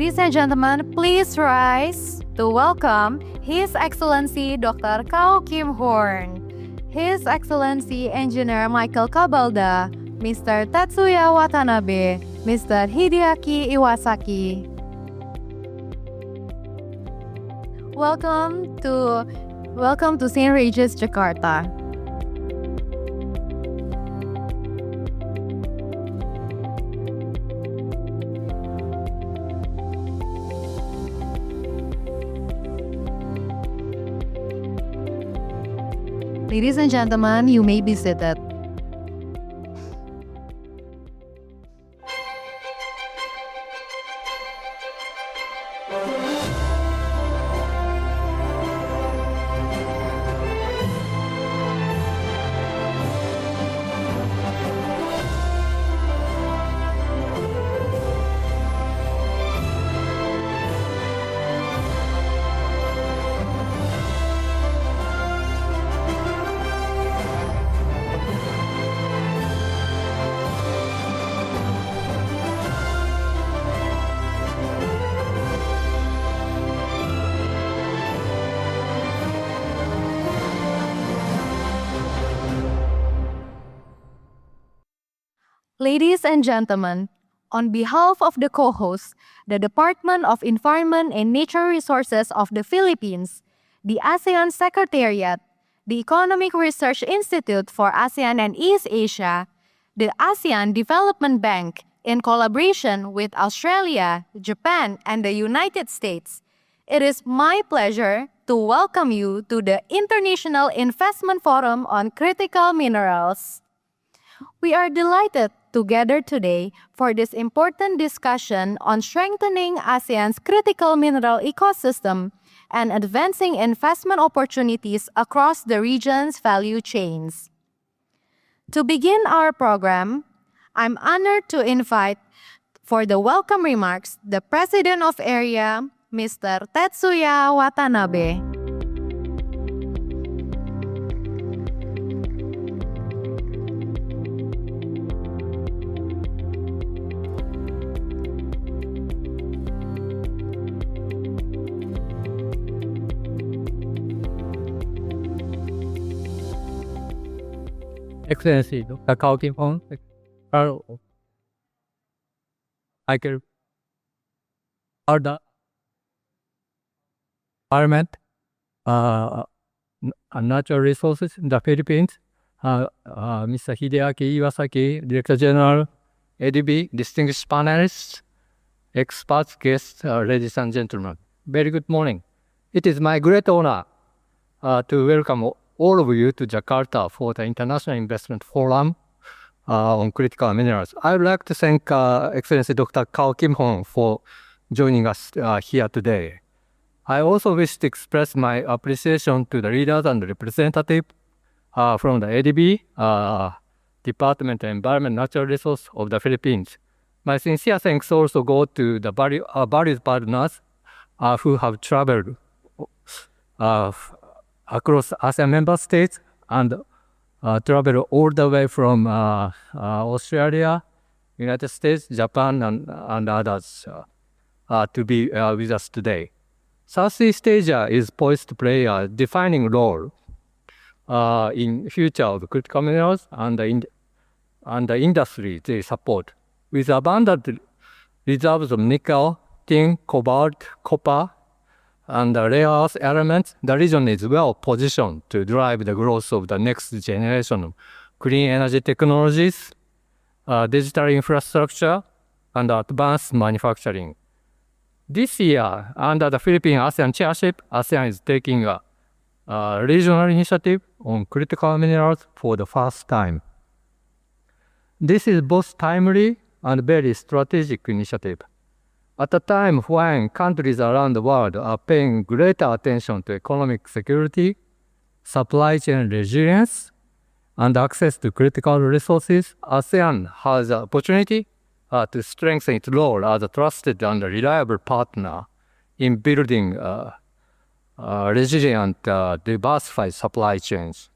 Ladies and gentlemen, please rise to welcome His Excellency Dr. Kao Kim Hourn, His Excellency Engineer Michael Cabalda, Mr. Tetsuya Watanabe, Mr. Hideaki Iwasaki. Welcome to St. Regis, Jakarta. Ladies and gentlemen, you may be seated. Ladies and gentlemen, on behalf of the co-hosts, the Department of Environment and Nature Resources of the Philippines, the ASEAN Secretariat, the Economic Research Institute for ASEAN and East Asia, the ASEAN Development Bank, in collaboration with Australia, Japan, and the United States, it is my pleasure to welcome you to the International Investment Forum on Critical Minerals. We are delighted to gather today for this important discussion on strengthening ASEAN's critical mineral ecosystem and advancing investment opportunities across the region's value chains. To begin our program, I'm honored to invite for the welcome remarks the President of ERIA, Mr. Tetsuya Watanabe. Excellency Dr. Kao Kim Hourn, Secretariat of Cabalda, Environment and Natural Resources in the Philippines, Mr. Hideaki Iwasaki, Director General, ADB, distinguished panelists, experts, guests, ladies and gentlemen. Very good morning. It is my great honor to welcome all of you to Jakarta for the International Investment Forum on Critical Minerals. I would like to thank Excellency Dr. Kao Kim Hourn for joining us here today. I also wish to express my appreciation to the leaders and representatives from the ADB, Department of Environment and Natural Resources of the Philippines. My sincere thanks also go to the various partners who have traveled across ASEAN Member States and travel all the way from Australia, United States, Japan, and others to be with us today. Southeast Asia is poised to play a defining role in future of critical minerals and the industry they support. With abundant reserves of nickel, tin, cobalt, copper, and the rare earth elements, the region is well positioned to drive the growth of the next generation of clean energy technologies, digital infrastructure, and advanced manufacturing. This year, under the Philippine ASEAN chairship, ASEAN is taking a regional initiative on critical minerals for the first time. This is both timely and very strategic initiative. At a time when countries around the world are paying greater attention to economic security, supply chain resilience, and access to critical resources, ASEAN has the opportunity to strengthen its role as a trusted and reliable partner in building resilient, diversified supply chains.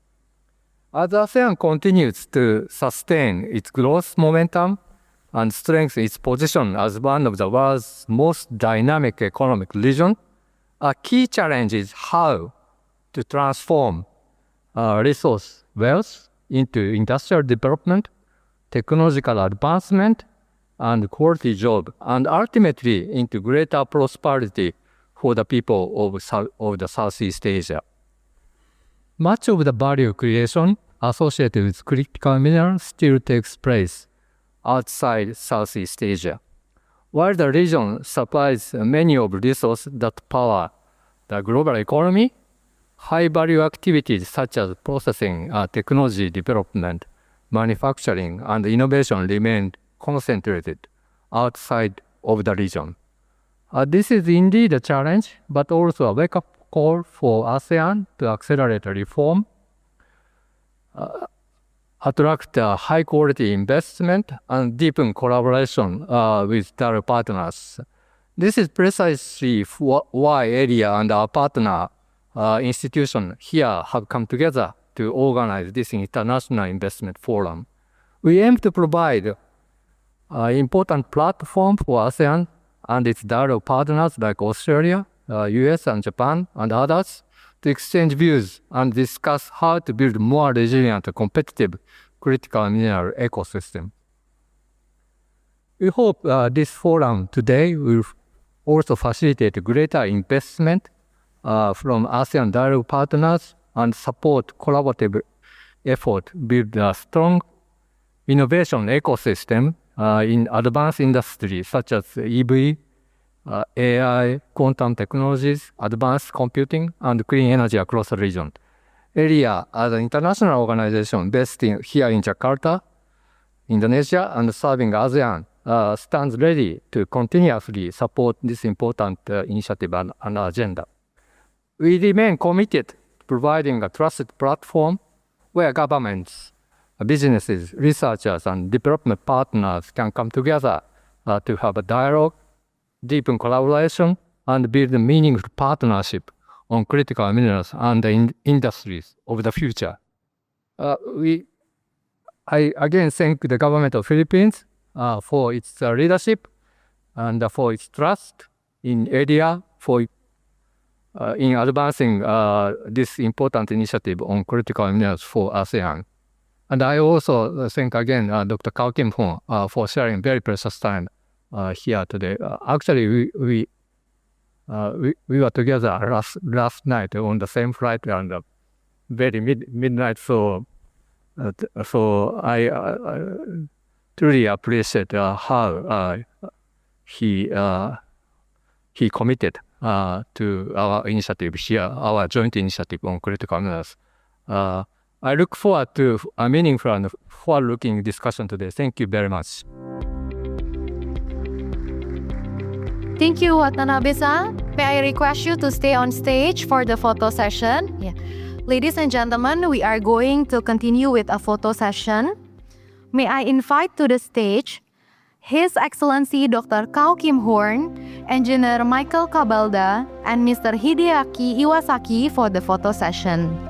As ASEAN continues to sustain its growth momentum, and strengthen its position as one of the world's most dynamic economic regions. A key challenge is how to transform resource wealth into industrial development, technological advancement, and quality job, and ultimately into greater prosperity for the people of the Southeast Asia. Much of the value creation associated with critical minerals still takes place outside Southeast Asia. While the region supplies many of the resources that power the global economy, high-value activities such as processing, technology development, manufacturing, and innovation remain concentrated outside of the region. This is indeed a challenge, but also a wake-up call for ASEAN to accelerate reform, attract high-quality investment, and deepen collaboration with their partners. This is precisely why ERIA and our partner institutions here have come together to organize this International Investment Forum. We aim to provide an important platform for ASEAN and its dialogue partners like Australia, US and Japan and others to exchange views and discuss how to build more resilient and competitive critical mineral ecosystem. We hope this forum today will also facilitate greater investment from ASEAN dialogue partners and support collaborative effort build a strong innovation ecosystem in advanced industries such as EV, AI, quantum technologies, advanced computing, and clean energy across the region. ERIA, as an international organization based here in Jakarta, Indonesia, and serving ASEAN, stands ready to continuously support this important initiative and agenda. We remain committed to providing a trusted platform where governments, businesses, researchers, and development partners can come together to have a dialogue, deepen collaboration, and build a meaningful partnership on critical minerals and the industries of the future. I again thank the government of Philippines for its leadership and for its trust in ERIA in advancing this important initiative on critical minerals for ASEAN. And I also thank again Dr. Kao Kim Hourn for sharing very precious time here today. Actually, we were together last night on the same flight and very midnight. So I truly appreciate how he committed to our initiative here, our joint initiative on critical minerals. I look forward to a meaningful and forward-looking discussion today. Thank you very much. Thank you, Watanabe-san. May I request you to stay on stage for the photo session? Yeah. Ladies and gentlemen, we are going to continue with a photo session. May I invite to the stage His Excellency Dr. Kao Kim Hourn, Engineer Michael Cabalda, and Mr. Hideaki Iwasaki for the photo session.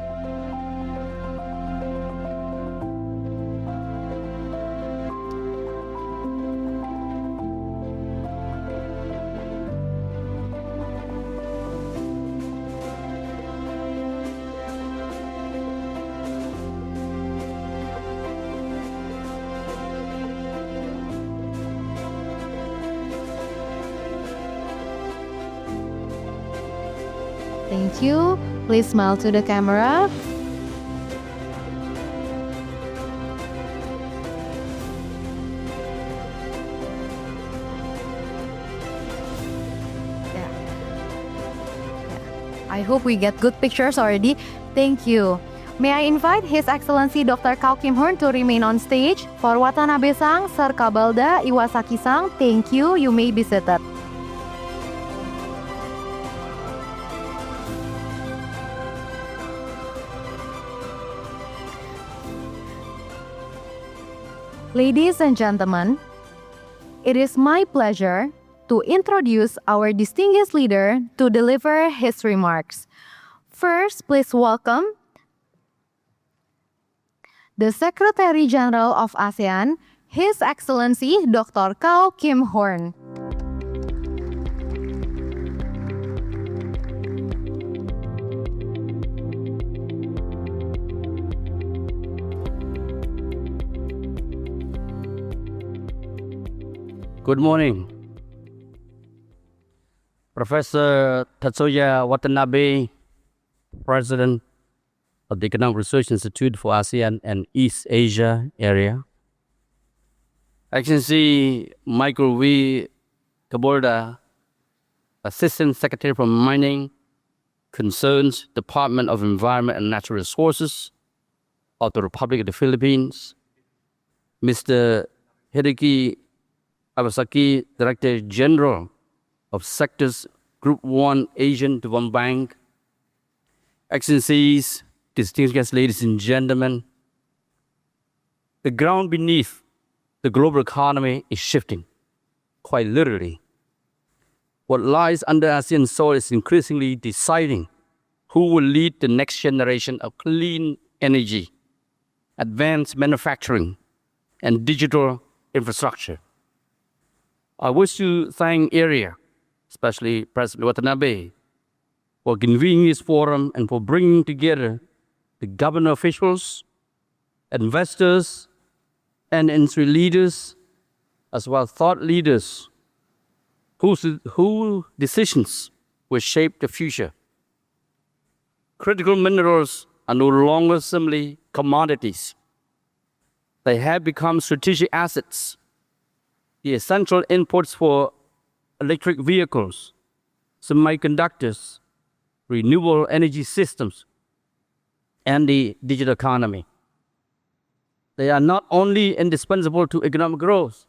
Thank you. Please smile to the camera. I hope we get good pictures already. Thank you. May I invite His Excellency Dr. Kao Kim Hourn to remain on stage. For Watanabe-san, Sir Cabalda, Iwasaki-san, thank you. You may be seated. Ladies and gentlemen, it is my pleasure to introduce our distinguished leader to deliver his remarks. First, please welcome the Secretary General of ASEAN, His Excellency Dr. Kao Kim Hourn. Good morning. Professor Tetsuya Watanabe, President of the Economic Research Institute for ASEAN and East Asia area. Excellency Michael V. Cabalda, Assistant Secretary for Mining, Concerns, Department of Environment and Natural Resources of the Republic of the Philippines. Mr. Hideaki Iwasaki, Director General of Sectors Group 1 Asian Development Bank. Excellencies, distinguished guests, ladies and gentlemen, the ground beneath the global economy is shifting, quite literally. What lies under ASEAN soil is increasingly deciding who will lead the next generation of clean energy, advanced manufacturing, and digital infrastructure. I wish to thank ERIA, especially President Watanabe, for convening this forum and for bringing together the government officials, investors, and industry leaders, as well as thought leaders, whose decisions will shape the future. Critical minerals are no longer simply commodities. They have become strategic assets, the essential inputs for electric vehicles, semiconductors, renewable energy systems, and the digital economy. They are not only indispensable to economic growth,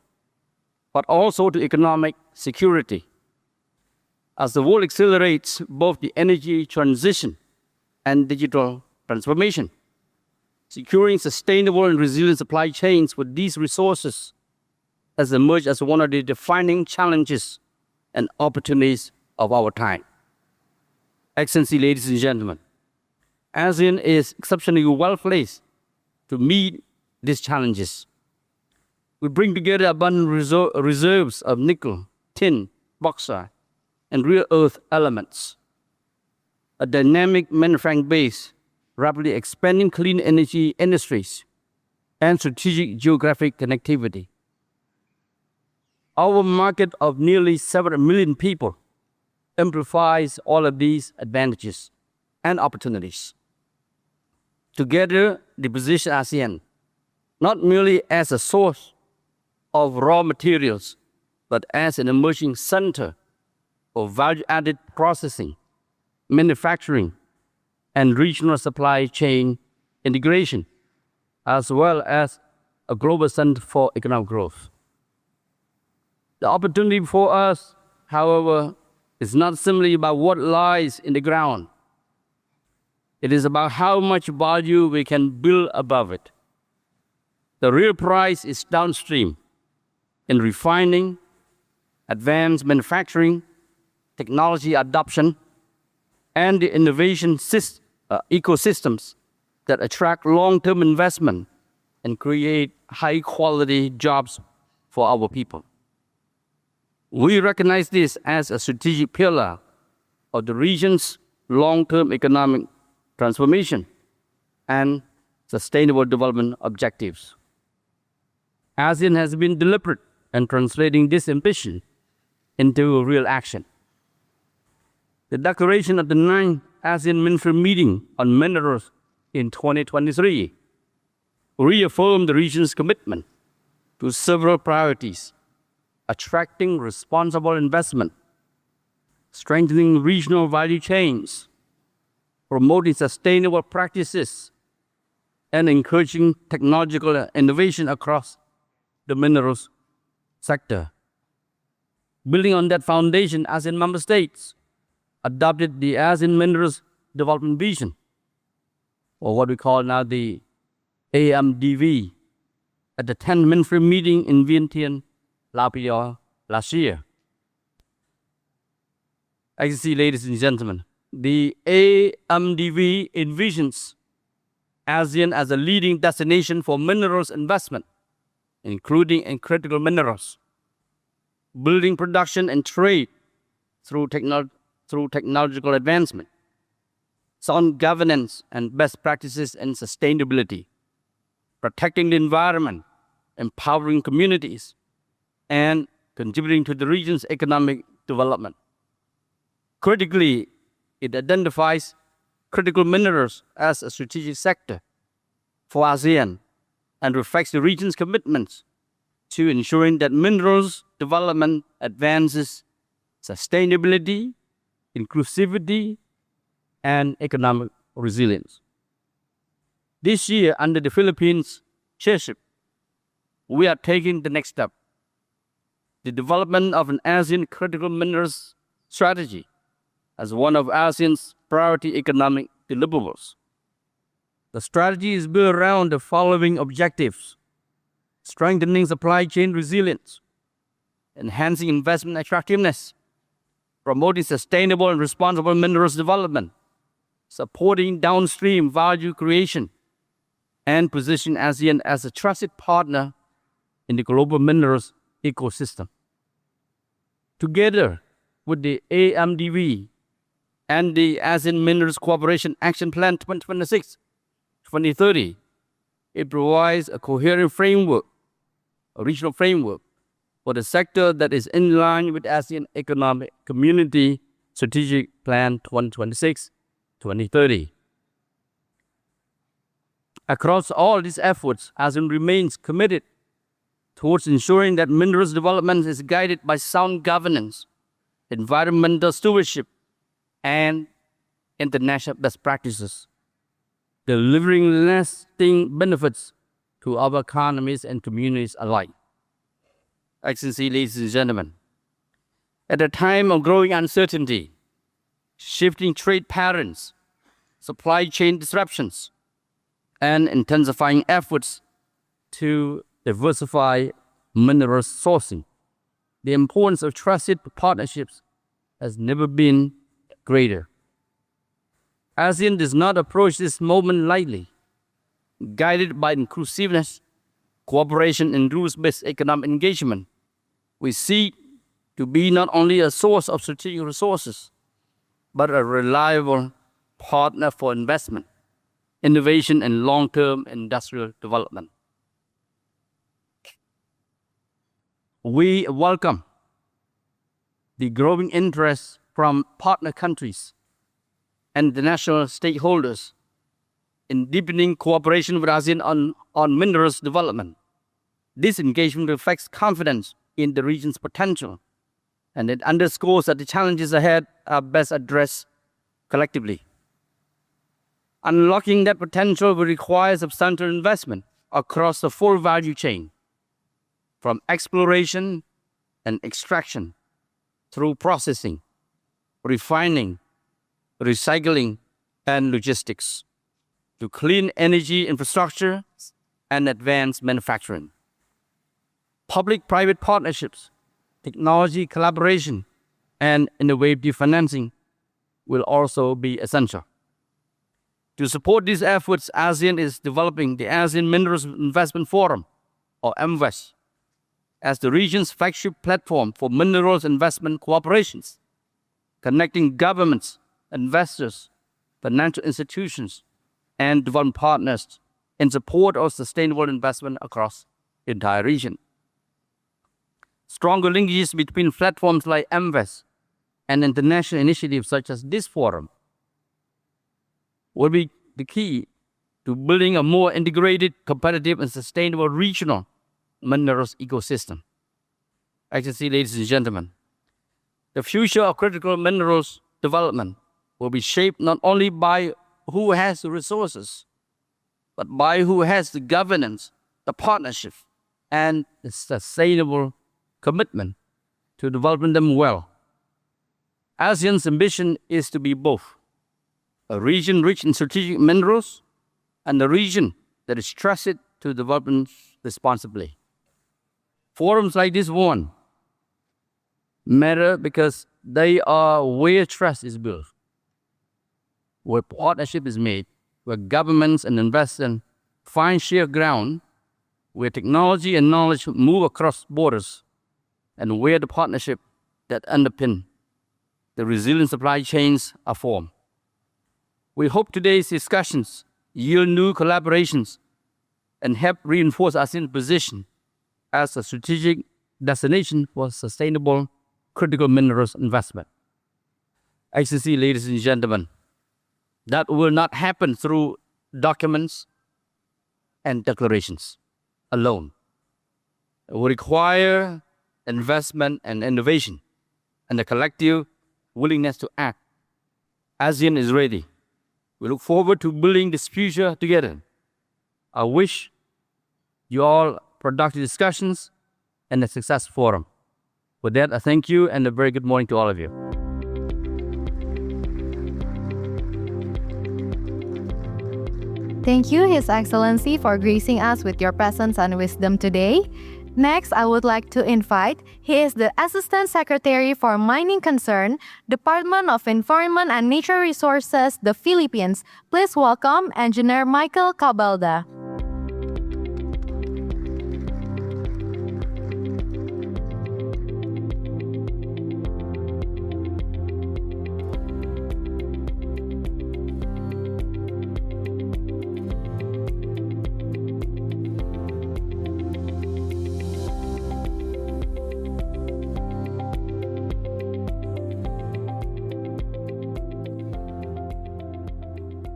but also to economic security. As the world accelerates both the energy transition and digital transformation, securing sustainable and resilient supply chains for these resources has emerged as one of the defining challenges and opportunities of our time. Excellency, ladies and gentlemen, ASEAN is exceptionally well placed to meet these challenges. We bring together abundant reserves of nickel, tin, bauxite, and rare earth elements, a dynamic manufacturing base, rapidly expanding clean energy industries, and strategic geographic connectivity. Our market of nearly 7 million people amplifies all of these advantages and opportunities. Together, they position ASEAN not merely as a source of raw materials, but as an emerging center of value-added processing, manufacturing, and regional supply chain integration, as well as a global center for economic growth. The opportunity for us, however, is not simply about what lies in the ground. It is about how much value we can build above it. The real prize is downstream in refining, advanced manufacturing, technology adoption, and the innovation ecosystems that attract long-term investment and create high-quality jobs for our people. We recognize this as a strategic pillar of the region's long-term economic transformation and sustainable development objectives. ASEAN has been deliberate in translating this ambition into real action. The declaration of the 9th ASEAN Ministerial Meeting on Minerals in 2023 reaffirmed the region's commitment to several priorities: attracting responsible investment, strengthening regional value chains, promoting sustainable practices, and encouraging technological innovation across the minerals sector. Building on that foundation, ASEAN Member States adopted the ASEAN Minerals Development Vision, or what we call now the AMDV, at the 10th Ministerial Meeting in Vientiane, Laos last year. Excellency, ladies and gentlemen, the AMDV envisions ASEAN as a leading destination for minerals investment, including in critical minerals, building production and trade through technological advancement, sound governance and best practices in sustainability, protecting the environment, empowering communities, and contributing to the region's economic development. Critically, it identifies critical minerals as a strategic sector for ASEAN and reflects the region's commitments to ensuring that minerals development advances sustainability, inclusivity, and economic resilience. This year, under the Philippines' chairship, we are taking the next step, the development of an ASEAN critical minerals strategy as one of ASEAN's priority economic deliverables. The strategy is built around the following objectives: strengthening supply chain resilience, enhancing investment attractiveness, promoting sustainable and responsible minerals development, supporting downstream value creation, and positioning ASEAN as a trusted partner in the global minerals ecosystem. Together with the AMDV and the ASEAN Minerals Cooperation Action Plan 2026-2030, it provides a coherent framework, a regional framework, for the sector that is in line with ASEAN Economic Community Strategic Plan 2026-2030. Across all these efforts, ASEAN remains committed towards ensuring that minerals development is guided by sound governance, environmental stewardship, and international best practices, delivering lasting benefits to our economies and communities alike. Excellency, ladies and gentlemen, at a time of growing uncertainty, shifting trade patterns, supply chain disruptions, and intensifying efforts to diversify mineral sourcing, the importance of trusted partnerships has never been greater. ASEAN does not approach this moment lightly. Guided by inclusiveness, cooperation, and rules-based economic engagement, we seek to be not only a source of strategic resources, but a reliable partner for investment, innovation, and long-term industrial development. We welcome the growing interest from partner countries and international stakeholders in deepening cooperation with ASEAN on minerals development. This engagement reflects confidence in the region's potential, and it underscores that the challenges ahead are best addressed collectively. Unlocking that potential will require substantial investment across the full value chain, from exploration and extraction through processing, refining, recycling, and logistics, to clean energy infrastructure and advanced manufacturing. Public-private partnerships, technology collaboration, and innovative financing will also be essential. To support these efforts, ASEAN is developing the ASEAN Minerals Investment Forum, or MVES, as the region's flagship platform for minerals investment cooperations, connecting governments, investors, financial institutions, and development partners in support of sustainable investment across the entire region. Stronger linkages between platforms like MVES and international initiatives such as this forum will be the key to building a more integrated, competitive, and sustainable regional minerals ecosystem. Excellency, ladies and gentlemen, the future of critical minerals development will be shaped not only by who has the resources, but by who has the governance, the partnership, and the sustainable commitment to developing them well. ASEAN's ambition is to be both a region rich in strategic minerals and a region that is trusted to develop responsibly. Forums like this one matter because they are where trust is built, where partnership is made, where governments and investors find shared ground, where technology and knowledge move across borders, and where the partnership that underpin the resilient supply chains are formed. We hope today's discussions yield new collaborations and help reinforce ASEAN's position as a strategic destination for sustainable critical minerals investment. Excellency, ladies and gentlemen, that will not happen through documents and declarations alone. It will require investment and innovation and a collective willingness to act. ASEAN is ready. We look forward to building this future together. I wish you all productive discussions and a successful forum. With that, I thank you and a very good morning to all of you. Thank you, His Excellency, for gracing us with your presence and wisdom today. Next, I would like to invite, he is the Assistant Secretary for Mining Concern, Department of Environment and Nature Resources, the Philippines. Please welcome Engineer Michael Cabalda.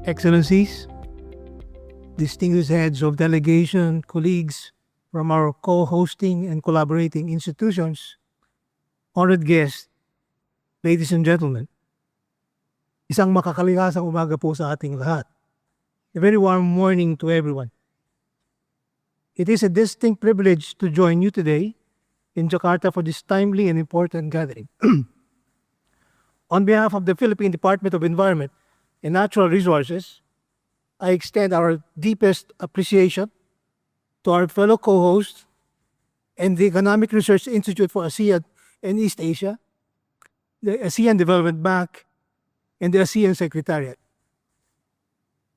Excellencies, distinguished heads of delegation, colleagues from our co-hosting and collaborating institutions, honored guests, ladies and gentlemen, isang makakalikasang umaga po sa ating lahat. A very warm morning to everyone. It is a distinct privilege to join you today in Jakarta for this timely and important gathering. On behalf of the Philippine Department of Environment and Natural Resources, I extend our deepest appreciation to our fellow co-hosts and the Economic Research Institute for ASEAN and East Asia, the ASEAN Development Bank, and the ASEAN Secretariat.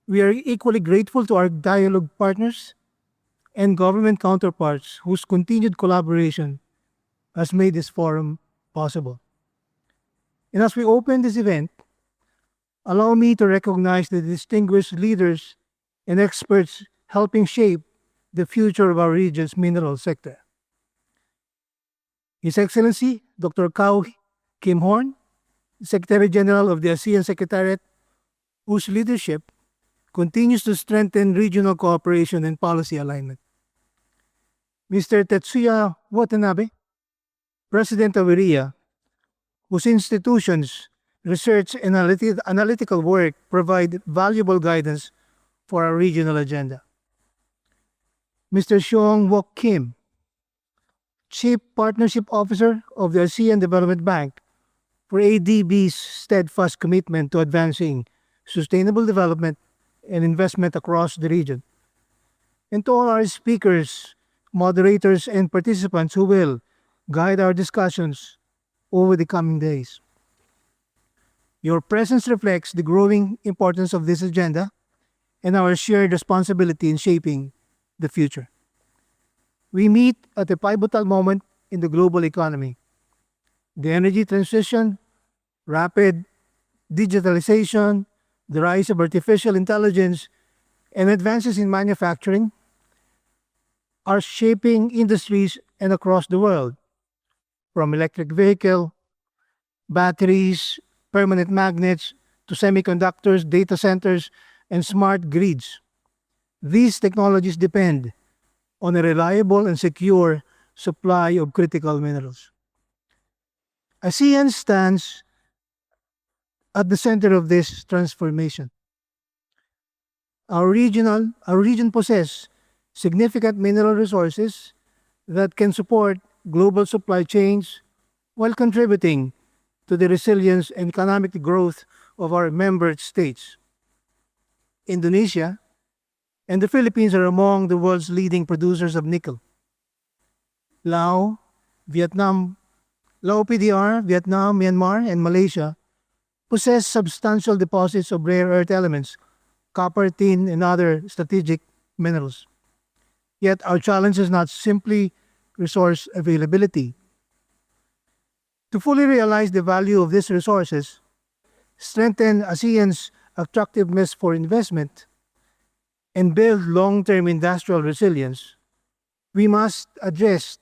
We are equally grateful to our dialogue partners and government counterparts whose continued collaboration has made this forum possible. And as we open this event, allow me to recognize the distinguished leaders and experts helping shape the future of our region's mineral sector. His Excellency, Dr. Kau Kim Hourn, Secretary General of the ASEAN Secretariat, whose leadership continues to strengthen regional cooperation and policy alignment. Mr. Tetsuya Watanabe, President of ERIA, whose institutions research and analytical work provide valuable guidance for our regional agenda. Mr. Seong Wok Kim, Chief Partnership Officer of the ASEAN Development Bank, for ADB's steadfast commitment to advancing sustainable development and investment across the region. And to all our speakers, moderators, and participants who will guide our discussions over the coming days. Your presence reflects the growing importance of this agenda and our shared responsibility in shaping the future. We meet at a pivotal moment in the global economy. The energy transition, rapid digitalization, the rise of artificial intelligence, and advances in manufacturing are shaping industries and across the world, from electric vehicle, batteries, permanent magnets, to semiconductors, data centers, and smart grids. These technologies depend on a reliable and secure supply of critical minerals. ASEAN stands at the center of this transformation. Our region possesses significant mineral resources that can support global supply chains while contributing to the resilience and economic growth of our member states. Indonesia and the Philippines are among the world's leading producers of nickel. Laos, PDR, Vietnam, Myanmar, and Malaysia possess substantial deposits of rare earth elements, copper, tin, and other strategic minerals. Yet our challenge is not simply resource availability. To fully realize the value of these resources, strengthen ASEAN's attractiveness for investment, and build long-term industrial resilience, we must address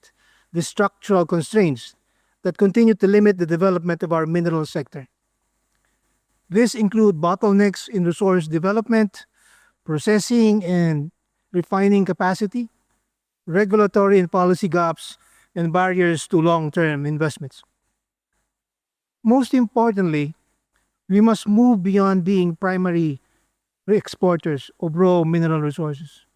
the structural constraints that continue to limit the development of our mineral sector. These include bottlenecks in resource development, processing and refining capacity, regulatory and policy gaps, and barriers to long-term investments. Most importantly, we must move beyond being primary exporters of raw mineral resources.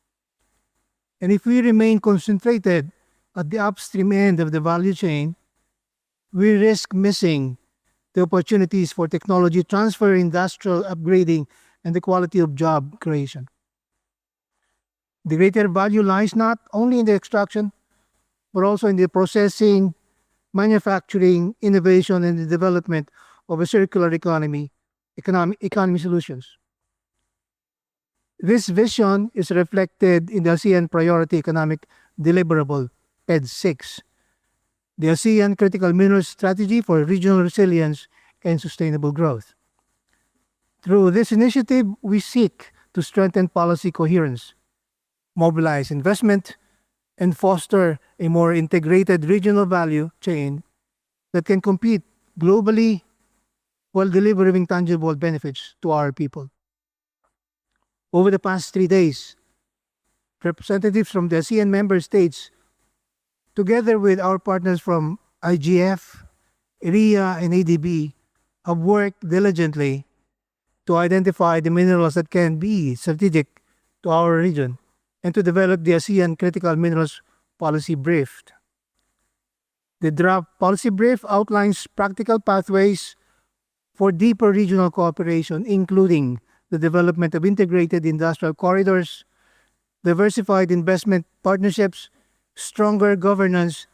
And if we remain concentrated at the upstream end of the value chain, we risk missing the opportunities for technology transfer, industrial upgrading, and the quality of job creation. The greater value lies not only in the extraction, but also in the processing, manufacturing, innovation, and the development of a circular economy solutions. This vision is reflected in the ASEAN Priority Economic Deliverable, PED 6, the ASEAN Critical Minerals Strategy for Regional Resilience and Sustainable Growth. Through this initiative, we seek to strengthen policy coherence, mobilize investment, and foster a more integrated regional value chain that can compete globally while delivering tangible benefits to our people. Over the past 3 days, representatives from the ASEAN Member States, together with our partners from IGF, ERIA, and ADB, have worked diligently to identify the minerals that can be strategic to our region and to develop the ASEAN Critical Minerals Policy Brief. The draft policy brief outlines practical pathways for deeper regional cooperation, including the development of integrated industrial corridors, diversified investment partnerships, stronger governance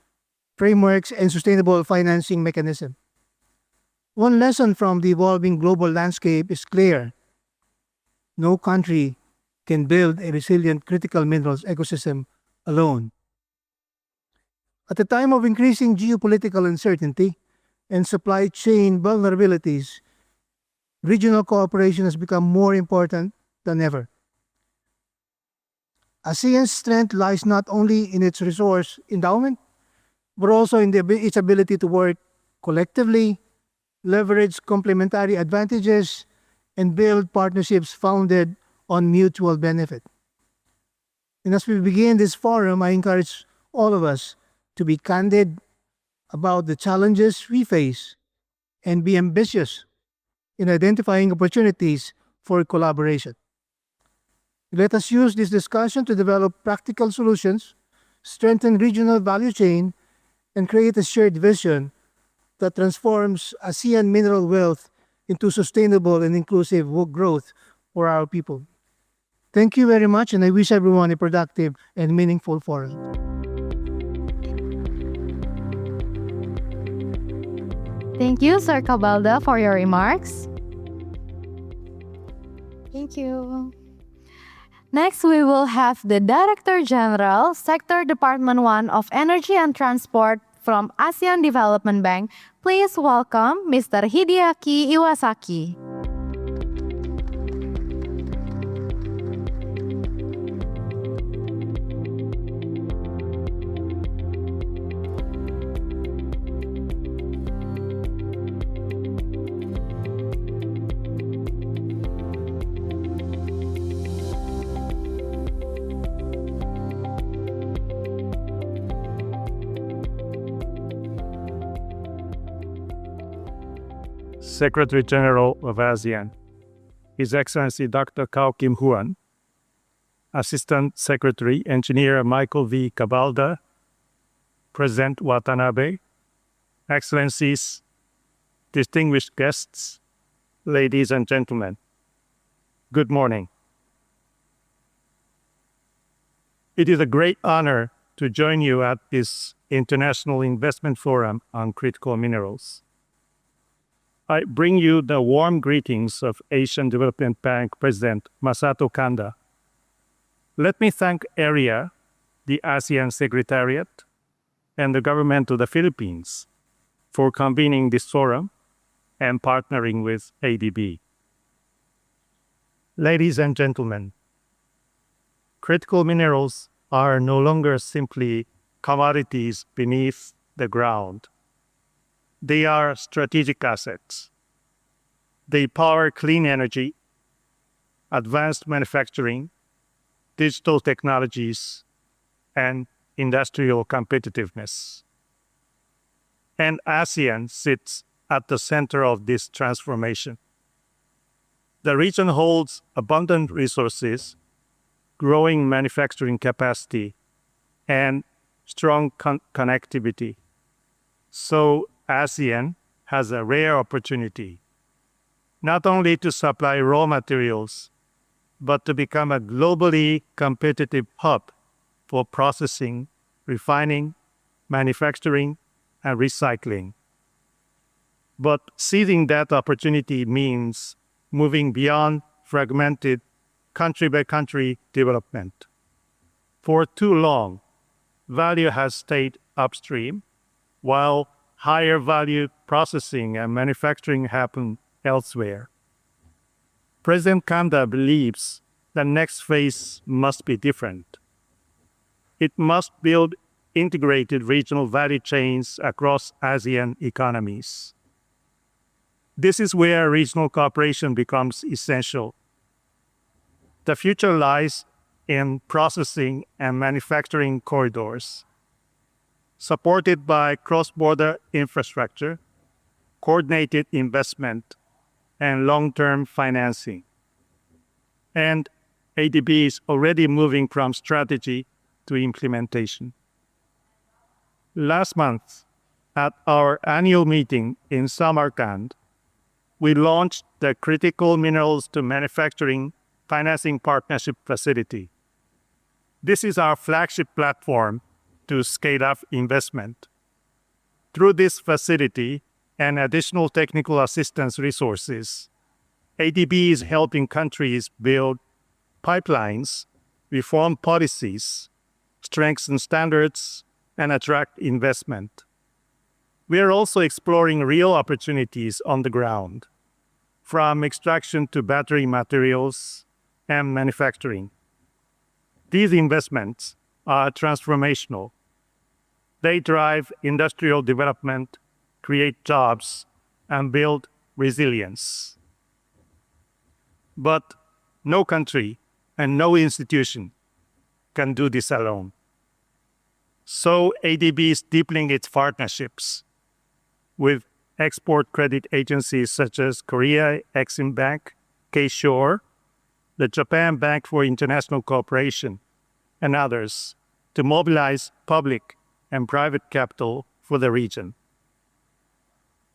frameworks, and sustainable financing mechanism. One lesson from the evolving global landscape is clear. No country can build a resilient critical minerals ecosystem alone. At a time of increasing geopolitical uncertainty and supply chain vulnerabilities, regional cooperation has become more important than ever. ASEAN's strength lies not only in its resource endowment, but also in its ability to work collectively, leverage complementary advantages, and build partnerships founded on mutual benefit. And as we begin this forum, I encourage all of us to be candid about the challenges we face and be ambitious in identifying opportunities for collaboration. Let us use this discussion to develop practical solutions, strengthen regional value chain, and create a shared vision that transforms ASEAN mineral wealth into sustainable and inclusive growth for our people. Thank you very much, and I wish everyone a productive and meaningful forum. Thank you, Sir Cabalda, for your remarks. Thank you. Next, we will have the Director General, Sector Department 1 of Energy and Transport from ASEAN Development Bank. Please welcome Mr. Hideaki Iwasaki. Secretary General of ASEAN, His Excellency Dr. Kao Kim Hourn, Assistant Secretary Engineer Michael V. Cabalda, President Watanabe, Excellencies, distinguished guests, ladies and gentlemen, good morning. It is a great honor to join you at this International Investment Forum on Critical Minerals. I bring you the warm greetings of Asian Development Bank President Masato Kanda. Let me thank ERIA, the ASEAN Secretariat, and the government of the Philippines for convening this forum and partnering with ADB. Ladies and gentlemen, critical minerals are no longer simply commodities beneath the ground. They are strategic assets. They power clean energy, advanced manufacturing, digital technologies, and industrial competitiveness. And ASEAN sits at the center of this transformation. The region holds abundant resources, growing manufacturing capacity, and strong connectivity. So ASEAN has a rare opportunity, not only to supply raw materials, but to become a globally competitive hub for processing, refining, manufacturing, and recycling. But seizing that opportunity means moving beyond fragmented country-by-country development. For too long, value has stayed upstream, while higher value processing and manufacturing happen elsewhere. President Kanda believes the next phase must be different. It must build integrated regional value chains across ASEAN economies. This is where regional cooperation becomes essential. The future lies in processing and manufacturing corridors, supported by cross-border infrastructure, coordinated investment, and long-term financing. And ADB is already moving from strategy to implementation. Last month, at our annual meeting in Samarkand, we launched the Critical Minerals to Manufacturing Financing Partnership Facility. This is our flagship platform to scale up investment. Through this facility and additional technical assistance resources, ADB is helping countries build pipelines, reform policies, strengthen standards, and attract investment. We are also exploring real opportunities on the ground, from extraction to battery materials and manufacturing. These investments are transformational. They drive industrial development, create jobs, and build resilience. But no country and no institution can do this alone. So ADB is deepening its partnerships with export credit agencies such as Korea Exim Bank, K-Shore, the Japan Bank for International Cooperation, and others to mobilize public and private capital for the region.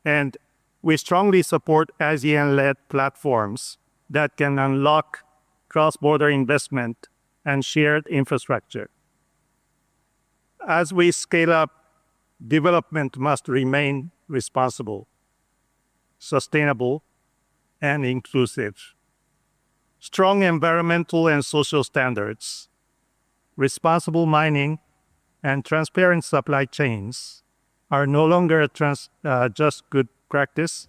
And we strongly support ASEAN-led platforms that can unlock cross-border investment and shared infrastructure. As we scale up, development must remain responsible, sustainable, and inclusive. Strong environmental and social standards, responsible mining, and transparent supply chains are no longer just good practice.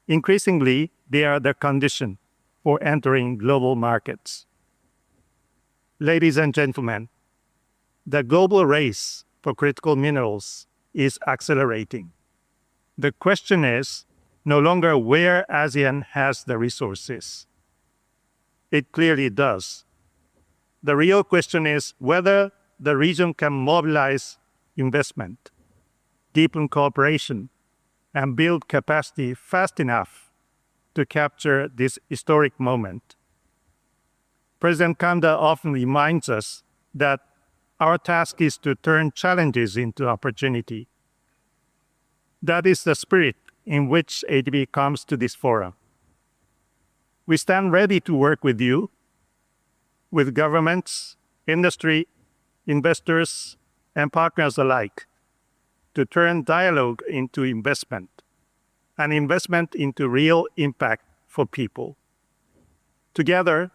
Increasingly, they are the condition for entering global markets. Ladies and gentlemen, the global race for critical minerals is accelerating. The question is no longer where ASEAN has the resources. It clearly does. The real question is whether the region can mobilize investment, deepen cooperation, and build capacity fast enough to capture this historic moment. President Kanda often reminds us that our task is to turn challenges into opportunity. That is the spirit in which ADB comes to this forum. We stand ready to work with you, with governments, industry, investors, and partners alike, to turn dialogue into investment, and investment into real impact for people. Together,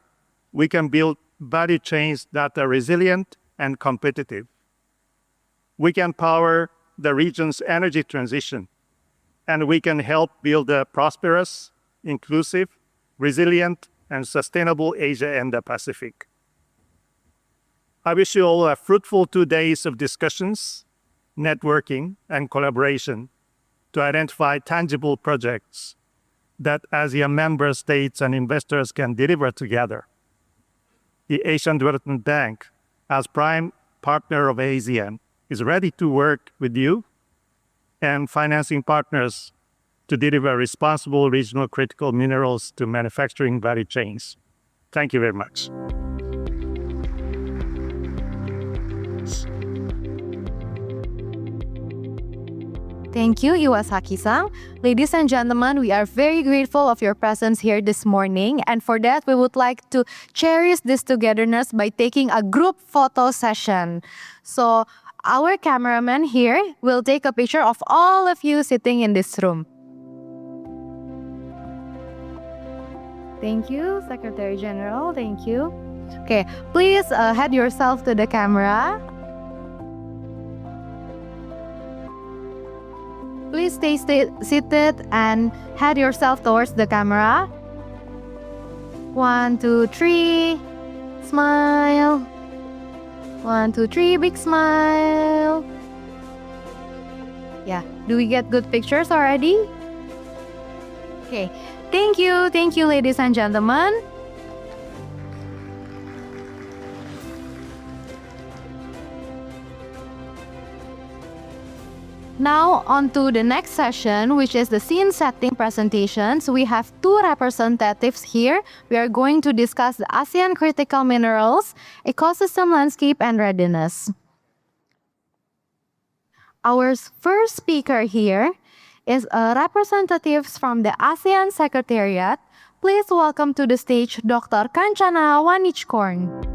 we can build value chains that are resilient and competitive. We can power the region's energy transition, and we can help build a prosperous, inclusive, resilient, and sustainable Asia and the Pacific. I wish you all a fruitful 2 days of discussions, networking, and collaboration to identify tangible projects that ASEAN member states and investors can deliver together. The Asian Development Bank, as prime partner of ASEAN, is ready to work with you and financing partners to deliver responsible regional critical minerals to manufacturing value chains. Thank you very much. Thank you, Iwasaki-san. Ladies and gentlemen, we are very grateful of your presence here this morning. And for that, we would like to cherish this togetherness by taking a group photo session. So our cameraman here will take a picture of all of you sitting in this room. Thank you, Secretary General. Thank you. Okay, please head yourself to the camera. Please stay seated and head yourself towards the camera. 1, 2, 3. Smile. 1, 2, 3. Big smile. Yeah. Do we get good pictures already? Okay. Thank you. Thank you, ladies and gentlemen. Now, on to the next session, which is the scene setting presentations. We have 2 representatives here. We are going to discuss the ASEAN critical minerals, ecosystem landscape, and readiness. Our first speaker here is representatives from the ASEAN Secretariat. Please welcome to the stage Dr. Kanchana Wanichkorn.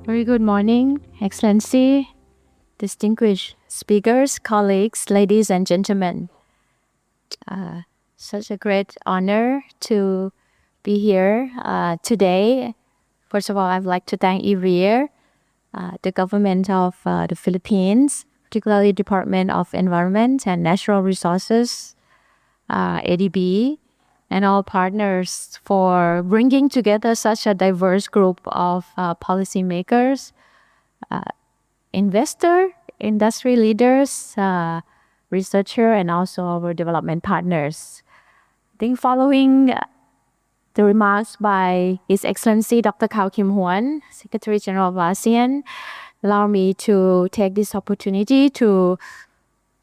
Very good morning, Excellency, distinguished speakers, colleagues, ladies and gentlemen. Such a great honor to be here today. First of all, I'd like to thank ERIA, the government of the Philippines, particularly Department of Environment and Natural Resources, ADB, and all partners for bringing together such a diverse group of policymakers, industry leaders, researchers, and also our development partners. I think following the remarks by His Excellency Dr. Khaw Kim Hourn, Secretary General of ASEAN, allow me to take this opportunity to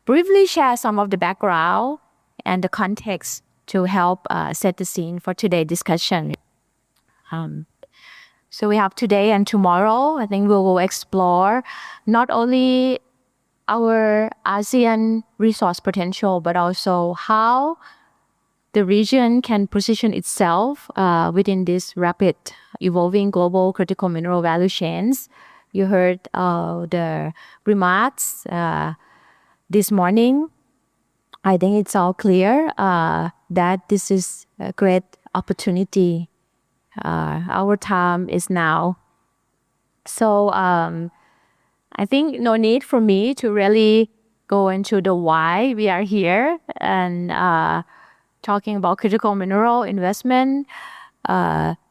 briefly share some of the background and the context to help set the scene for today's discussion. So we have today and tomorrow. I think we will explore not only our ASEAN resource potential, but also how the region can position itself within this rapid evolving global critical mineral value chains. You heard the remarks this morning. I think it's all clear that this is a great opportunity. Our time is now. So I think no need for me to really go into the why we are here and talking about critical mineral investment.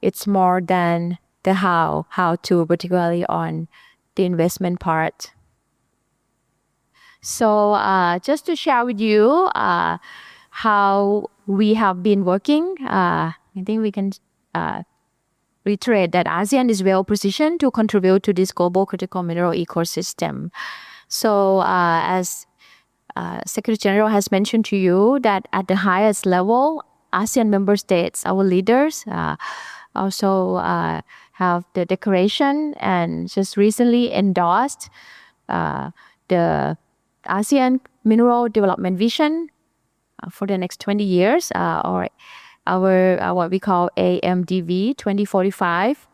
It's more than the how to, particularly on the investment part. So just to share with you how we have been working, I think we can reiterate that ASEAN is well positioned to contribute to this global critical mineral ecosystem. So as Secretary General has mentioned to you that at the highest level, ASEAN member states, our leaders, also have the declaration and just recently endorsed the ASEAN Mineral Development Vision for the next 20 years, or our what we call AMDV 2045.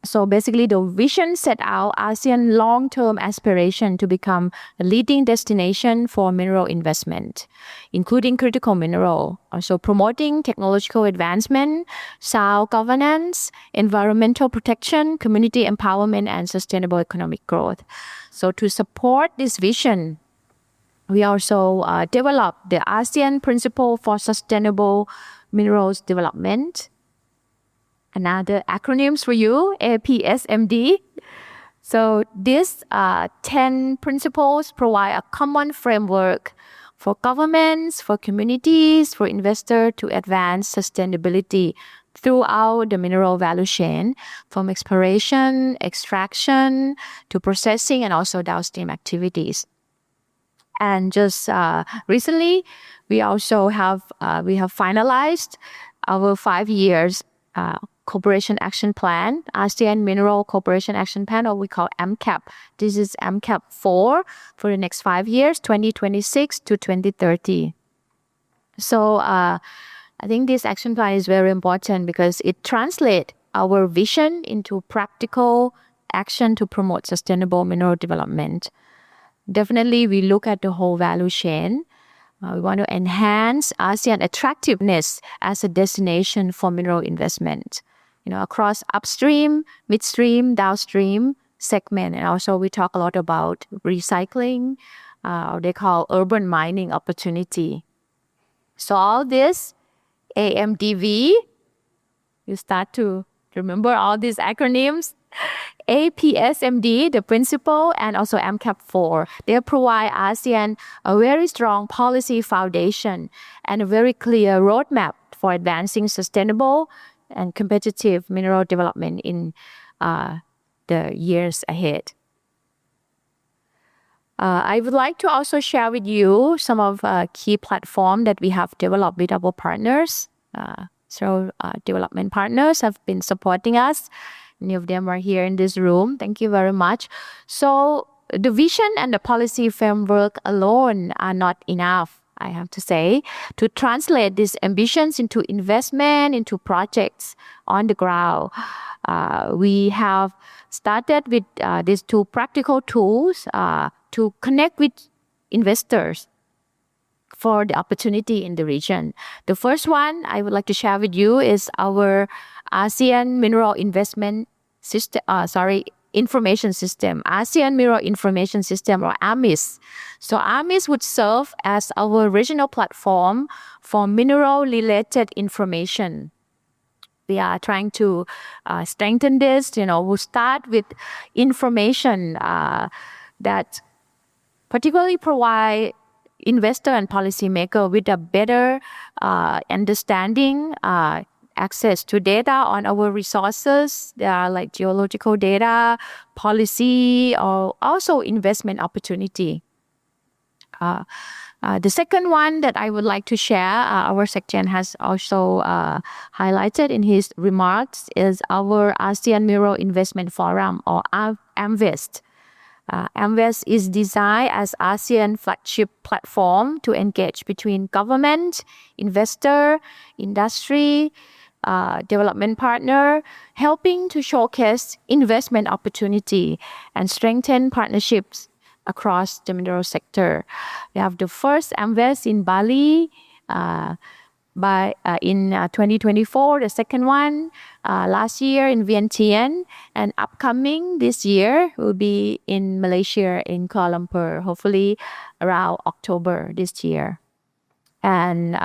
So basically, the vision set out ASEAN long-term aspiration to become a leading destination for mineral investment, including critical mineral, also promoting technological advancement, sound governance, environmental protection, community empowerment, and sustainable economic growth. So to support this vision, we also developed the ASEAN Principle for Sustainable Minerals Development. Another acronyms for you, APSMD. So these 10 principles provide a common framework for governments, for communities, for investors to advance sustainability throughout the mineral value chain, from exploration, extraction, to processing, and also downstream activities. And just recently, we also have finalized our 5 years Cooperation Action Plan, ASEAN Mineral Cooperation Action Plan, or we call MCAP. This is MCAP 4 for the next 5 years, 2026 to 2030. So I think this action plan is very important because it translates our vision into practical action to promote sustainable mineral development. Definitely, we look at the whole value chain. We want to enhance ASEAN attractiveness as a destination for mineral investment, across upstream, midstream, downstream segment. And also we talk a lot about recycling, or they call urban mining opportunity. So all this AMDV, you start to remember all these acronyms. APSMD, the principle, and also MCAP 4. They provide ASEAN a very strong policy foundation and a very clear roadmap for advancing sustainable and competitive mineral development in the years ahead. I would like to also share with you some of key platforms that we have developed with our partners. Development partners have been supporting us. Many of them are here in this room. Thank you very much. So the vision and the policy framework alone are not enough, I have to say, to translate these ambitions into investment, into projects on the ground. We have started with these 2 practical tools to connect with investors for the opportunity in the region. The first one I would like to share with you is our ASEAN Mineral Investment System, Information System, ASEAN Mineral Information System, or AMIS. So AMIS would serve as our regional platform for mineral-related information. We are trying to strengthen this. We'll start with information that particularly provide investor and policymaker with a better understanding, access to data on our resources. There are like geological data, policy, or also investment opportunity. The second one that I would like to share, our Secretariat has also highlighted in his remarks, is our ASEAN Mineral Investment Forum, or AMVEST. AMVEST is designed as ASEAN flagship platform to engage between government, investor, industry, development partner, helping to showcase investment opportunity and strengthen partnerships across the mineral sector. We have the first AMVEST in Bali in 2024, the second one last year in Vientiane, and upcoming this year will be in Malaysia, in Kuala Lumpur, hopefully around October this year. And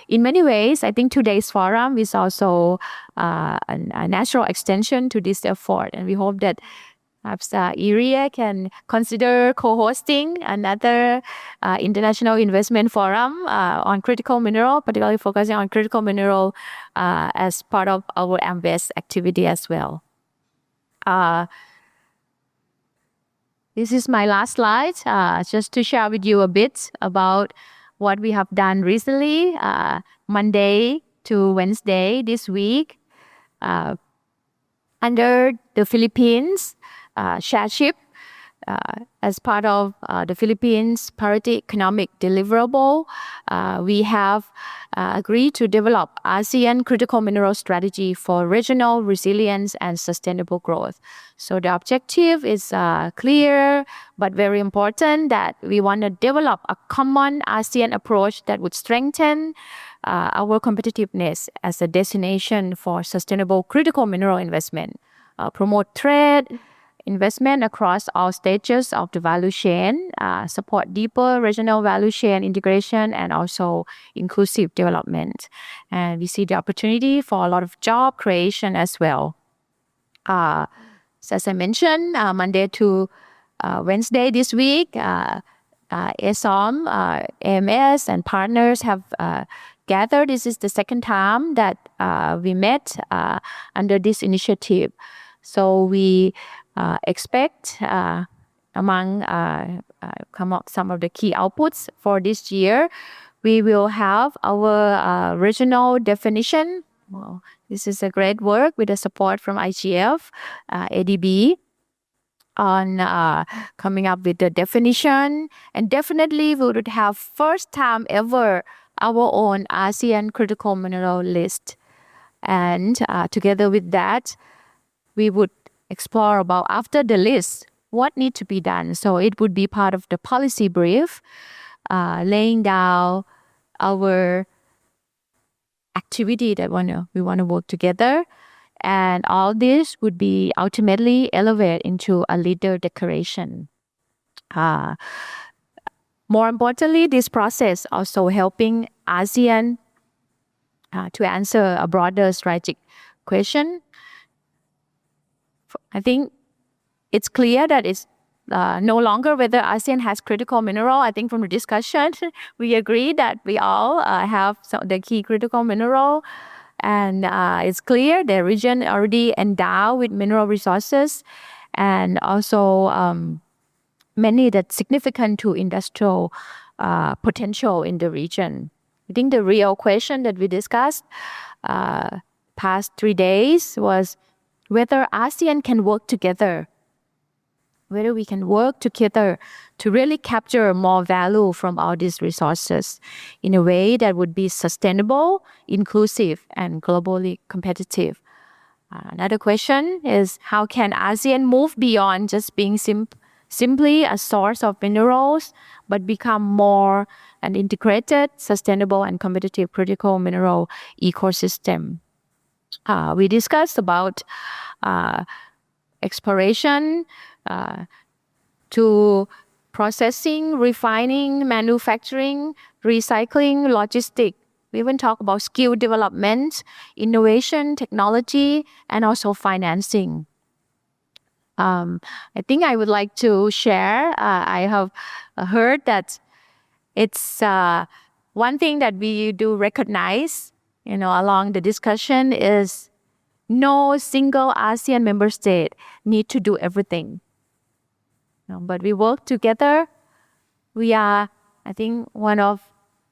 in many ways, I think today's forum is also a natural extension to this effort, and we hope that perhaps ERIA can consider co-hosting another international investment forum on critical mineral, particularly focusing on critical mineral as part of our AMVEST activity as well. This is my last slide, just to share with you a bit about what we have done recently, Monday to Wednesday this week, under the Philippines chairship. as part of the Philippines Parity Economic Deliverable, we have agreed to develop ASEAN critical mineral strategy for regional resilience and sustainable growth. So the objective is clear but very important, that we want to develop a common ASEAN approach that would strengthen our competitiveness as a destination for sustainable critical mineral investment, promote trade, investment across all stages of the value chain, support deeper regional value chain integration, and also inclusive development. And we see the opportunity for a lot of job creation as well. So as I mentioned, Monday to Wednesday this week, ASOM, AMS, and partners have gathered. This is the second time that we met under this initiative. So we expect among some of the key outputs for this year, we will have our regional definition. Well, this is a great work with the support from IGF, ADB, on coming up with the definition. And definitely we would have first time ever our own ASEAN critical mineral list. And together with that, we would explore about after the list, what needs to be done. So it would be part of the policy brief, laying down our activity that we want to work together. And all this would be ultimately elevated into a leader declaration. More importantly, this process also helping ASEAN to answer a broader strategic question. I think it's clear that it's no longer whether ASEAN has critical mineral. I think from the discussion, we agree that we all have the key critical mineral. And it's clear the region already endowed with mineral resources, and also many that significant to industrial potential in the region. I think the real question that we discussed past 3 days was whether ASEAN can work together, whether we can work together to really capture more value from all these resources in a way that would be sustainable, inclusive, and globally competitive. Another question is, how can ASEAN move beyond just being simply a source of minerals, but become more an integrated, sustainable, and competitive critical mineral ecosystem? We discussed about exploration to processing, refining, manufacturing, recycling, logistics. We even talk about skill development, innovation, technology, and also financing. I think I would like to share, I have heard that it's one thing that we do recognize, along the discussion is no single ASEAN member state need to do everything. But we work together. We are, I think, one of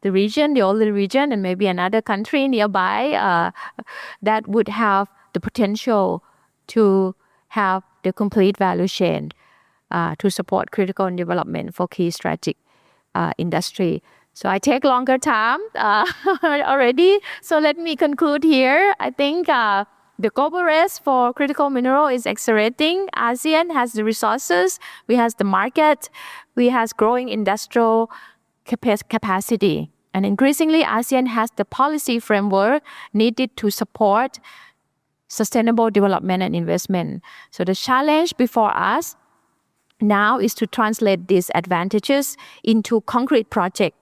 the region, the only region, and maybe another country nearby that would have the potential to have the complete value chain to support critical development for key strategic industry. So I take longer time already. So let me conclude here. I think the global race for critical mineral is accelerating. ASEAN has the resources, we has the market, we has growing industrial capacity. And increasingly, ASEAN has the policy framework needed to support sustainable development and investment. So the challenge before us now is to translate these advantages into concrete projects.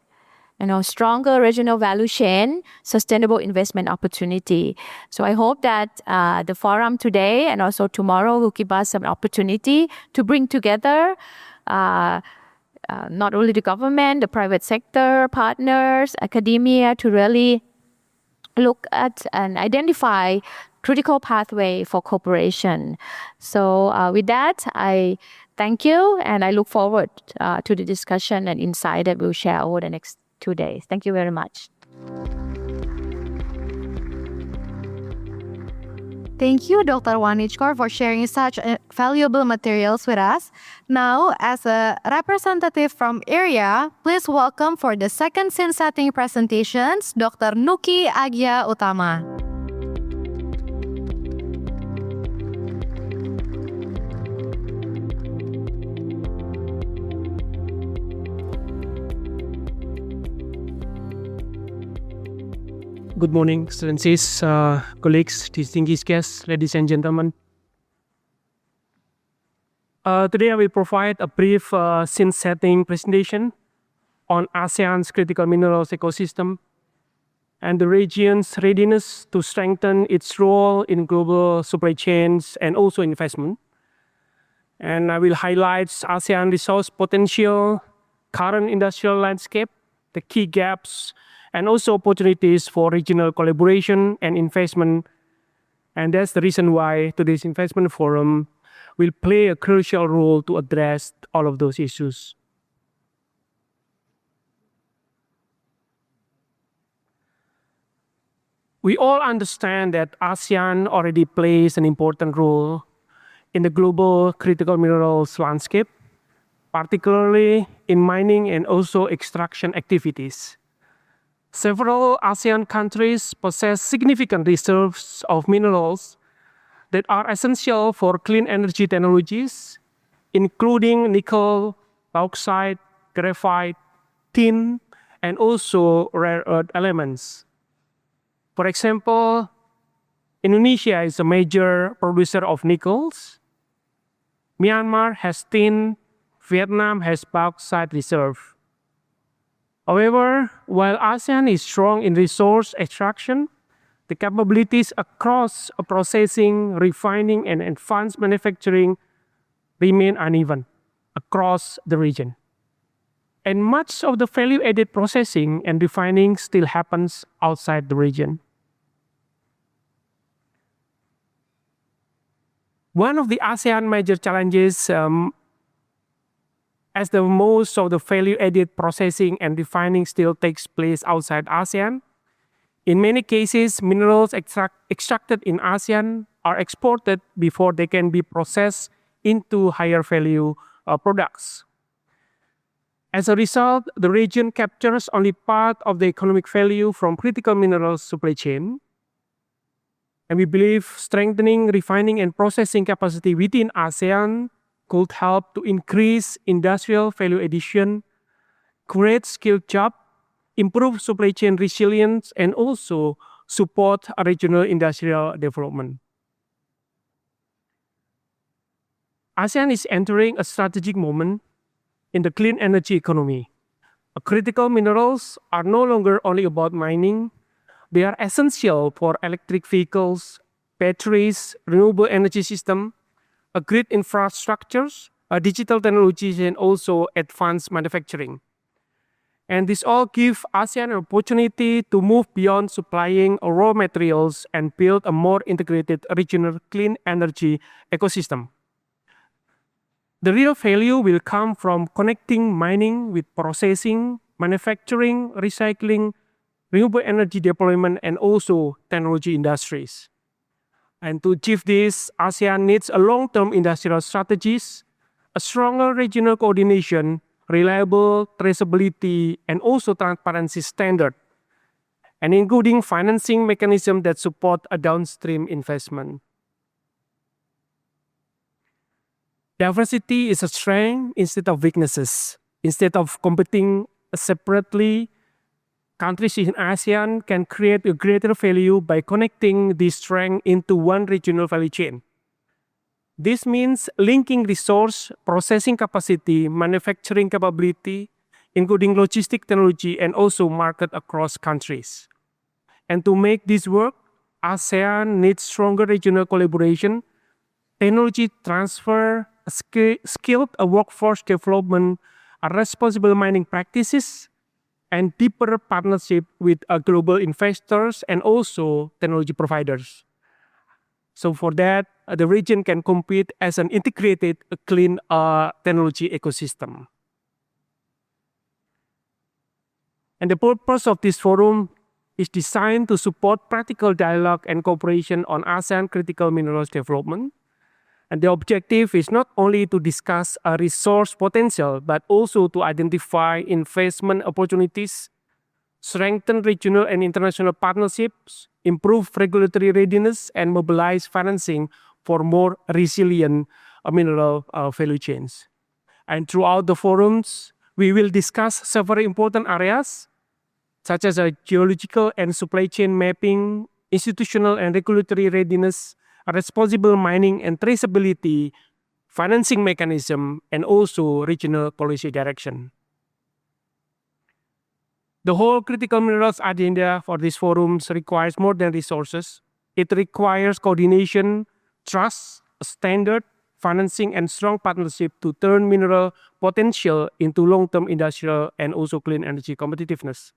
Stronger regional value chain, sustainable investment opportunity. So I hope that the forum today and also tomorrow will give us an opportunity to bring together not only the government, the private sector, partners, academia, to really look at and identify critical pathway for cooperation. So with that, I thank you, and I look forward to the discussion and insight that we'll share over the next 2 days. Thank you very much. Thank you, Dr. Wanichkor, for sharing such valuable materials with us. Now, as a representative from ERIA, please welcome for the second scene setting presentations, Dr. Nuki Agia Utama. Good morning, Excellencies, colleagues, distinguished guests, ladies and gentlemen. Today I will provide a brief scene-setting presentation on ASEAN's critical minerals ecosystem and the region's readiness to strengthen its role in global supply chains and also investment. And I will highlight ASEAN resource potential, current industrial landscape, the key gaps, and also opportunities for regional collaboration and investment. And that's the reason why today's investment forum will play a crucial role to address all of those issues. We all understand that ASEAN already plays an important role in the global critical minerals landscape, particularly in mining and also extraction activities. Several ASEAN countries possess significant reserves of minerals that are essential for clean energy technologies, including nickel, bauxite, graphite, tin, and also rare earth elements. For example, Indonesia is a major producer of nickels. Myanmar has tin. Vietnam has bauxite reserve. However, while ASEAN is strong in resource extraction, the capabilities across processing, refining, and advanced manufacturing remain uneven across the region. And much of the value-added processing and refining still happens outside the region. One of the ASEAN major challenges as the most of the value-added processing and refining still takes place outside ASEAN. In many cases, minerals extracted in ASEAN are exported before they can be processed into higher value products. As a result, the region captures only part of the economic value from critical minerals supply chain. And we believe strengthening refining and processing capacity within ASEAN could help to increase industrial value addition, create skilled jobs, improve supply chain resilience, and also support regional industrial development. ASEAN is entering a strategic moment in the clean energy economy. Critical minerals are no longer only about mining. They are essential for electric vehicles, batteries, renewable energy system, grid infrastructures, digital technologies, and also advanced manufacturing. And this all gives ASEAN an opportunity to move beyond supplying raw materials and build a more integrated regional clean energy ecosystem. The real value will come from connecting mining with processing, manufacturing, recycling, renewable energy deployment, and also technology industries. And to achieve this, ASEAN needs a long-term industrial strategies, a stronger regional coordination, reliable traceability, and also transparency standard, and including financing mechanisms that support a downstream investment. Diversity is a strength instead of weaknesses. Instead of competing separately, countries in ASEAN can create a greater value by connecting this strength into one regional value chain. This means linking resource, processing capacity, manufacturing capability, including logistic technology, and also market across countries. And to make this work, ASEAN needs stronger regional collaboration, technology transfer, skilled workforce development, responsible mining practices, and deeper partnership with global investors and also technology providers. So for that, the region can compete as an integrated clean technology ecosystem. And the purpose of this forum is designed to support practical dialogue and cooperation on ASEAN critical minerals development. And the objective is not only to discuss a resource potential, but also to identify investment opportunities, strengthen regional and international partnerships, improve regulatory readiness, and mobilize financing for more resilient mineral value chains. And throughout the forums, we will discuss several important areas, such as geological and supply chain mapping, institutional and regulatory readiness, responsible mining and traceability, financing mechanism, and also regional policy direction. The whole critical minerals agenda for these forums requires more than resources. It requires coordination, trust, standard, financing, and strong partnership to turn mineral potential into long-term industrial and also clean energy competitiveness.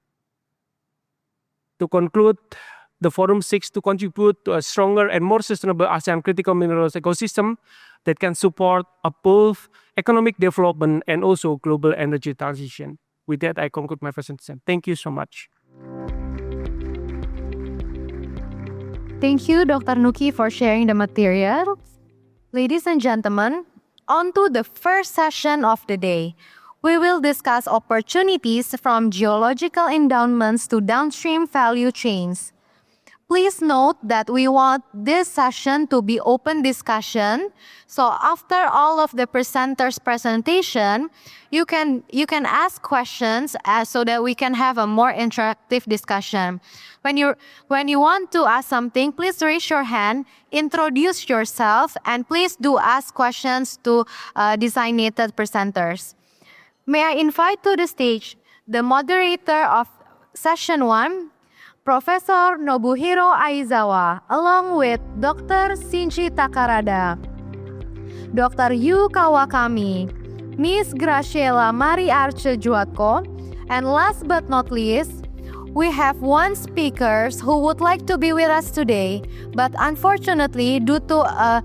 To conclude, the forum seeks to contribute to a stronger and more sustainable ASEAN critical minerals ecosystem that can support both economic development and also global energy transition. With that, I conclude my presentation. Thank you so much. Thank you, Dr. Nuki, for sharing the material. Ladies and gentlemen, on to the first session of the day. We will discuss opportunities from geological endowments to downstream value chains. Please note that we want this session to be open discussion. So after all of the presenters' presentation, you can ask questions so that we can have a more interactive discussion. When you want to ask something, please raise your hand, introduce yourself, and please do ask questions to designated presenters. May I invite to the stage the moderator of session 1, Professor Nobuhiro Aizawa, along with Dr. Shinji Takarada, Dr. Yu Kawakami, Ms. Graciela Mari Arce Juatko, and last but not least, we have one speaker who would like to be with us today, but unfortunately, due to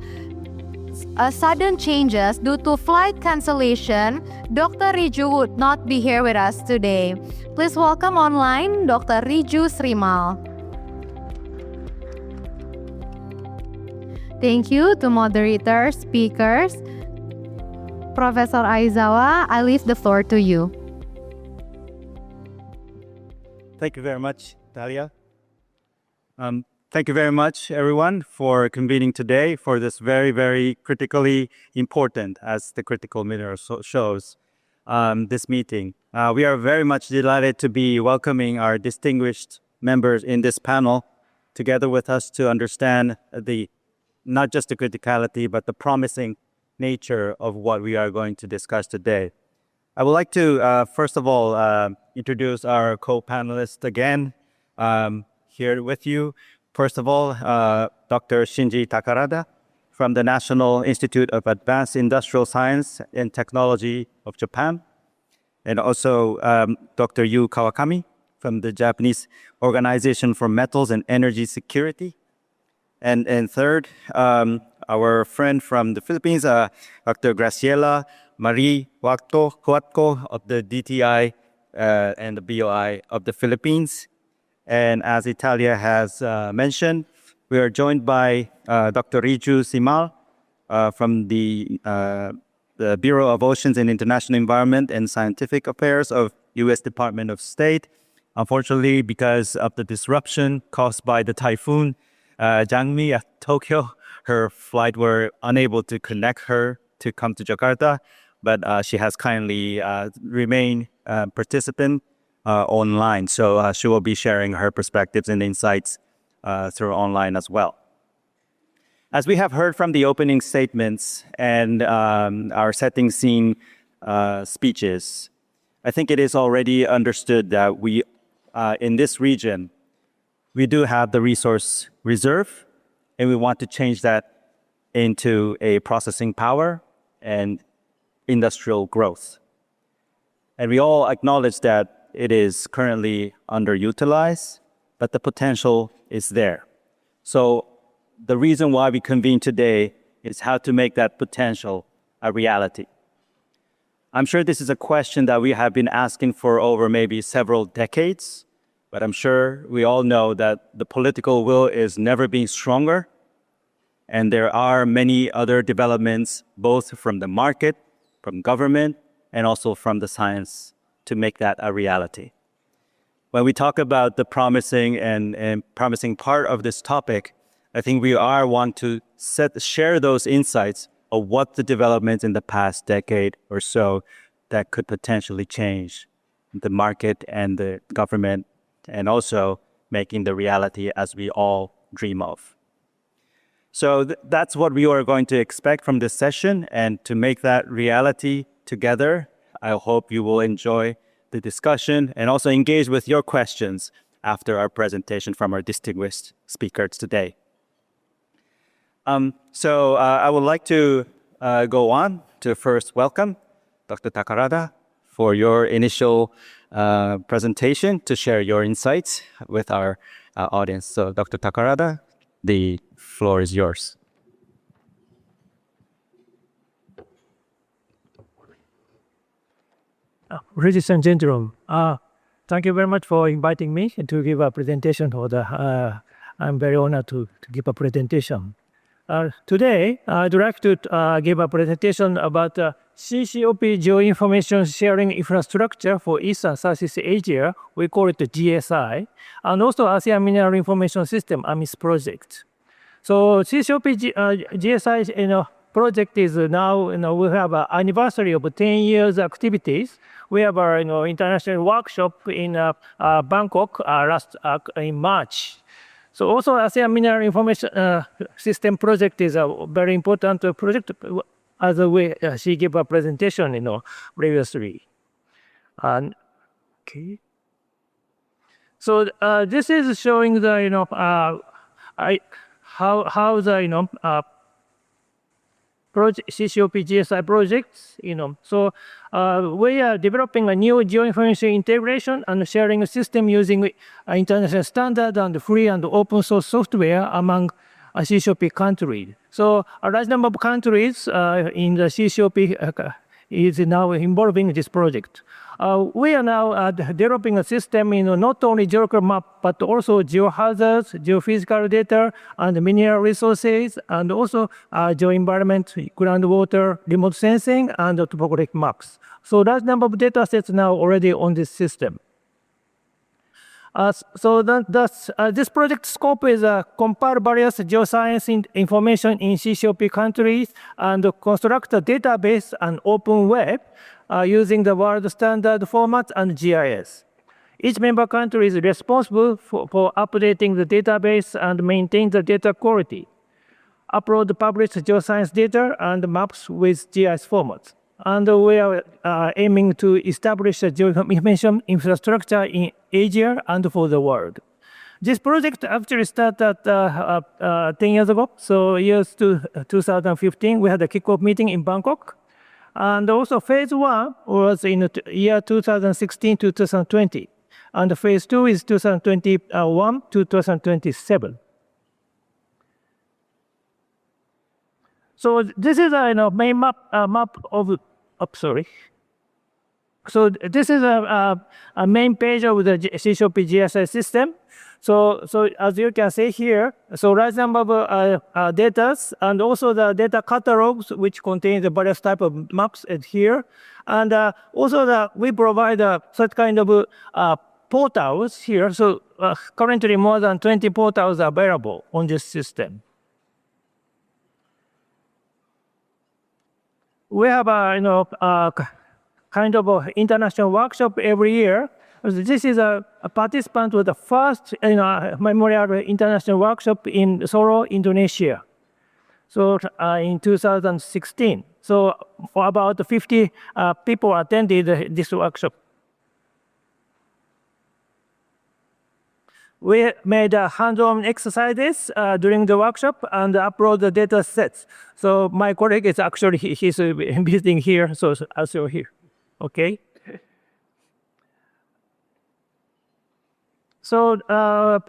sudden changes due to flight cancellation, Dr. Riju would not be here with us today. Please welcome online Dr. Riju Srimal. Thank you to moderators, speakers. Professor Aizawa, I leave the floor to you. Thank you very much, Dalia. Thank you very much, everyone, for convening today for this very, very critically important, as the critical mineral shows, this meeting. We are very much delighted to be welcoming our distinguished members in this panel together with us to understand not just the criticality, but the promising nature of what we are going to discuss today. I would like to, first of all, introduce our co-panelists again here with you. First of all, Dr. Shinji Takarada from the National Institute of Advanced Industrial Science and Technology of Japan, and also Dr. Yu Kawakami from the Japanese Organization for Metals and Energy Security. And third, our friend from the Philippines, Dr. Graciela Marie Huatco of the DTI and the BOI of the Philippines. And as Italia has mentioned, we are joined by Dr. Riju Simal from the Bureau of Oceans and International Environment and Scientific Affairs of U.S. Department of State. Unfortunately, because of the disruption caused by the typhoon Jangmi at Tokyo, her flight were unable to connect her to come to Jakarta, but she has kindly remained participant online. So she will be sharing her perspectives and insights through online as well. As we have heard from the opening statements and our setting scene speeches, I think it is already understood that we, in this region, we do have the resource reserve, and we want to change that into a processing power and industrial growth. And we all acknowledge that it is currently underutilized, but the potential is there. So the reason why we convene today is how to make that potential a reality. I'm sure this is a question that we have been asking for over maybe several decades, but I'm sure we all know that the political will is never being stronger. And there are many other developments, both from the market, from government, and also from the science to make that a reality. When we talk about the promising and promising part of this topic, I think we want to share those insights of what the developments in the past decade or so that could potentially change the market and the government, and also making the reality as we all dream of. So that's what we are going to expect from this session, and to make that reality together, I hope you will enjoy the discussion and also engage with your questions after our presentation from our distinguished speakers today. I would like to go on to first welcome Dr. Takarada for your initial presentation to share your insights with our audience. So Dr. Takarada, the floor is yours. Ladies and gentlemen, thank you very much for inviting me to give a presentation. I'm very honored to give a presentation. Today, I'd like to give a presentation about CCOP Geoinformation Sharing Infrastructure for East and Southeast Asia. We call it the GSI, and also ASEAN Mineral Information System, AMIS project. So CCOP GSI project is now, we have an anniversary of 10 years activities. We have our international workshop in Bangkok in March. So also ASEAN Mineral Information System project is a very important project, as she gave a presentation previously. Okay. So this is showing the how the CCOP GSI projects, So we are developing a new geoinformation integration and sharing system using international standard and free and open source software among CCOP countries. So a large number of countries in the CCOP is now involving this project. We are now developing a system not only geographical map, but also geohazards, geophysical data, and mineral resources, and also geoenvironment, groundwater, remote sensing, and topographic maps. So large number of data sets now already on this system. This project scope is compile various geoscience information in CCOP countries and construct a database and open web using the world standard format and GIS. Each member country is responsible for updating the database and maintain the data quality. Upload published geoscience data and maps with GIS formats. And we are aiming to establish a geoinformation infrastructure in Asia and for the world. This project actually started 10 years ago. So years to 2015, we had a kickoff meeting in Bangkok. And also phase 1 was in the year 2016 to 2020. And phase 2 is 2021 to 2027. So this is a main map of, So this is a main page of the CCOP GSI system. So as you can see here, so large number of data and also the data catalogs, which contain the various type of maps here. And also we provide such kind of portals here. So currently more than 20 portals are available on this system. We have a kind of a international workshop every year. This is a participant with the first memorial international workshop in Solo, Indonesia. So in 2016. So for about 50 people attended this workshop. We made hands-on exercises during the workshop and upload the data sets. So my colleague is actually, he's visiting here, so I'll show here, okay? So a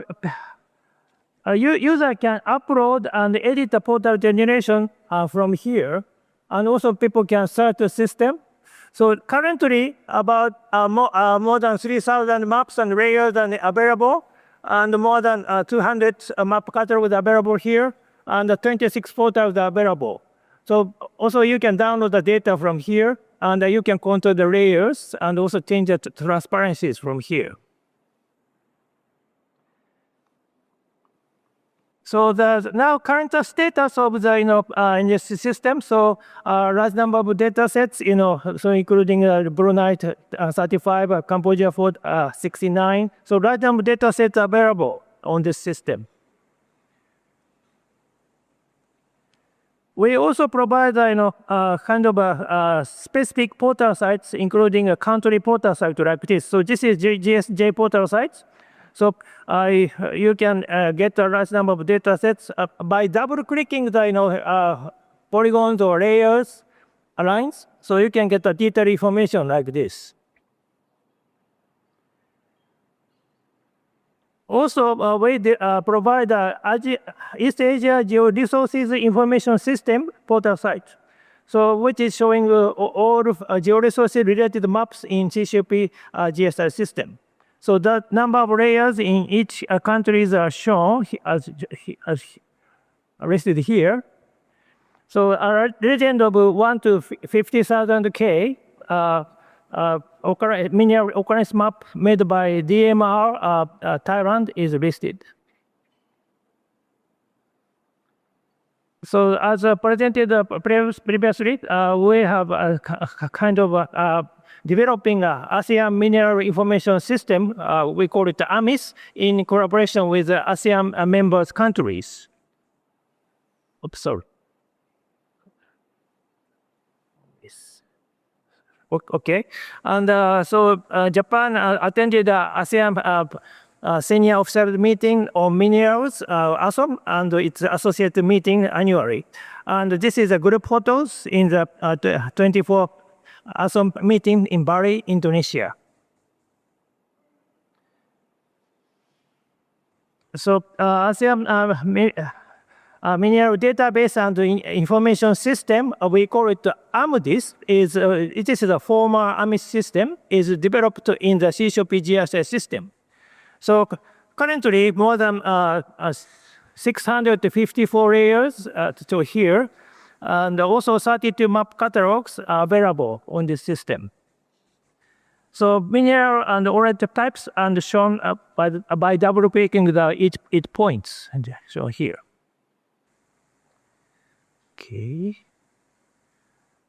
user can upload and edit the portal generation from here, and also people can search the system. So currently, about more than 3,000 maps and layers are available, and more than 200 map catalogs are available here, and 26 portals are available. So also you can download the data from here, and you can control the layers, and also change the transparencies from here. So the now current status of the in this system. So large number of data sets, so including Brunei 35, Cambodia 69. So large number of data sets available on this system. We also provide kind of specific portal sites, including a country portal site like this. So this is GSJ portal sites. So you can get a large number of data sets by double-clicking the polygons or layers lines. So you can get a detailed information like this. Also, we provide East Asia Georesources Information System portal site, so which is showing all of georesources-related maps in CCP GSI system. So the number of layers in each countries are shown as listed here. So a legend of 1 to 50,000 K mineral occurrence map made by DMR Thailand is listed. So as presented previously, we have a kind of developing an ASEAN Mineral Information System, we call it AMIS, in collaboration with the ASEAN members countries. Oops, sorry. Yes. Okay, and so Japan attended the ASEAN Senior Officer Meeting on Minerals, ASOM, and its associated meeting annually. And this is a group photos in the 24 ASOM meeting in Bali, Indonesia. So ASEAN Mineral Database and Information System, we call it AMDIS, it is a former AMIS system, is developed in the CCP GSA system. So currently, more than 654 layers to here, and also 32 map catalogs are available on this system. So mineral and oriented types are shown by double-clicking each points, and shown here. Okay.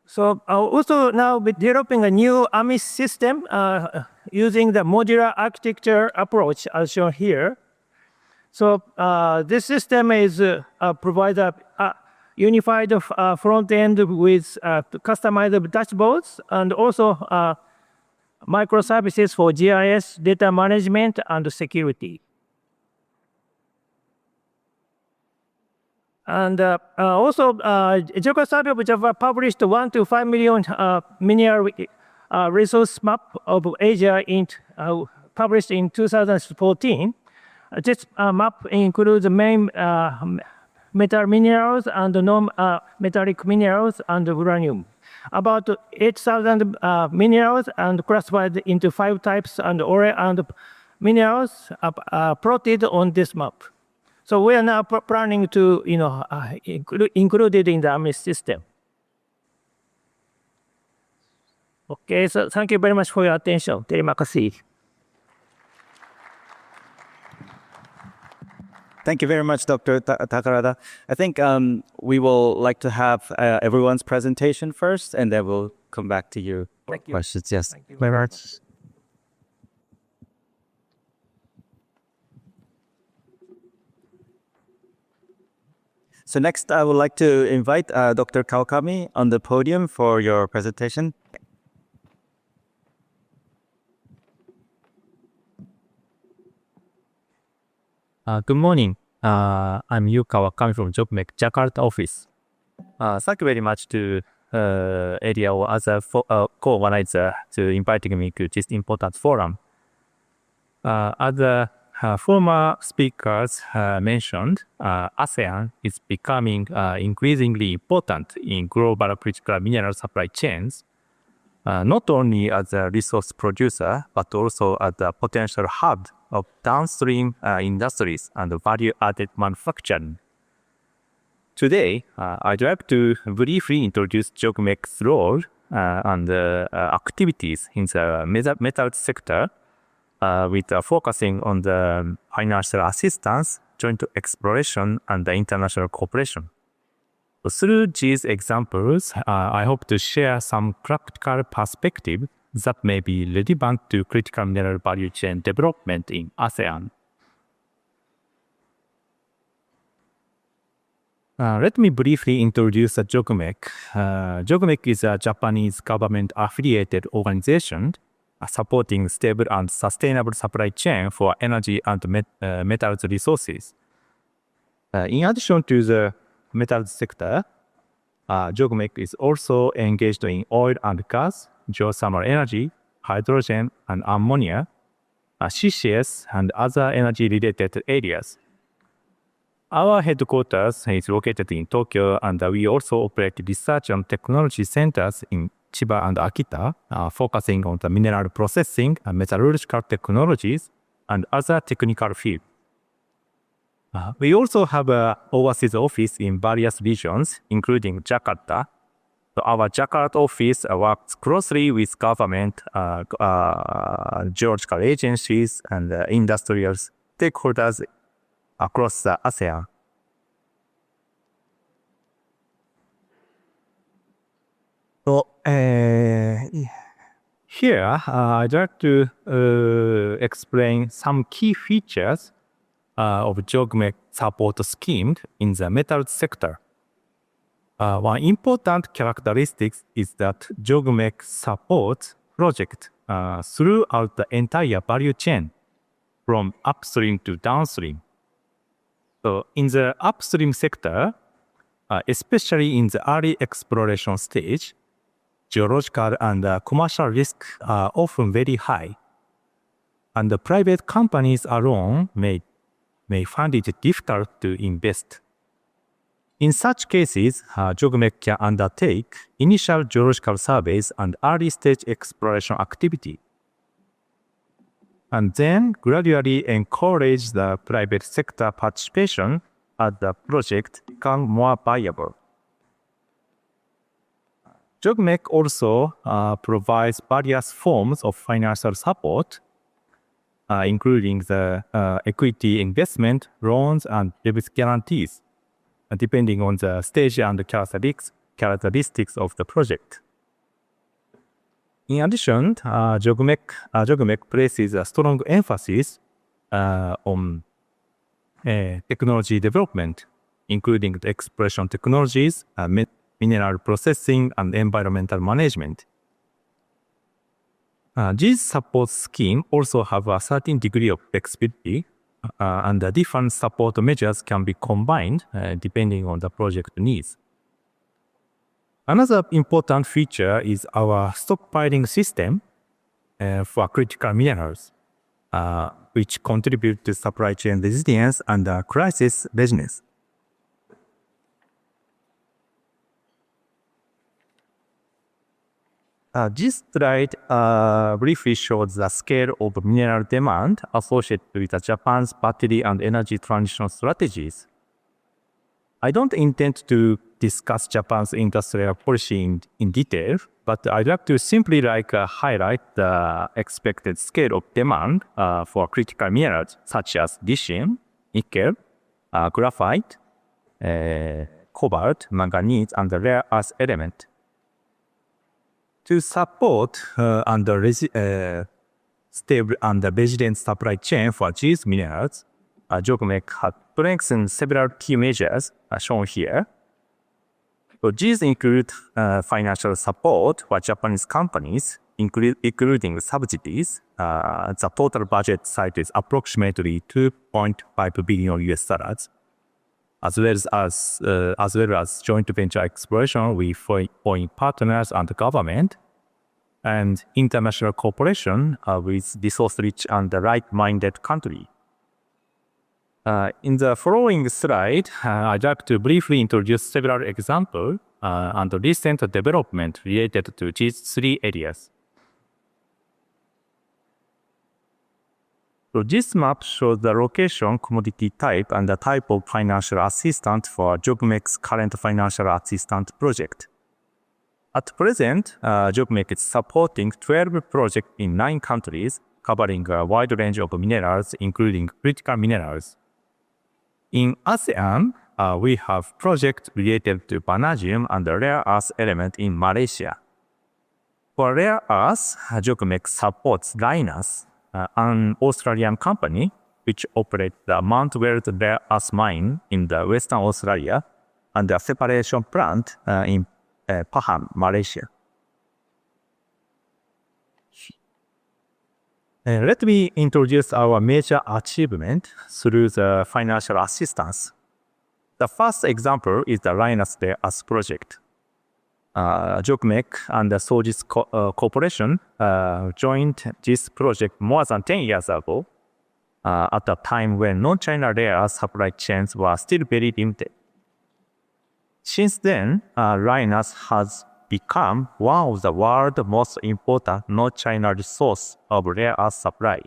So also now we're developing a new AMIS system using the modular architecture approach as shown here. So this system is provide a unified front end with customizable dashboards and also microservices for GIS, data management, and security. And also, Geographic Survey of Java published 1 to 5 million mineral resource map of Asia published in 2014. This map includes the main metal minerals and non-metallic minerals and uranium. About 8,000 minerals and classified into 5 types and minerals are plotted on this map. So we are now planning to, include it in the AMIS system. Okay, so thank you very much for your attention. Terima kasih. Thank you very much, Dr. Takarada. I think we will like to have everyone's presentation first, and then we'll come back to you for questions. Yes, Thank you very much. So next, I would like to invite Dr. Kawakami on the podium for your presentation. Good morning. I'm Yu Kawakami from JobMec Jakarta office. Thank you very much to ERIA or other co-organizer to inviting me to this important forum. As the former speakers mentioned, ASEAN is becoming increasingly important in global critical mineral supply chains. not only as a resource producer, but also as a potential hub of downstream industries and value-added manufacturing. Today, I'd like to briefly introduce JOGMEC's role and activities in the metal sector, with focusing on the financial assistance, joint exploration, and the international cooperation. Through these examples, I hope to share some practical perspective that may be relevant to critical mineral value chain development in ASEAN. Let me briefly introduce the JOGMEC. JOGMEC is a Japanese government-affiliated organization supporting stable and sustainable supply chain for energy and metals resources. In addition to the metals sector, JOGMEC is also engaged in oil and gas, geothermal energy, hydrogen and ammonia, CCS, and other energy-related areas. Our headquarters is located in Tokyo, and we also operate research and technology centers in Chiba and Akita, focusing on the mineral processing and metallurgical technologies and other technical fields. We also have an overseas office in various regions, including Jakarta. So our Jakarta office works closely with government, geological agencies, and industrial stakeholders across the ASEAN. So, here, I'd like to explain some key features of JOGMEC support scheme in the metals sector. One important characteristic is that JOGMEC supports projects throughout the entire value chain, from upstream to downstream. So in the upstream sector, especially in the early exploration stage, geological and commercial risks are often very high, and the private companies alone may find it difficult to invest. In such cases, JOGMEC can undertake initial geological surveys and early-stage exploration activity, and then gradually encourage the private sector participation as the project becomes more viable. JOGMEC also provides various forms of financial support, including the equity investment, loans, and risk guarantees, depending on the stage and the characteristics of the project. In addition, JOGMEC places a strong emphasis on technology development, including the exploration technologies, mineral processing, and environmental management. These support schemes also have a certain degree of flexibility, and the different support measures can be combined depending on the project needs. Another important feature is our stockpiling system for critical minerals, which contribute to supply chain resilience and crisis readiness. This slide briefly shows the scale of mineral demand associated with Japan's battery and energy transition strategies. I don't intend to discuss Japan's industrial policy in detail, but I'd like to simply highlight the expected scale of demand for critical minerals such as lithium, nickel, graphite, cobalt, manganese, and rare earth element. To support stable and resilient supply chain for these minerals, JOGMEC has strengthened several key measures shown here. So these include financial support for Japanese companies, including subsidies. The total budget site is approximately $2.5 billion US, as well as joint venture exploration with foreign partners and the government, and international cooperation with resource-rich and right-minded countries. In the following slide, I'd like to briefly introduce several examples and recent development related to these three areas. So this map shows the location, commodity type, and the type of financial assistance for JOGMEC's current financial assistance project. At present, JOGMEC is supporting 12 projects in 9 countries, covering a wide range of minerals, including critical minerals. In ASEAN, we have projects related to vanadium and rare earth element in Malaysia. For rare earths, JOGMEC supports Readiness, an Australian company which operates the Mount Weld rare earth mine in the Western Australia and a separation plant in Pahang, Malaysia. Let me introduce our major achievement through the financial assistance. The first example is the Readiness Rare Earth project. JOGMEC and the Sojitz Corporation joined this project more than 10 years ago, at a time when non-China rare earth supply chains were still very limited. Since then, Readiness has become one of the world's most important non-China resource of rare earth supply.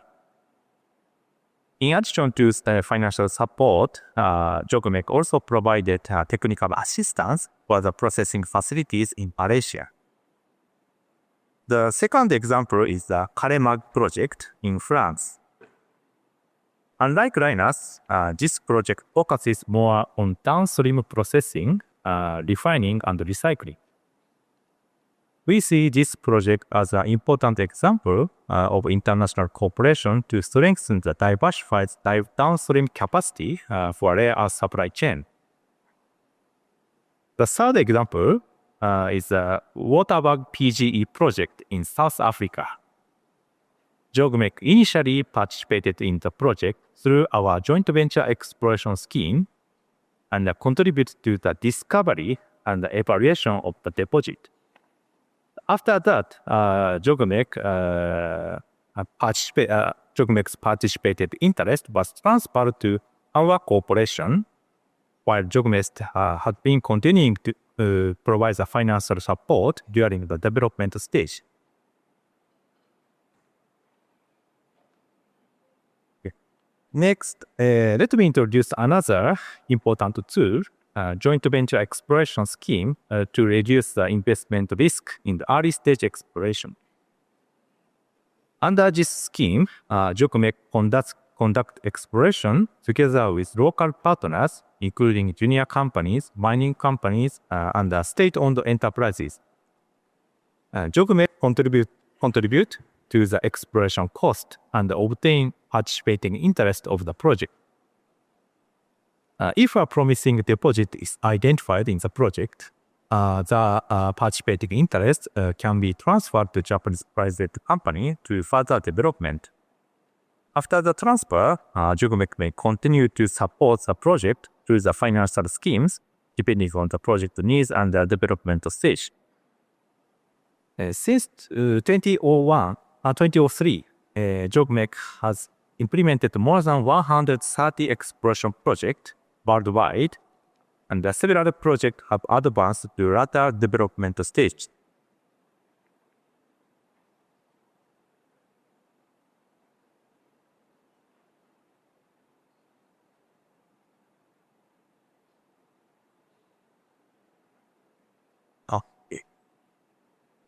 In addition to financial support, JOGMEC also provided technical assistance for the processing facilities in Malaysia. The second example is the Calemag project in France. Unlike Readiness, this project focuses more on downstream processing, refining, and recycling. We see this project as an important example of international cooperation to strengthen the diversified downstream capacity for rare earth supply chain. The third example is the Waterberg PGE project in South Africa. JOGMEC initially participated in the project through our joint venture exploration scheme and contributed to the discovery and the evaluation of the deposit. After that, JOGMEC's participated interest was transferred to our corporation, while JOGMEC had been continuing to provide the financial support during the development stage. Next, let me introduce another important tool, joint venture exploration scheme to reduce the investment risk in the early stage exploration. Under this scheme, JOGMEC conduct exploration together with local partners, including junior companies, mining companies, and state-owned enterprises. JOGMEC contribute to the exploration cost and obtain participating interest of the project. If a promising deposit is identified in the project, the participating interest can be transferred to Japanese private company to further development. After the transfer, JOGMEC may continue to support the project through the financial schemes, depending on the project needs and the development stage. Since 2003, JOGMEC has implemented more than 130 exploration projects worldwide, and several projects have advanced to later development stage.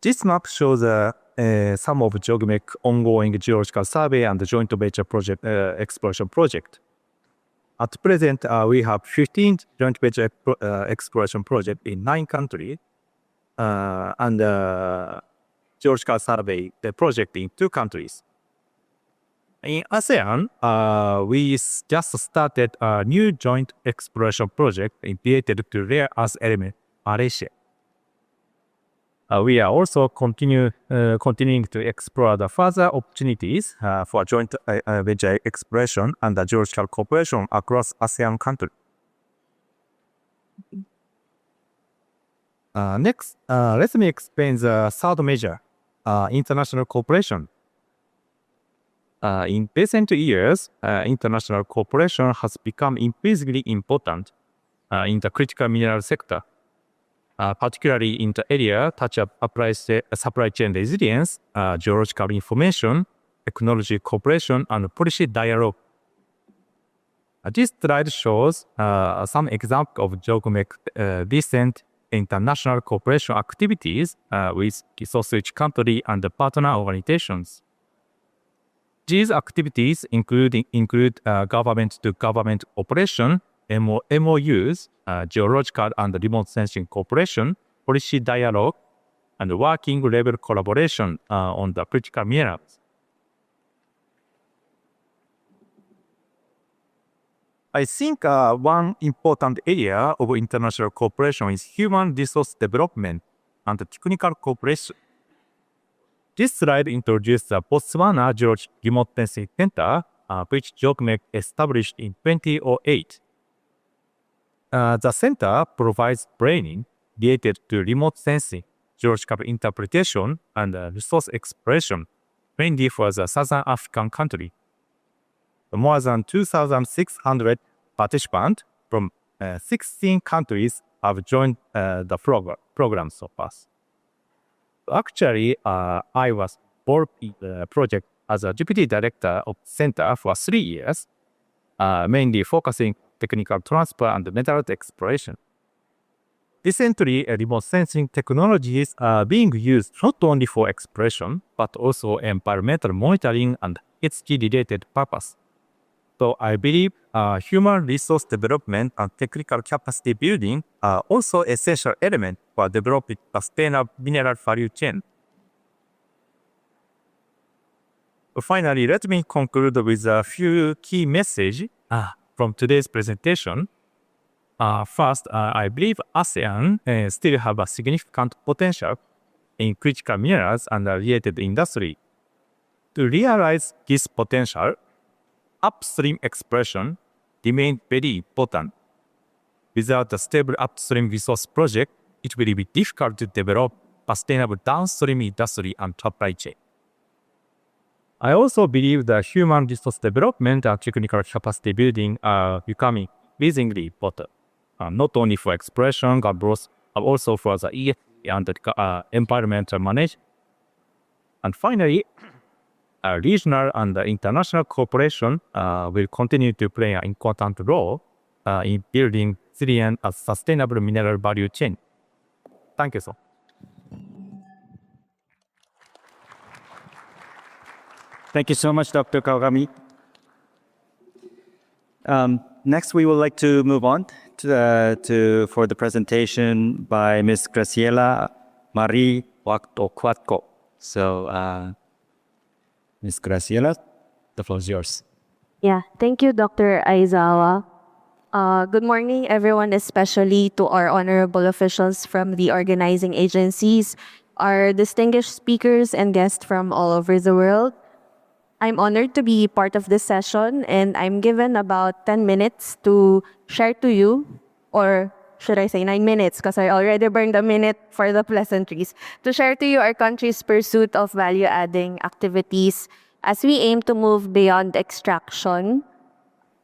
This map shows some of JOGMEC ongoing geological survey and joint venture project exploration project. At present, we have 15 joint venture exploration projects in 9 countries, and geological survey the project in 2 countries. In ASEAN, we just started a new joint exploration project related to rare earth element Malaysia. We are also continuing to explore the further opportunities for joint venture exploration and the geological cooperation across ASEAN countries. Next, let me explain the third measure, international cooperation. In recent years, international cooperation has become increasingly important in the critical mineral sector. particularly in the area touch up supply chain resilience, geological information, technology cooperation, and policy dialogue. This slide shows some examples of JOGMEC recent international cooperation activities with resource-rich country and partner organizations. These activities include government-to-government cooperation, MOUs, geological and remote sensing cooperation, policy dialogue, and working level collaboration on the critical minerals. I think one important area of international cooperation is human resource development and technical cooperation. This slide introduces the Botswana Geologic Remote Sensing Center, which JOGMEC established in 2008. The center provides training related to remote sensing, geological interpretation, and resource exploration, mainly for the Southern African country. More than 2,600 participants from 16 countries have joined the program so far. Actually, I was involved in the project as a deputy director of the center for 3 years, mainly focusing technical transfer and metal exploration. Recently, remote sensing technologies are being used not only for exploration, but also environmental monitoring and ESG-related purpose. So I believe human resource development and technical capacity building are also essential elements for developing a sustainable mineral value chain. Finally, let me conclude with a few key messages from today's presentation. First, I believe ASEAN still have a significant potential in critical minerals and related industry. To realize this potential, upstream exploration remains very important. Without a stable upstream resource project, it will be difficult to develop a sustainable downstream industry and supply chain. I also believe that human resource development and technical capacity building are becoming increasingly important, not only for exploration, but also for the ESG and the environmental management. And finally, regional and international cooperation will continue to play an important role in building resilient and sustainable mineral value chain. Thank you so much. Thank you so much, Dr. Kawakami. Next, we would like to move on for the presentation by Ms. Graciela Marie Wacto-Cuatco. So, Ms. Graciela, the floor is yours. Yeah, thank you, Dr. Aizawa. Good morning, everyone, especially to our honorable officials from the organizing agencies, our distinguished speakers and guests from all over the world. I'm honored to be part of this session, and I'm given about 10 minutes to share to you, or should I say 9 minutes, because I already burned a minute for the pleasantries, to share to you our country's pursuit of value-adding activities as we aim to move beyond extraction.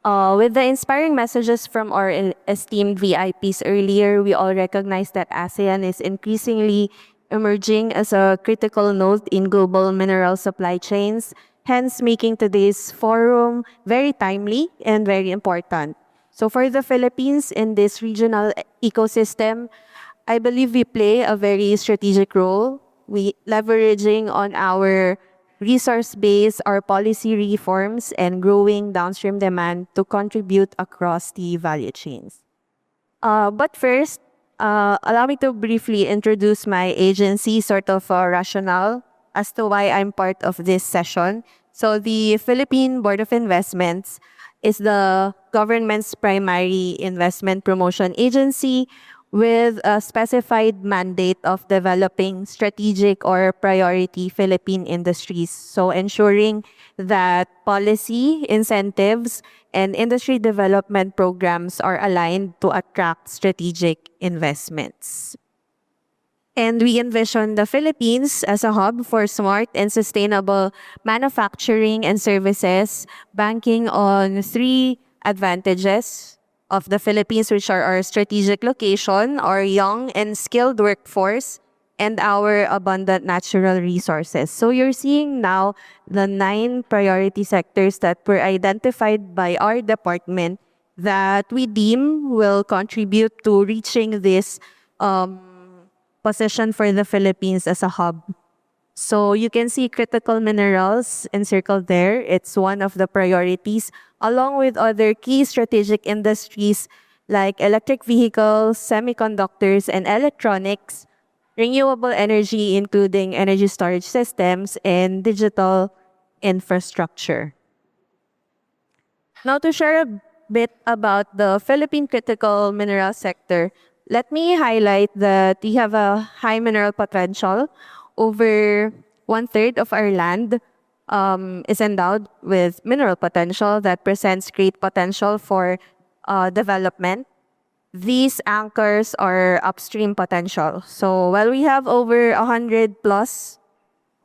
With the inspiring messages from our esteemed VIPs earlier, we all recognize that ASEAN is increasingly emerging as a critical node in global mineral supply chains, hence making today's forum very timely and very important. So for the Philippines in this regional ecosystem, I believe we play a very strategic role. We leveraging on our resource base, our policy reforms, and growing downstream demand to contribute across the value chains. But first, allow me to briefly introduce my agency, sort of a rationale as to why I'm part of this session. So the Philippine Board of Investments is the government's primary investment promotion agency with a specified mandate of developing strategic or priority Philippine industries. So ensuring that policy, incentives, and industry development programs are aligned to attract strategic investments. And we envision the Philippines as a hub for smart and sustainable manufacturing and services, banking on 3 advantages: of the Philippines, which are our strategic location, our young and skilled workforce, and our abundant natural resources. So you're seeing now the 9 priority sectors that were identified by our department that we deem will contribute to reaching this position for the Philippines as a hub. So you can see critical minerals encircled there. It's one of the priorities, along with other key strategic industries like electric vehicles, semiconductors, and electronics, renewable energy, including energy storage systems, and digital infrastructure. Now, to share a bit about the Philippine critical mineral sector, let me highlight that we have a high mineral potential. Over 1/3 of our land is endowed with mineral potential that presents great potential for development. These anchors are upstream potential. So while we have over 100 plus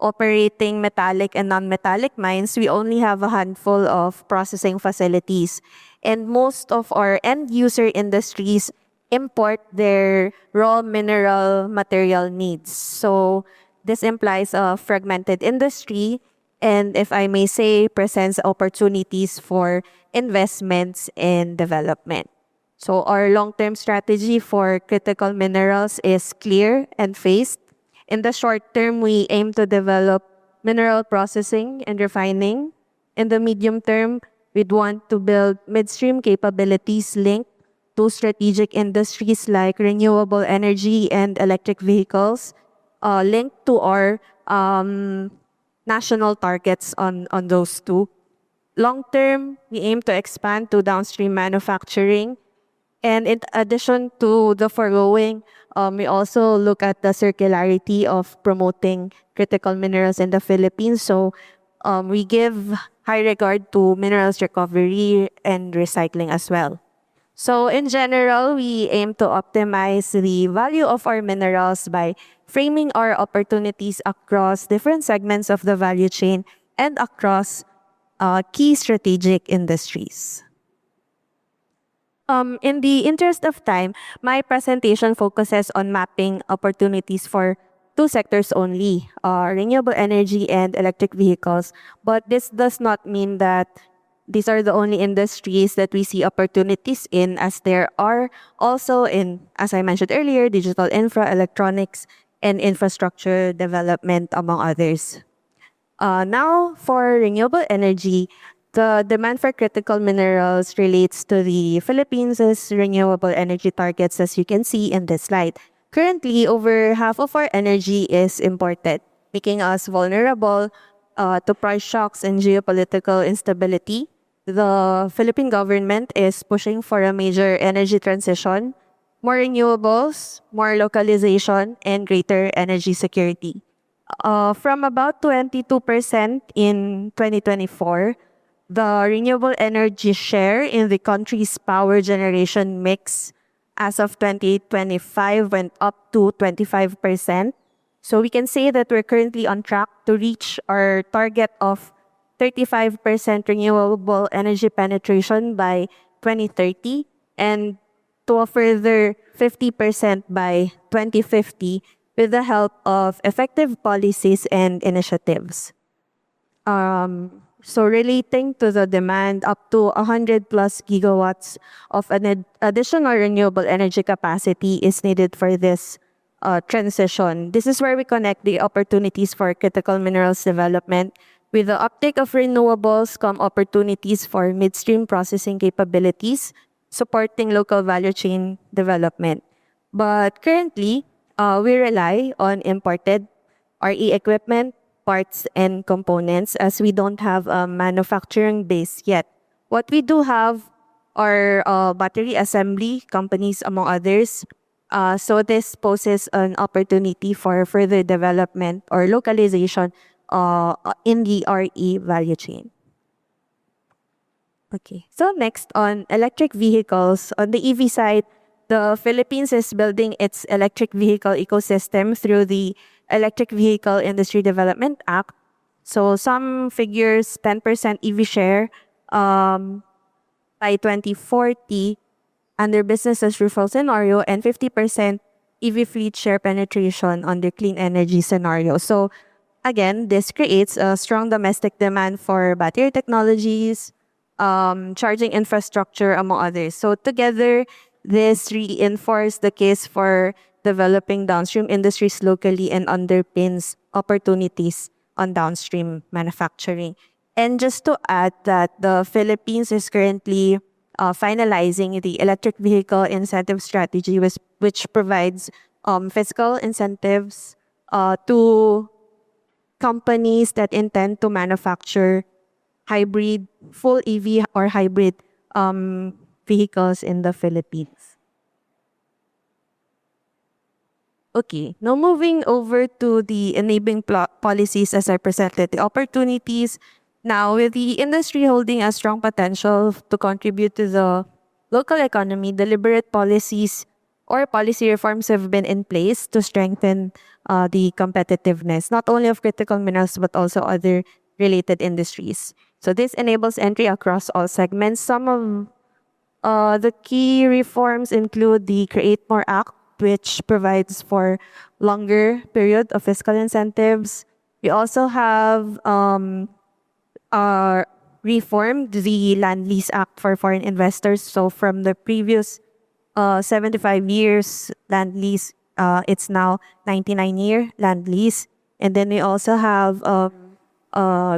operating metallic and non-metallic mines, we only have a handful of processing facilities. And most of our end user industries import their raw mineral material needs. So this implies a fragmented industry and, if I may say, presents opportunities for investments and development. So our long-term strategy for critical minerals is clear and phased. In the short term, we aim to develop mineral processing and refining. In the medium term, we'd want to build midstream capabilities linked to strategic industries like renewable energy and electric vehicles, linked to our national targets on those two. Long term, we aim to expand to downstream manufacturing. And in addition to the foregoing, we also look at the circularity of promoting critical minerals in the Philippines. So we give high regard to minerals recovery and recycling as well. So in general, we aim to optimize the value of our minerals by framing our opportunities across different segments of the value chain and across key strategic industries. In the interest of time, my presentation focuses on mapping opportunities for 2 sectors only, renewable energy and electric vehicles. But this does not mean that these are the only industries that we see opportunities in, as there are also in, as I mentioned earlier, digital infra, electronics, and infrastructure development, among others. Now, for renewable energy, the demand for critical minerals relates to the Philippines' renewable energy targets, as you can see in this slide. Currently, over half of our energy is imported, making us vulnerable to price shocks and geopolitical instability. The Philippine government is pushing for a major energy transition, more renewables, more localization, and greater energy security. From about 22% in 2024, the renewable energy share in the country's power generation mix as of 2025 went up to 25%. So we can say that we're currently on track to reach our target of 35% renewable energy penetration by 2030 and to a further 50% by 2050 with the help of effective policies and initiatives. So relating to the demand, up to 100 plus gigawatts of an additional renewable energy capacity is needed for this transition. This is where we connect the opportunities for critical minerals development. With the uptake of renewables come opportunities for midstream processing capabilities, supporting local value chain development. But currently, we rely on imported RE equipment, parts, and components, as we don't have a manufacturing base yet. What we do have are battery assembly companies, among others. So this poses an opportunity for further development or localization in the RE value chain. Okay, so next on electric vehicles. On the EV side, the Philippines is building its electric vehicle ecosystem through the Electric Vehicle Industry Development Act. So some figures, 10% EV share by 2040. under business as usual scenario and 50% EV fleet share penetration under clean energy scenario. So again, this creates a strong domestic demand for battery technologies, charging infrastructure, among others. So together, this reinforces the case for developing downstream industries locally and underpins opportunities on downstream manufacturing. And just to add that the Philippines is currently finalizing the electric vehicle incentive strategy, which provides fiscal incentives to companies that intend to manufacture hybrid, full EV or hybrid vehicles in the Philippines. Okay, now moving over to the enabling policies as I presented the opportunities. Now, with the industry holding a strong potential to contribute to the local economy, deliberate policies or policy reforms have been in place to strengthen the competitiveness, not only of critical minerals, but also other related industries. So this enables entry across all segments. Some of the key reforms include the Create More Act, which provides for longer period of fiscal incentives. We also have reformed the Land Lease Act for foreign investors. So from the previous 75 years land lease, it's now 99-year land lease. And then we also have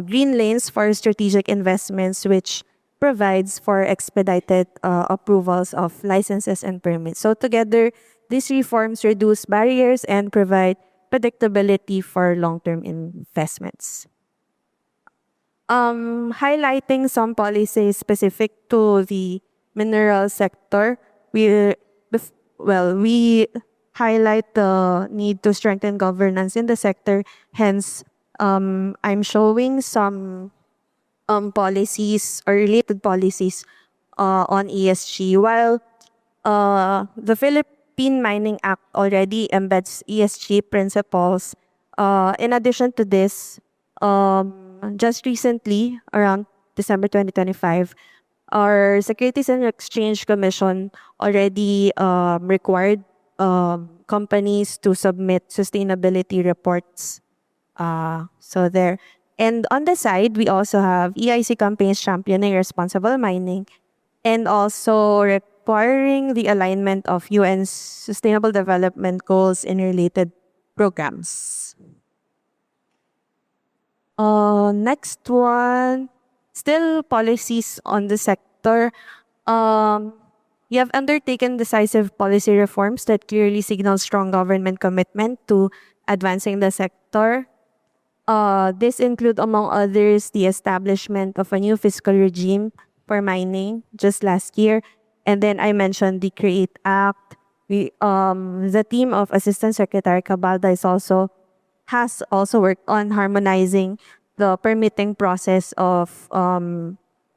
green lanes for strategic investments, which provides for expedited approvals of licenses and permits. So together, these reforms reduce barriers and provide predictability for long-term investments. Highlighting some policies specific to the mineral sector, we highlight the need to strengthen governance in the sector. Hence, I'm showing some policies or related policies on ESG. While the Philippine Mining Act already embeds ESG principles, in addition to this, just recently, around December 2025, our Securities and Exchange Commission already required companies to submit sustainability reports. So there. And on the side, we also have EIC campaigns championing responsible mining and also requiring the alignment of UN's Sustainable Development Goals in related programs. Next one, still policies on the sector. We have undertaken decisive policy reforms that clearly signal strong government commitment to advancing the sector. This include, among others, the establishment of a new fiscal regime for mining just last year. And then I mentioned the Create Act. The team of Assistant Secretary Cabalda has also worked on harmonizing the permitting process of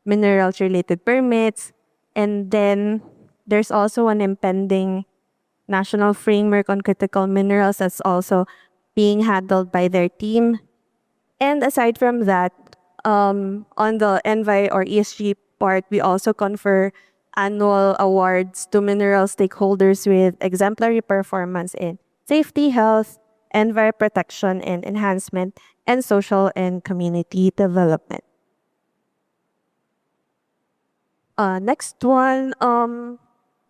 minerals related permits. And then there's also an impending national framework on critical minerals that's also being handled by their team. And aside from that, on the ENVI or ESG part, we also confer annual awards to mineral stakeholders with exemplary performance in safety, health, environmental protection and enhancement, and social and community development. Next one,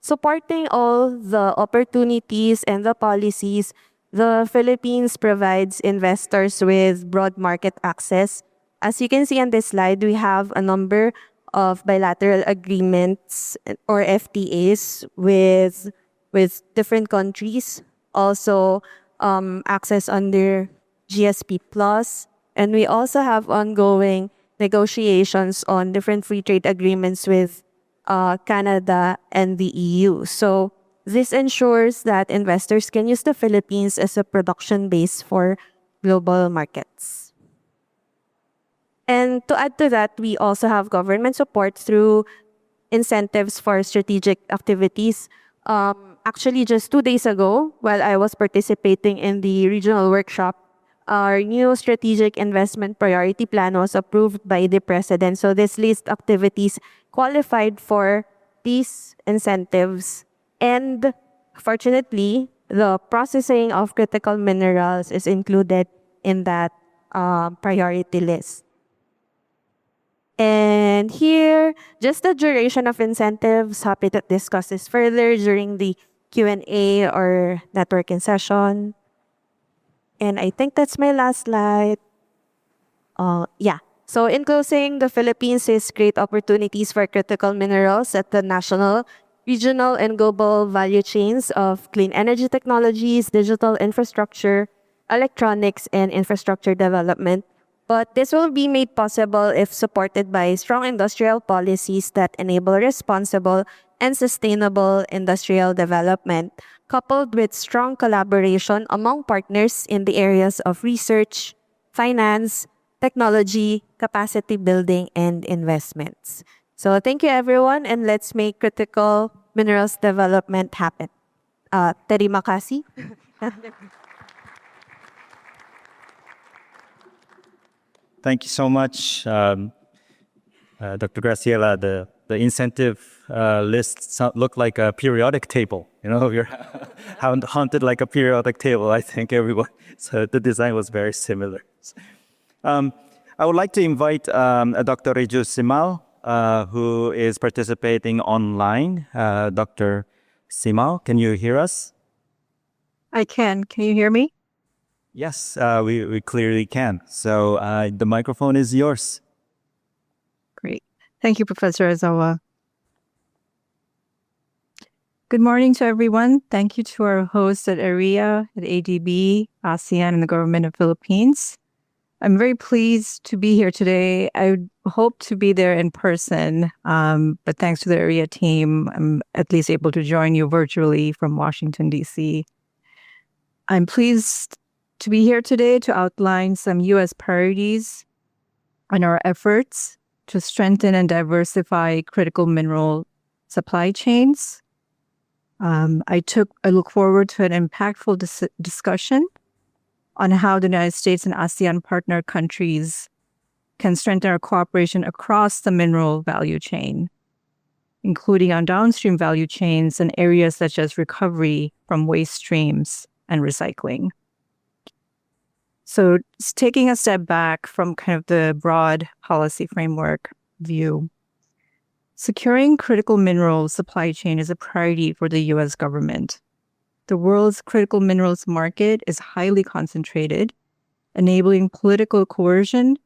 supporting all the opportunities and the policies, the Philippines provides investors with broad market access. As you can see on this slide, we have a number of bilateral agreements or FTAs with different countries. Also, access under GSP Plus, and we also have ongoing negotiations on different free trade agreements with Canada and the EU. So this ensures that investors can use the Philippines as a production base for global markets. And to add to that, we also have government support through incentives for strategic activities. Actually, just 2 days ago, while I was participating in the regional workshop, our new strategic investment priority plan was approved by the president. So this list activities qualified for royalties, incentives, and fortunately, the processing of critical minerals is included in that priority list. And here, just the duration of incentives, happy to discuss this further during the Q&A or networking session. And I think that's my last slide. Yeah. So in closing, the Philippines sees great opportunities for critical minerals at the national, regional, and global value chains of clean energy technologies, digital infrastructure, electronics, and infrastructure development. But this will be made possible if supported by strong industrial policies that enable responsible and sustainable industrial development, coupled with strong collaboration among partners in the areas of research, finance, technology, capacity building, and investments. So thank you everyone, and let's make critical minerals development happen. Terima kasih. Thank you so much, Dr. Graciela. The incentive lists look like a periodic table. You know, you're haunted like a periodic table. I think everyone. So the design was very similar. I would like to invite Dr. Reju Simao, who is participating online. Dr. Simao, can you hear us? I can. Can you hear me? Yes, we clearly can. So the microphone is yours. Great. Thank you, Professor Aizawa. Good morning to everyone. Thank you to our hosts at ERIA, at ADB, ASEAN, and the Government of Philippines. I'm very pleased to be here today. I hope to be there in person, but thanks to the ERIA team, I'm at least able to join you virtually from Washington, D.C. I'm pleased to be here today to outline some U.S. priorities on our efforts to strengthen and diversify critical mineral supply chains. I look forward to an impactful discussion on how the United States and ASEAN partner countries can strengthen our cooperation across the mineral value chain, including on downstream value chains and areas such as recovery from waste streams and recycling. So taking a step back from kind of the broad policy framework view, securing critical mineral supply chain is a priority for the U.S. government. The world's critical minerals market is highly concentrated, enabling political coercion,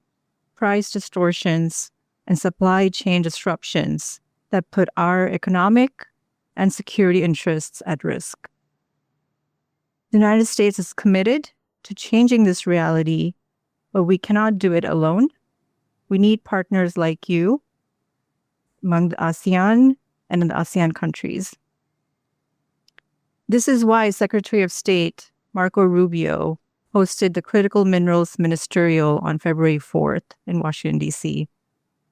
price distortions, and supply chain disruptions that put our economic and security interests at risk. The United States is committed to changing this reality, but we cannot do it alone. We need partners like you among the ASEAN and in the ASEAN countries. This is why Secretary of State Marco Rubio hosted the Critical Minerals Ministerial on February 4th in Washington, D.C.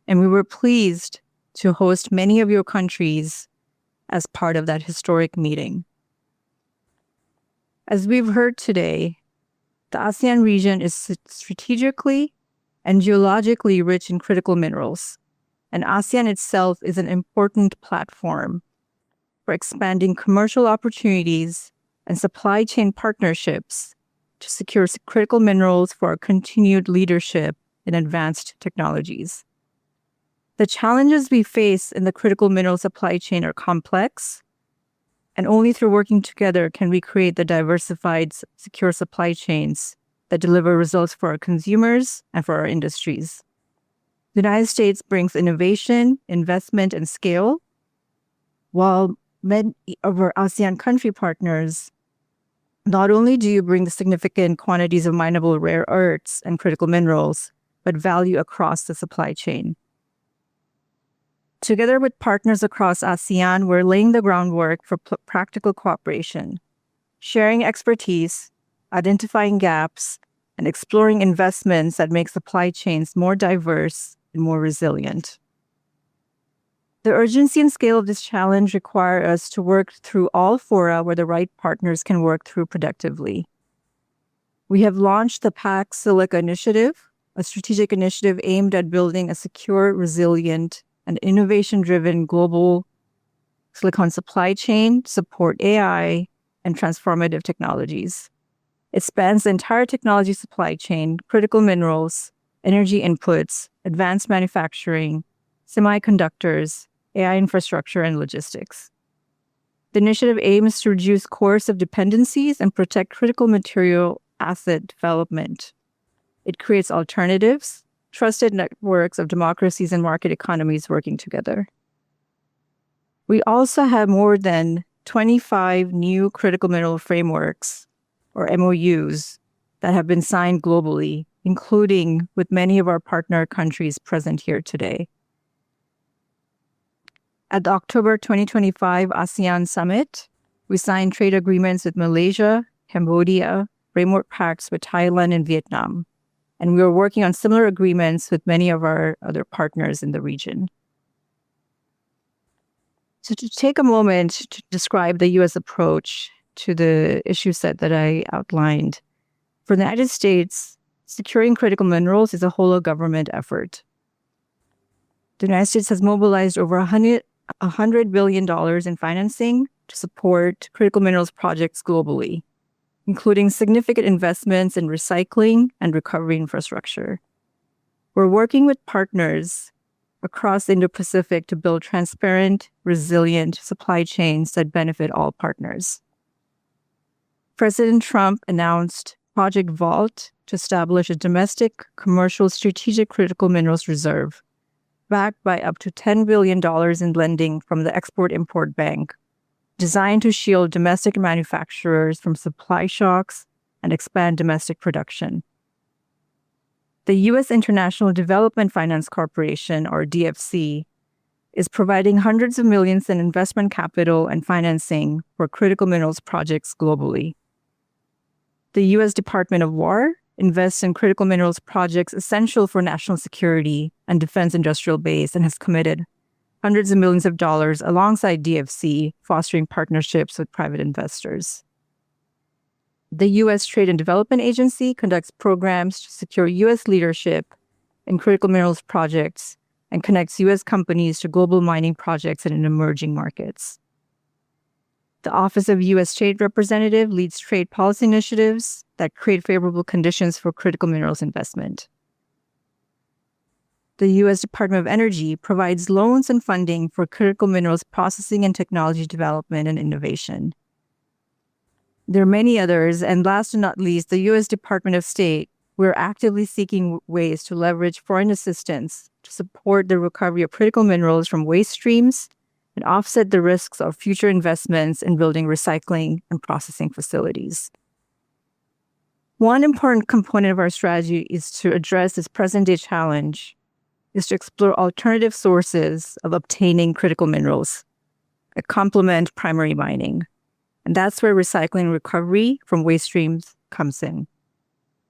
And we were pleased to host many of your countries as part of that historic meeting. As we've heard today, the ASEAN region is strategically and geologically rich in critical minerals, and ASEAN itself is an important platform for expanding commercial opportunities and supply chain partnerships to secure critical minerals for our continued leadership in advanced technologies. The challenges we face in the critical mineral supply chain are complex, and only through working together can we create the diversified, secure supply chains that deliver results for our consumers and for our industries. The United States brings innovation, investment, and scale, while many of our ASEAN country partners, not only do you bring the significant quantities of mineable rare earths and critical minerals, but value across the supply chain. Together with partners across ASEAN, we're laying the groundwork for practical cooperation, sharing expertise, identifying gaps, and exploring investments that make supply chains more diverse and more resilient. The urgency and scale of this challenge require us to work through all fora where the right partners can work through productively. We have launched the PAC Silica Initiative, a strategic initiative aimed at building a secure, resilient, and innovation-driven global silicon supply chain to support AI and transformative technologies. It spans the entire technology supply chain, critical minerals, energy inputs, advanced manufacturing, semiconductors, AI infrastructure, and logistics. The initiative aims to reduce coercive dependencies and protect critical material asset development. It creates alternatives, trusted networks of democracies and market economies working together. We also have more than 25 new critical mineral frameworks, or MOUs, that have been signed globally, including with many of our partner countries present here today. At the October 2025 ASEAN Summit, we signed trade agreements with Malaysia, Cambodia, framework pacts with Thailand and Vietnam, and we are working on similar agreements with many of our other partners in the region. So to take a moment to describe the U.S. approach to the issue set that I outlined, for the United States, securing critical minerals is a whole of government effort. The United States has mobilized over $100 billion in financing to support critical minerals projects globally, including significant investments in recycling and recovery infrastructure. We're working with partners across the Indo-Pacific to build transparent, resilient supply chains that benefit all partners. President Trump announced Project Vault to establish a domestic commercial strategic critical minerals reserve, backed by up to $10 billion in lending from the Export-Import Bank, designed to shield domestic manufacturers from supply shocks and expand domestic production. The U.S. International Development Finance Corporation, or DFC, is providing hundreds of millions in investment capital and financing for critical minerals projects globally. The U.S. Department of War invests in critical minerals projects essential for national security and defense industrial base and has committed hundreds of millions of dollars alongside DFC, fostering partnerships with private investors. The U.S. Trade and Development Agency conducts programs to secure U.S. leadership in critical minerals projects and connects U.S. companies to global mining projects in emerging markets. The Office of U.S. Trade Representative leads trade policy initiatives that create favorable conditions for critical minerals investment. The U.S. Department of Energy provides loans and funding for critical minerals processing and technology development and innovation. There are many others, and last but not least, the U.S. Department of State. We're actively seeking ways to leverage foreign assistance to support the recovery of critical minerals from waste streams and offset the risks of future investments in building recycling and processing facilities. One important component of our strategy is to address this present-day challenge, is to explore alternative sources of obtaining critical minerals that complement primary mining. And that's where recycling and recovery from waste streams comes in.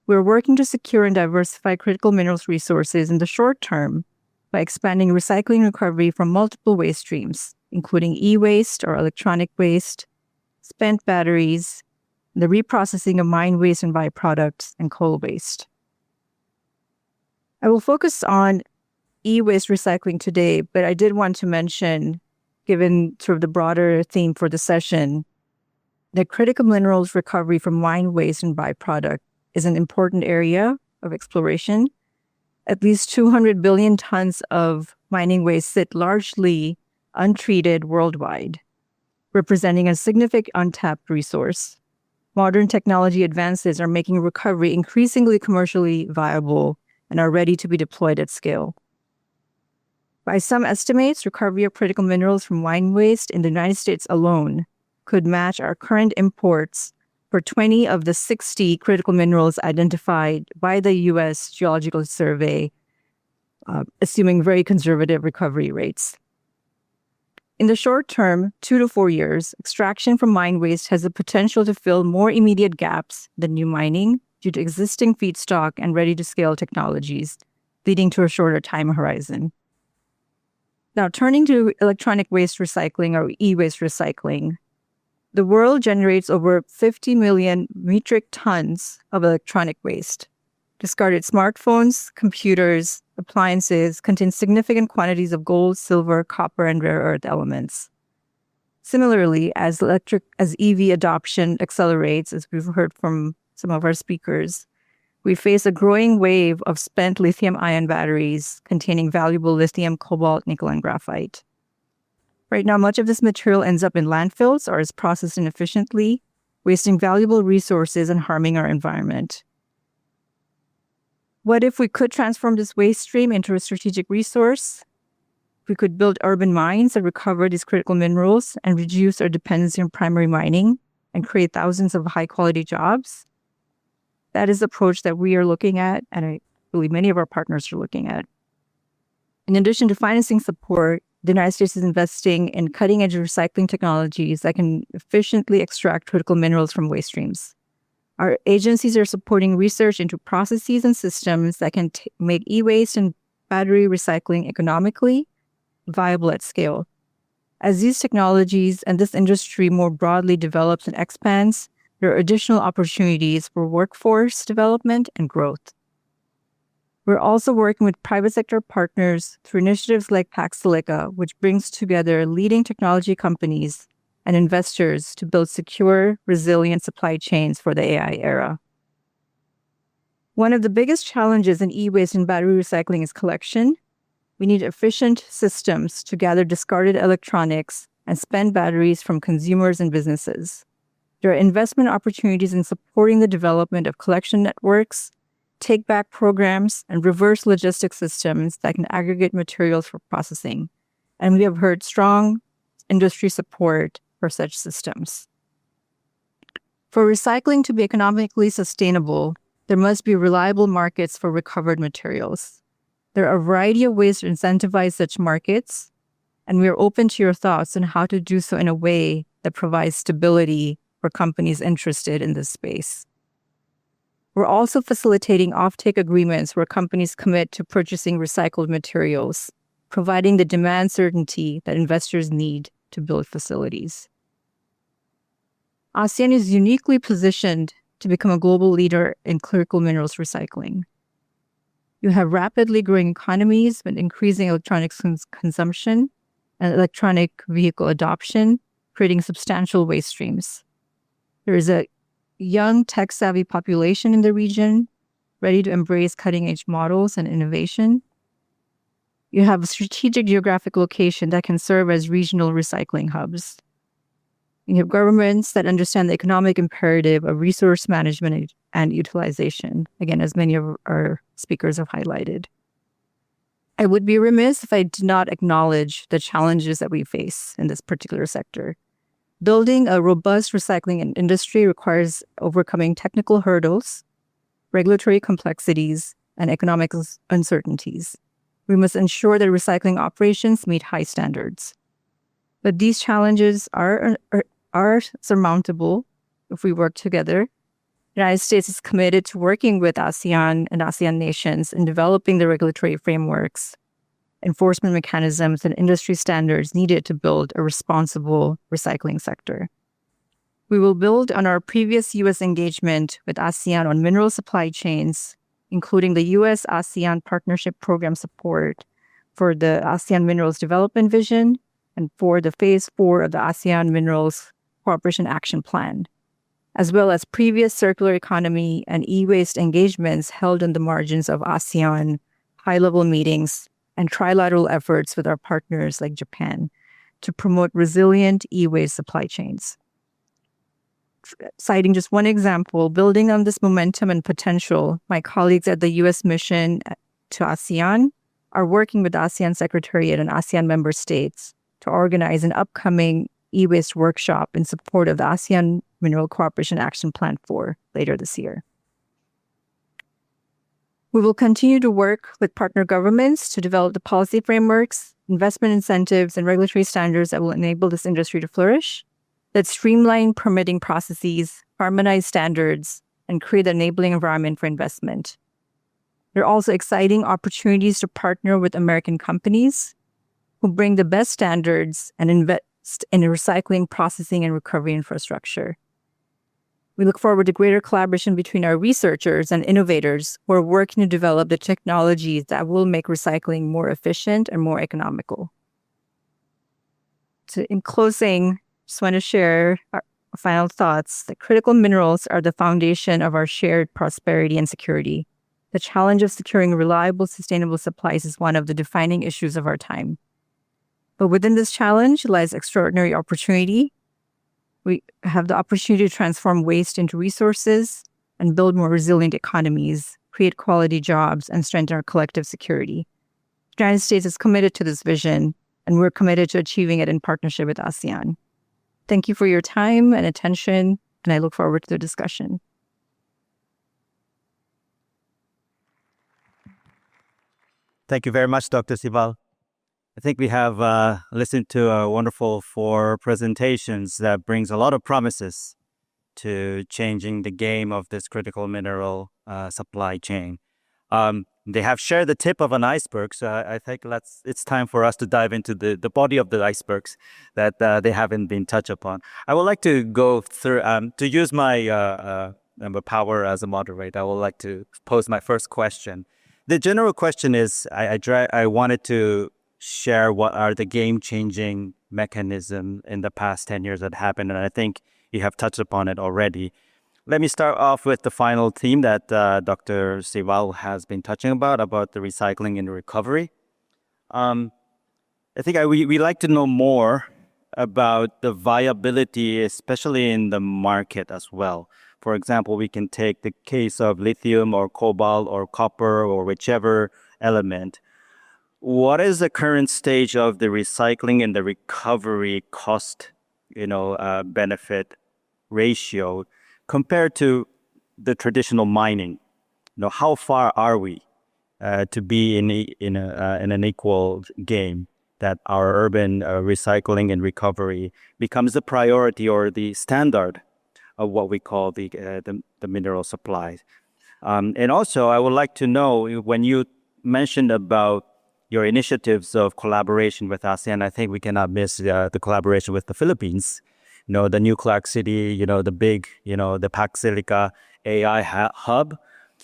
We're working to secure and diversify critical minerals resources in the short term by expanding recycling and recovery from multiple waste streams, including e-waste or electronic waste, spent batteries, the reprocessing of mine waste and byproducts, and coal waste. I will focus on e-waste recycling today, but I did want to mention, given sort of the broader theme for the session, that critical minerals recovery from mine waste and byproduct is an important area of exploration. At least 200 billion tons of mining waste sit largely untreated worldwide, representing a significant untapped resource. Modern technology advances are making recovery increasingly commercially viable and are ready to be deployed at scale. By some estimates, recovery of critical minerals from mine waste in the United States alone could match our current imports for 20 of the 60 critical minerals identified by the U.S. Geological Survey, assuming very conservative recovery rates. In the short term, 2 to 4 years, extraction from mine waste has the potential to fill more immediate gaps than new mining due to existing feedstock and ready-to-scale technologies, leading to a shorter time horizon. Now, turning to electronic waste recycling or e-waste recycling, the world generates over 50 million metric tons of electronic waste. Discarded smartphones, computers, appliances contain significant quantities of gold, silver, copper, and rare earth elements. Similarly, as EV adoption accelerates, as we've heard from some of our speakers, we face a growing wave of spent lithium-ion batteries containing valuable lithium, cobalt, nickel, and graphite. Right now, much of this material ends up in landfills or is processed inefficiently, wasting valuable resources and harming our environment. What if we could transform this waste stream into a strategic resource? We could build urban mines that recover these critical minerals and reduce our dependency on primary mining and create thousands of high-quality jobs. That is the approach that we are looking at, and I believe many of our partners are looking at. In addition to financing support, the United States is investing in cutting-edge recycling technologies that can efficiently extract critical minerals from waste streams. Our agencies are supporting research into processes and systems that can make e-waste and battery recycling economically viable at scale. As these technologies and this industry more broadly develops and expands, there are additional opportunities for workforce development and growth. We're also working with private sector partners through initiatives like Pax Silica, which brings together leading technology companies and investors to build secure, resilient supply chains for the AI era. One of the biggest challenges in e-waste and battery recycling is collection. We need efficient systems to gather discarded electronics and spent batteries from consumers and businesses. There are investment opportunities in supporting the development of collection networks, take-back programs, and reverse logistics systems that can aggregate materials for processing. And we have heard strong industry support for such systems. For recycling to be economically sustainable, there must be reliable markets for recovered materials. There are a variety of ways to incentivize such markets, and we are open to your thoughts on how to do so in a way that provides stability for companies interested in this space. We're also facilitating offtake agreements where companies commit to purchasing recycled materials, providing the demand certainty that investors need to build facilities. ASEAN is uniquely positioned to become a global leader in critical minerals recycling. You have rapidly growing economies with increasing electronics consumption and electronic vehicle adoption, creating substantial waste streams. There is a young tech-savvy population in the region, ready to embrace cutting-edge models and innovation. You have a strategic geographic location that can serve as regional recycling hubs. You have governments that understand the economic imperative of resource management and utilization, again, as many of our speakers have highlighted. I would be remiss if I did not acknowledge the challenges that we face in this particular sector. Building a robust recycling industry requires overcoming technical hurdles, regulatory complexities, and economic uncertainties. We must ensure that recycling operations meet high standards. But these challenges are surmountable if we work together. The United States is committed to working with ASEAN and ASEAN nations in developing the regulatory frameworks, enforcement mechanisms, and industry standards needed to build a responsible recycling sector. We will build on our previous U.S. engagement with ASEAN on mineral supply chains, including the U.S.-ASEAN Partnership Program support for the ASEAN Minerals Development Vision and for the Phase 4 of the ASEAN Minerals Cooperation Action Plan, as well as previous circular economy and e-waste engagements held on the margins of ASEAN high-level meetings and trilateral efforts with our partners like Japan to promote resilient e-waste supply chains. Citing just one example, building on this momentum and potential, my colleagues at the U.S. mission to ASEAN are working with the ASEAN Secretariat and ASEAN Member States to organize an upcoming e-waste workshop in support of the ASEAN Mineral Cooperation Action Plan 4 later this year. We will continue to work with partner governments to develop the policy frameworks, investment incentives, and regulatory standards that will enable this industry to flourish, that streamline permitting processes, harmonize standards, and create an enabling environment for investment. There are also exciting opportunities to partner with American companies who bring the best standards and invest in recycling, processing, and recovery infrastructure. We look forward to greater collaboration between our researchers and innovators who are working to develop the technologies that will make recycling more efficient and more economical. So in closing, just want to share our final thoughts that critical minerals are the foundation of our shared prosperity and security. The challenge of securing reliable, sustainable supplies is one of the defining issues of our time. But within this challenge lies extraordinary opportunity. We have the opportunity to transform waste into resources and build more resilient economies, create quality jobs, and strengthen our collective security. The United States is committed to this vision, and we're committed to achieving it in partnership with ASEAN. Thank you for your time and attention, and I look forward to the discussion. Thank you very much, Dr. Sival. I think we have listened to a wonderful 4 presentations that brings a lot of promises to changing the game of this critical mineral supply chain. They have shared the tip of an iceberg, so I think it's time for us to dive into the body of the icebergs that they haven't been touched upon. I would like to go through, to use my power as a moderator, I would like to pose my first question. The general question is, I wanted to share what are the game-changing mechanism in the past 10 years that happened, and I think you have touched upon it already. Let me start off with the final theme that Dr. Sival has been touching about the recycling and recovery. I think we like to know more about the viability, especially in the market as well. For example, we can take the case of lithium or cobalt or copper or whichever element. What is the current stage of the recycling and the recovery cost, benefit ratio compared to the traditional mining? How far are we to be in an equal game that our urban recycling and recovery becomes the priority or the standard of what we call the mineral supplies? And also, I would like to know, when you mentioned about your initiatives of collaboration with ASEAN, I think we cannot miss the collaboration with the Philippines. The New Clark City, the big, the Pac Silica AI hub.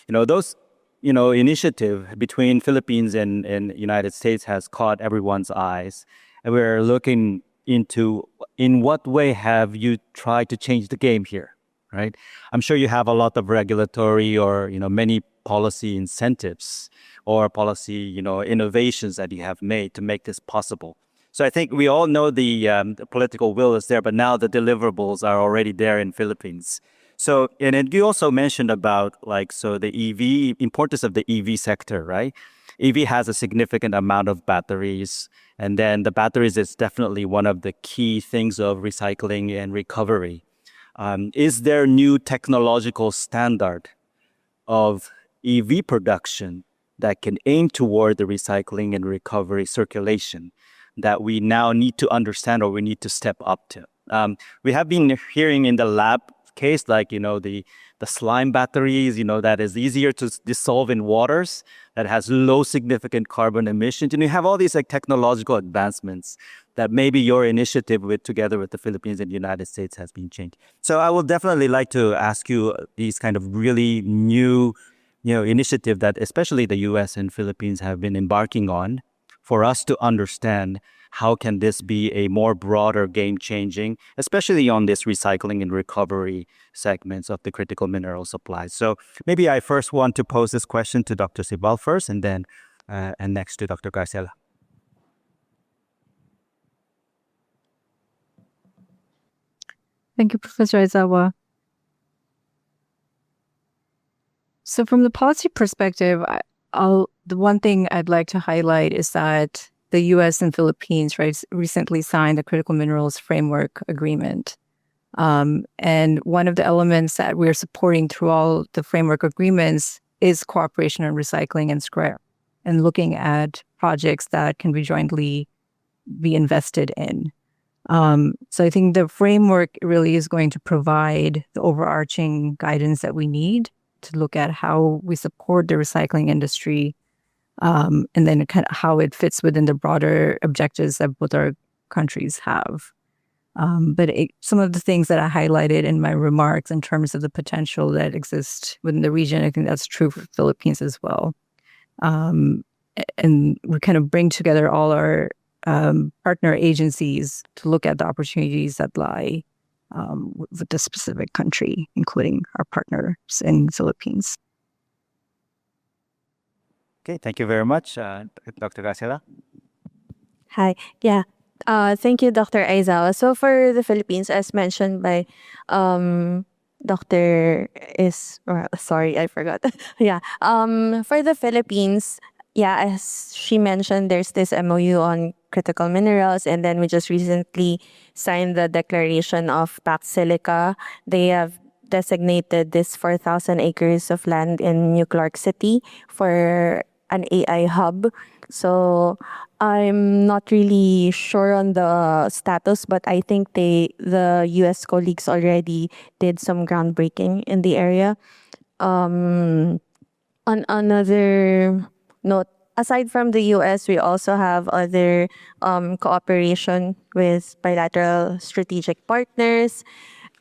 Those, initiative between Philippines and United States has caught everyone's eyes. And we're looking into, in what way have you tried to change the game here, right? I'm sure you have a lot of regulatory or, many policy incentives or policy, innovations that you have made to make this possible. So I think we all know the political will is there, but now the deliverables are already there in Philippines. So, and you also mentioned about the EV, importance of the EV sector, right? EV has a significant amount of batteries, and then the batteries is definitely one of the key things of recycling and recovery. Is there new technological standard of EV production that can aim toward the recycling and recovery circulation that we now need to understand or we need to step up to? We have been hearing in the lab case, the slime batteries, that is easier to dissolve in waters, that has low significant carbon emissions. And you have all these technological advancements that maybe your initiative together with the Philippines and the United States has been changed. So I would definitely like to ask you these kind of really new, initiative that especially the US and Philippines have been embarking on, for us to understand how can this be a more broader game-changing, especially on this recycling and recovery segments of the critical mineral supplies. So maybe I first want to pose this question to Dr. Sival first, and then and next to Dr. Garcela. Thank you, Professor Aizawa. So from the policy perspective, the one thing I'd like to highlight is that the U.S. and Philippines recently signed the Critical Minerals Framework Agreement. And one of the elements that we're supporting through all the framework agreements is cooperation on recycling and scrap, and looking at projects that can be jointly be invested in. So I think the framework really is going to provide the overarching guidance that we need to look at how we support the recycling industry, and then kind of how it fits within the broader objectives that both our countries have. But some of the things that I highlighted in my remarks in terms of the potential that exists within the region, I think that's true for Philippines as well. And we kind of bring together all our partner agencies to look at the opportunities that lie with the specific country, including our partners in the Philippines. Okay, thank you very much, Dr. Graciela. Hi. Yeah. Thank you, Dr. Aizawa. So for the Philippines, as mentioned by Dr. sorry, I forgot. Yeah. For the Philippines, yeah, as she mentioned, there's this MOU on critical minerals, and then we just recently signed the declaration of Pact Silica. They have designated this 4,000 acres of land in New Clark City for an AI hub. So I'm not really sure on the status, but I think the US colleagues already did some groundbreaking in the area. On another note, aside from the US, we also have other cooperation with bilateral strategic partners.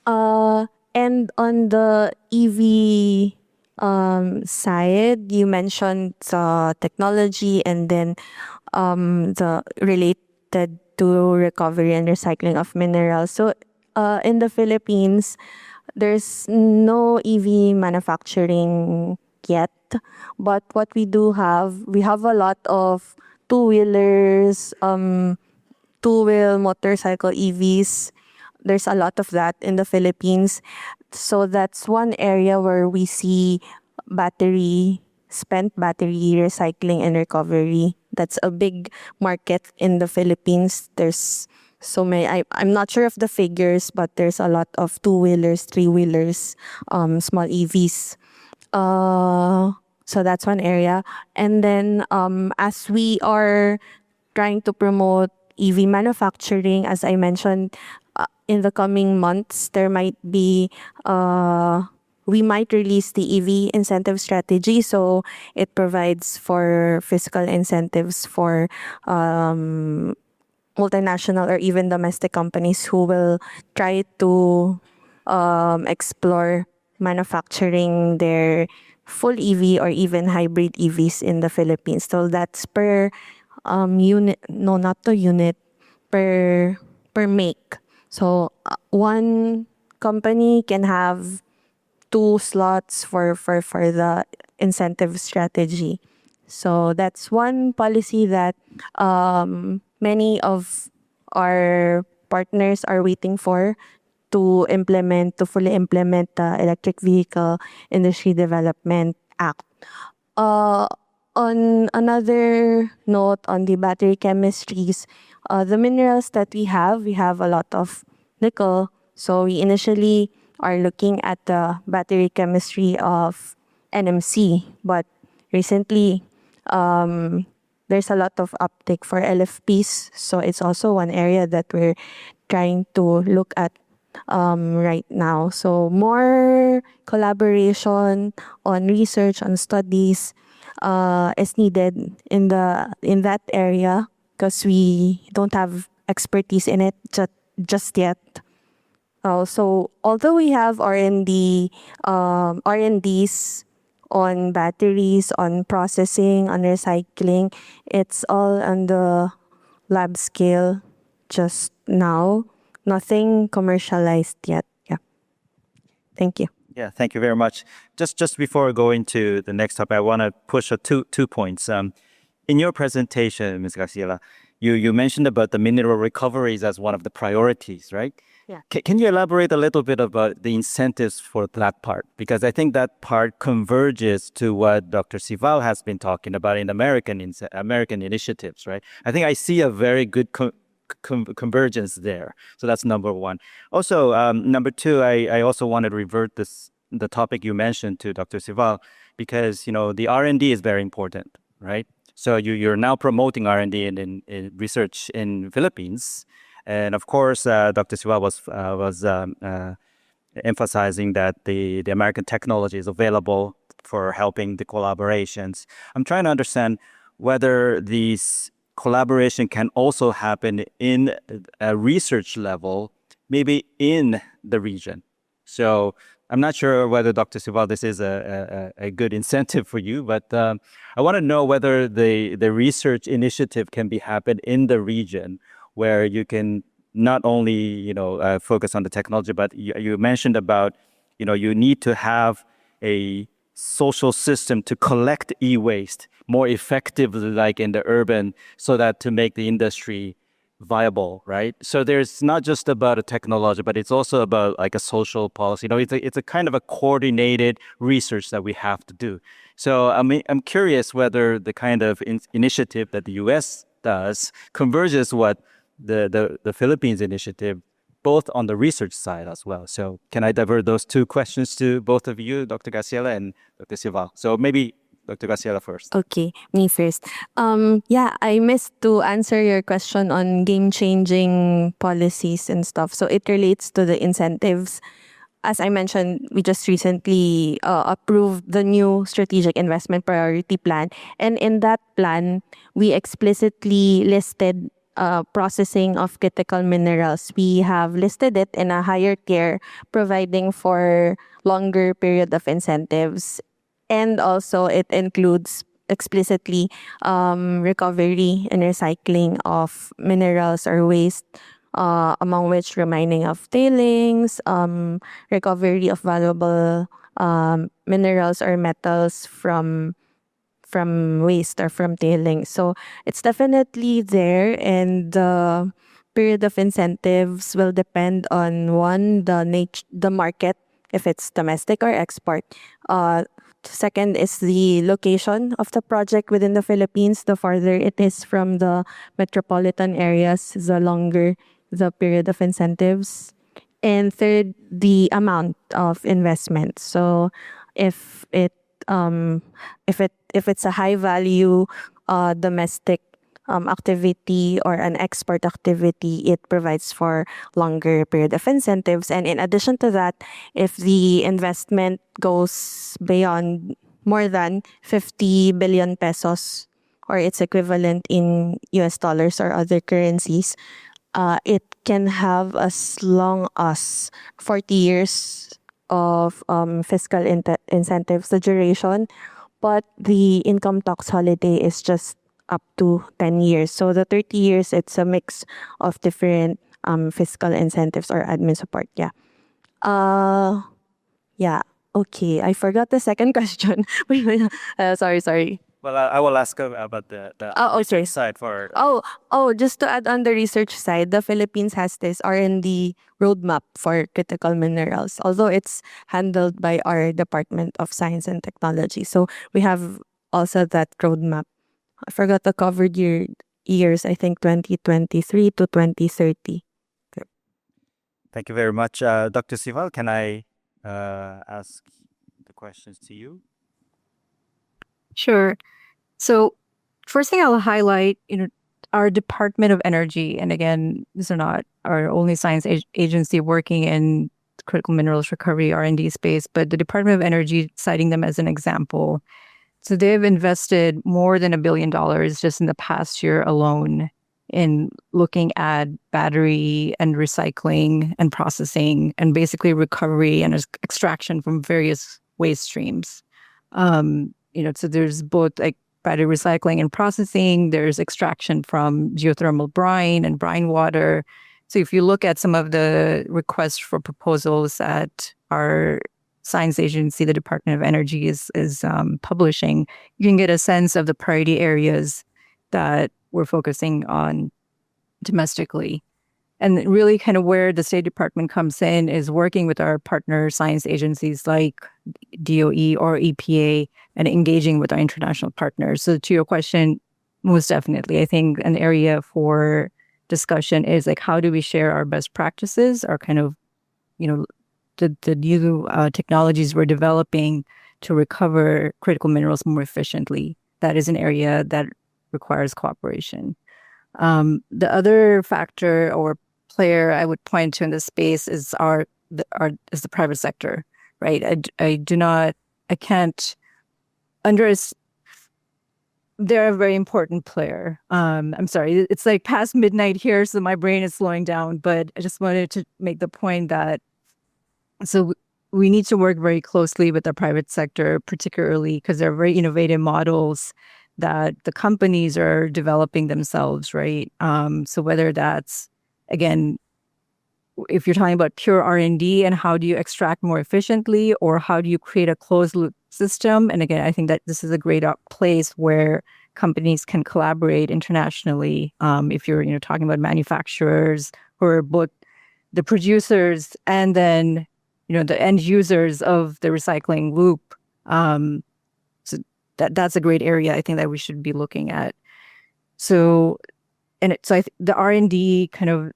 And on the EV side, you mentioned technology and then the related to recovery and recycling of minerals. So in the Philippines, there's no EV manufacturing yet, but what we have a lot of two-wheelers, two-wheel motorcycle EVs. There's a lot of that in the Philippines. So that's one area where we see spent battery recycling and recovery. That's a big market in the Philippines. There's so many, I'm not sure of the figures, but there's a lot of two-wheelers, three-wheelers, small EVs. So that's one area. And then as we are trying to promote EV manufacturing, as I mentioned, in the coming months, there might be, we might release the EV incentive strategy. So it provides for fiscal incentives for multinational or even domestic companies who will try to explore manufacturing their full EV or even hybrid EVs in the Philippines. So that's per unit, no, not the unit, per make. So one company can have 2 slots for the incentive strategy. So that's one policy that many of our partners are waiting for to fully implement the Electric Vehicle Industry Development Act. On another note, on the battery chemistries, the minerals that we have a lot of nickel. So we initially are looking at the battery chemistry of NMC, but recently there's a lot of uptake for LFPs. So it's also one area that we're trying to look at right now. So more collaboration on research, on studies is needed in that area because we don't have expertise in it just yet. So although we have R&Ds on batteries, on processing, on recycling, it's all on the lab scale just now. Nothing commercialized yet. Yeah. Thank you. Yeah, thank you very much. Just before going to the next topic, I want to push two points. In your presentation, Ms. Graciela, you mentioned about the mineral recoveries as one of the priorities, right? Yeah. Can you elaborate a little bit about the incentives for that part? Because I think that part converges to what Dr. Sival has been talking about in American initiatives, right? I think I see a very good convergence there. So that's number one. Also, number two, I also want to revert the topic you mentioned to Dr. Sival, because the R&D is very important, right? So you're now promoting R&D in research in Philippines. And of course, Dr. Siwa was emphasizing that the American technology is available for helping the collaborations. I'm trying to understand whether these collaboration can also happen in a research level, maybe in the region. So I'm not sure whether Dr. Sival, this is a good incentive for you, but I want to know whether the research initiative can be happened in the region where you can not only focus on the technology, but you mentioned about you need to have a social system to collect e-waste more effectively, like in the urban, so that to make the industry viable, right? So there's not just about a technology, but it's also about like a social policy. It's a kind of a coordinated research that we have to do. So I'm curious whether the kind of initiative that the U.S. does converges what the Philippines initiative, both on the research side as well. So can I divert those two questions to both of you, Dr. Garciela and Dr. Sival? So maybe Dr. Garciela first. Okay, me first. Yeah, I missed to answer your question on game-changing policies and stuff. So it relates to the incentives. As I mentioned, we just recently approved the new strategic investment priority plan. And in that plan, we explicitly listed processing of critical minerals. We have listed it in a higher tier, providing for longer period of incentives. And also it includes explicitly recovery and recycling of minerals or waste, among which remining of tailings, recovery of valuable minerals or metals from waste or from tailings. So it's definitely there, and the period of incentives will depend on one, the market, if it's domestic or export. Second is the location of the project within the Philippines. The farther it is from the metropolitan areas, the longer the period of incentives. And third, the amount of investment. So if it's a high value domestic activity or an export activity, it provides for longer period of incentives. And in addition to that, if the investment goes beyond more than 50 billion pesos or its equivalent in US dollars or other currencies, it can have as long as 40 years of fiscal incentives, the duration, but the income tax holiday is just up to 10 years. So the 30 years, it's a mix of different fiscal incentives or admin support. Yeah. Yeah. Okay. I forgot the second question. Sorry. Well, I will ask about the Sorry. side for... Just to add on the research side, the Philippines has this R&D roadmap for critical minerals, although it's handled by our Department of Science and Technology. So we have also that roadmap. I forgot the covered years, I think 2023 to 2030. Thank you very much. Dr. Sival, can I ask the questions to you? Sure. So first thing I'll highlight, our Department of Energy, and again, these are not our only science agency working in critical minerals recovery R&D space, but the Department of Energy, citing them as an example. So they've invested more than $1 billion just in the past year alone in looking at battery and recycling and processing and basically recovery and extraction from various waste streams. So there's both like battery recycling and processing. There's extraction from geothermal brine and brine water. So if you look at some of the requests for proposals that our science agency, the Department of Energy, is publishing, you can get a sense of the priority areas that we're focusing on domestically. And really kind of where the State Department comes in is working with our partner science agencies like DOE or EPA and engaging with our international partners. So to your question, most definitely, I think an area for discussion is like, how do we share our best practices, our kind of, the new technologies we're developing to recover critical minerals more efficiently. That is an area that requires cooperation. The other factor or player I would point to in this space is the private sector, right? I can't underestimate. They're a very important player. I'm sorry, it's like past midnight here, so my brain is slowing down, but I just wanted to make the point that, so we need to work very closely with the private sector, particularly because they're very innovative models that the companies are developing themselves, right? So whether that's, again, if you're talking about pure R&D and how do you extract more efficiently, or how do you create a closed loop system? And again, I think that this is a great place where companies can collaborate internationally. If you're talking about manufacturers who are both the producers and then the end users of the recycling loop. So that's a great area I think that we should be looking at. So the R&D kind of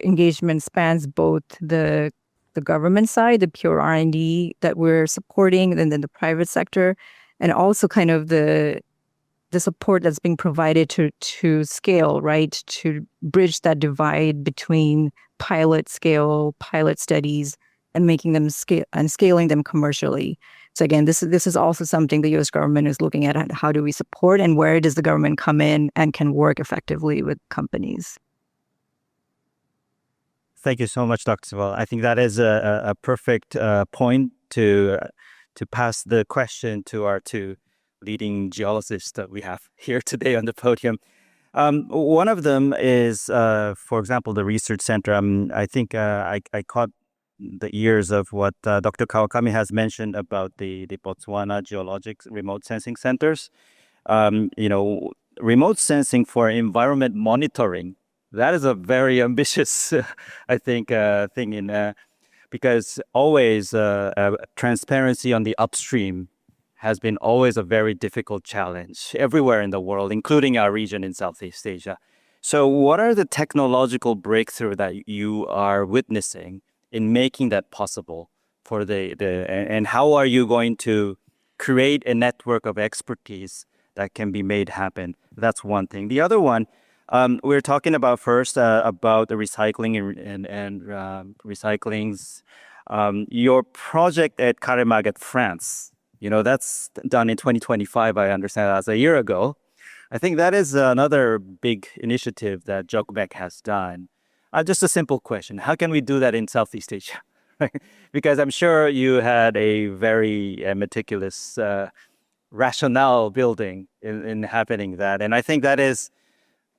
engagement spans both the government side, the pure R&D that we're supporting, and then the private sector, and also kind of the support that's being provided to scale, right? To bridge that divide between pilot studies and making them scale and scaling them commercially. So again, this is also something the U.S. government is looking at. How do we support, and where does the government come in and can work effectively with companies? Thank you so much, Dr. Sival. I think that is a perfect point to pass the question to our two leading geologists that we have here today on the podium. One of them is, for example, the research center. I think I caught the ears of what Dr. Kawakami has mentioned about the Botswana Geologic Remote Sensing Centers. Remote sensing for environment monitoring. That is a very ambitious, I think, thing because always transparency on the upstream has been always a very difficult challenge everywhere in the world, including our region in Southeast Asia. So what are the technological breakthroughs that you are witnessing in making that possible for and how are you going to create a network of expertise that can be made happen? That's one thing. The other one, we're talking about first about the recycling and recyclings. Your project at Caremaget, France, that's done in 2025, I understand, as a year ago. I think that is another big initiative that JOGMEC has done. Just a simple question. How can we do that in Southeast Asia? Because I'm sure you had a very meticulous rationale building in happening that. And I think that is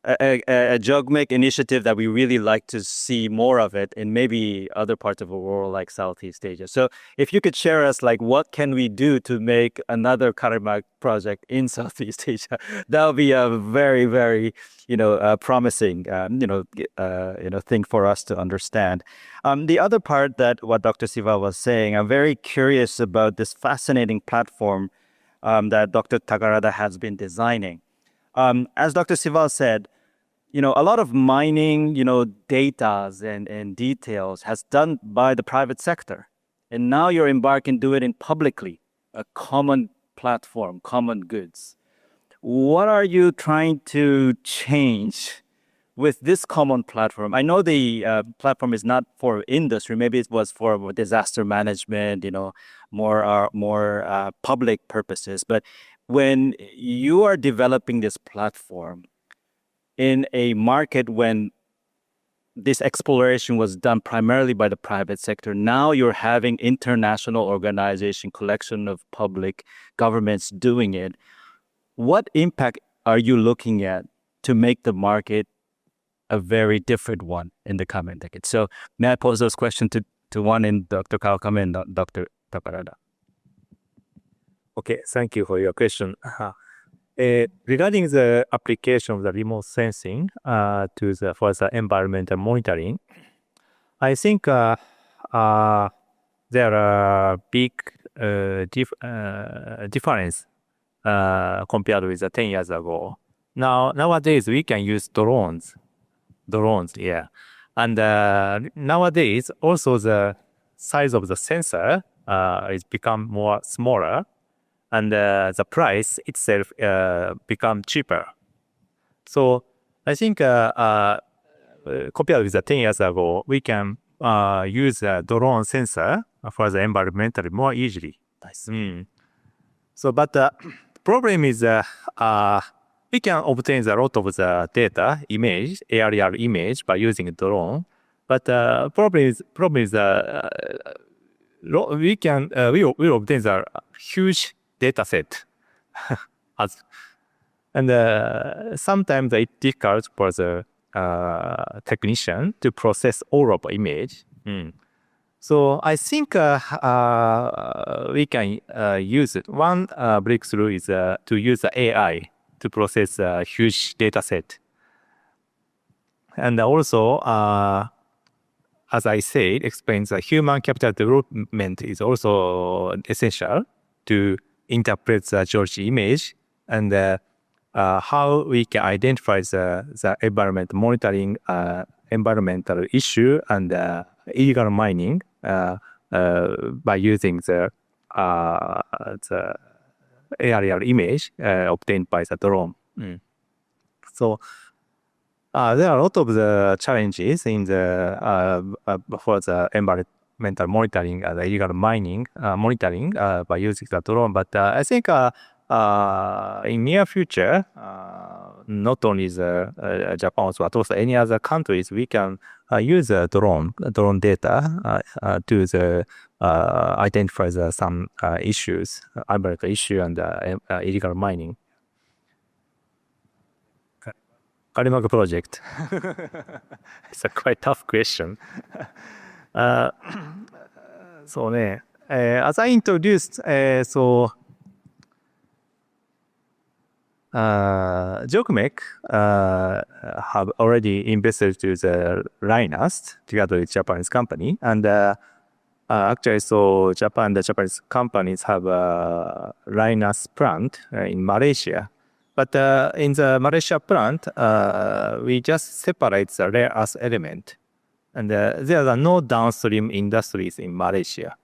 a JOGMEC initiative that we really like to see more of it in maybe other parts of the world like Southeast Asia. So if you could share us, what can we do to make another Caremaget project in Southeast Asia? That would be a very, very, promising, thing for us to understand. The other part that what Dr. Siva was saying, I'm very curious about this fascinating platform that Dr. Takarada has been designing. As Dr. Sival said, a lot of mining, data and details has done by the private sector. And now you're embarking to do it in publicly, a common platform, common goods. What are you trying to change with this common platform? I know the platform is not for industry. Maybe it was for disaster management, more public purposes. But when you are developing this platform in a market when this exploration was done primarily by the private sector, now you're having international organization, collection of public governments doing it. What impact are you looking at to make the market a very different one in the coming decade? So may I pose those questions to one in Dr. Kawakami and Dr. Takarada? Okay, thank you for your question. Regarding the application of the remote sensing for the environmental monitoring, I think there are big difference compared with 10 years ago. Nowadays we can use drones, yeah. And nowadays also the size of the sensor is become more smaller, and the price itself become cheaper. So I think compared with 10 years ago, we can use a drone sensor for the environmental more easily. Nice. So, but the problem is we can obtain a lot of the data, aerial image by using a drone. But problem is we will obtain a huge data set. Sometimes it's difficult for the technician to process all of image. So I think we can use it. One breakthrough is to use the AI to process a huge data set. And also, as I said, explains that human capital development is also essential to interpret the George image and how we can identify the environment monitoring, environmental issue and illegal mining by using the aerial image obtained by the drone. So there are a lot of the challenges in the for the environmental monitoring and illegal mining monitoring by using the drone. But I think in near future, not only the Japan but also any other countries, we can use drone data to identify some issues, environmental issue and illegal mining. Kalimaga project. It's a quite tough question. So, as I introduced, JOCMEC have already invested to the readiness together with Japanese company, and actually, so the Japanese companies have a readiness plant in Malaysia. But in the Malaysia plant, we just separate the rare earth element, and there are no downstream industries in Malaysia.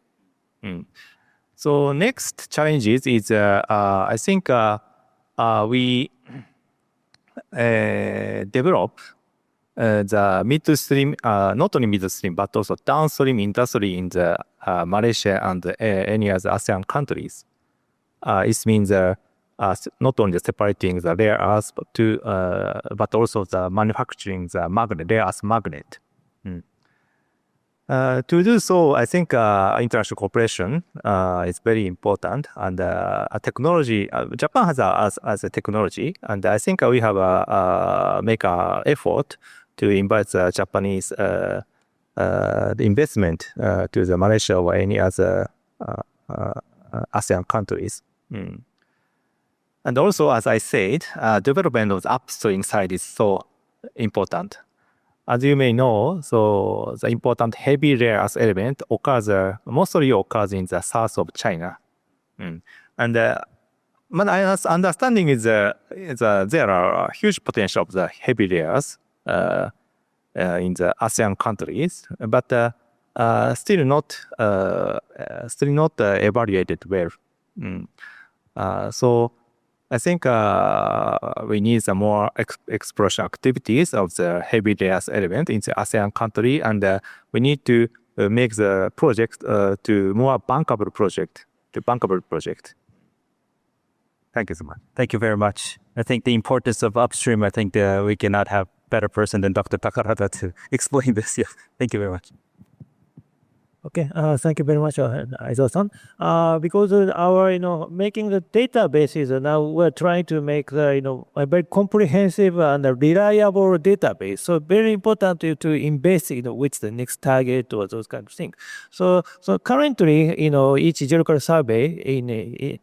So next challenges is I think we develop the midstream, not only midstream but also downstream industry in the Malaysia and any other ASEAN countries. It means not only separating the rare earth but also the manufacturing the magnet, rare earth magnet. To do so, I think international cooperation is very important, and technology. Japan has as a technology, and I think we have make an effort to invite the Japanese the investment to the Malaysia or any other ASEAN countries. And also, as I said, development of the upstream side is so important. As you may know, so the important heavy rare earth element mostly occurs in the south of China. And my understanding is there are huge potential of the heavy rare earths in the ASEAN countries, but still not evaluated well. So I think we need some more exploration activities of the heavy rare earth element in the ASEAN country, and we need to make the project to more bankable project. Thank you so much. Thank you very much. I think the importance of upstream, I think we cannot have better person than Dr. Takarada to explain this. Yeah. Thank you very much. Okay, thank you very much, Aizawa-san. Because our, making the databases, now we're trying to make the, a very comprehensive and a reliable database. So very important to invest, which the next target or those kind of things. So currently, each geological survey in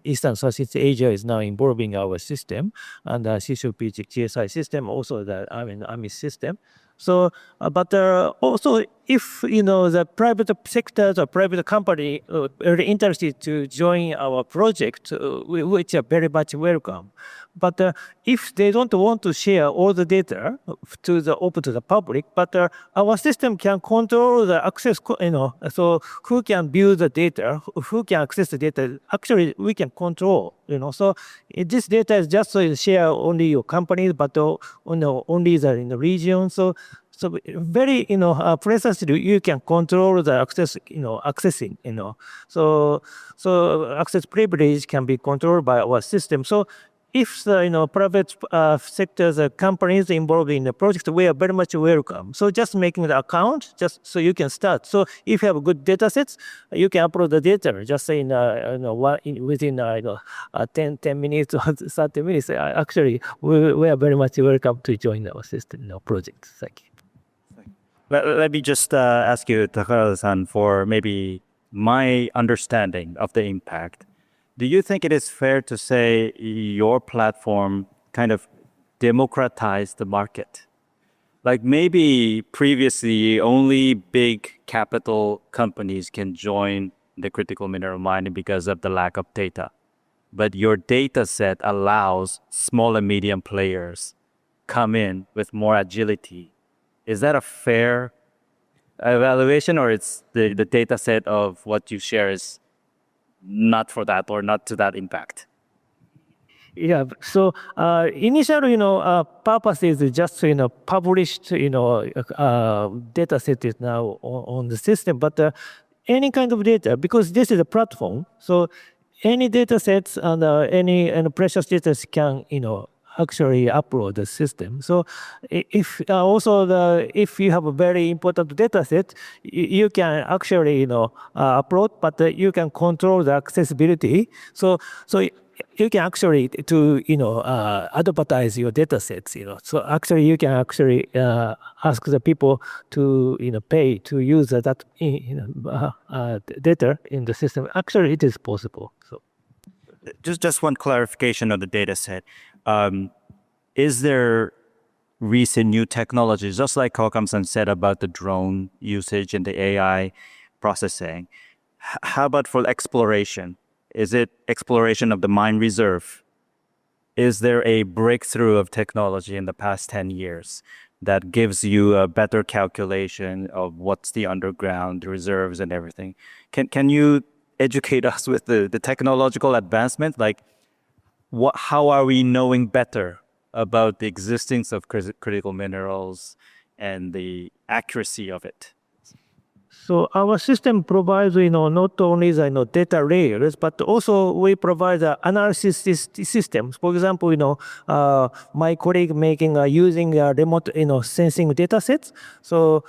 Eastern Southeast Asia is now involving our system, and CCOP GSI system, also the AMIS system. So, but also, if the private sectors or private company are interested to join our project, which are very much welcome. But if they don't want to share all the data open to the public, but our system can control the access, so who can view the data, who can access the data, actually we can control, so this data is just share only your companies, but only in the region. So very, precisely you can control the access, accessing, so access privilege can be controlled by our system. So if the private sectors companies involved in the project, we are very much welcome. So just making the account just so you can start. So if you have good data sets, you can upload the data just in within 10 minutes or 30 minutes. Actually, we are very much welcome to join our system project. Thank you. Let me just ask you, Takara-san, for maybe my understanding of the impact. Do you think it is fair to say your platform kind of democratized the market? Like maybe previously only big capital companies can join the critical mineral mining because of the lack of data. But your data set allows small and medium players come in with more agility. Is that a fair evaluation, or it's the data set of what you share is not for that or not to that impact? Yeah. So initial, purpose is just published, data set is now on the system. But any kind of data, because this is a platform, so any data sets and any precious data can, actually upload the system. So if if you have a very important data set, you can actually upload, but you can control the accessibility. So you can actually advertise your data sets. So actually you can actually ask the people to pay to use that data in the system. Actually, it is possible. So Just one clarification of the data set. Is there recent new technologies, just like Kawakami-san said about the drone usage and the AI processing? How about for exploration? Is it exploration of the mine reserve? Is there a breakthrough of technology in the past 10 years that gives you a better calculation of what's the underground reserves and everything? Can you educate us with the technological advancement? Like, how are we knowing better about the existence of critical minerals and the accuracy of it? So our system provides, not only the data layers, but also we provide the analysis systems. For example, my colleague making using remote, sensing data sets. So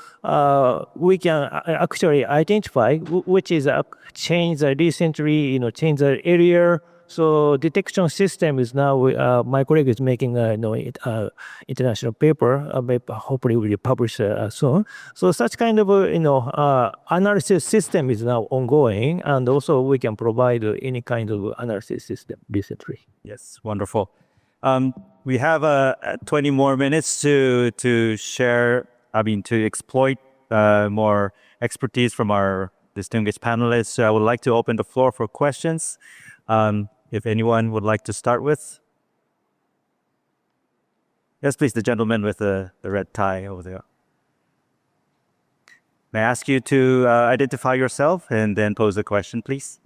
we can actually identify which is changed recently, change the area. So detection system is now, my colleague is making international paper, hopefully will be published soon. So such kind of, analysis system is now ongoing, and also we can provide any kind of analysis system recently. Yes, wonderful. We have 20 more minutes to share, to exploit more expertise from our distinguished panelists. So I would like to open the floor for questions. If anyone would like to start with. Yes, please, the gentleman with the red tie over there. May I ask you to identify yourself and then pose the question, please?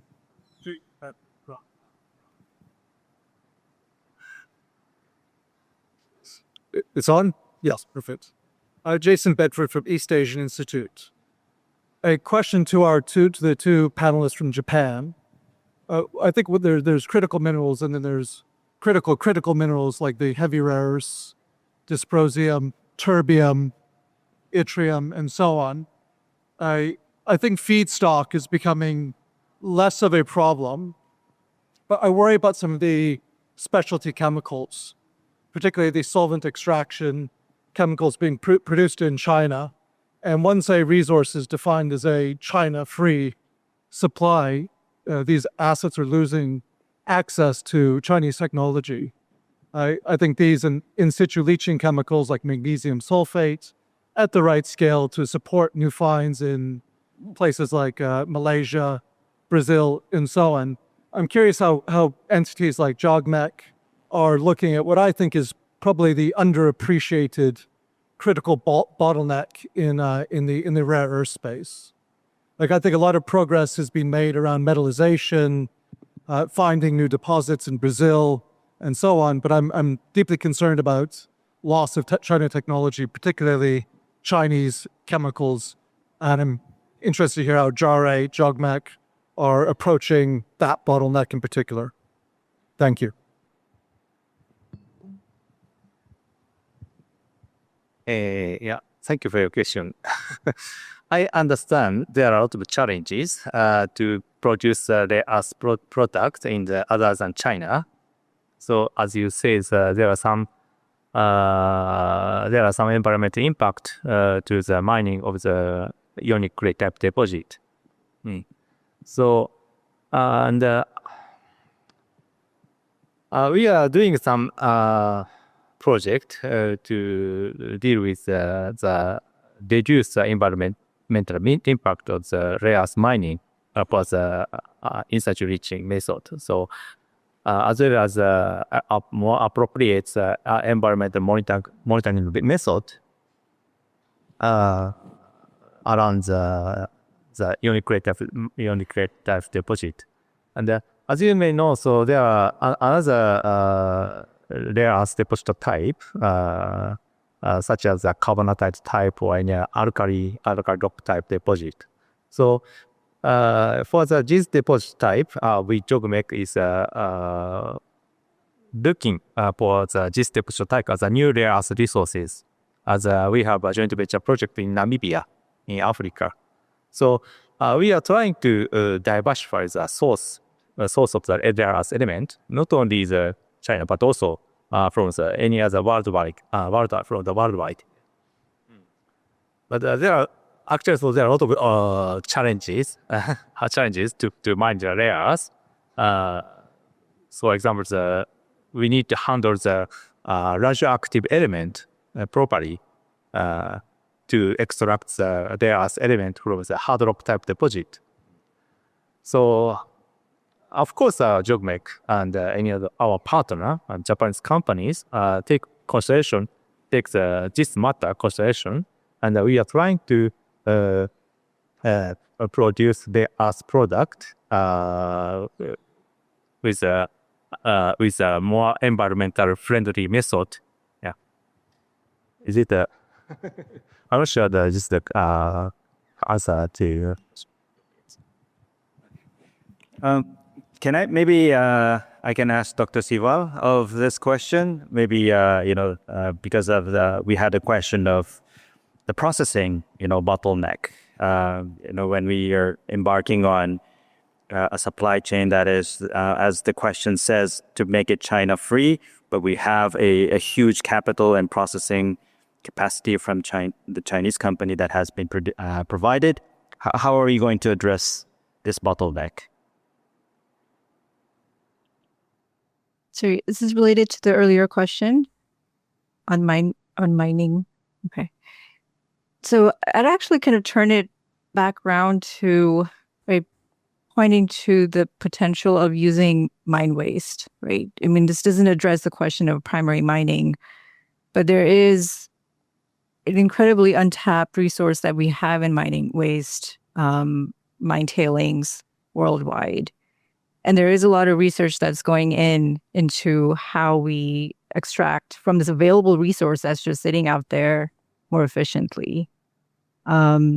It's on? Yes, perfect. Jason Bedford from East Asian Institute. A question to the two panelists from Japan. I think there's critical minerals, and then there's critical minerals like the heavy rare earths, dysprosium, terbium, yttrium, and so on. I think feedstock is becoming less of a problem, but I worry about some of the specialty chemicals, particularly the solvent extraction chemicals being produced in China. And once a resource is defined as a China-free supply, these assets are losing access to Chinese technology. I think these in situ leaching chemicals like magnesium sulfate at the right scale to support new finds in places like Malaysia, Brazil, and so on. I'm curious how entities like JOGMEC are looking at what I think is probably the underappreciated critical bottleneck in the rare earth space. Like, I think a lot of progress has been made around metallization, finding new deposits in Brazil, and so on. But I'm deeply concerned about loss of China technology, particularly Chinese chemicals. And I'm interested to hear how JARE, JOGMEC are approaching that bottleneck in particular. Thank you. Yeah, thank you for your question. I understand there are a lot of challenges to produce rare earth products in the other than China. So as you say, there are some environmental impact to the mining of the ionic clay type deposit. So and we are doing some project to deal with the reduce the environmental impact of the rare earth mining for the in-situ leaching method. So as well as a more appropriate environmental monitoring method around the ionic clay type deposit. And as you may know, so there are another rare earth deposit type, such as a carbonatite type or any alkali rock type deposit. So for this deposit type, we JOGMEC is looking for this deposit type as a new rare earth resources, as we have a joint venture project in Namibia, in Africa. So we are trying to diversify the source of the rare earth element, not only the China, but also from any other worldwide. But there are actually there are a lot of challenges to mine the rare earths. For example, we need to handle the radioactive element properly to extract the rare earth element from the hard rock type deposit. So, of course, JOGMEC and any other our partner and Japanese companies take this matter consideration, and we are trying to produce the earth product with a more environmental friendly method. Yeah. Is it I'm not sure that just the answer to. Can I maybe I can ask Dr. Siva of this question? Maybe because of we had a question of the processing bottleneck. When we are embarking on a supply chain that is, as the question says, to make it China free, but we have a huge capital and processing capacity from the Chinese company that has been provided. How are you going to address this bottleneck? So this is related to the earlier question on mining. Okay. So I'd actually kind of turn it back around to pointing to the potential of using mine waste, right? I mean, this doesn't address the question of primary mining, but there is an incredibly untapped resource that we have in mining waste, mine tailings worldwide. And there is a lot of research that's going into how we extract from this available resource that's just sitting out there more efficiently. I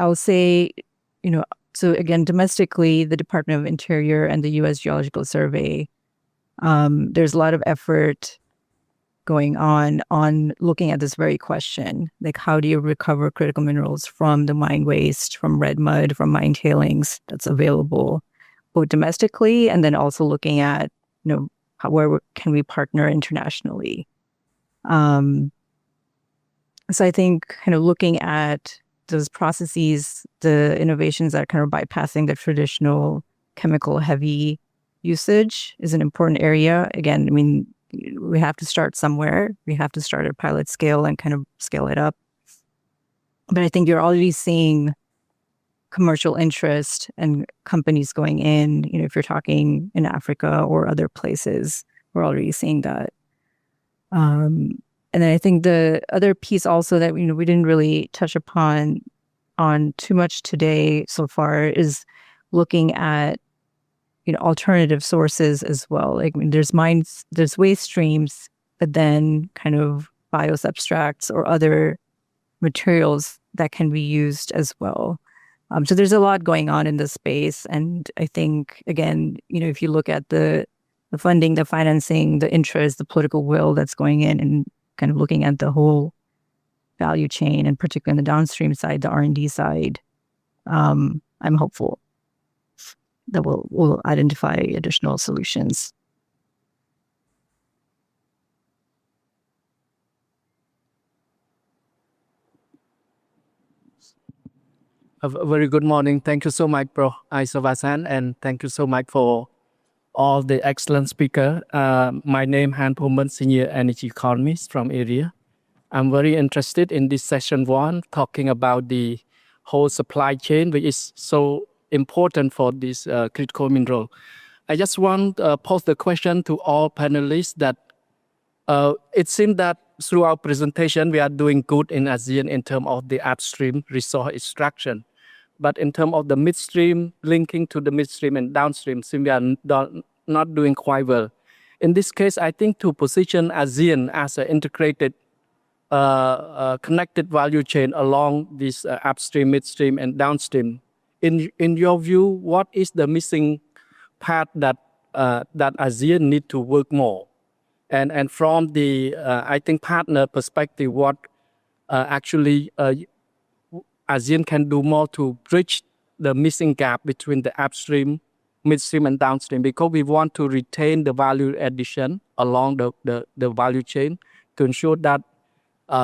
would say, so again, domestically, the Department of Interior and the U.S. Geological Survey, there's a lot of effort going on looking at this very question, like how do you recover critical minerals from the mine waste, from red mud, from mine tailings that's available, both domestically and then also looking at, where can we partner internationally. So I think kind of looking at those processes, the innovations that are kind of bypassing the traditional chemical heavy usage is an important area. Again, I mean, we have to start somewhere. We have to start at pilot scale and kind of scale it up. But I think you're already seeing commercial interest and companies going in, if you're talking in Africa or other places, we're already seeing that. And then I think the other piece also that, we didn't really touch upon too much today so far is looking at, alternative sources as well. Like, there's waste streams, but then kind of biosubstrates or other materials that can be used as well. So there's a lot going on in this space. And I think, again, if you look at the funding, the financing, the interest, the political will that's going in and kind of looking at the whole value chain, and particularly on the downstream side, the R&D side, I'm hopeful that we'll identify additional solutions. A very good morning. Thank you so much, Bro Isovasan, and thank you so much for all the excellent speaker. My name is Han Pullman, Senior Energy Economist from ERIA. I'm very interested in this session one, talking about the whole supply chain, which is so important for this critical mineral. I just want to pose the question to all panelists that it seems that through our presentation, we are doing good in ASEAN in terms of the upstream resource extraction. But in terms of the midstream, linking to the midstream and downstream, seems we are not doing quite well. In this case, I think to position ASEAN as an integrated, connected value chain along this upstream, midstream, and downstream, in your view, what is the missing part that ASEAN need to work more? And from the, I think, partner perspective, what actually ASEAN can do more to bridge the missing gap between the upstream, midstream, and downstream, because we want to retain the value addition along the value chain to ensure that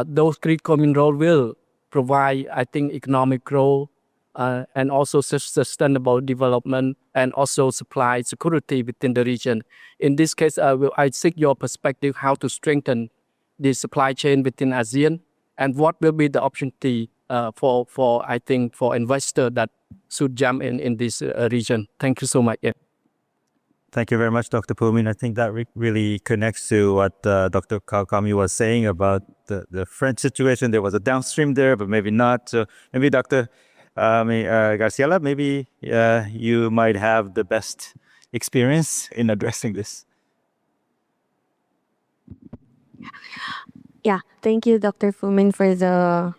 those critical minerals will provide, I think, economic growth and also sustainable development and also supply security within the region. In this case, I seek your perspective how to strengthen the supply chain within ASEAN and what will be the opportunity for I think, for investors that should jump in this region. Thank you so much. Yeah. Thank you very much, Dr. Pullman. I think that really connects to what Dr. Kawakami was saying about the French situation. There was a downstream there, but maybe not. So maybe Dr. Garciela, maybe you might have the best experience in addressing this. Yeah, thank you, Dr. Fumin, for the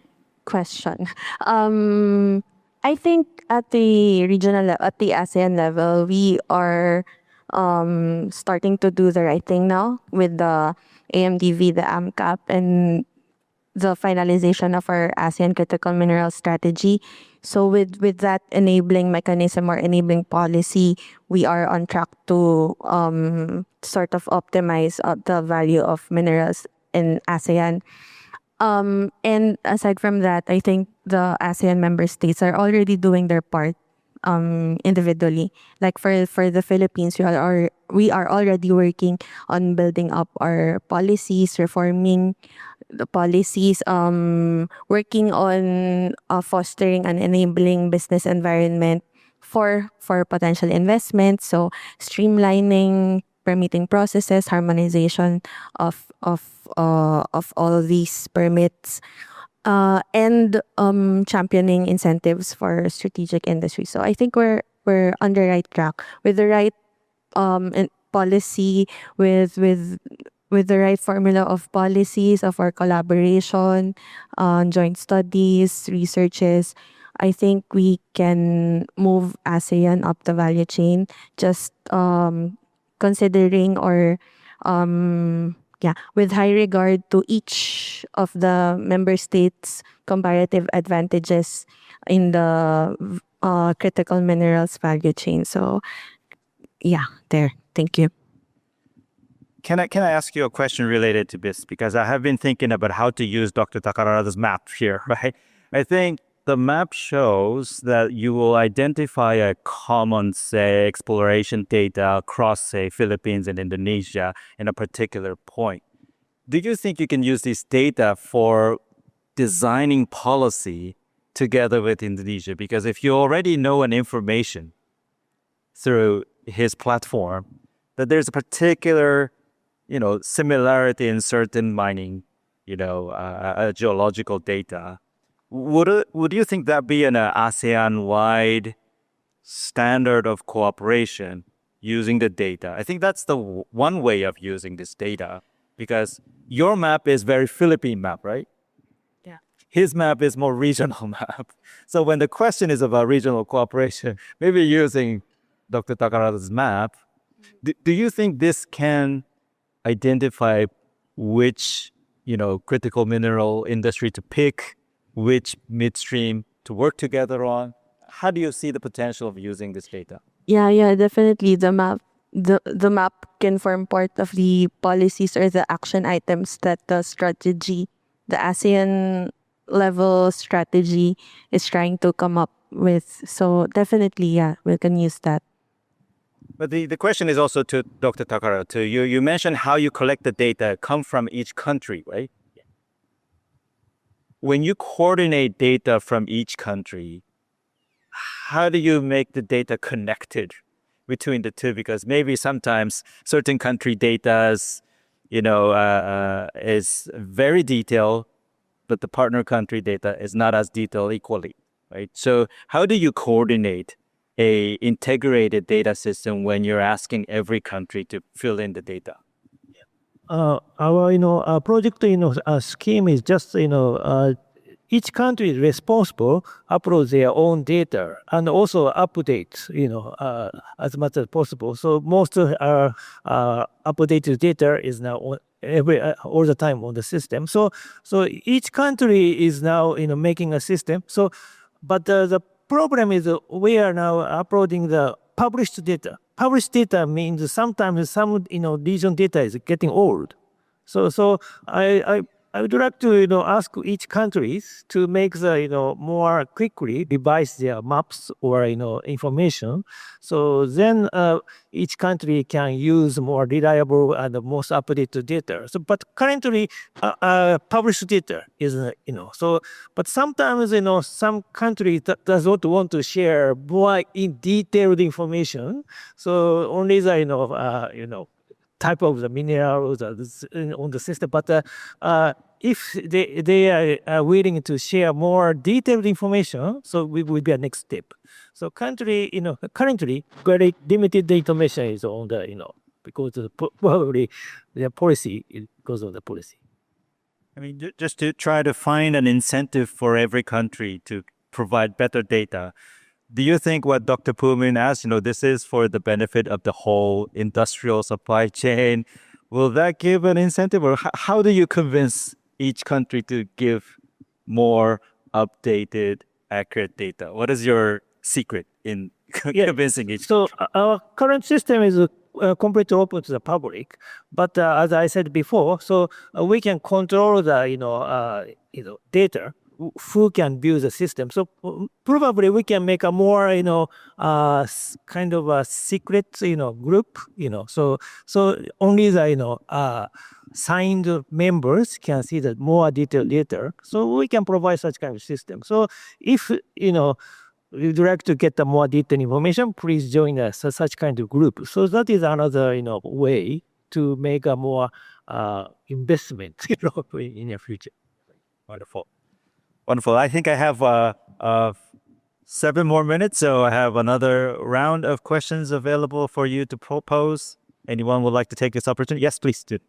question. I think at the regional, at the ASEAN level, we are starting to do the right thing now with the AMDV, the AMCAP, and the finalization of our ASEAN critical mineral strategy. So with that enabling mechanism or enabling policy, we are on track to sort of optimize the value of minerals in ASEAN. And aside from that, I think the ASEAN member states are already doing their part individually. Like for the Philippines, we are already working on building up our policies, reforming the policies, working on fostering and enabling business environment for potential investment. So streamlining permitting processes, harmonization of all of these permits, and championing incentives for strategic industry. So I think we're on the right track with the right policy, with the right formula of policies of our collaboration, joint studies, researches. I think we can move ASEAN up the value chain, just considering or with high regard to each of the member states' comparative advantages in the critical minerals value chain. So thank you. Can I ask you a question related to this? Because I have been thinking about how to use Dr. Takarada's map here, right? I think the map shows that you will identify a common, say, exploration data across, say, Philippines and Indonesia in a particular point. Do you think you can use this data for designing policy together with Indonesia? Because if you already know an information through his platform, that there's a particular similarity in certain mining, geological data. Would you think that be an ASEAN-wide standard of cooperation using the data? I think that's the one way of using this data, because your map is very Philippine map, right? Yeah. His map is more regional map. So when the question is about regional cooperation, maybe using Dr. Takarada's map, do you think this can identify which critical mineral industry to pick which midstream to work together on? How do you see the potential of using this data? Yeah, definitely. The map can form part of the policies or the action items that the ASEAN level strategy is trying to come up with. So definitely, yeah, we can use that. But the question is also to Dr. Takara, to you. You mentioned how you collect the data come from each country, right? When you coordinate data from each country, how do you make the data connected between the two? Because maybe sometimes certain country data is very detailed, but the partner country data is not as detailed equally, right? So how do you coordinate a integrated data system when you're asking every country to fill in the data? Our project scheme is just each country is responsible upload their own data and also update as much as possible. So most of our updated data is now all the time on the system. So each country is now making a system. So but the problem is we are now uploading the published data. Published data means sometimes some region data is getting old. So I would like to ask each countries to make the more quickly revise their maps or information. So then each country can use more reliable and most updated data. So but currently published data is so but sometimes some country does not want to share more in detailed information. So only the type of the minerals on the system. But if they are willing to share more detailed information, so we will be a next step. So currently very limited information is on the because of probably the policy because of the policy. I mean, just to try to find an incentive for every country to provide better data. Do you think what Dr. Pumin asked, this is for the benefit of the whole industrial supply chain? Will that give an incentive, or how do you convince each country to give more updated, accurate data? What is your secret in convincing each So country? our current system is completely open to the public, but as I said before, so we can control the data. Who can view the system? So probably we can make a more kind of a secret group. So only the signed members can see the more detailed data. So we can provide such kind of system. So if you'd like to get the more detailed information, please join us such kind of group. So that is another way to make a more investment in the future. Wonderful. Wonderful. I think I have 7 more minutes, so I have another round of questions available for you to pose. Anyone would like to take this opportunity? Yes, please do.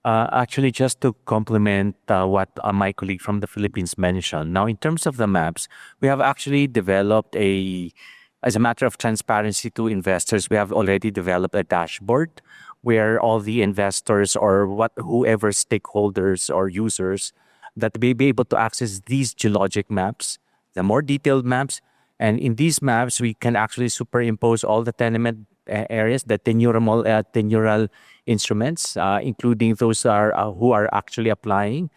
Actually, just to complement what my colleague from the Philippines mentioned. Now, in terms of the maps, we have actually developed as a matter of transparency to investors, we have already developed a dashboard where all the investors or whoever stakeholders or users that may be able to access these geologic maps, the more detailed maps. And in these maps, we can actually superimpose all the tenement areas, the tenural instruments, including those who are actually applying.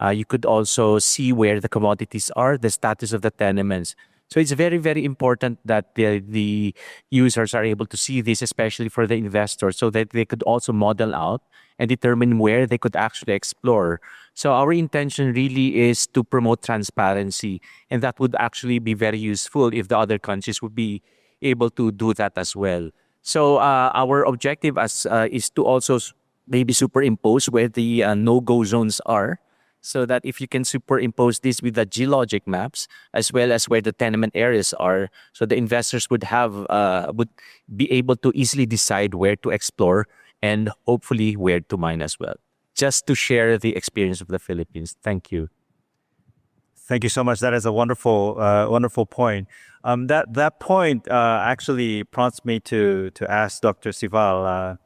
You could also see where the commodities are, the status of the tenements. So it's very, very important that the users are able to see this, especially for the investors, so that they could also model out and determine where they could actually explore. So our intention really is to promote transparency, and that would actually be very useful if the other countries would be able to do that as well. So our objective is to also maybe superimpose where the no-go zones are, so that if you can superimpose this with the geologic maps as well as where the tenement areas are, so the investors would be able to easily decide where to explore and hopefully where to mine as well. Just to share the experience of the Philippines. Thank you. Thank you so much. That is a wonderful, wonderful point. That point actually prompts me to ask Dr. Sival,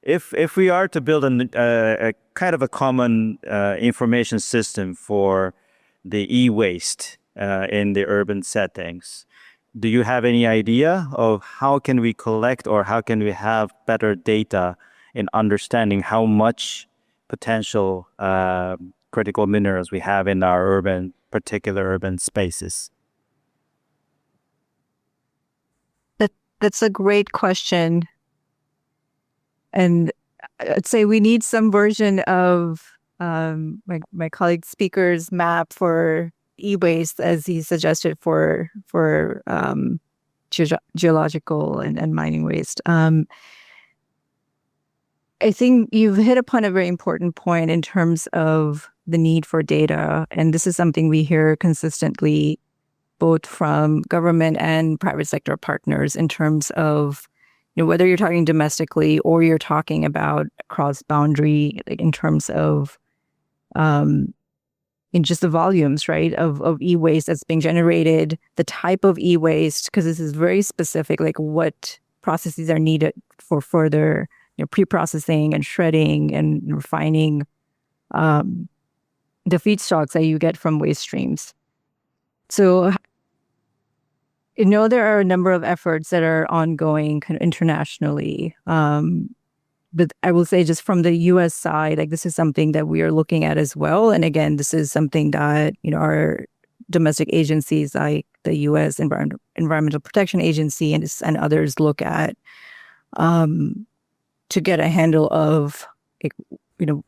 if we are to build a kind of a common information system for the e-waste in the urban settings, do you have any idea of how can we collect or how can we have better data in understanding how much potential critical minerals we have in our particular urban spaces? That's a great question. And I'd say we need some version of my colleague speaker's map for e-waste, as he suggested for geological and mining waste. I think you've hit upon a very important point in terms of the need for data. And this is something we hear consistently, both from government and private sector partners, in terms of, whether you're talking domestically or you're talking about cross boundary, like in terms of in just the volumes, right, of e-waste that's being generated, the type of e-waste, because this is very specific, like what processes are needed for further pre-processing and shredding and refining the feedstocks that you get from waste streams. So, there are a number of efforts that are ongoing kind of internationally. But I will say just from the U.S. side, like this is something that we are looking at as well. And again, this is something that, our domestic agencies like the U.S. Environmental Protection Agency and others look at to get a handle of,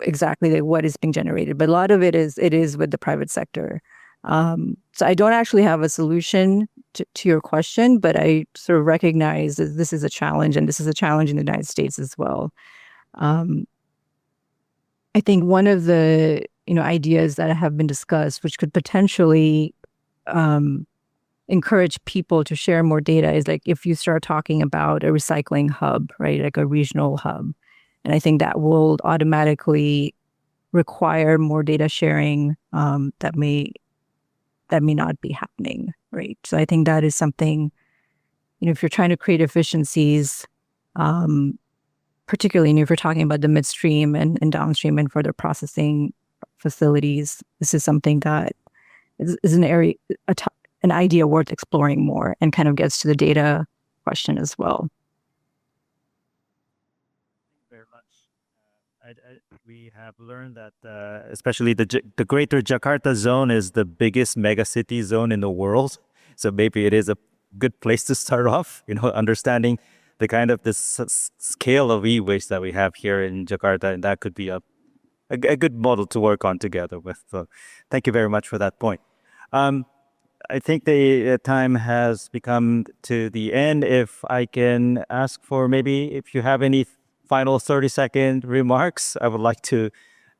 exactly like what is being generated. But a lot of it is with the private sector. So I don't actually have a solution to your question, but I sort of recognize that this is a challenge, and this is a challenge in the United States as well. I think one of the ideas that have been discussed, which could potentially encourage people to share more data, is like if you start talking about a recycling hub, right, like a regional hub, and I think that will automatically require more data sharing that may not be happening, right? So I think that is something, if you're trying to create efficiencies, particularly if you're talking about the midstream and downstream and further processing facilities, this is something that is an area, an idea worth exploring more, and kind of gets to the data question as well. Very much. We have learned that especially the greater Jakarta zone is the biggest megacity zone in the world. So maybe it is a good place to start off, understanding the kind of this scale of e-waste that we have here in Jakarta. And that could be a good model to work on together with. So thank you very much for that point. I think the time has become to the end. If I can ask for maybe if you have any final 30-second remarks, I would like to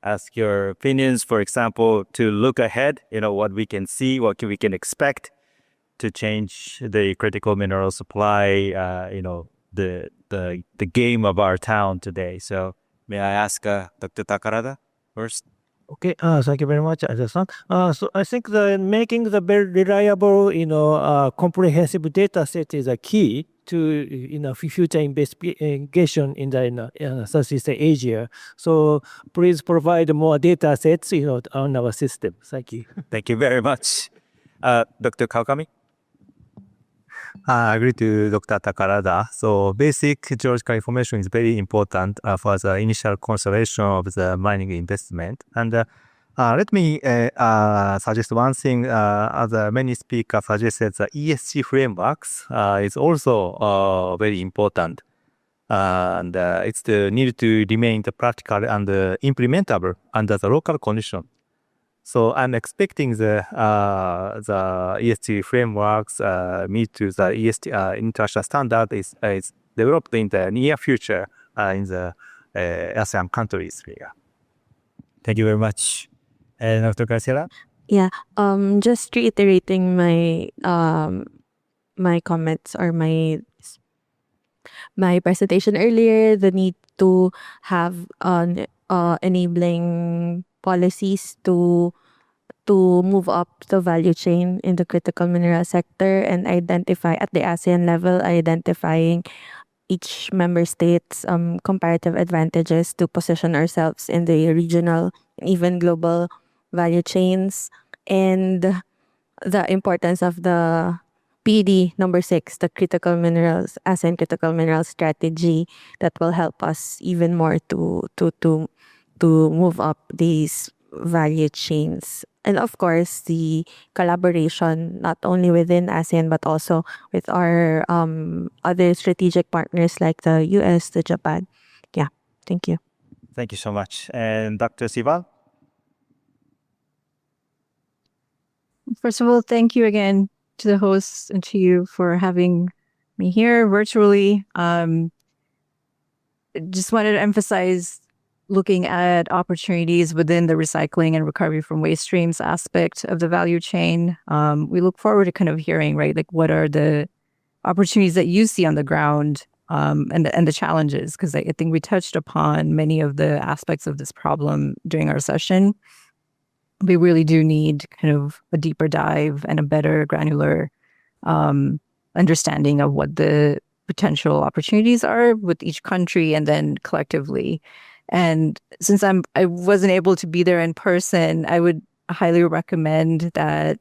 ask your opinions, for example, to look ahead, what we can see, what we can expect to change the critical mineral supply, the game of our town today. So may I ask Dr. Takarada first? Okay, thank you very much, Aja-san. So I think making the very reliable, comprehensive data set is a key to future investigation in the Southeast Asia. So please provide more data sets on our system. Thank you. Thank you very much. Dr. Kawakami? I agree to Dr. Takarada. So basic geological information is very important for the initial consideration of the mining investment. And let me suggest one thing. As many speakers suggested, the ESG frameworks is also very important. And it's the need to remain the practical and implementable under the local condition. So I'm expecting the ESG frameworks meet to the ESG international standard is developed in the near future in the ASEAN countries. Thank you very much. And Dr. Garcia? Yeah, just reiterating my my comments or my presentation earlier, the need to have enabling policies to to move up the value chain in the critical mineral sector and identify at the ASEAN level, identifying each member state's comparative advantages to position ourselves in the regional and even global value chains, and the importance of the PD number 6, the critical minerals, ASEAN critical minerals strategy that will help us even more to move up these value chains. And of course, the collaboration not only within ASEAN but also with our other strategic partners like the US, the Japan. Yeah, thank you. Thank you so much. And Dr. Sival? First of all, thank you again to the hosts and to you for having me here virtually. Just wanted to emphasize looking at opportunities within the recycling and recovery from waste streams aspect of the value chain. We look forward to kind of hearing, right, like what are the opportunities that you see on the ground, and the challenges, because I think we touched upon many of the aspects of this problem during our session. We really do need kind of a deeper dive and a better granular understanding of what the potential opportunities are with each country and then collectively. And since I wasn't able to be there in person, I would highly recommend that,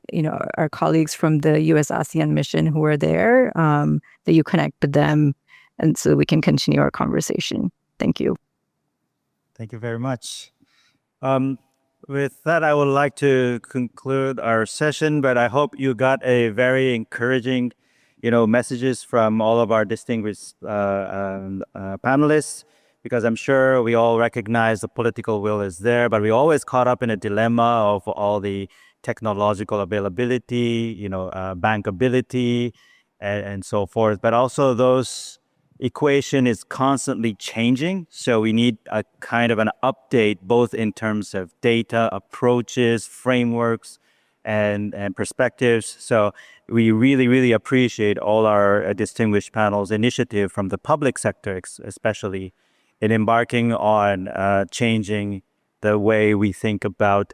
our colleagues from the US ASEAN mission who are there, that you connect with them, and so we can continue our conversation. Thank you. Thank you very much. With that, I would like to conclude our session, but I hope you got a very encouraging, messages from all of our distinguished panelists, because I'm sure we all recognize the political will is there, but we always caught up in a dilemma of all the technological availability, bankability, and so forth. But also those equation is constantly changing. So we need a kind of an update, both in terms of data, approaches, frameworks, and perspectives. So we really, really appreciate all our distinguished panels' initiative from the public sector, especially in embarking on changing the way we think about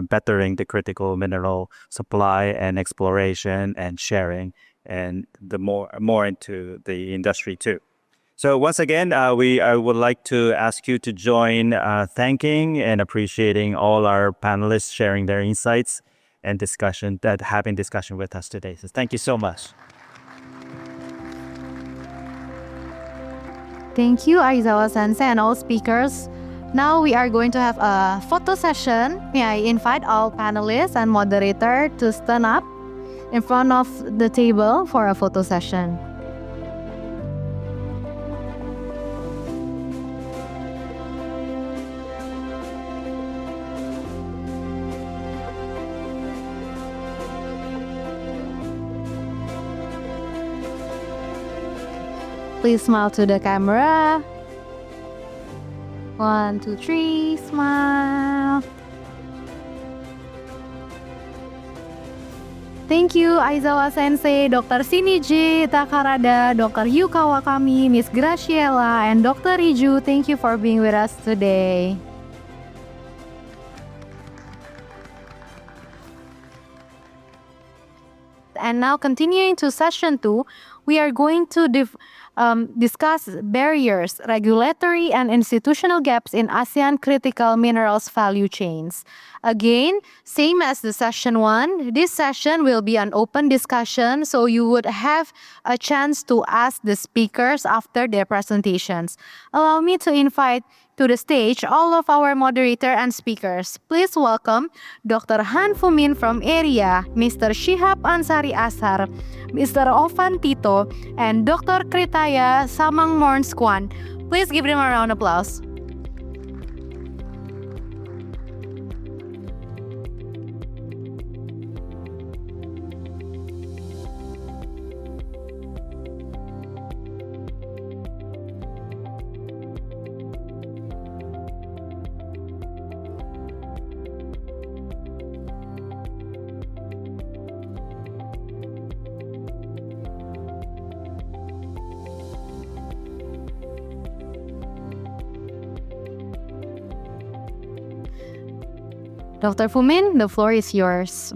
bettering the critical mineral supply and exploration and sharing, and the more into the industry too. So once again, I would like to ask you to join thanking and appreciating all our panelists sharing their insights and having discussion with us today. So thank you so much. Thank you, Aizawa-sensei, and all speakers. Now we are going to have a photo session. May I invite all panelists and moderator to stand up in front of the table for a photo session. Please smile to the camera. 1, 2, 3, smile. Thank you, Aizawa-sensei, Dr. Shinji Takarada, Dr. Yu Kawakami, Miss Graciela, and Dr. Riju. Thank you for being with us today. And now continuing to session 2, we are going to discuss barriers, regulatory and institutional gaps in ASEAN critical minerals value chains. Again, same as the session 1, this session will be an open discussion, so you would have a chance to ask the speakers after their presentations. Allow me to invite to the stage all of our moderator and speakers. Please welcome Dr. Han Fumin from ERIA, Mr. Shihab Ansari Asar, Mr. Ovan Tito, and Dr. Kritaya Samangmorn Skwan. Please give them a round of applause. Dr. Fumin, the floor is yours.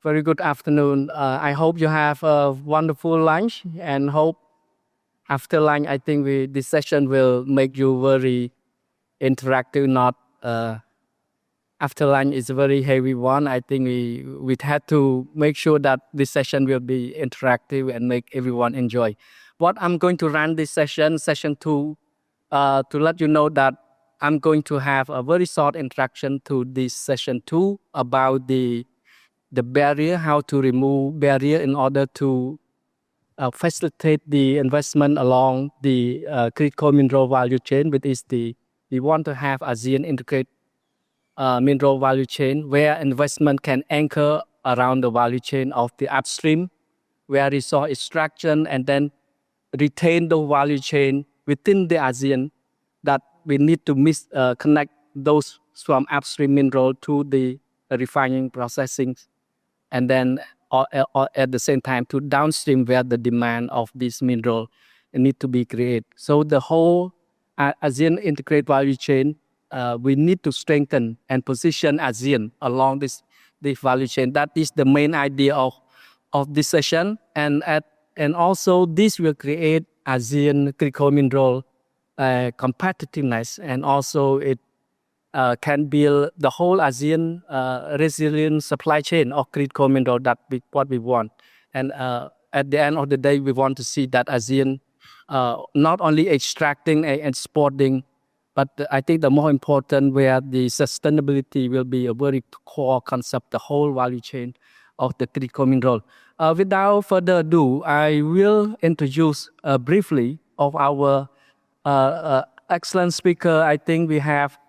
Very good afternoon. I hope you have a wonderful lunch, and hope after lunch, I think this session will make you very interactive. Not after lunch is a very heavy one. I think we had to make sure that this session will be interactive and make everyone enjoy. What I'm going to run this session 2, to let you know that I'm going to have a very short introduction to this session 2 about the barrier, how to remove barrier in order to facilitate the investment along the critical mineral value chain, which is we want to have ASEAN integrated mineral value chain where investment can anchor around the value chain of the upstream, where resource extraction, and then retain the value chain within the ASEAN, that we need to connect those from upstream mineral to the refining processing, and then at the same time to downstream where the demand of this mineral need to be created. So the whole ASEAN integrated value chain, we need to strengthen and position ASEAN along this value chain. That is the main idea of this session, and also this will create ASEAN critical mineral competitiveness, and also it can build the whole ASEAN resilient supply chain of critical mineral. What we want. And at the end of the day, we want to see that ASEAN not only extracting and exporting, but I think the more important, where the sustainability will be a very core concept, the whole value chain of the critical mineral. Without further ado, I will introduce briefly of our excellent speaker. I think we have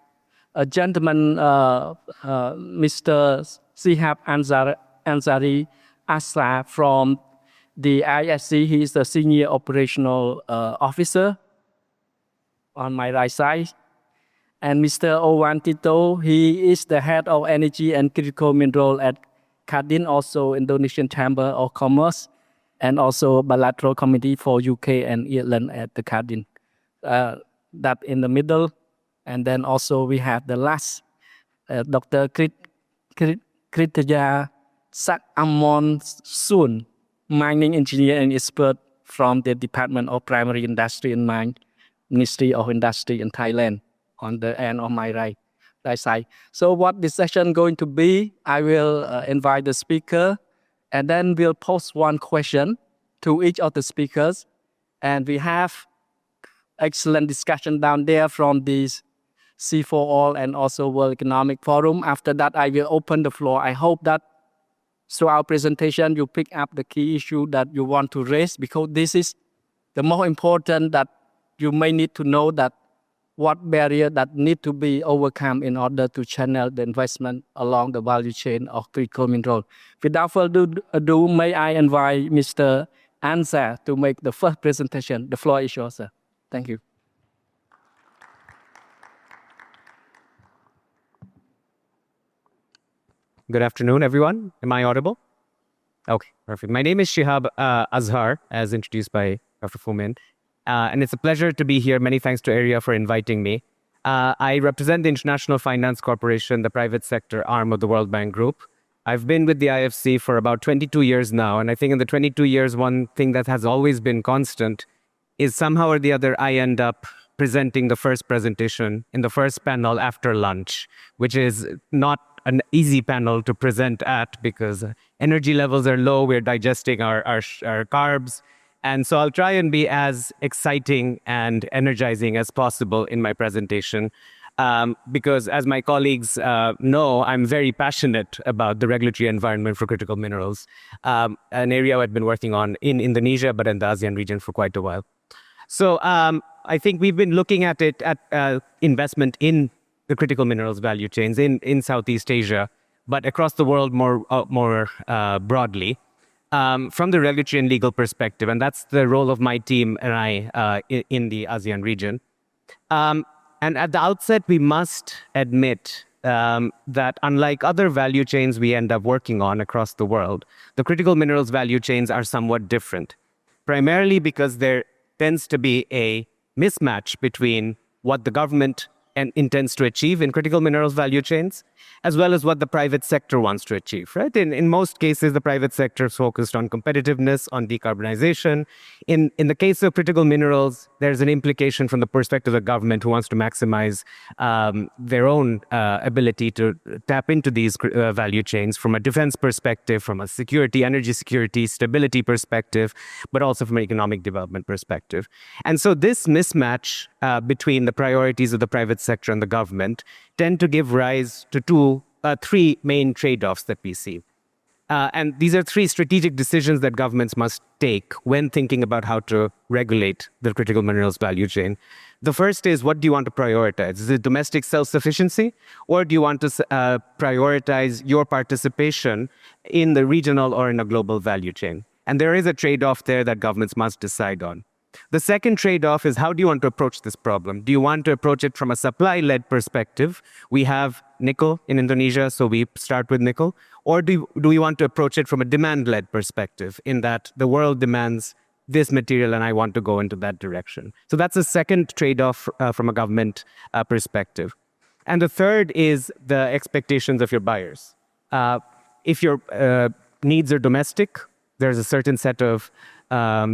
a gentleman, Mr. Sihab Ansari Asra from the ISC. He is the Senior Operational Officer on my right side. And Mr. Owan Tito, he is the Head of Energy and Critical Mineral at Kadin, also Indonesian Chamber of Commerce, and also Bilateral Committee for UK and Ireland at the Kadin. That in the middle. And then also we have the last, Dr. Kritaya Sak Amon Sun, mining engineer and expert from the Department of Primary Industry and Mine, Ministry of Industry in Thailand, on the end of my right side. So what this session going to be, I will invite the speaker, and then we'll pose one question to each of the speakers. And we have excellent discussion down there from this C4All and also World Economic Forum. After that, I will open the floor. I hope that through our presentation, you pick up the key issue that you want to raise, because this is the more important, that you may need to know that what barrier that need to be overcome in order to channel the investment along the value chain of critical mineral. Without further ado, may I invite Mr. Ansa to make the first presentation. The floor is yours, sir. Thank you. Good afternoon, everyone. Am I audible? Okay, perfect. My name is Shihab Azhar, as introduced by Dr. Fumin. And it's a pleasure to be here. Many thanks to ERIA for inviting me. I represent the International Finance Corporation, the private sector arm of the World Bank Group. I've been with the IFC for about 22 years now. And I think in the 22 years, one thing that has always been constant is somehow or the other, I end up presenting the first presentation in the first panel after lunch, which is not an easy panel to present at, because energy levels are low, we're digesting our carbs. And so I'll try and be as exciting and energizing as possible in my presentation, because as my colleagues know, I'm very passionate about the regulatory environment for critical minerals, an area I've been working on in Indonesia, but in the ASEAN region for quite a while. So I think we've been looking at it at investment in the critical minerals value chains in Southeast Asia, but across the world more broadly, from the regulatory and legal perspective. And that's the role of my team and I in the ASEAN region. And at the outset, we must admit that unlike other value chains we end up working on across the world, the critical minerals value chains are somewhat different, primarily because there tends to be a mismatch between what the government and intends to achieve in critical minerals value chains, as well as what the private sector wants to achieve, right? In most cases, the private sector is focused on competitiveness, on decarbonization. In the case of critical minerals, there's an implication from the perspective of the government who wants to maximize their own ability to tap into these value chains from a defense perspective, from a security, energy security, stability perspective, but also from an economic development perspective. And so this mismatch between the priorities of the private sector and the government tend to give rise to three main trade-offs that we see. And these are three strategic decisions that governments must take when thinking about how to regulate the critical minerals value chain. The first is, what do you want to prioritize? Is it domestic self-sufficiency, or do you want to prioritize your participation in the regional or in a global value chain? And there is a trade-off there that governments must decide on. The second trade-off is, how do you want to approach this problem? Do you want to approach it from a supply-led perspective? We have nickel in Indonesia, so we start with nickel. Or do we want to approach it from a demand-led perspective, in that the world demands this material and I want to go into that direction? So that's a second trade-off from a government perspective. And the third is the expectations of your buyers. If your needs are domestic, there's a certain set of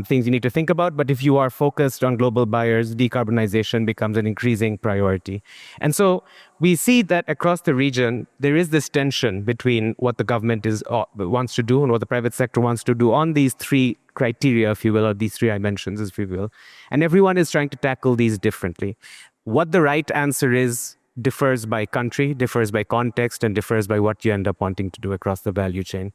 things you need to think about. But if you are focused on global buyers, decarbonization becomes an increasing priority. And so we see that across the region, there is this tension between what the government wants to do and what the private sector wants to do on these three criteria, if you will, or these three dimensions, if you will. And everyone is trying to tackle these differently. What the right answer is differs by country, differs by context, and differs by what you end up wanting to do across the value chain.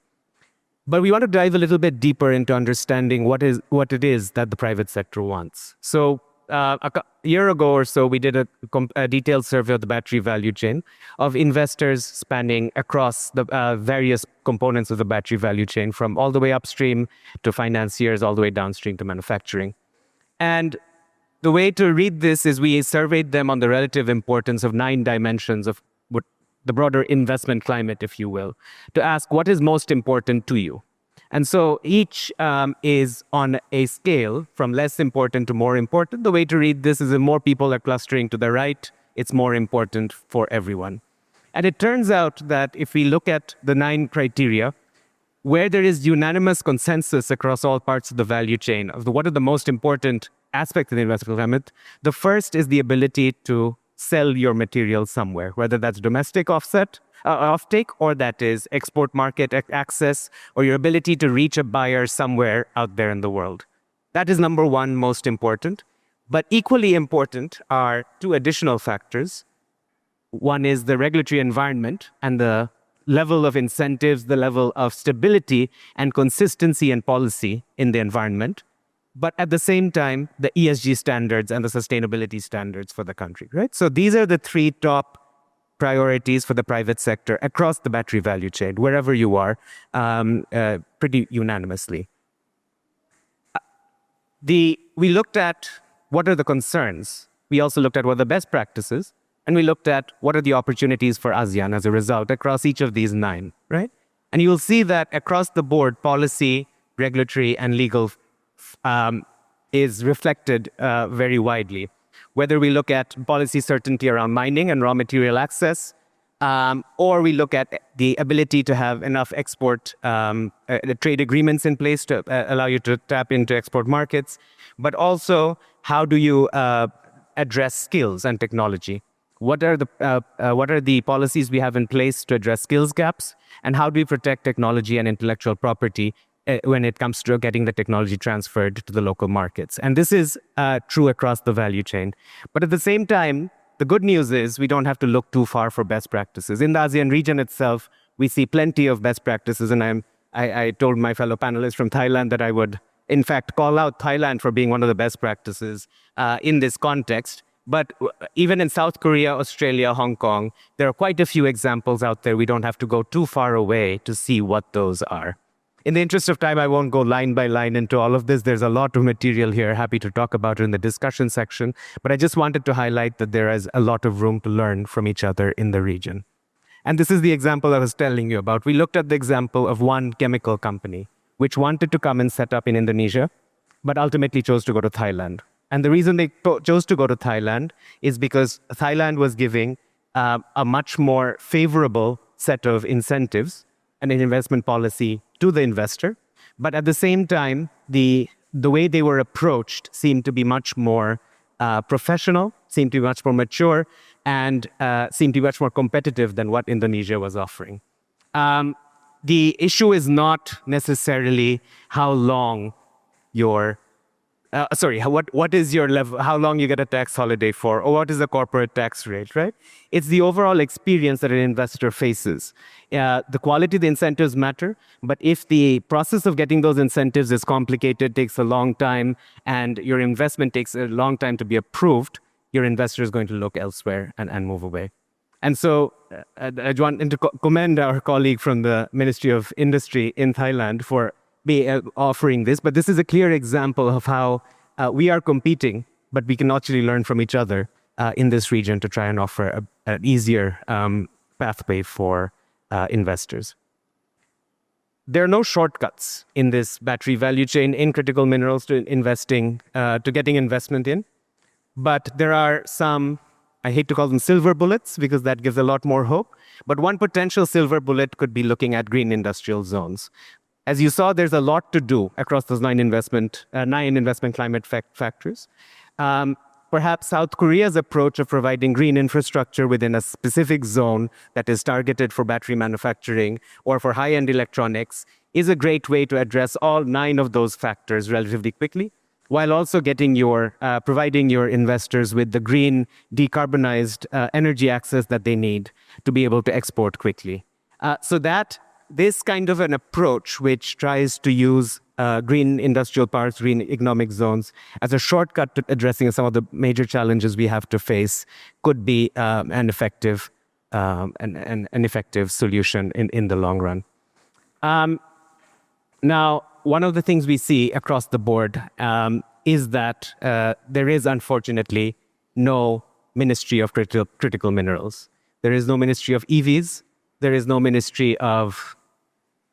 But we want to dive a little bit deeper into understanding what it is that the private sector wants. So a year ago or so, we did a detailed survey of the battery value chain of investors spanning across the various components of the battery value chain, from all the way upstream to financiers, all the way downstream to manufacturing. And the way to read this is we surveyed them on the relative importance of 9 dimensions of the broader investment climate, if you will, to ask what is most important to you. And so each is on a scale from less important to more important. The way to read this is, if more people are clustering to the right, it's more important for everyone. And it turns out that if we look at the 9 criteria, where there is unanimous consensus across all parts of the value chain of what are the most important aspects of the investment climate, the first is the ability to sell your material somewhere, whether that's domestic offtake, or that is export market access, or your ability to reach a buyer somewhere out there in the world. That is number one, most important. But equally important are 2 additional factors. One is the regulatory environment and the level of incentives, the level of stability and consistency and policy in the environment. But at the same time, the ESG standards and the sustainability standards for the country, right? So these are the 3 top priorities for the private sector across the battery value chain, wherever you are, pretty unanimously. We looked at what are the concerns. We also looked at what are the best practices, and we looked at what are the opportunities for ASEAN as a result across each of these 9, right? And you will see that across the board, policy, regulatory, and legal is reflected very widely. Whether we look at policy certainty around mining and raw material access, or we look at the ability to have enough export trade agreements in place to allow you to tap into export markets, but also how do you address skills and technology? What are the policies we have in place to address skills gaps, and how do we protect technology and intellectual property when it comes to getting the technology transferred to the local markets? And this is true across the value chain. But at the same time, the good news is we don't have to look too far for best practices. In the ASEAN region itself, we see plenty of best practices, and I told my fellow panelists from Thailand that I would, in fact, call out Thailand for being one of the best practices in this context. But even in South Korea, Australia, Hong Kong, there are quite a few examples out there. We don't have to go too far away to see what those are. In the interest of time, I won't go line by line into all of this. There's a lot of material here. Happy to talk about it in the discussion section. But I just wanted to highlight that there is a lot of room to learn from each other in the region. And this is the example I was telling you about. We looked at the example of one chemical company which wanted to come and set up in Indonesia, but ultimately chose to go to Thailand. And the reason they chose to go to Thailand is because Thailand was giving a much more favorable set of incentives and an investment policy to the investor. But at the same time, the way they were approached seemed to be much more professional, seemed to be much more mature, and seemed to be much more competitive than what Indonesia was offering. The issue is not necessarily how long your what is your level, how long you get a tax holiday for, or what is the corporate tax rate, right? It's the overall experience that an investor faces. The quality of the incentives matter, but if the process of getting those incentives is complicated, takes a long time, and your investment takes a long time to be approved, your investor is going to look elsewhere and move away. And so I want to commend our colleague from the Ministry of Industry in Thailand for offering this, but this is a clear example of how we are competing, but we can actually learn from each other in this region to try and offer an easier pathway for investors. There are no shortcuts in this battery value chain in critical minerals to investing, to getting investment in, but there are some, I hate to call them silver bullets because that gives a lot more hope, but one potential silver bullet could be looking at green industrial zones. As you saw, there's a lot to do across those nine investment climate factors. Perhaps South Korea's approach of providing green infrastructure within a specific zone that is targeted for battery manufacturing or for high-end electronics is a great way to address all 9 of those factors relatively quickly, while also getting providing your investors with the green, decarbonized energy access that they need to be able to export quickly. So that this kind of an approach, which tries to use green industrial parks, green economic zones, as a shortcut to addressing some of the major challenges we have to face, could be an effective solution in the long run. Now, one of the things we see across the board is that there is unfortunately no Ministry of Critical Minerals. There is no Ministry of EVs. There is no Ministry of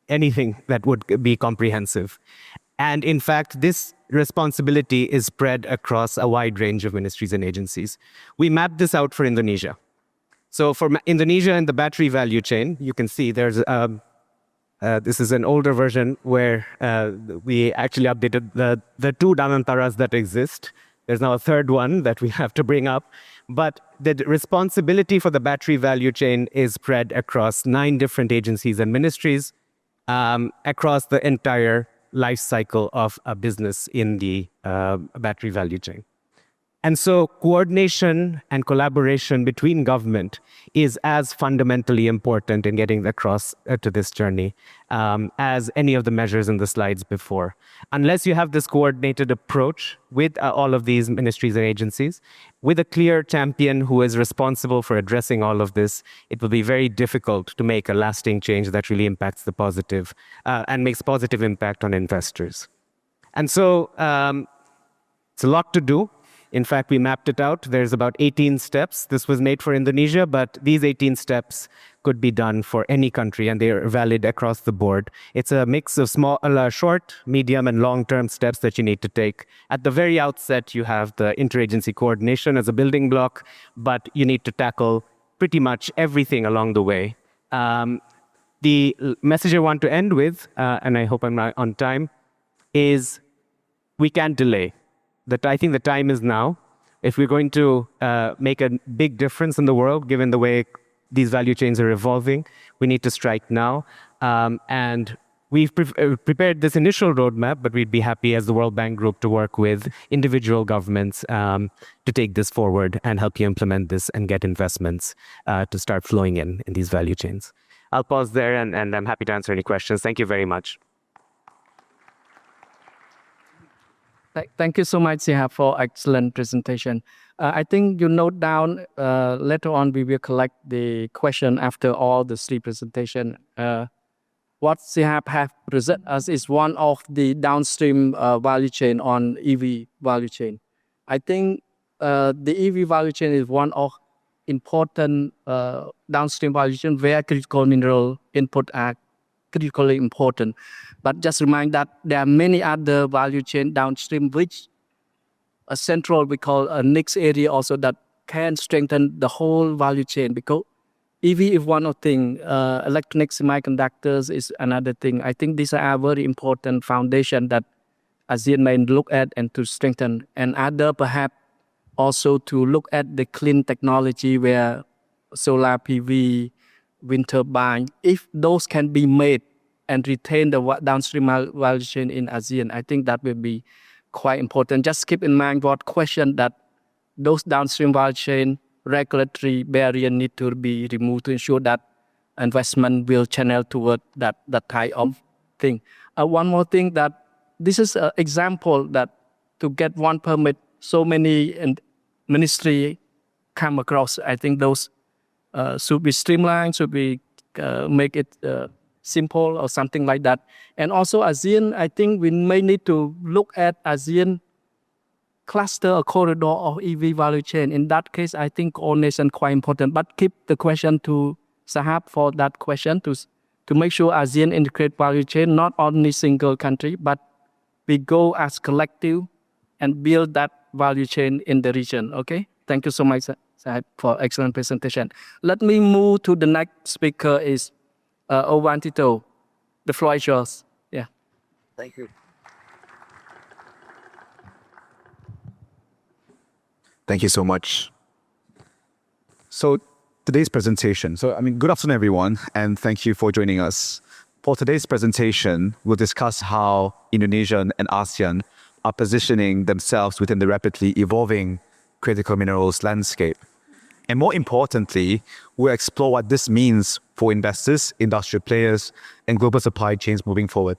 anything that would be comprehensive. And in fact, this responsibility is spread across a wide range of ministries and agencies. We mapped this out for Indonesia. So for Indonesia and the battery value chain, you can see there's this is an older version where we actually updated the 2 Danantaras that exist. There's now a third one that we have to bring up. But the responsibility for the battery value chain is spread across 9 different agencies and ministries, across the entire life cycle of a business in the battery value chain. And so coordination and collaboration between government is as fundamentally important in getting across to this journey as any of the measures in the slides before. Unless you have this coordinated approach with all of these ministries and agencies, with a clear champion who is responsible for addressing all of this, it will be very difficult to make a lasting change that really impacts the positive and makes positive impact on investors. And so it's a lot to do. In fact, we mapped it out. There's about 18 steps. This was made for Indonesia, but these 18 steps could be done for any country, and they are valid across the board. It's a mix of short, medium, and long-term steps that you need to take. At the very outset, you have the interagency coordination as a building block, but you need to tackle pretty much everything along the way. The message I want to end with, and I hope I'm on time, is we can't delay. I think the time is now. If we're going to make a big difference in the world, given the way these value chains are evolving, we need to strike now. And we've prepared this initial roadmap, but we'd be happy as the World Bank Group to work with individual governments to take this forward and help you implement this and get investments to start flowing in these value chains. I'll pause there, and I'm happy to answer any questions. Thank you very much. Thank you so much, Sihab, for excellent presentation. I think you note down, later on we will collect the question after all the 3 presentation. What Sihab have presented us is one of the downstream value chain on EV value chain. I think the EV value chain is one of important downstream value chain where critical mineral input are critically important. But just remind that there are many other value chain downstream which a central, we call a next area also that can strengthen the whole value chain, because EV is one of thing, electronic semiconductors is another thing. I think these are a very important foundation that ASEAN may look at and to strengthen, and other perhaps also to look at the clean technology where solar PV, wind turbine, if those can be made and retain the downstream value chain in ASEAN, I think that will be quite important. Just keep in mind what question that those downstream value chain regulatory barrier need to be removed to ensure that investment will channel toward that type of thing. One more thing, that this is an example that to get one permit, so many ministry come across. I think those should be streamlined, should be make it simple or something like that. And also ASEAN, I think we may need to look at ASEAN cluster or corridor of EV value chain. In that case, I think all nations quite important. But keep the question to Sahab for that question to make sure ASEAN integrate value chain, not only single country, but we go as collective and build that value chain in the region. Okay, thank you so much, Sahab, for excellent presentation. Let me move to the next speaker is Ovantito. The floor is yours. Yeah. Thank you. Thank you so much. So today's presentation, good afternoon everyone, and thank you for joining us. For today's presentation, we'll discuss how Indonesia and ASEAN are positioning themselves within the rapidly evolving critical minerals landscape. And more importantly, we'll explore what this means for investors, industrial players, and global supply chains moving forward.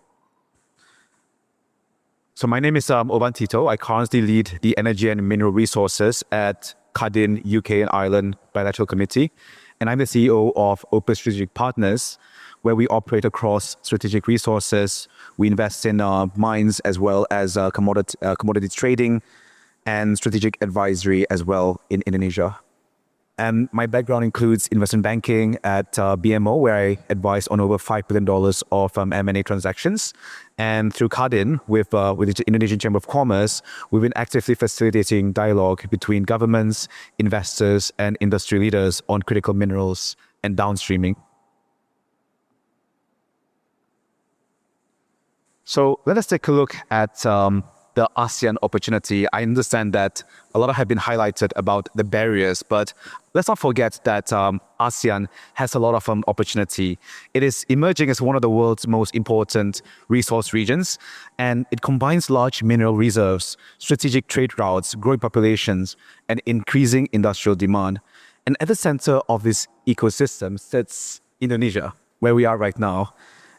So my name is Ovantito. I currently lead the Energy and Mineral Resources at CADIN UK and Ireland Bilateral Committee. And I'm the CEO of Open Strategic Partners, where we operate across strategic resources. We invest in mines as well as commodity trading and strategic advisory as well in Indonesia. And my background includes investment banking at BMO, where I advise on over $5 billion of M&A transactions. And through CADIN, with the Indonesian Chamber of Commerce, we've been actively facilitating dialogue between governments, investors, and industry leaders on critical minerals and downstreaming. So let us take a look at the ASEAN opportunity. I understand that a lot have been highlighted about the barriers, but let's not forget that ASEAN has a lot of opportunity. It is emerging as one of the world's most important resource regions, and it combines large mineral reserves, strategic trade routes, growing populations, and increasing industrial demand. And at the center of this ecosystem sits Indonesia, where we are right now.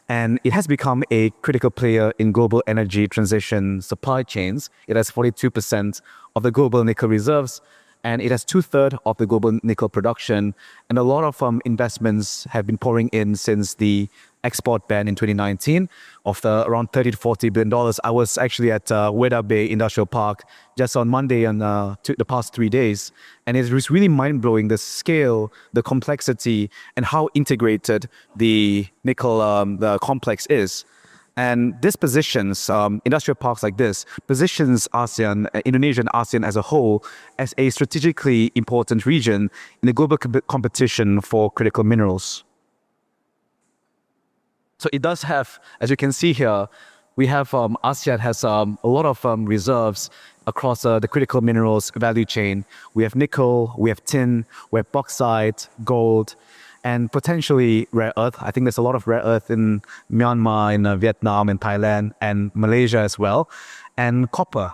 And it has become a critical player in global energy transition supply chains. It has 42% of the global nickel reserves, and it has 2/3 of the global nickel production. And a lot of investments have been pouring in since the export ban in 2019 of around $30 to $40 billion. I was actually at Weda Bay Industrial Park just on Monday and the past 3 days. And it was really mind-blowing, the scale, the complexity, and how integrated the nickel the complex is. And this positions, industrial parks like this, positions ASEAN, Indonesia and ASEAN as a whole, as a strategically important region in the global competition for critical minerals. So it does have, as you can see here, we have ASEAN has a lot of reserves across the critical minerals value chain. We have nickel, we have tin, we have bauxite, gold, and potentially rare earth. I think there's a lot of rare earth in Myanmar, in Vietnam, in Thailand, and Malaysia as well, and copper.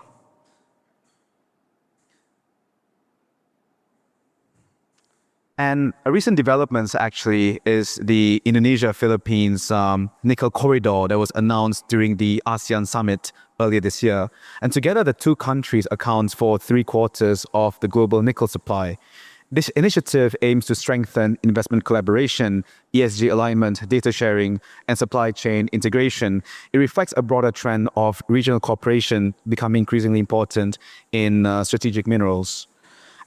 And a recent development actually is the Indonesia-Philippines nickel corridor that was announced during the ASEAN summit earlier this year. And together, the two countries account for 3/4 of the global nickel supply. This initiative aims to strengthen investment collaboration, ESG alignment, data sharing, and supply chain integration. It reflects a broader trend of regional cooperation becoming increasingly important in strategic minerals.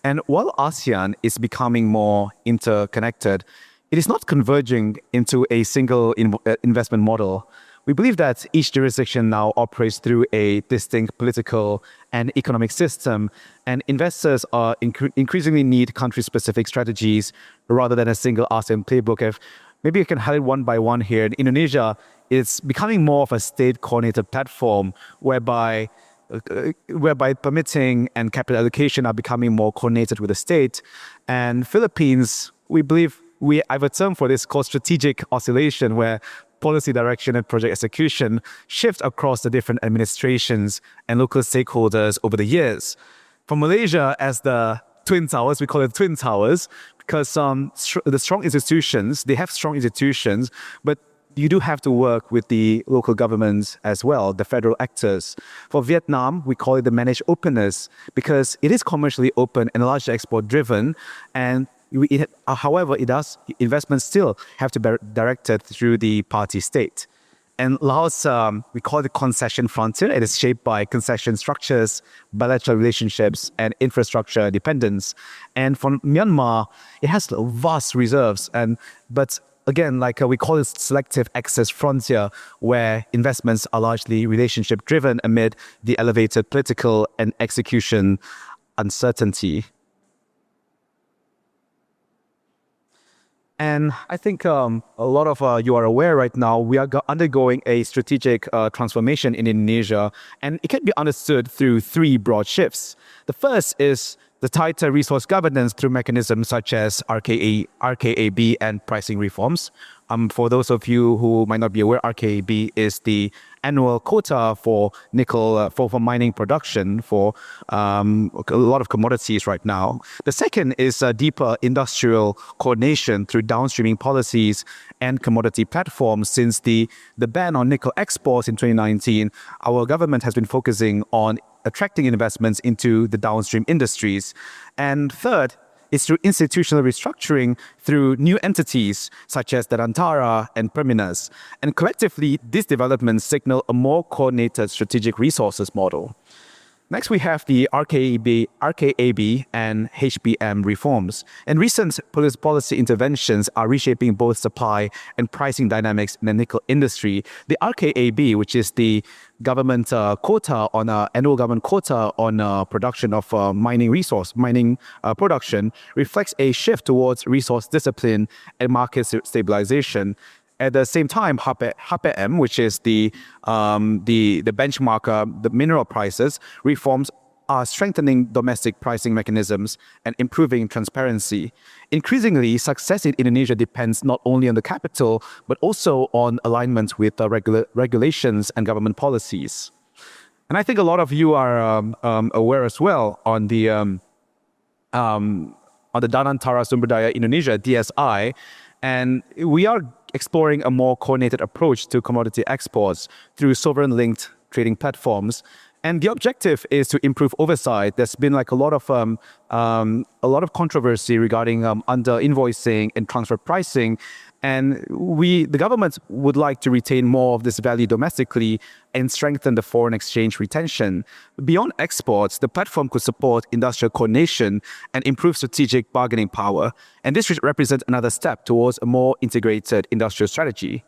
And while ASEAN is becoming more interconnected, it is not converging into a single investment model. We believe that each jurisdiction now operates through a distinct political and economic system, and investors are increasingly need country-specific strategies rather than a single ASEAN playbook. Maybe I can highlight one by one here. In Indonesia, it's becoming more of a state-coordinated platform whereby permitting and capital allocation are becoming more coordinated with the state. And Philippines, we believe I have a term for this called strategic oscillation, where policy direction and project execution shift across the different administrations and local stakeholders over the years. For Malaysia, as the Twin Towers, we call it Twin Towers, because the strong institutions, they have strong institutions, but you do have to work with the local governments as well, the federal actors. For Vietnam, we call it the managed openness, because it is commercially open and largely export driven, and however, investments still have to be directed through the party state. And Laos, we call it the concession frontier. It is shaped by concession structures, bilateral relationships, and infrastructure dependence. And for Myanmar, it has vast reserves. But again, we call it selective access frontier, where investments are largely relationship driven amid the elevated political and execution uncertainty. And I think a lot of you are aware right now, we are undergoing a strategic transformation in Indonesia, and it can be understood through three broad shifts. The first is the tighter resource governance through mechanisms such as RKAB and pricing reforms. For those of you who might not be aware, RKAB is the annual quota for nickel for mining production for a lot of commodities right now. The second is deeper industrial coordination through downstreaming policies and commodity platforms. Since the ban on nickel exports in 2019, our government has been focusing on attracting investments into the downstream industries. And third is through institutional restructuring through new entities such as the Antara and Perminas. And collectively, these developments signal a more coordinated strategic resources model. Next, we have the RKAB and HBM reforms. And recent policy interventions are reshaping both supply and pricing dynamics in the nickel industry. The RKAB, which is the government quota on annual government quota on production of mining production, reflects a shift towards resource discipline and market stabilization. At the same time, HPM, which is the benchmark, the mineral prices, reforms are strengthening domestic pricing mechanisms and improving transparency. Increasingly, success in Indonesia depends not only on the capital, but also on alignment with regulations and government policies. And I think a lot of you are aware as well on the Danantara Sumber Daya Indonesia, DSI, and we are exploring a more coordinated approach to commodity exports through sovereign-linked trading platforms. And the objective is to improve oversight. There's been a lot of controversy regarding under-invoicing and transfer pricing. And the government would like to retain more of this value domestically and strengthen the foreign exchange retention. Beyond exports, the platform could support industrial coordination and improve strategic bargaining power. And this represents another step towards a more integrated industrial strategy.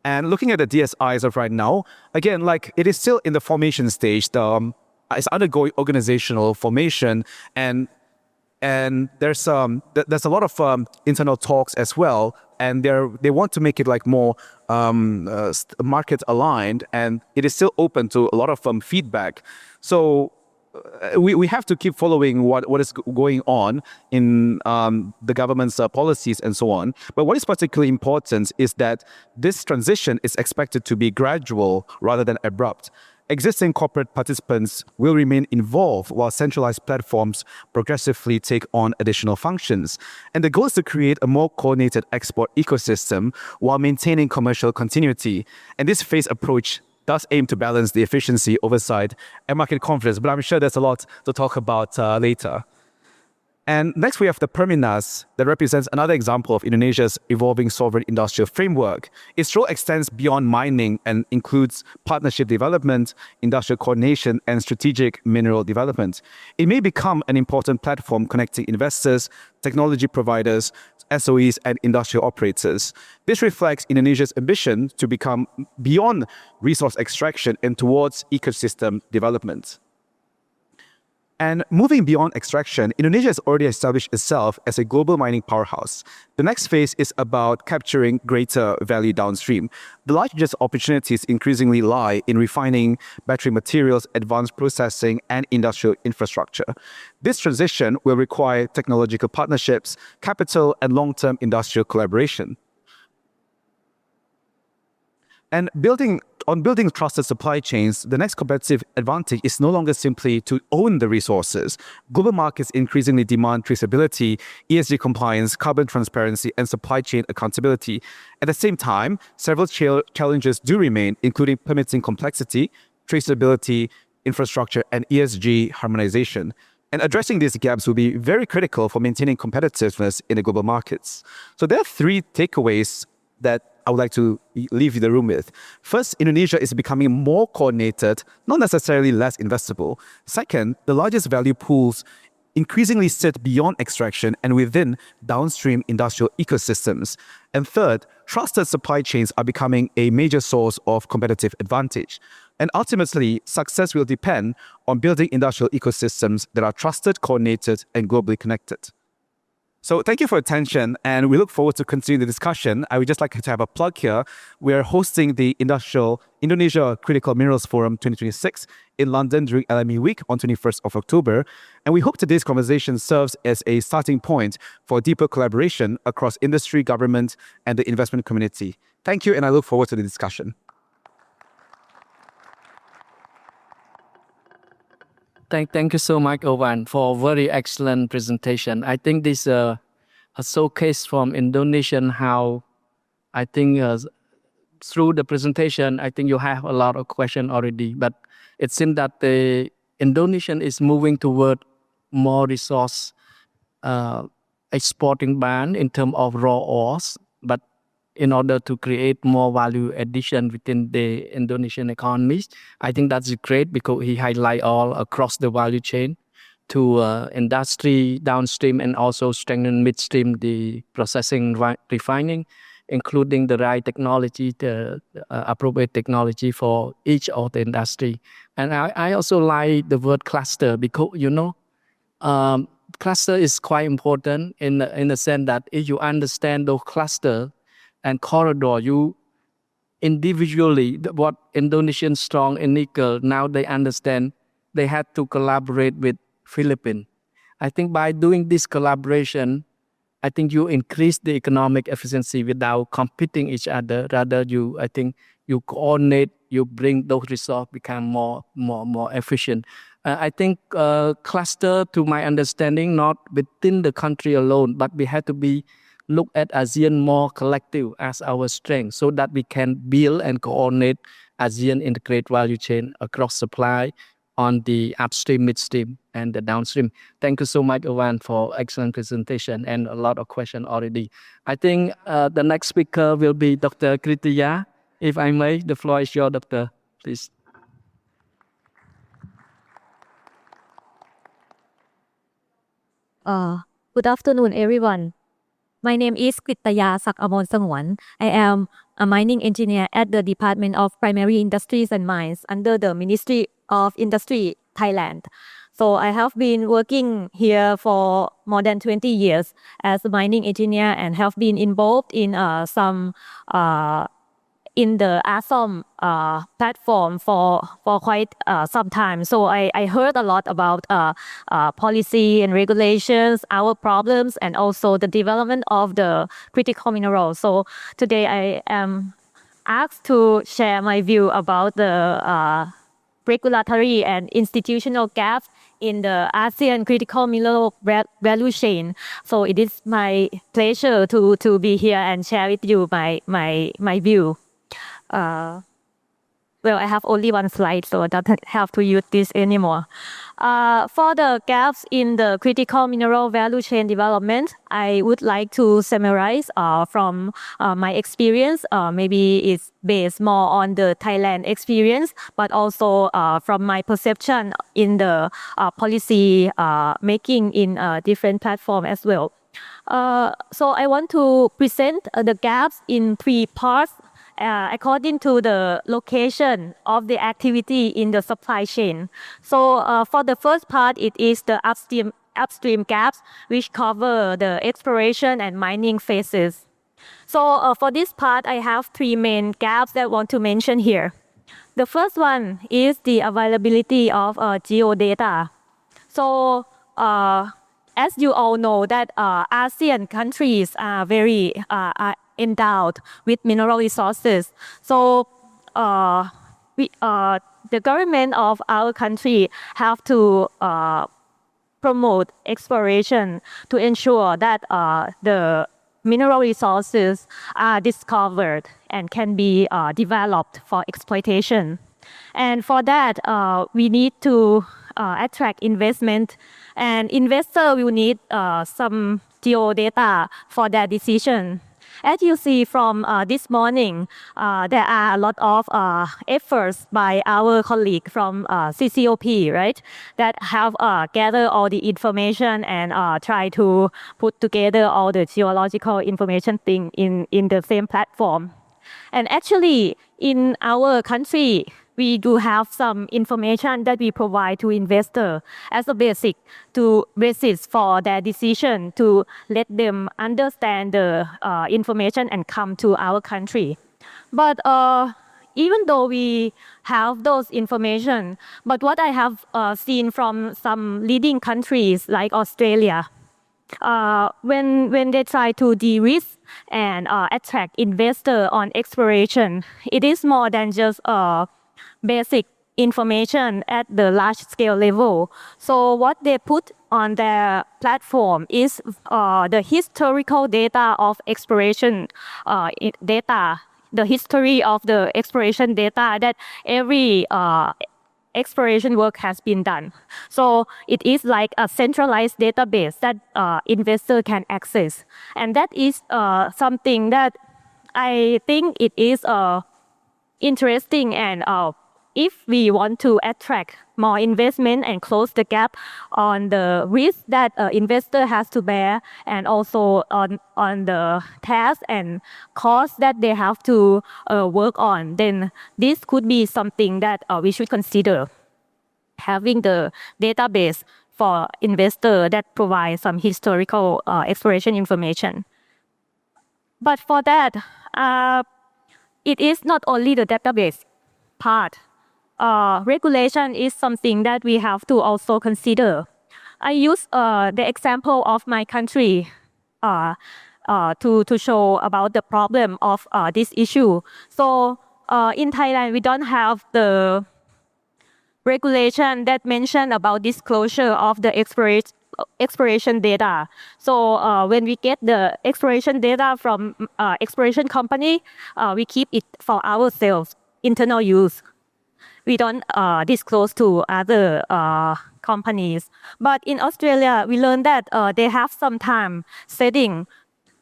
And looking at the DSI as of right now, again, it is still in the formation stage. It's undergoing organizational formation, and there's a lot of internal talks as well, and they want to make it more market aligned, and it is still open to a lot of feedback. So we have to keep following what is going on in the government's policies and so on. But what is particularly important is that this transition is expected to be gradual rather than abrupt. Existing corporate participants will remain involved while centralized platforms progressively take on additional functions. And the goal is to create a more coordinated export ecosystem while maintaining commercial continuity. And this phased approach does aim to balance the efficiency, oversight, and market confidence. But I'm sure there's a lot to talk about later. And next, we have the Perminas that represents another example of Indonesia's evolving sovereign industrial framework. Its role extends beyond mining and includes partnership development, industrial coordination, and strategic mineral development. It may become an important platform connecting investors, technology providers, SOEs, and industrial operators. This reflects Indonesia's ambition to become beyond resource extraction and towards ecosystem development. And moving beyond extraction, Indonesia has already established itself as a global mining powerhouse. The next phase is about capturing greater value downstream. The largest opportunities increasingly lie in refining battery materials, advanced processing, and industrial infrastructure. This transition will require technological partnerships, capital, and long-term industrial collaboration. And building trusted supply chains, the next competitive advantage is no longer simply to own the resources. Global markets increasingly demand traceability, ESG compliance, carbon transparency, and supply chain accountability. At the same time, several challenges do remain, including permitting complexity, traceability, infrastructure, and ESG harmonization. And addressing these gaps will be very critical for maintaining competitiveness in the global markets. So there are three takeaways that I would like to leave the room with. First, Indonesia is becoming more coordinated, not necessarily less investable. Second, the largest value pools increasingly sit beyond extraction and within downstream industrial ecosystems. And third, trusted supply chains are becoming a major source of competitive advantage. And ultimately, success will depend on building industrial ecosystems that are trusted, coordinated, and globally connected. So thank you for your attention, and we look forward to continuing the discussion. I would just like to have a plug here. We are hosting the Indonesia Critical Minerals Forum 2026 in London during LME Week on 21st of October. And we hope today's conversation serves as a starting point for deeper collaboration across industry, government, and the investment community. Thank you, and I look forward to the discussion. Thank you so much, Owen, for a very excellent presentation. I think this a showcase from Indonesian how I think through the presentation, I think you have a lot of questions already, but it seems that the Indonesian is moving toward more resource exporting ban in terms of raw ores, but in order to create more value addition within the Indonesian economy. I think that's great because he highlight all across the value chain to industry, downstream, and also strengthen midstream, the processing, refining, including the right technology, the appropriate technology for each of the industry. And I also like the word cluster because, cluster is quite important in the sense that if you understand those clusters, and corridor, you individually, what Indonesian strong in nickel, now they understand they had to collaborate with Philippines. I think by doing this collaboration, I think you increase the economic efficiency without competing each other. Rather, you coordinate, you bring those resources become more efficient. I think cluster, to my understanding, not within the country alone, but we have to be look at ASEAN more collective as our strength so that we can build and coordinate ASEAN integrated value chain across supply on the upstream, midstream, and the downstream. Thank you so much, Owen, for excellent presentation and a lot of questions already. I think the next speaker will be Dr. Kritya. If I may, the floor is yours, Doctor, please. Good afternoon, everyone. My name is Kritya Sakamon Sangwan. I am a mining engineer at the Department of Primary Industries and Mines under the Ministry of Industry, Thailand. So I have been working here for more than 20 years as a mining engineer and have been involved in in the ASOM platform for quite some time. So I heard a lot about policy and regulations, our problems, and also the development of the critical minerals. So today I am asked to share my view about the regulatory and institutional gaps in the ASEAN critical mineral value chain. So it is my pleasure to be here and share with you my view. Well, I have only one slide, so I don't have to use this anymore. For the gaps in the critical mineral value chain development, I would like to summarize from my experience. Maybe it's based more on the Thailand experience, but also from my perception in the policy making in different platforms as well. So I want to present the gaps in 3 parts according to the location of the activity in the supply chain. So for the first part, it is the upstream gaps, which cover the exploration and mining phases. So for this part, I have 3 main gaps that I want to mention here. The first one is the availability of geodata. So as you all know that ASEAN countries are very endowed with mineral resources. So the government of our country have to promote exploration to ensure that the mineral resources are discovered and can be developed for exploitation. And for that, we need to attract investment, and investor will need some geodata for their decision. As you see from this morning, there are a lot of efforts by our colleague from CCOP, right, that have gathered all the information and try to put together all the geological information thing in the same platform. And actually, in our country, we do have some information that we provide to investor as a basis for their decision to let them understand the information and come to our country. But even though we have those information, but what I have seen from some leading countries like Australia, when they try to de-risk and attract investor on exploration, it is more than just basic information at the large scale level. So what they put on their platform is the historical data of exploration data, the history of the exploration data that every exploration work has been done. So it is like a centralized database that investor can access. And that is something that I think it is interesting, and if we want to attract more investment and close the gap on the risk that investor has to bear, and also on the task and cost that they have to work on, then this could be something that we should consider, having the database for investor that provides some historical exploration information. But for that, it is not only the database part. Regulation is something that we have to also consider. I use the example of my country to show about the problem of this issue. So in Thailand, we don't have the regulation that mention about disclosure of the exploration data. So when we get the exploration data from exploration company, we keep it for ourselves, internal use. We don't disclose to other companies. But in Australia, we learned that they have some time setting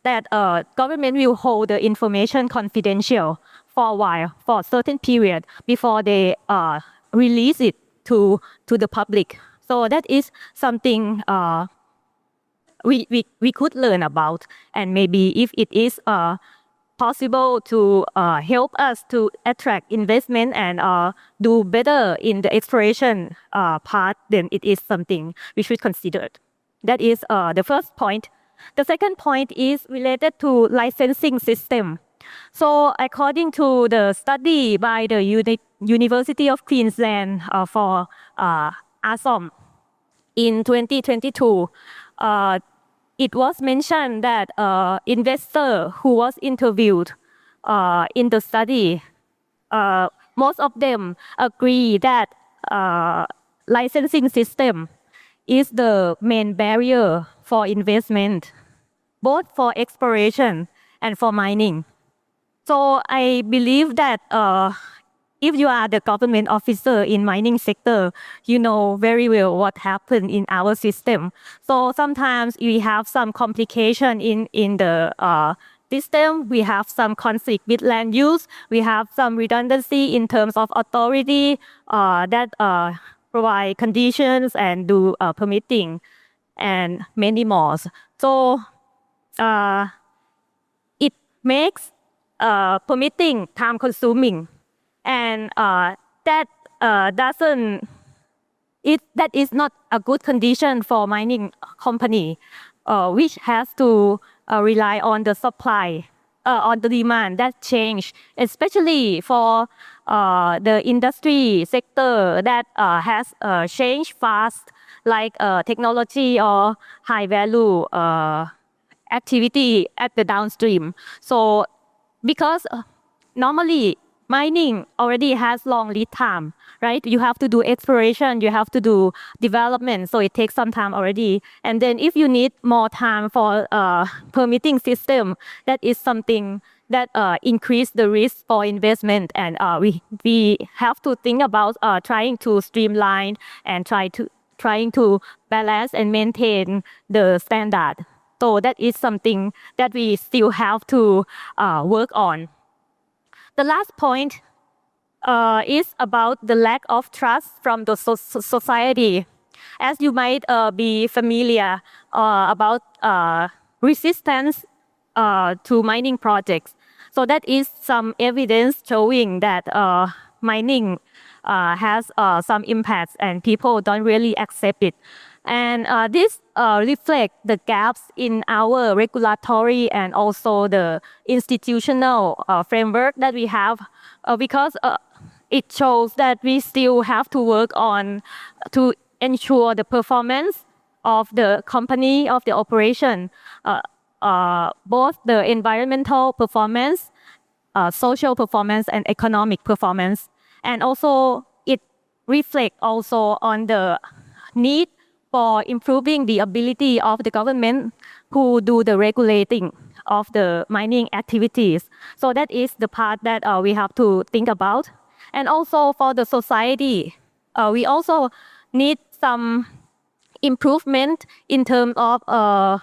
that government will hold the information confidential for a while, for a certain period, before they release it to the public. So that is something we could learn about, and maybe if it is possible to help us to attract investment and do better in the exploration part, then it is something we should consider. That is the first point. The second point is related to licensing system. So according to the study by the University of Queensland for ASOM in 2022, it was mentioned that investor who was interviewed in the study, most of them agree that licensing system is the main barrier for investment, both for exploration and for mining. So I believe that if you are the government officer in mining sector, you know very well what happened in our system. So sometimes we have some complication in the system. We have some conflict with land use. We have some redundancy in terms of authority that provide conditions and do permitting and many more. So it makes permitting time consuming, and that that is not a good condition for mining company, which has to rely on the supply, on the demand that change, especially for the industry sector that has changed fast, like technology or high value activity at the downstream. So because normally mining already has long lead time, right? You have to do exploration, you have to do development, so it takes some time already. And then if you need more time for permitting system, that is something that increase the risk for investment. And we have to think about trying to streamline and trying to balance and maintain the standard. So that is something that we still have to work on. The last point is about the lack of trust from the society. As you might be familiar about resistance to mining projects. So that is some evidence showing that mining has some impacts and people don't really accept it. And this reflects the gaps in our regulatory and also the institutional framework that we have, because it shows that we still have to work on to ensure the performance of the company, of the operation, both the environmental performance, social performance, and economic performance. And also it reflects also on the need for improving the ability of the government who do the regulating of the mining activities. So that is the part that we have to think about. And also for the society, we also need some improvement in terms of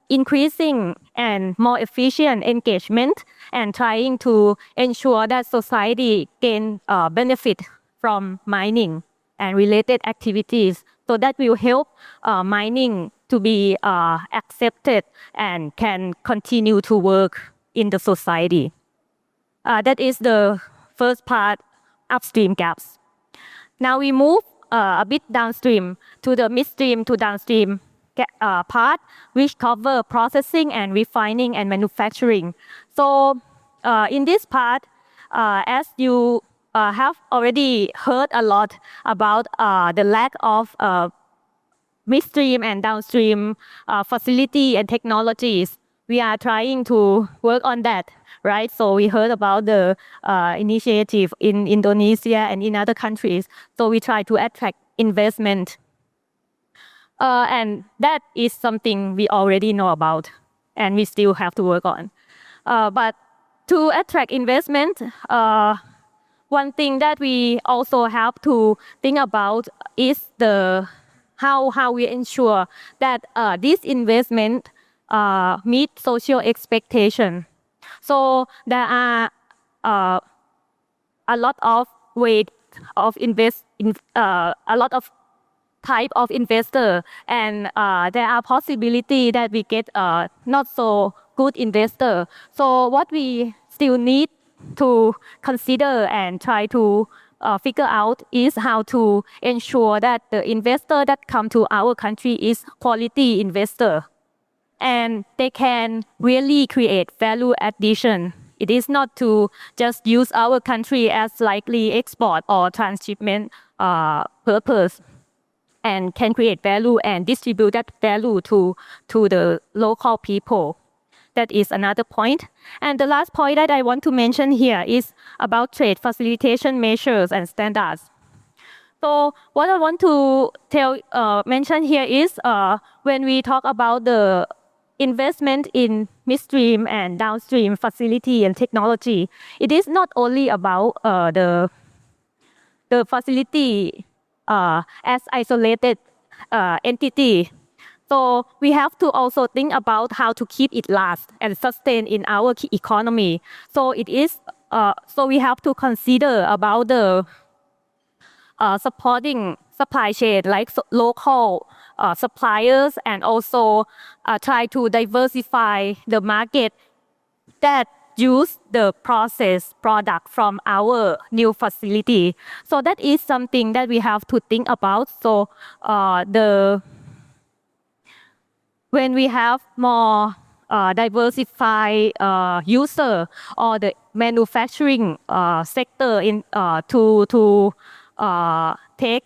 increasing and more efficient engagement and trying to ensure that society can benefit from mining and related activities. So that will help mining to be accepted and can continue to work in the society. That is the first part, upstream gaps. Now we move a bit downstream to the midstream to downstream part, which cover processing and refining and manufacturing. So in this part, as you have already heard a lot about the lack of midstream and downstream facility and technologies, we are trying to work on that, right? So we heard about the initiative in Indonesia and in other countries. So we try to attract investment. And that is something we already know about and we still have to work on. But to attract investment, one thing that we also have to think about is the how we ensure that this investment meet social expectation. So there are a lot of ways of a lot of type of investor, and there are possibility that we get not so good investor. So what we still need to consider and try to figure out is how to ensure that the investor that come to our country is quality investor and they can really create value addition. It is not to just use our country as likely export or transshipment purpose, and can create value and distribute that value to the local people. That is another point. And the last point that I want to mention here is about trade facilitation measures and standards. So what I want to mention here is when we talk about the investment in midstream and downstream facility and technology, it is not only about the facility as isolated entity. So we have to also think about how to keep it last and sustain in our economy. So it is so we have to consider about the supporting supply chain like local suppliers, and also try to diversify the market that use the processed product from our new facility. So that is something that we have to think about. So when we have more diversified user or the manufacturing sector in to take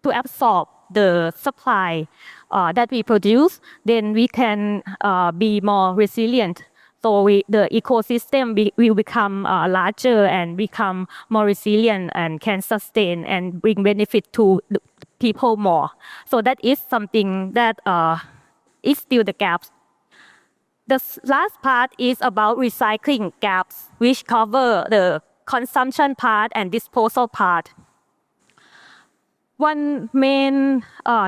to absorb the supply that we produce, then we can be more resilient. So the ecosystem will become larger and become more resilient and can sustain and bring benefit to the people more. So that is something that is still the gaps. The last part is about recycling gaps, which cover the consumption part and disposal part. One main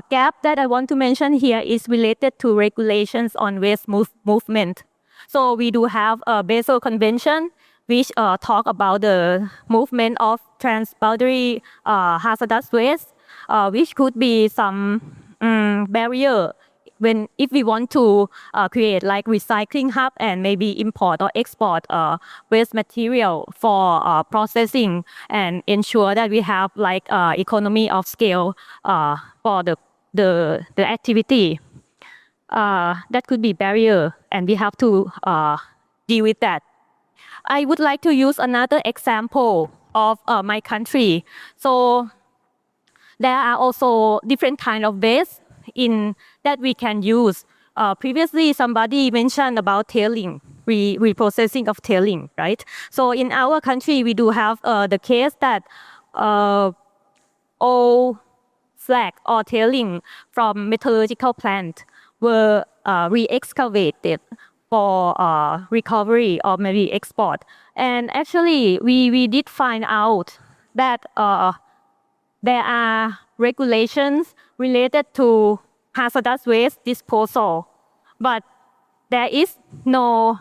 gap that I want to mention here is related to regulations on waste movement. So we do have a Basel Convention, which talk about the movement of transboundary hazardous waste, which could be some barrier if we want to create like recycling hub and maybe import or export waste material for processing, and ensure that we have like economy of scale for the activity. That could be barrier, and we have to deal with that. I would like to use another example of my country. So there are also different kind of waste in that we can use. Previously, somebody mentioned about tailing, reprocessing of tailing, right? So in our country, we do have the case that all slag or tailing from metallurgical plant were re-excavated for recovery or maybe export. And actually, we did find out that there are regulations related to hazardous waste disposal, but there is no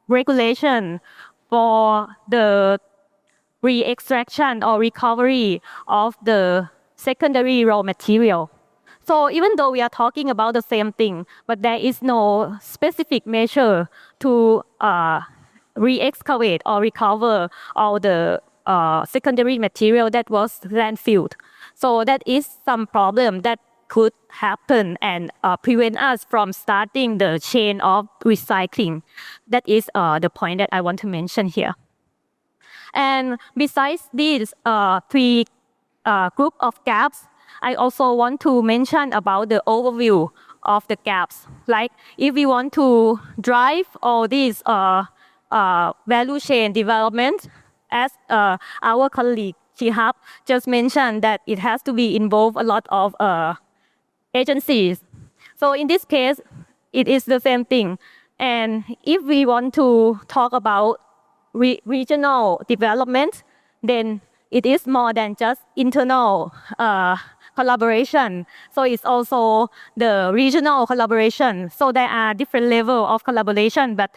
regulation for the re-extraction or recovery of the secondary raw material. So even though we are talking about the same thing, but there is no specific measure to re-excavate or recover all the secondary material that was landfilled. So that is some problem that could happen and prevent us from starting the chain of recycling. That is the point that I want to mention here. And besides these three group of gaps, I also want to mention about the overview of the gaps. Like if we want to drive all these value chain development, as our colleague Chihab just mentioned, that it has to be involve a lot of agencies. So in this case, it is the same thing. And if we want to talk about regional development, then it is more than just internal collaboration. So it's also the regional collaboration. So there are different levels of collaboration, but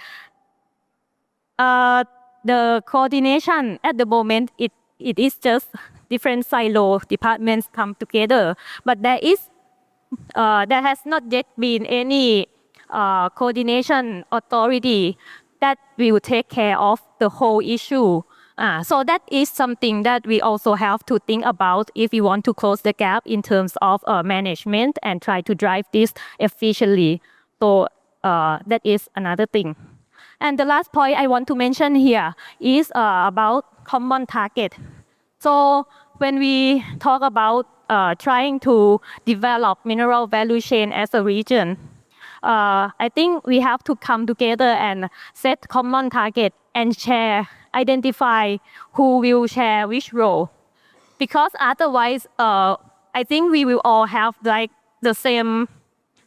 the coordination at the moment, it is just different silo departments come together. But there has not yet been any coordination authority that will take care of the whole issue. So that is something that we also have to think about if we want to close the gap in terms of management and try to drive this efficiently. So that is another thing. And the last point I want to mention here is about common target. So when we talk about trying to develop mineral value chain as a region, I think we have to come together and set common target and identify who will share which role. Because otherwise, I think we will all have like the same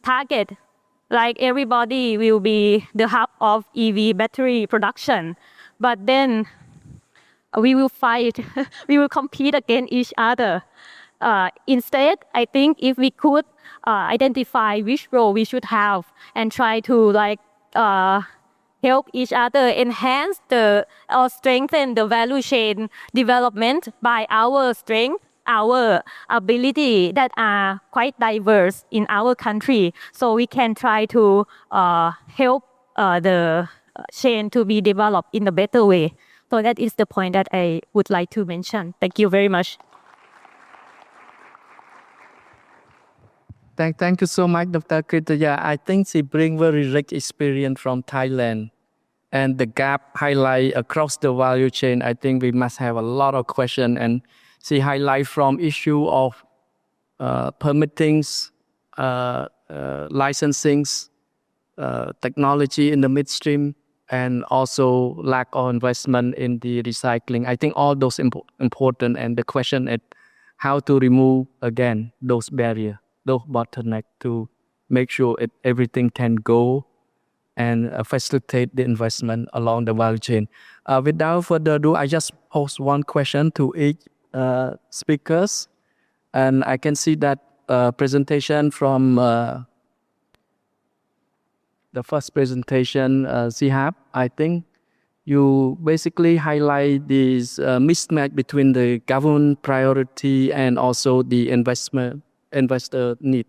target like everybody will be the hub of EV battery production. But then we will fight, we will compete against each other. Instead, I think if we could identify which role we should have and try to help each other enhance or strengthen the value chain development by our strength, our ability that are quite diverse in our country. So we can try to help the chain to be developed in a better way. So that is the point that I would like to mention. Thank you very much. Thank you so much, Dr. Tetsuya. I think she brings very rich experience from Thailand. And the gap highlight across the value chain, I think we must have a lot of questions. And she highlight from issue of permittings, licensings, technology in the midstream, and also lack of investment in the recycling. I think all those important. And the question is how to remove again those barriers, those bottlenecks to make sure everything can go and facilitate the investment along the value chain. Without further ado, I just pose one question to each speakers. And I can see that presentation from the first presentation, Sihab, I think you basically highlight this mismatch between the government priority and also the investor need.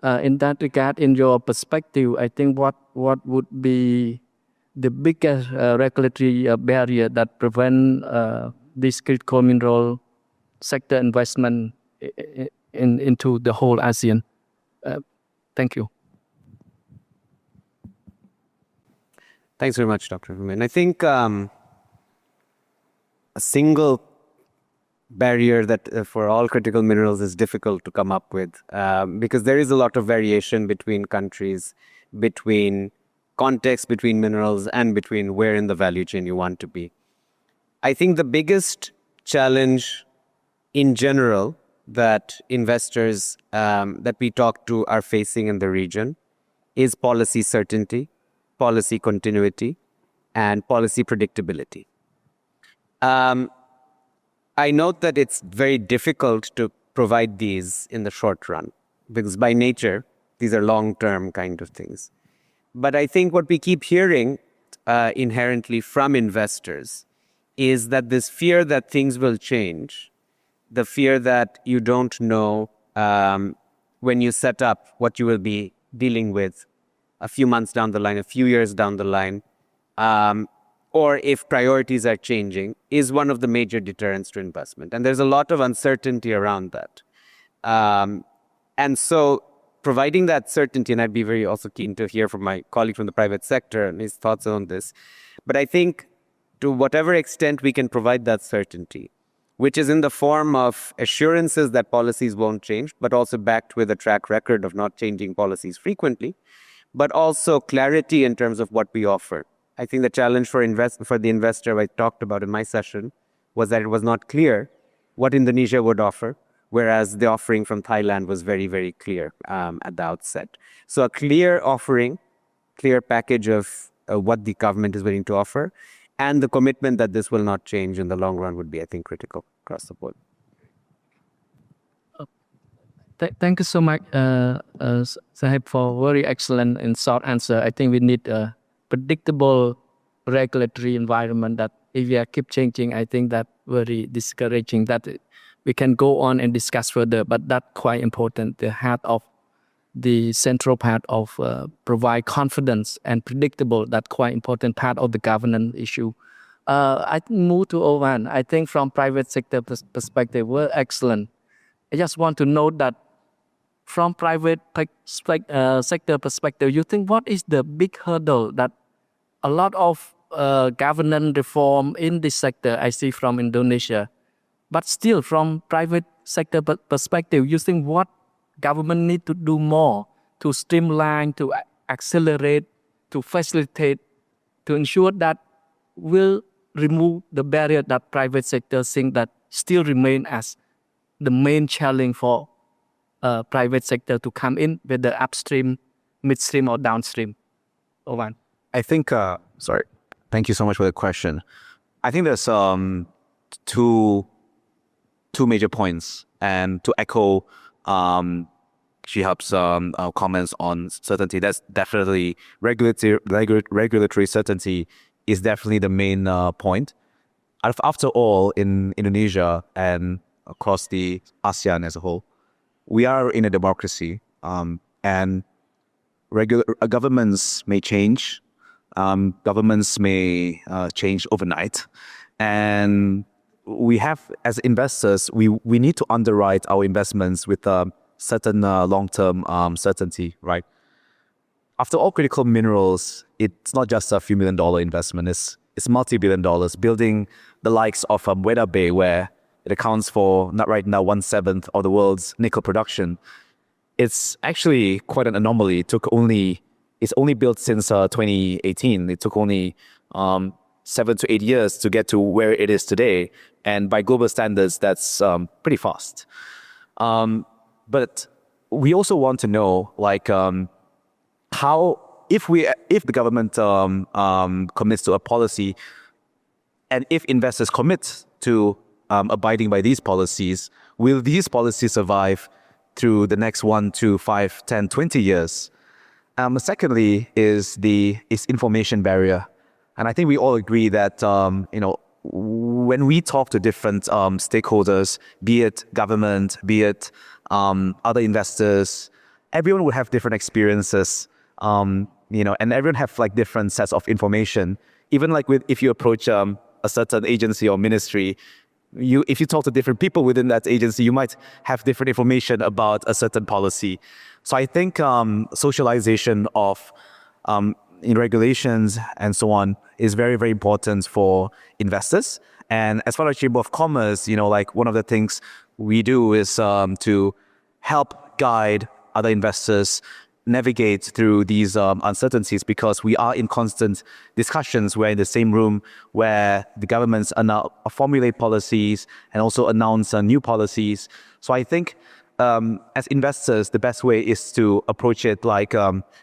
In that regard, in your perspective, I think what would be the biggest regulatory barrier that prevent this critical mineral sector investment into the whole ASEAN? Thank you. Thanks very much, Dr. Hourn. I think a single barrier that for all critical minerals is difficult to come up with because there is a lot of variation between countries, between context, between minerals, and between where in the value chain you want to be. I think the biggest challenge in general that investors that we talk to are facing in the region is policy certainty, policy continuity, and policy predictability. I note that it's very difficult to provide these in the short run because by nature, these are long-term kind of things. But I think what we keep hearing inherently from investors is that this fear that things will change, the fear that you don't know when you set up what you will be dealing with a few months down the line, a few years down the line, or if priorities are changing, is one of the major deterrents to investment. And there's a lot of uncertainty around that. And so providing that certainty, and I'd be very also keen to hear from my colleague from the private sector and his thoughts on this, but I think to whatever extent we can provide that certainty, which is in the form of assurances that policies won't change, but also backed with a track record of not changing policies frequently, but also clarity in terms of what we offer. I think the challenge for the investor I talked about in my session was that it was not clear what Indonesia would offer, whereas the offering from Thailand was very, very clear at the outset. So a clear offering, clear package of what the government is willing to offer, and the commitment that this will not change in the long run would be, I think, critical across the board. Thank you so much, Sahib, for very excellent and short answer. I think we need a predictable regulatory environment that if we keep changing, I think that very discouraging that we can go on and discuss further, but that's quite important. The heart of the central part of provide confidence and predictable, that's quite important part of the governance issue. I move to Hourn. I think from private sector perspective, we're excellent. I just want to note that from private sector perspective, you think what is the big hurdle that a lot of governance reform in this sector I see from Indonesia, but still from private sector perspective, you think what government need to do more to streamline, to accelerate, to facilitate, to ensure that will remove the barrier that private sector think that still remain as the main challenge for private sector to come in with the upstream midstream or downstream? Owen. I think, sorry, thank you so much for the question. I think there's two major points, and to echo Shihab's comments on certainty, that's definitely regulatory certainty is definitely the main point. After all, in Indonesia and across the ASEAN as a whole, we are in a democracy, and governments may change. Governments may change overnight, and we have, as investors, we need to underwrite our investments with certain long-term certainty, right? After all, critical minerals, it's not just a few $1 million investment. It's multi-billion dollars. Building the likes of Watanabe, where it accounts for not right now 1/7 of the world's nickel production. It's actually quite an anomaly. It's only built since 2018. It took only 7 to 8 years to get to where it is today. And by global standards, that's pretty fast. But we also want to know, like, how, if the government commits to a policy, and if investors commit to abiding by these policies, will these policies survive through the next 1 to 5, 10, 20 years? Secondly is information barrier. And I think we all agree that, when we talk to different stakeholders, be it government, be it other investors, everyone will have different experiences, and everyone have like different sets of information. Even like if you approach a certain agency or ministry, if you talk to different people within that agency, you might have different information about a certain policy. So I think socialization of regulations and so on is very, very important for investors. And as far as Chamber of Commerce, like one of the things we do is to help guide other investors navigate through these uncertainties, because we are in constant discussions. We're in the same room where the governments formulate policies and also announce new policies. So I think as investors, the best way is to approach it like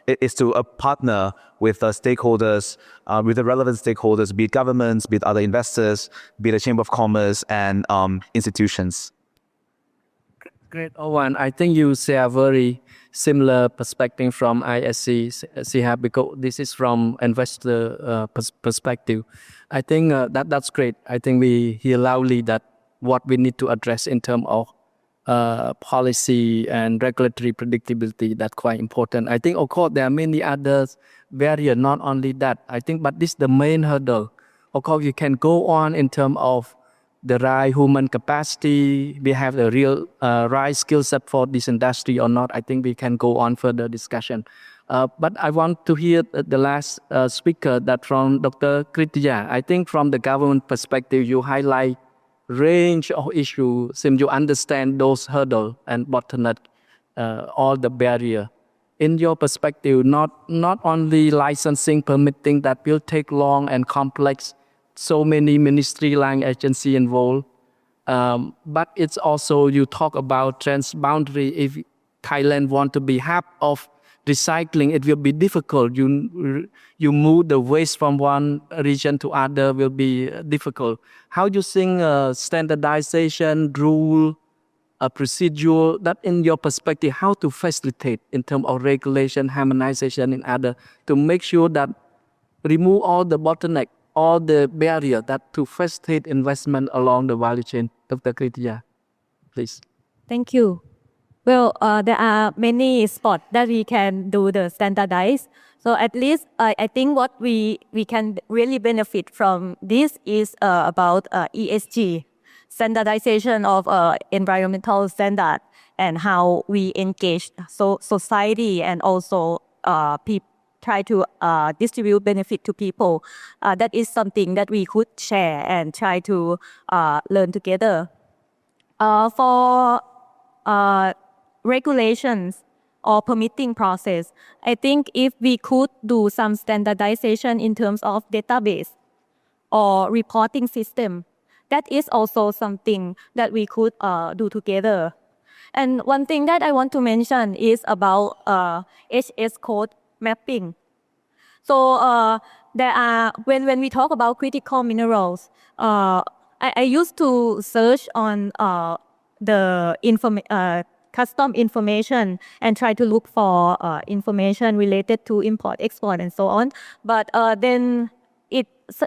is to partner with stakeholders, with the relevant stakeholders, be it governments, be it other investors, be it the Chamber of Commerce and institutions. Great, Owen. I think you share very similar perspective from ISC, Sihab, because this is from investor perspective. I think that's great. I think we hear loudly that what we need to address in terms of policy and regulatory predictability, that's quite important. I think, of course, there are many others barriers, not only that. I think, but this is the main hurdle. Of course, you can go on in terms of the right human capacity, we have the real right skill set for this industry or not. I think we can go on further discussion. But I want to hear the last speaker, that from Dr. Kritya. I think from the government perspective, you highlight range of issues, since you understand those hurdles and bottleneck, all the barrier. In your perspective, not only licensing, permitting, that will take long and complex, so many ministry line agency involved, but it's also, you talk about transboundary. If Thailand want to be half of recycling, it will be difficult. You move the waste from one region to other will be difficult. How you think standardization, rule, procedure, that in your perspective, how to facilitate in terms of regulation, harmonization in other, to make sure that remove all the bottleneck, all the barrier that to facilitate investment along the value chain. Dr. Kritya, please. Thank you. Well, there are many spots that we can do the standardize. So at least I think what we can really benefit from this is about ESG, standardization of environmental standard, and how we engage society and also people, try to distribute benefit to people. That is something that we could share and try to learn together. For regulations or permitting process, I think if we could do some standardization in terms of database or reporting system, that is also something that we could do together. And one thing that I want to mention is about HS code mapping. So there are when we talk about critical minerals, I used to search on the custom information and try to look for information related to import, export, and so on. But then it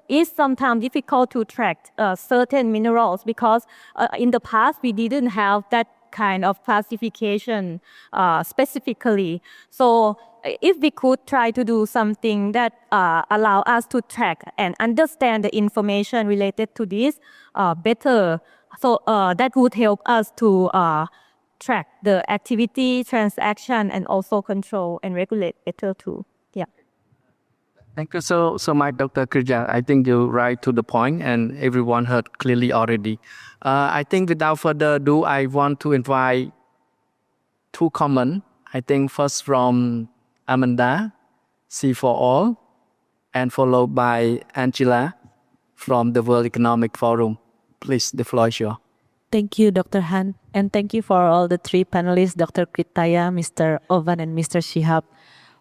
is sometimes difficult to track certain minerals because in the past we didn't have that kind of classification specifically. So if we could try to do something that allow us to track and understand the information related to this better, so that would help us to track the activity, transaction, and also control and regulate better too. Yeah. Thank you so much, Dr. Kriya. I think you're right to the point, and everyone heard clearly already. I think without further ado, I want to invite two comments. I think first from Amanda, C for All, and followed by Angela from the World Economic Forum. Please, the floor is yours. Thank you, Dr. Han, and thank you for all the three panelists, Dr. Kritaya, Mr. Ovan, and Mr. Shihab,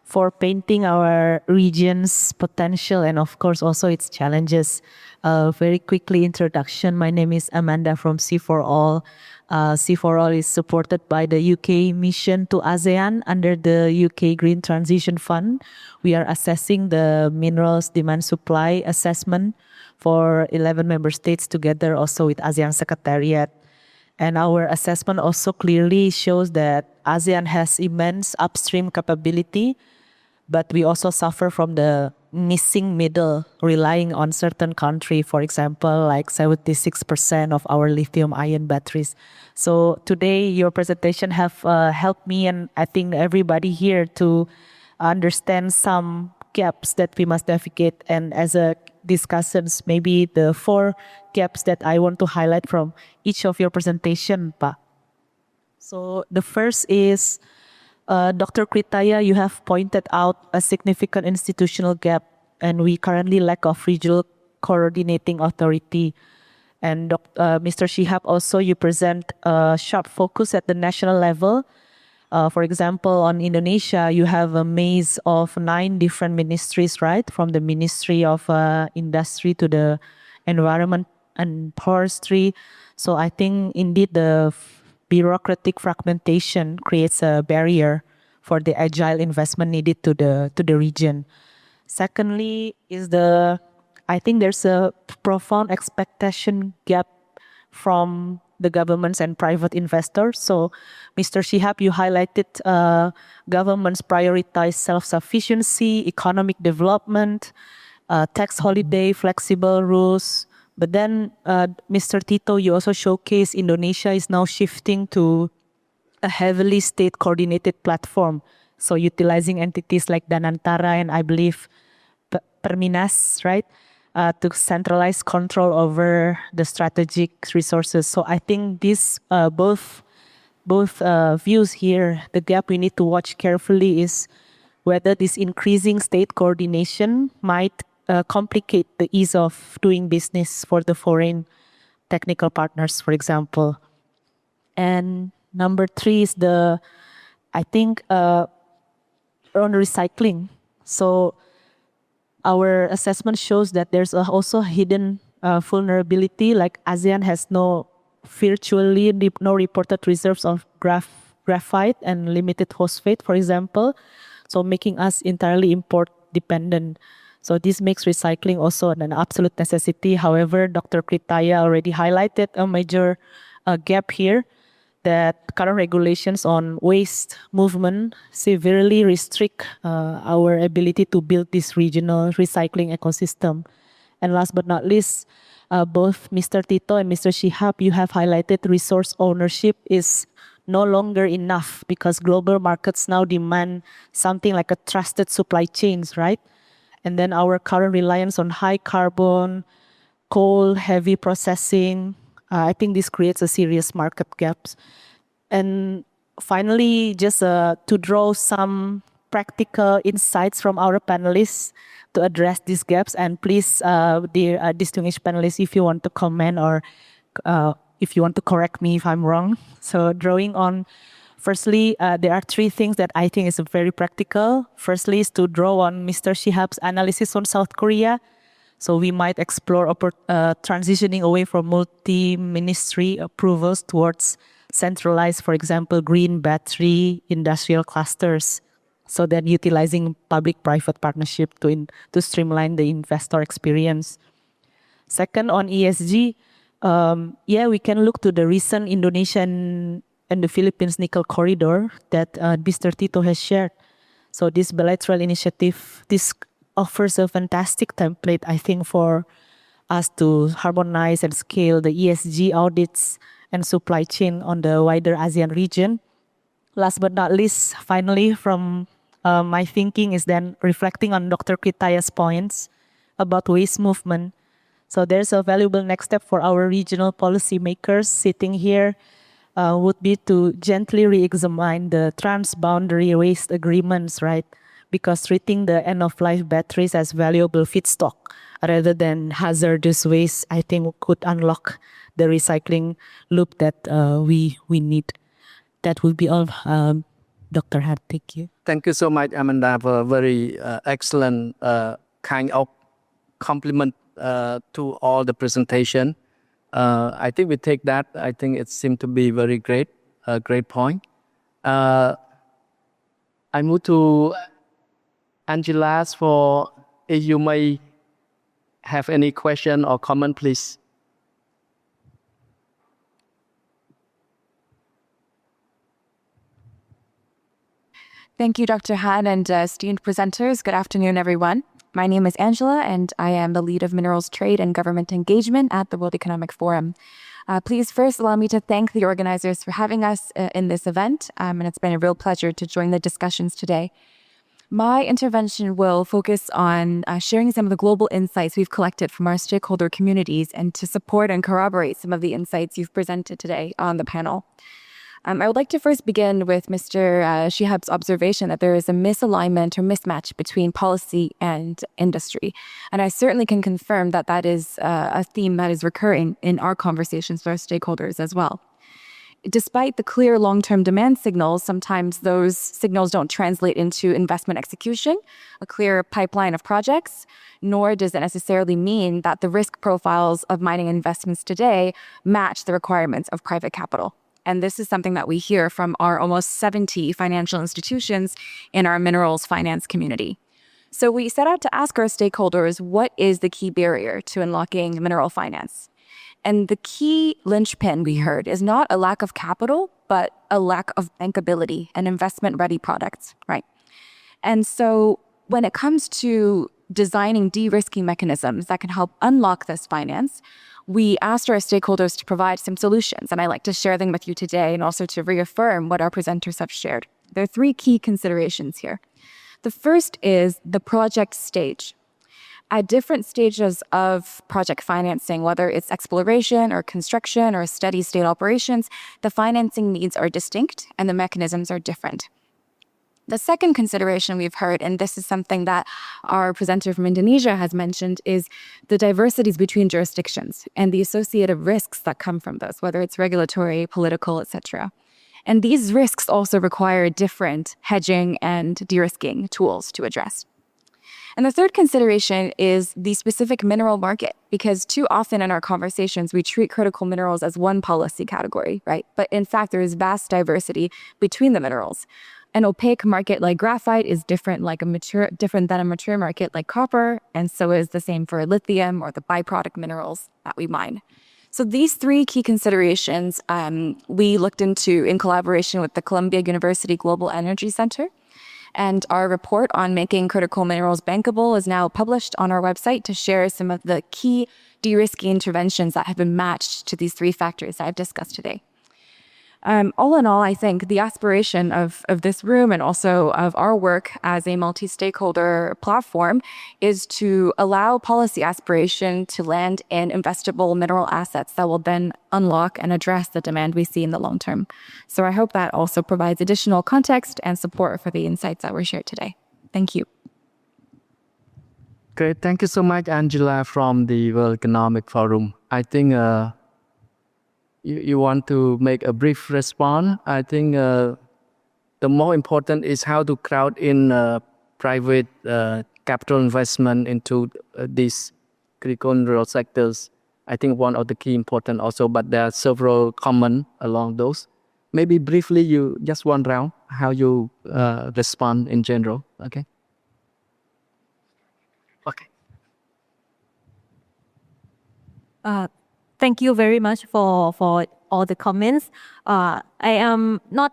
for painting our region's potential and of course also its challenges. Very quickly introduction, my name is Amanda from C4All. C4All is supported by the UK mission to ASEAN under the UK Green Transition Fund. We are assessing the minerals demand supply assessment for 11 member states together also with ASEAN Secretariat. And our assessment also clearly shows that ASEAN has immense upstream capability, but we also suffer from the missing middle, relying on certain country, for example, like 76% of our lithium-ion batteries. So today, your presentation have helped me and I think everybody here to understand some gaps that we must navigate. And as a discussions, maybe the 4 gaps that I want to highlight from each of your presentation, Pa. So the first is, Dr. Kritaya, you have pointed out a significant institutional gap, and we currently lack of regional coordinating authority. And Mr. Shihab, also you present a sharp focus at the national level. For example, on Indonesia, you have a maze of 9 different ministries, right? From the Ministry of Industry to the Environment and Forestry. So I think indeed the bureaucratic fragmentation creates a barrier for the agile investment needed to the region. Secondly, I think there's a profound expectation gap from the governments and private investors. So, Mr. Shihab, you highlighted governments prioritize self-sufficiency, economic development, tax holiday, flexible rules. But then, Mr. Tito, you also showcase Indonesia is now shifting to a heavily state-coordinated platform. So utilizing entities like Danantara and I believe Perminas, right? To centralize control over the strategic resources. So I think this both views here, the gap we need to watch carefully is whether this increasing state coordination might complicate the ease of doing business for the foreign technical partners, for example. And number 3 is I think on recycling. So our assessment shows that there's also hidden vulnerability, like ASEAN has virtually no reported reserves of graphite and limited phosphate, for example, so making us entirely import dependent. So this makes recycling also an absolute necessity. However, Dr. Kritaya already highlighted a major gap here, that current regulations on waste movement severely restrict our ability to build this regional recycling ecosystem. And last but not least, both Mr. Tito and Mr. Shihab, you have highlighted resource ownership is no longer enough because global markets now demand something like a trusted supply chains, right? And then our current reliance on high carbon, coal, heavy processing, I think this creates a serious market gaps. And finally, just to draw some practical insights from our panelists to address these gaps. And please, dear distinguished panelists, if you want to comment or if you want to correct me if I'm wrong. So drawing on, firstly, there are three things that I think is very practical. Firstly is to draw on Mr. Shihab's analysis on South Korea. So we might explore transitioning away from multi-ministry approvals towards centralized, for example, green battery industrial clusters. So then utilizing public-private partnership to streamline the investor experience. Second, on ESG, we can look to the recent Indonesian and the Philippines nickel corridor that Mr. Tito has shared. So this bilateral initiative, this offers a fantastic template, I think, for us to harmonize and scale the ESG audits and supply chain on the wider ASEAN region. Last but not least, finally, from my thinking is then reflecting on Dr. Kritaya's points about waste movement. So there's a valuable next step for our regional policymakers sitting here would be to gently re-examine the transboundary waste agreements, right? Because treating the end-of-life batteries as valuable feedstock rather than hazardous waste, I think could unlock the recycling loop that we need. That will be all, Dr. Han. Thank you. Thank you so much, Amanda, for a very excellent kind of compliment to all the presentation. I think we take that. I think it seemed to be very great, a great point. I move to Angela's for if you may have any question or comment, please. Thank you, Dr. Han, and esteemed presenters. Good afternoon, everyone. My name is Angela, and I am the lead of Minerals Trade and Government Engagement at the World Economic Forum. Please first allow me to thank the organizers for having us in this event, and it's been a real pleasure to join the discussions today. My intervention will focus on sharing some of the global insights we've collected from our stakeholder communities and to support and corroborate some of the insights you've presented today on the panel. I would like to first begin with Mr. Shihab's observation that there is a misalignment or mismatch between policy and industry. And I certainly can confirm that that is a theme that is recurring in our conversations with our stakeholders as well. Despite the clear long-term demand signals, sometimes those signals don't translate into investment execution, a clear pipeline of projects, nor does it necessarily mean that the risk profiles of mining investments today match the requirements of private capital. And this is something that we hear from our almost 70 financial institutions in our minerals finance community. So we set out to ask our stakeholders, what is the key barrier to unlocking mineral finance? And the key linchpin we heard is not a lack of capital, but a lack of bankability and investment-ready products, right? And so when it comes to designing de-risking mechanisms that can help unlock this finance, we asked our stakeholders to provide some solutions, and I'd like to share them with you today and also to reaffirm what our presenters have shared. There are three key considerations here. The first is the project stage. At different stages of project financing, whether it's exploration or construction or steady state operations, the financing needs are distinct and the mechanisms are different. The second consideration we've heard, and this is something that our presenter from Indonesia has mentioned, is the diversities between jurisdictions and the associated risks that come from those, whether it's regulatory, political, etc. And these risks also require different hedging and de-risking tools to address. And the third consideration is the specific mineral market, because too often in our conversations, we treat critical minerals as one policy category, right? But in fact, there is vast diversity between the minerals. An opaque market like graphite is different than a mature market like copper, and so is the same for lithium or the byproduct minerals that we mine. So these three key considerations we looked into in collaboration with the Columbia University Global Energy Center. And our report on making critical minerals bankable is now published on our website to share some of the key de-risking interventions that have been matched to these three factors that I've discussed today. All in all, I think the aspiration of this room and also of our work as a multi-stakeholder platform is to allow policy aspiration to land in investable mineral assets that will then unlock and address the demand we see in the long term. So I hope that also provides additional context and support for the insights that were shared today. Thank you. Great. Thank you so much, Angela, from the World Economic Forum. I think you want to make a brief response. I think the more important is how to crowd in private capital investment into these critical mineral sectors. I think one of the key important also, but there are several common along those. Maybe briefly, you just one round, how you respond in general, okay? Okay. Thank you very much for all the comments. I am not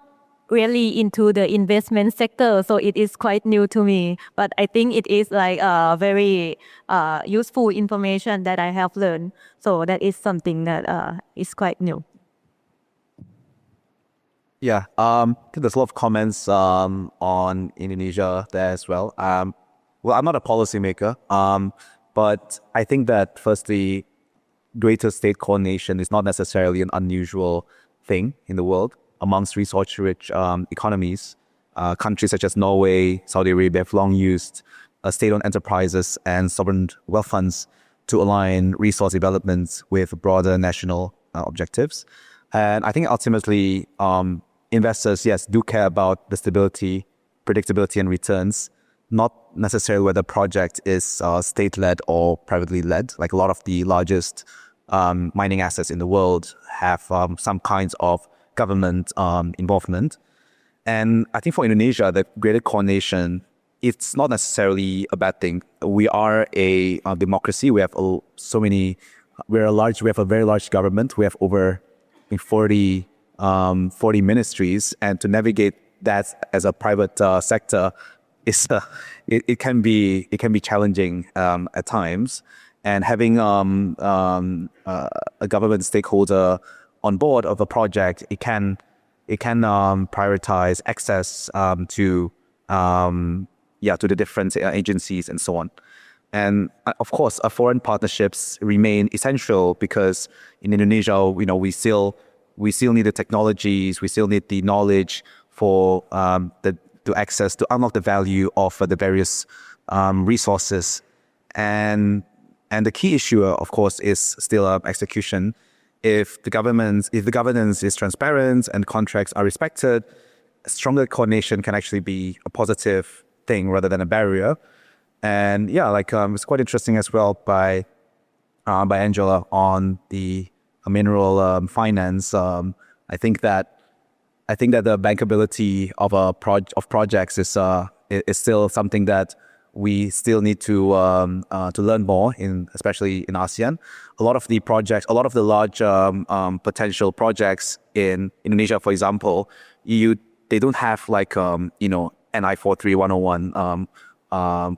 really into the investment sector, so it is quite new to me. But I think it is like very useful information that I have learned. So that is something that is quite new. Yeah, there's a lot of comments on Indonesia there as well. Well, I'm not a policymaker, but I think that firstly, greater state coordination is not necessarily an unusual thing in the world. Amongst resource-rich economies, countries such as Norway, Saudi Arabia have long used state-owned enterprises and sovereign wealth funds to align resource development with broader national objectives. And I think ultimately, investors, yes, do care about the stability, predictability, and returns, not necessarily whether the project is state-led or privately led. Like a lot of the largest mining assets in the world have some kinds of government involvement. And I think for Indonesia, the greater coordination, it's not necessarily a bad thing. We are a democracy. We have we have a very large government. We have over 40 ministries, and to navigate that as a private sector it can be challenging at times. And having a government stakeholder on board of a project, it can prioritize access to the different agencies and so on. And of course, foreign partnerships remain essential because in Indonesia, we still need the technologies, we still need the knowledge for to unlock the value of the various resources. And the key issue, of course, is still execution. If the governance is transparent and contracts are respected, stronger coordination can actually be a positive thing rather than a barrier. And it's quite interesting as well by Angela on the mineral finance. I think that the bankability of projects is still something that we still need to learn more especially in ASEAN. A lot of the large potential projects in Indonesia, for example, they don't have NI 43101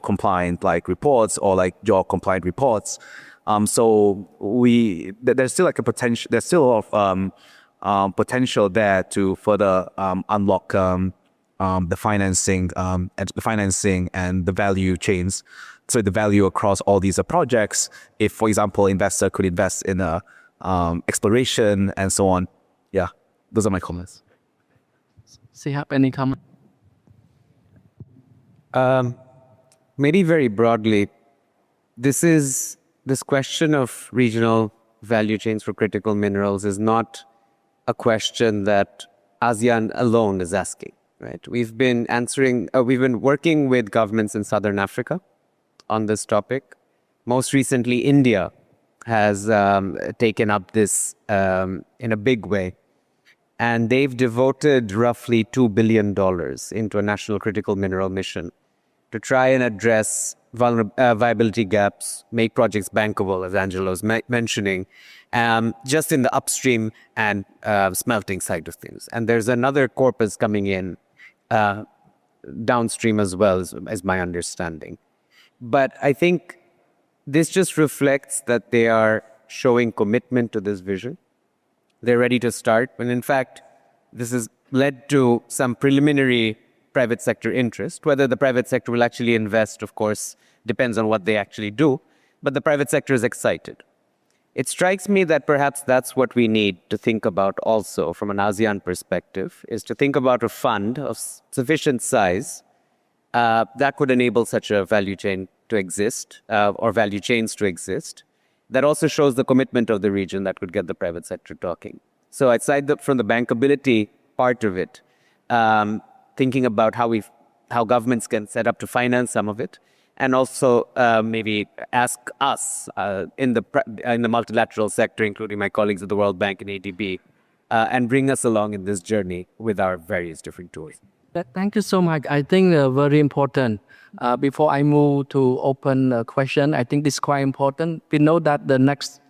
compliant reports or JOR compliant reports. So there's still there's still a lot of potential there to further unlock the financing and the value chains. So the value across all these projects. If, for example, investor could invest in exploration and so on. Yeah, those are my comments. So you have any comment? Maybe very broadly, this question of regional value chains for critical minerals is not a question that ASEAN alone is asking, right? We've been working with governments in Southern Africa on this topic. Most recently, India has taken up this in a big way. And they've devoted roughly $2 billion into a national critical mineral mission to try and address viability gaps, make projects bankable, as Angela was mentioning, just in the upstream and smelting side of things. And there's another corpus coming in downstream as well, as my understanding. But I think this just reflects that they are showing commitment to this vision. They're ready to start, when in fact, this has led to some preliminary private sector interest. Whether the private sector will actually invest, of course, depends on what they actually do, but the private sector is excited. It strikes me that perhaps that's what we need to think about also from an ASEAN perspective, is to think about a fund of sufficient size that could enable such a value chain to exist, or value chains to exist, that also shows the commitment of the region that could get the private sector talking. So aside from the bankability part of it, thinking about how governments can set up to finance some of it, and also maybe ask us in the multilateral sector, including my colleagues at the World Bank and ADB, and bring us along in this journey with our various different tools. Thank you so much. I think very important. Before I move to open question, I think this is quite important. We know that the next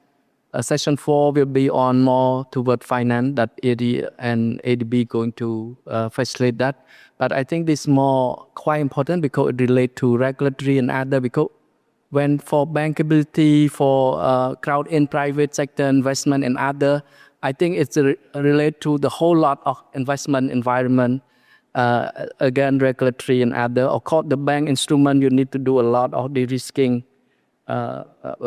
session 4 will be on more toward finance, that ERIA and ADB going to facilitate that. But I think this is more quite important because it relates to regulatory and other, because when for bankability, for crowd in private sector investment and other, I think it's related to the whole lot of investment environment, again, regulatory and other. Of course, the bank instrument, you need to do a lot of de-risking,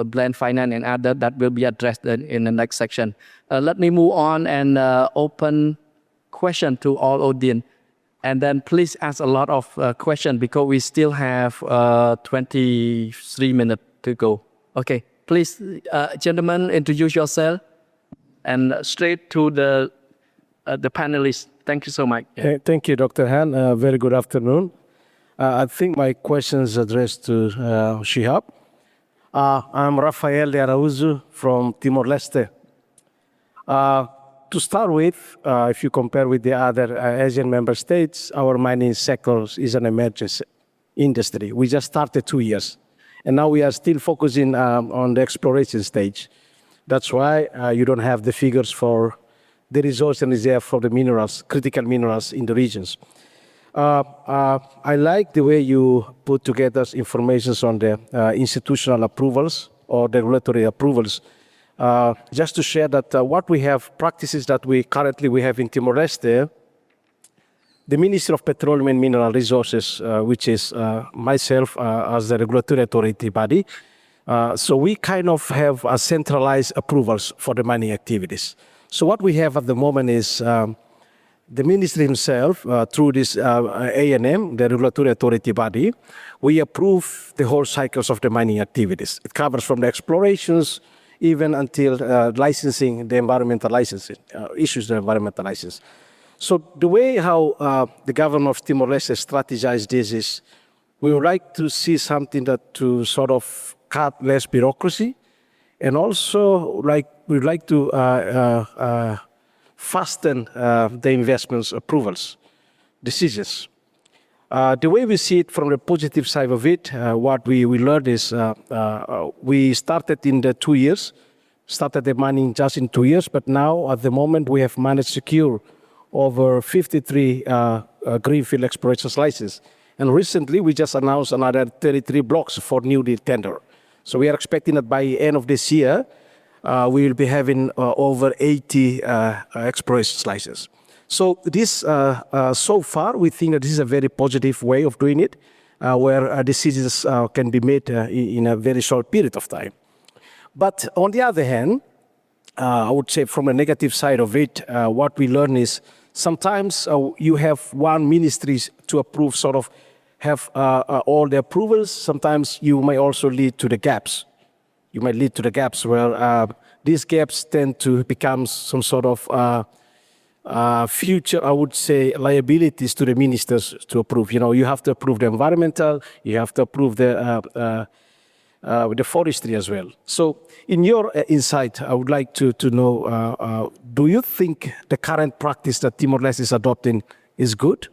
blend finance and other, that will be addressed in the next section. Let me move on and open question to all audience. And then please ask a lot of questions because we still have 23 minutes to go. Okay, please, gentlemen, introduce yourself and straight to the panelists. Thank you so much. Thank you, Dr. Han. Very good afternoon. I think my question is addressed to Shihab. I'm Rafael de Arauzo from Timor-Leste. To start with, if you compare with the other ASEAN member states, our mining sector is an emerging industry. We just started 2 years, and now we are still focusing on the exploration stage. That's why you don't have the figures for the resource and reserve for the minerals, critical minerals in the regions. I like the way you put together information on the institutional approvals or the regulatory approvals. Just to share that what we have, practices that we currently have in Timor-Leste, the Ministry of Petroleum and Mineral Resources, which is myself as the regulatory authority body, so we kind of have a centralized approvals for the mining activities. So what we have at the moment is the ministry himself, through this ANM, the regulatory authority body, we approve the whole cycles of the mining activities. It covers from the explorations even until licensing, the environmental licensing, issues the environmental license. So the way how the government of Timor-Leste strategize this is, we would like to see something that to sort of cut less bureaucracy, and also we'd like to fasten the investments approvals, decisions. The way we see it from the positive side of it, what we learned is we started in the 2 years, started the mining just in 2 years, but now at the moment we have managed to secure over 53 greenfield exploration licenses. And recently we just announced another 33 blocks for newly tender. So we are expecting that by the end of this year, we will be having over 80 exploration licenses. So this, so far, we think that this is a very positive way of doing it, where decisions can be made in a very short period of time. But on the other hand, I would say from a negative side of it, what we learn is sometimes you have one ministry to approve, sort of have all the approvals. Sometimes you may also lead to the gaps. You might lead to the gaps where these gaps tend to become some sort of future, I would say, liabilities to the ministers to approve. You know, you have to approve the environmental, you have to approve the forestry as well. So in your insight, I would like to know, do you think the current practice that Timor-Leste is adopting is good?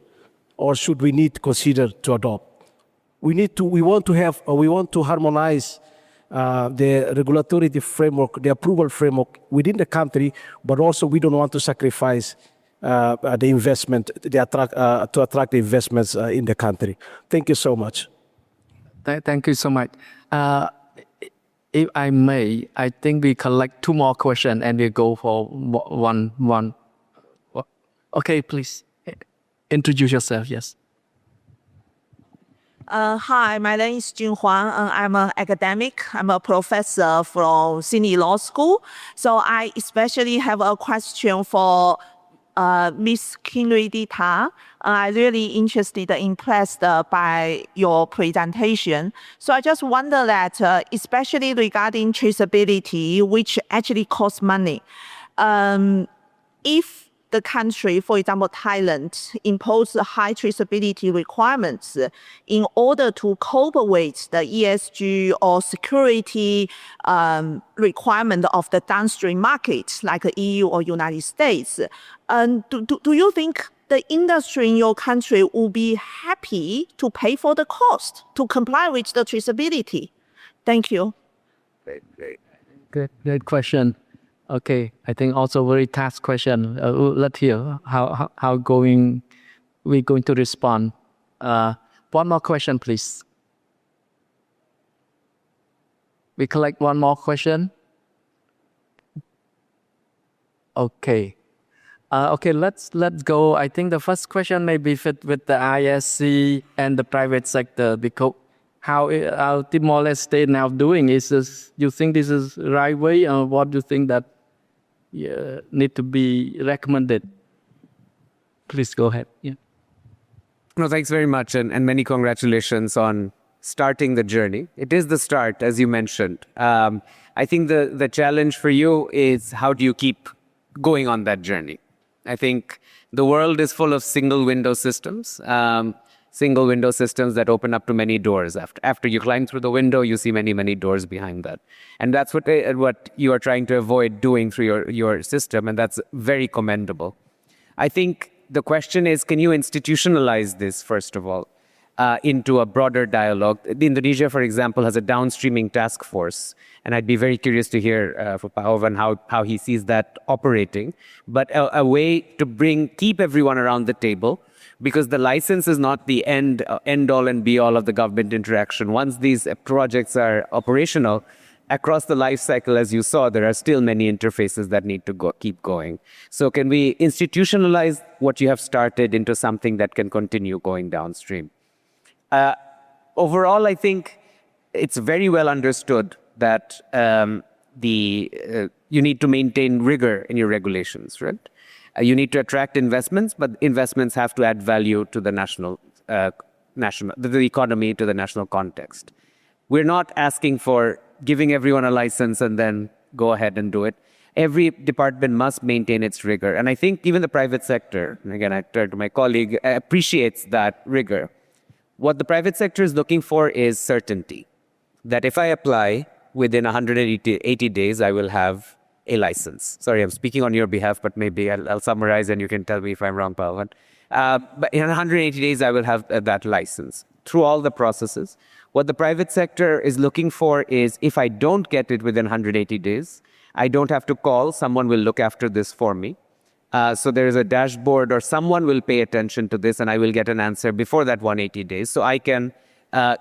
Or should we need to consider to adopt? We want to harmonize the regulatory framework, the approval framework within the country, but also we don't want to sacrifice the investment, to attract the investments in the country. Thank you so much. Thank you so much. If I may, I think we collect 2 more questions and we go for one. Okay, please introduce yourself. Yes. Hi, my name is Jun Huang. I'm an academic. I'm a professor from Sydney Law School. So I especially have a question for Ms. Kinridita. I'm really interested and impressed by your presentation. So I just wonder that, especially regarding traceability, which actually costs money, if the country, for example, Thailand, impose high traceability requirements in order to cope with the ESG or security requirement of the downstream markets like the EU or United States, do you think the industry in your country will be happy to pay for the cost to comply with the traceability? Thank you. Great question. Okay, I think also very task question. Let's hear how we going to respond. One more question, please. We collect one more question. Okay. Okay, let's go. I think the first question may be fit with the ISC and the private sector, because how Timor-Leste now doing is this, you think this is the right way, or what do you think that need to be recommended? Please go ahead. Yeah. No, thanks very much, and many congratulations on starting the journey. It is the start, as you mentioned. I think the challenge for you is how do you keep going on that journey? I think the world is full of single window systems that open up to many doors. After you climb through the window, you see many, many doors behind that. And that's what you are trying to avoid doing through your system, and that's very commendable. I think the question is, can you institutionalize this, first of all, into a broader dialogue? Indonesia, for example, has a downstreaming task force, and I'd be very curious to hear from Hourn how he sees that operating. But a way to keep everyone around the table, because the license is not the end all and be all of the government interaction. Once these projects are operational, across the life cycle, as you saw, there are still many interfaces that need to keep going. So can we institutionalize what you have started into something that can continue going downstream? Overall, I think it's very well understood that you need to maintain rigor in your regulations, right? You need to attract investments, but investments have to add value to the the economy, to the national context. We're not asking for giving everyone a license and then go ahead and do it. Every department must maintain its rigor. And I think even the private sector, and again, I turn to my colleague, appreciates that rigor. What the private sector is looking for is certainty. That if I apply within 180 days, I will have a license. Sorry, I'm speaking on your behalf, but maybe I'll summarize and you can tell me if I'm wrong, Pawan. But in 180 days, I will have that license through all the processes. What the private sector is looking for is, if I don't get it within 180 days, I don't have to call, someone will look after this for me. So there is a dashboard, or someone will pay attention to this, and I will get an answer before that 180 days. So I can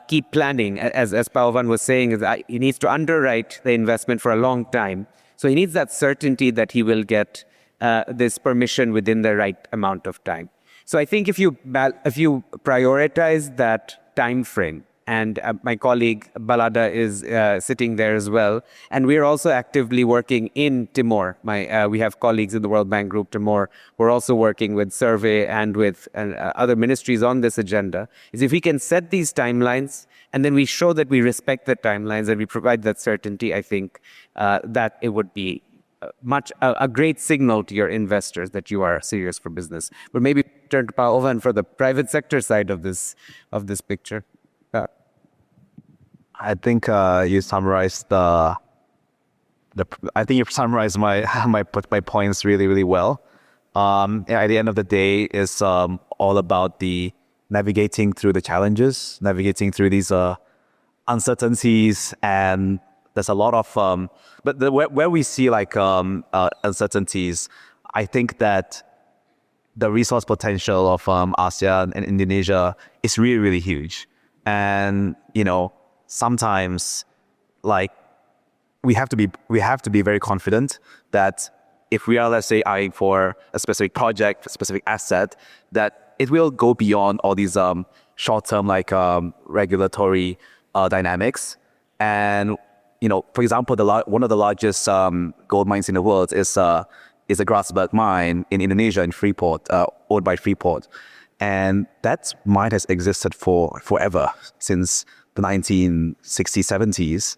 keep planning. As Pawan was saying, he needs to underwrite the investment for a long time. So he needs that certainty that he will get this permission within the right amount of time. So I think if you prioritize that time frame, and my colleague Balada is sitting there as well, and we're also actively working in Timor. We have colleagues in the World Bank Group Timor. We're also working with Survey and with other ministries on this agenda. Is if we can set these timelines, and then we show that we respect the timelines and we provide that certainty, I think that it would be a great signal to your investors that you are serious for business. But maybe turn to Pawan for the private sector side of this picture. I think you summarized I think you summarized my points really, really well. At the end of the day, it's all about the navigating through the challenges, navigating through these uncertainties, and there's a lot of where we see like uncertainties. I think that the resource potential of ASEAN and Indonesia is really, really huge, and sometimes, like, we have to be very confident that if we are, let's say, eyeing for a specific project, a specific asset, that it will go beyond all these short-term, like regulatory dynamics. And for example, one of the largest gold mines in the world is a Grasberg mine in Indonesia, in Freeport, owned by Freeport, and that mine has existed for forever, since the 1960s, 70s,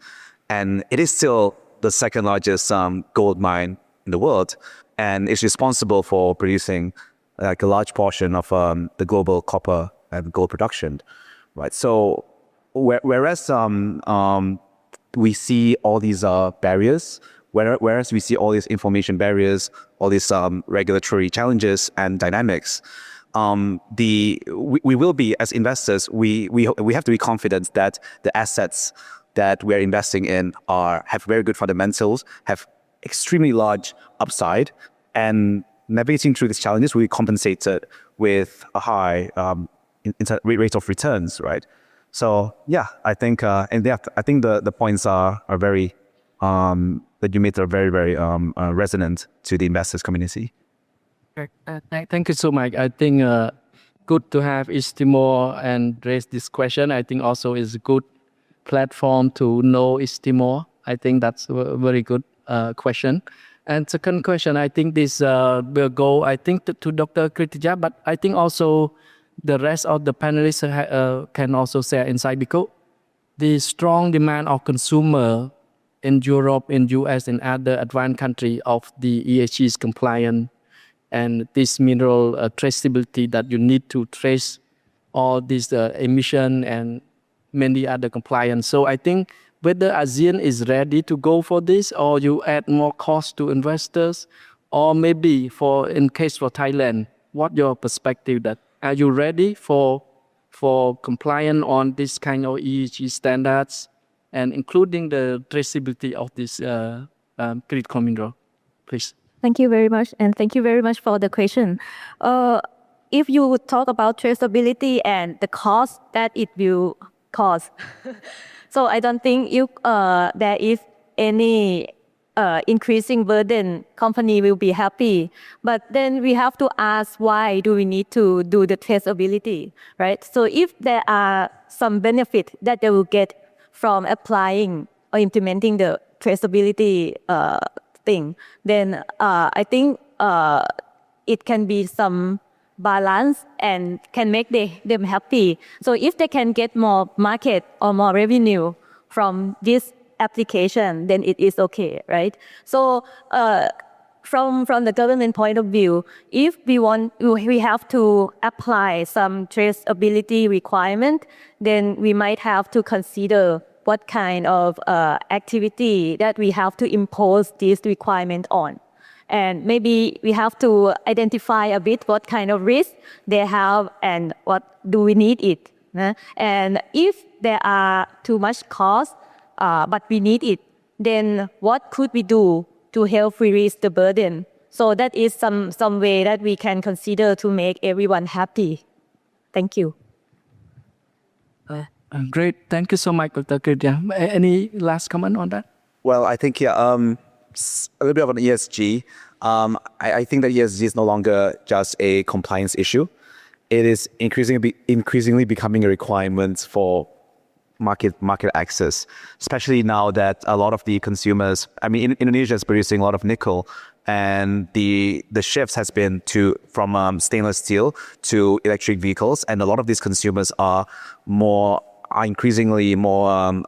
and it is still the second largest gold mine in the world. and is responsible for producing like a large portion of the global copper and gold production, right? So whereas we see all these barriers, whereas we see all these information barriers, all these regulatory challenges and dynamics, we will be, as investors, we have to be confident that the assets that we're investing in have very good fundamentals, have extremely large upside, and navigating through these challenges will be compensated with a high rate of returns, right? So yeah, I think the points are very that you made are very resonant to the investors community. Thank you so much. I think good to have East Timor and raise this question. I think also is a good platform to know East Timor. I think that's a very good question. And second question, I think this will go, I think, to Dr. Kritija, but I think also the rest of the panelists can also share insight, because the strong demand of consumer in Europe, in US, and other advanced countries of the ESG's compliance and this mineral traceability, that you need to trace all this emission and many other compliance. So I think whether ASEAN is ready to go for this, or you add more cost to investors, or maybe in case for Thailand, what your perspective that are you ready for compliance on this kind of ESG standards, and including the traceability of this critical mineral, please? Thank you very much, and thank you very much for the question. If you would talk about traceability and the cost that it will cause, so I don't think there is any increasing burden. Company will be happy, but then we have to ask, why do we need to do the traceability, right? So if there are some benefit that they will get from applying or implementing the traceability thing, then I think it can be some balance and can make them happy. So if they can get more market or more revenue from this application, then it is okay, right? So from the government point of view, if we have to apply some traceability requirement, then we might have to consider what kind of activity that we have to impose this requirement on. And maybe we have to identify a bit what kind of risk they have and what do we need it. And if there are too much cost, but we need it, then what could we do to help release the burden? So that is some way that we can consider to make everyone happy. Thank you. Great. Thank you so much, Dr. Kritija. Any last comment on that? Well, I think, a little bit on ESG. I think that ESG is no longer just a compliance issue. It is increasingly becoming a requirement for market access, especially now that a lot of the consumers, Indonesia is producing a lot of nickel, and the shift has been from stainless steel to electric vehicles, and a lot of these consumers are increasingly more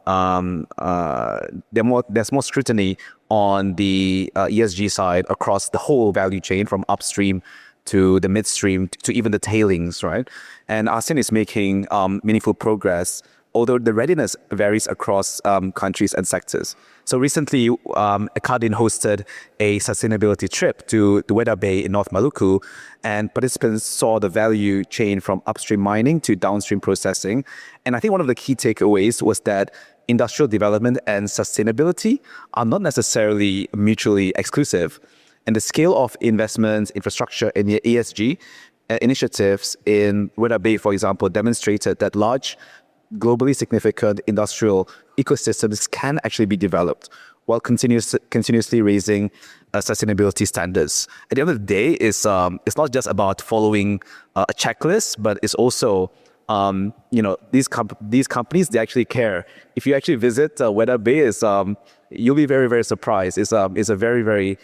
there's more scrutiny on the ESG side across the whole value chain, from upstream to the midstream to even the tailings, right? And ASEAN is making meaningful progress, although the readiness varies across countries and sectors. So recently, Ekadin hosted a sustainability trip to the Weda Bay in North Maluku, and participants saw the value chain from upstream mining to downstream processing. And I think one of the key takeaways was that industrial development and sustainability are not necessarily mutually exclusive. And the scale of investments, infrastructure, and ESG initiatives in Weda Bay, for example, demonstrated that large, globally significant industrial ecosystems can actually be developed while continuously raising sustainability standards. At the end of the day, it's not just about following a checklist, but it's also these companies, they actually care. If you actually visit Weda Bay, you'll be very, very surprised. It's a very, very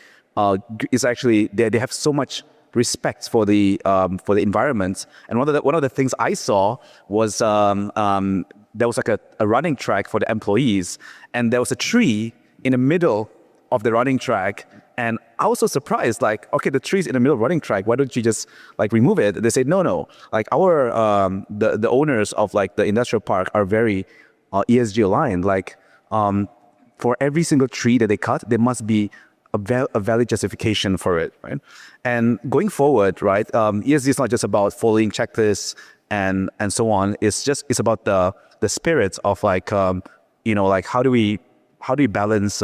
it's actually they have so much respect for the environment. And one of the things I saw was there was like a running track for the employees, and there was a tree in the middle of the running track, And I was so surprised, like, okay, the tree's in the middle of running track. Why don't you just like remove it? They said, no. Like our, the owners of like the industrial park are very ESG aligned. Like for every single tree that they cut, there must be a valid justification for it, right? And going forward, right, ESG is not just about following checklists and so on. It's about the spirit of like, like how do we balance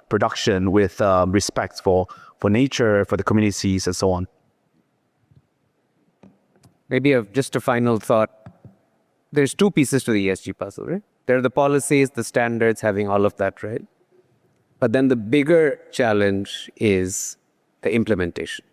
production with respect for nature, for the communities, and so on. Maybe just a final thought. There's two pieces to the ESG puzzle, right? There are the policies, the standards, having all of that, right? But then the bigger challenge is the implementation.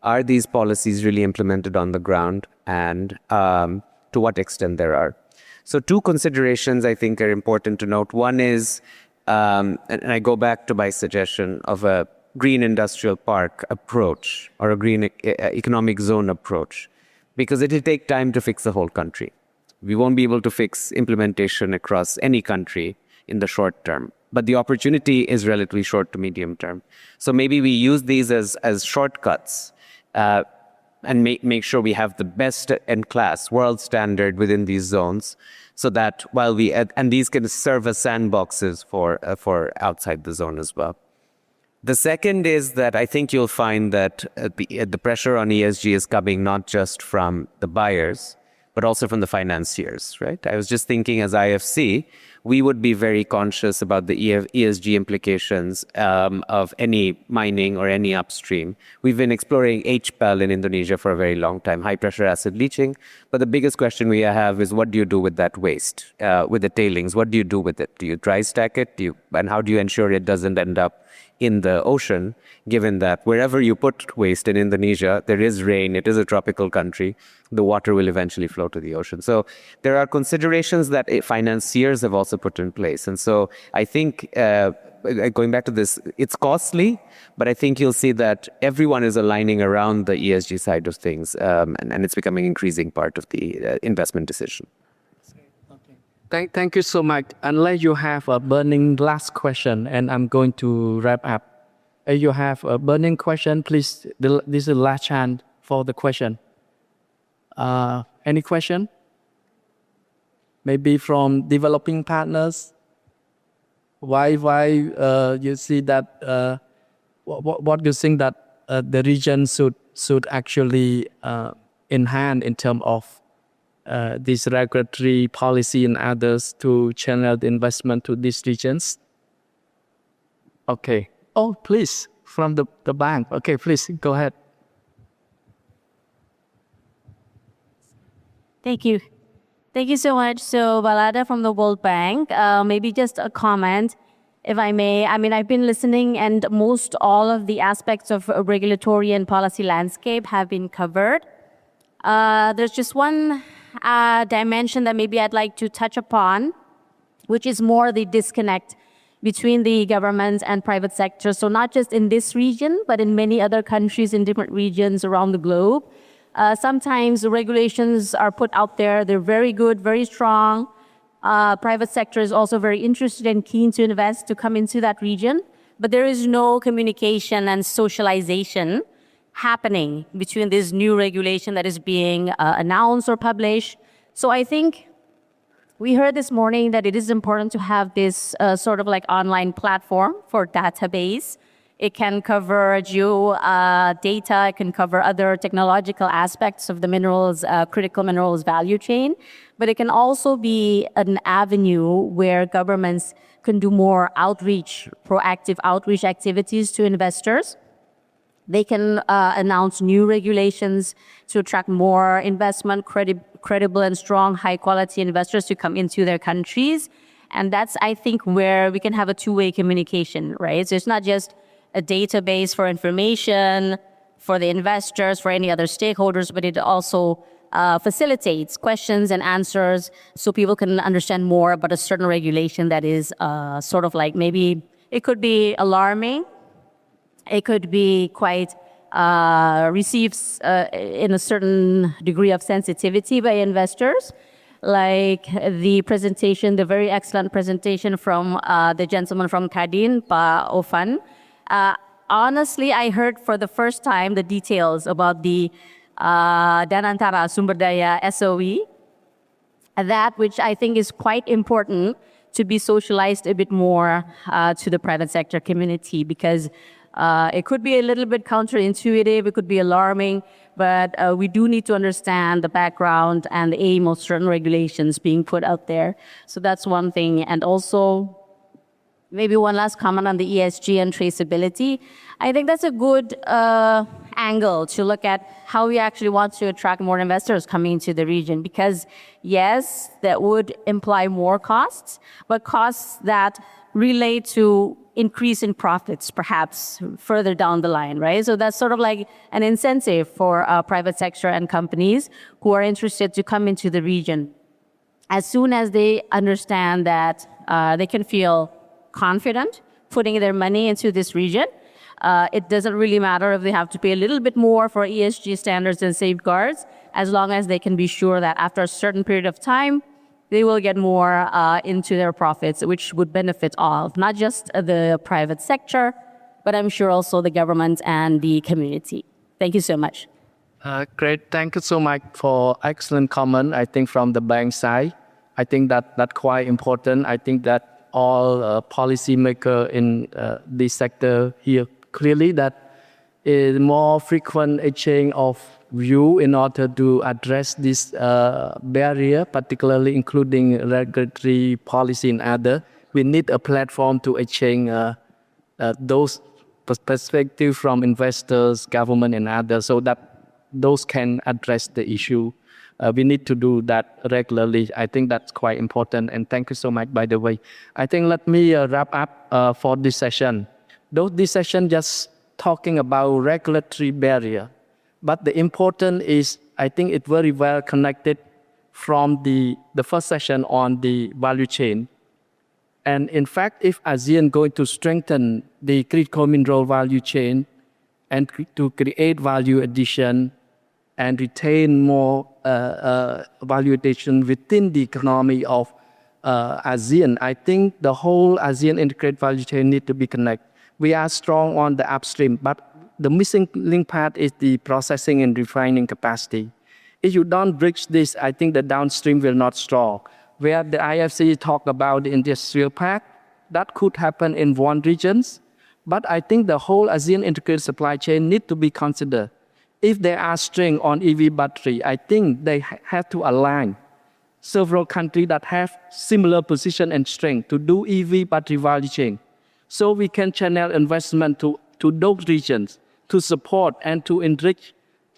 Are these policies really implemented on the ground, and to what extent there are? So two considerations I think are important to note. One is, and I go back to my suggestion of a green industrial park approach or a green economic zone approach, because it will take time to fix the whole country. We won't be able to fix implementation across any country in the short term, but the opportunity is relatively short to medium term. So maybe we use these as shortcuts and make sure we have the best in class, world standard within these zones, so that while and these can serve as sandboxes for outside the zone as well. The second is that I think you'll find that the pressure on ESG is coming not just from the buyers, but also from the financiers, right? I was just thinking as IFC, we would be very conscious about the ESG implications of any mining or any upstream. We've been exploring HPAL in Indonesia for a very long time, high pressure acid leaching. But the biggest question we have is, what do you do with that waste, with the tailings? What do you do with it? Do you dry stack it? And how do you ensure it doesn't end up in the ocean, given that wherever you put waste in Indonesia, there is rain, it is a tropical country, the water will eventually flow to the ocean. So there are considerations that financiers have also put in place. And so I think, going back to this, it's costly, but I think you'll see that everyone is aligning around the ESG side of things, and it's becoming an increasing part of the investment decision. Thank you so much. Unless you have a burning last question, and I'm going to wrap up. If you have a burning question, please, this is the last chance for the question. Any question? Maybe from developing partners? Why you see that, what you think that the region should actually enhance in terms of this regulatory policy and others to channel the investment to these regions? Okay. Oh, please, from the bank. Okay, please, go ahead. Thank you. Thank you so much. So, Balada from the World Bank. Maybe just a comment, if I may. I mean, I've been listening, and most all of the aspects of a regulatory and policy landscape have been covered. There's just one dimension that maybe I'd like to touch upon, which is more the disconnect between the governments and private sector. So not just in this region, but in many other countries in different regions around the globe. Sometimes the regulations are put out there. They're very good, very strong. Private sector is also very interested and keen to invest, to come into that region. But there is no communication and socialization happening between this new regulation that is being announced or published. So I think we heard this morning that it is important to have this sort of like online platform for database. It can cover geo data, it can cover other technological aspects of the minerals, critical minerals value chain, but it can also be an avenue where governments can do more outreach, proactive outreach activities to investors. They can announce new regulations to attract more investment, credible and strong, high-quality investors to come into their countries. And that's, I think, where we can have a two-way communication, right? So it's not just a database for information, for the investors, for any other stakeholders, but it also facilitates questions and answers so people can understand more about a certain regulation that is sort of like, maybe it could be alarming, it could be quite receives in a certain degree of sensitivity by investors, like the presentation, the very excellent presentation from the gentleman from Kadin, Pa Ofan. honestly, I heard for the first time the details about the Danantara Sumber Daya SOE, that which I think is quite important to be socialized a bit more to the private sector community, because it could be a little bit counterintuitive, it could be alarming, but we do need to understand the background and the aim of certain regulations being put out there. So that's one thing. And also, maybe one last comment on the ESG and traceability. I think that's a good angle to look at how we actually want to attract more investors coming into the region, because yes, that would imply more costs, but costs that relate to increase in profits perhaps further down the line, right? So that's sort of like an incentive for private sector and companies who are interested to come into the region. As soon as they understand that they can feel confident putting their money into this region, it doesn't really matter if they have to pay a little bit more for ESG standards and safeguards, as long as they can be sure that after a certain period of time, they will get more into their profits, which would benefit all, not just the private sector, but I'm sure also the government and the community. Thank you so much. Great. Thank you so much for excellent comment, I think, from the bank side. I think that's quite important. I think that all policymakers in this sector here clearly that is more frequent exchange of view in order to address this barrier, particularly including regulatory policy and other. We need a platform to exchange those perspectives from investors, government, and others, so that those can address the issue. We need to do that regularly. I think that's quite important. And thank you so much, by the way. I think let me wrap up for this session. Though this session just talking about regulatory barrier, but the important is, I think it's very well connected from the first session on the value chain. And in fact, if ASEAN going to strengthen the critical mineral value chain and to create value addition and retain more value addition within the economy of ASEAN, I think the whole ASEAN integrated value chain need to be connected. We are strong on the upstream, but the missing link part is the processing and refining capacity. If you don't bridge this, I think the downstream will not strong. Where the IFC talk about the industrial park, that could happen in one region, but I think the whole ASEAN integrated supply chain need to be considered. If there are strength on EV battery, I think they have to align several countries that have similar position and strength to do EV battery value chain. So we can channel investment to those regions to support and to enrich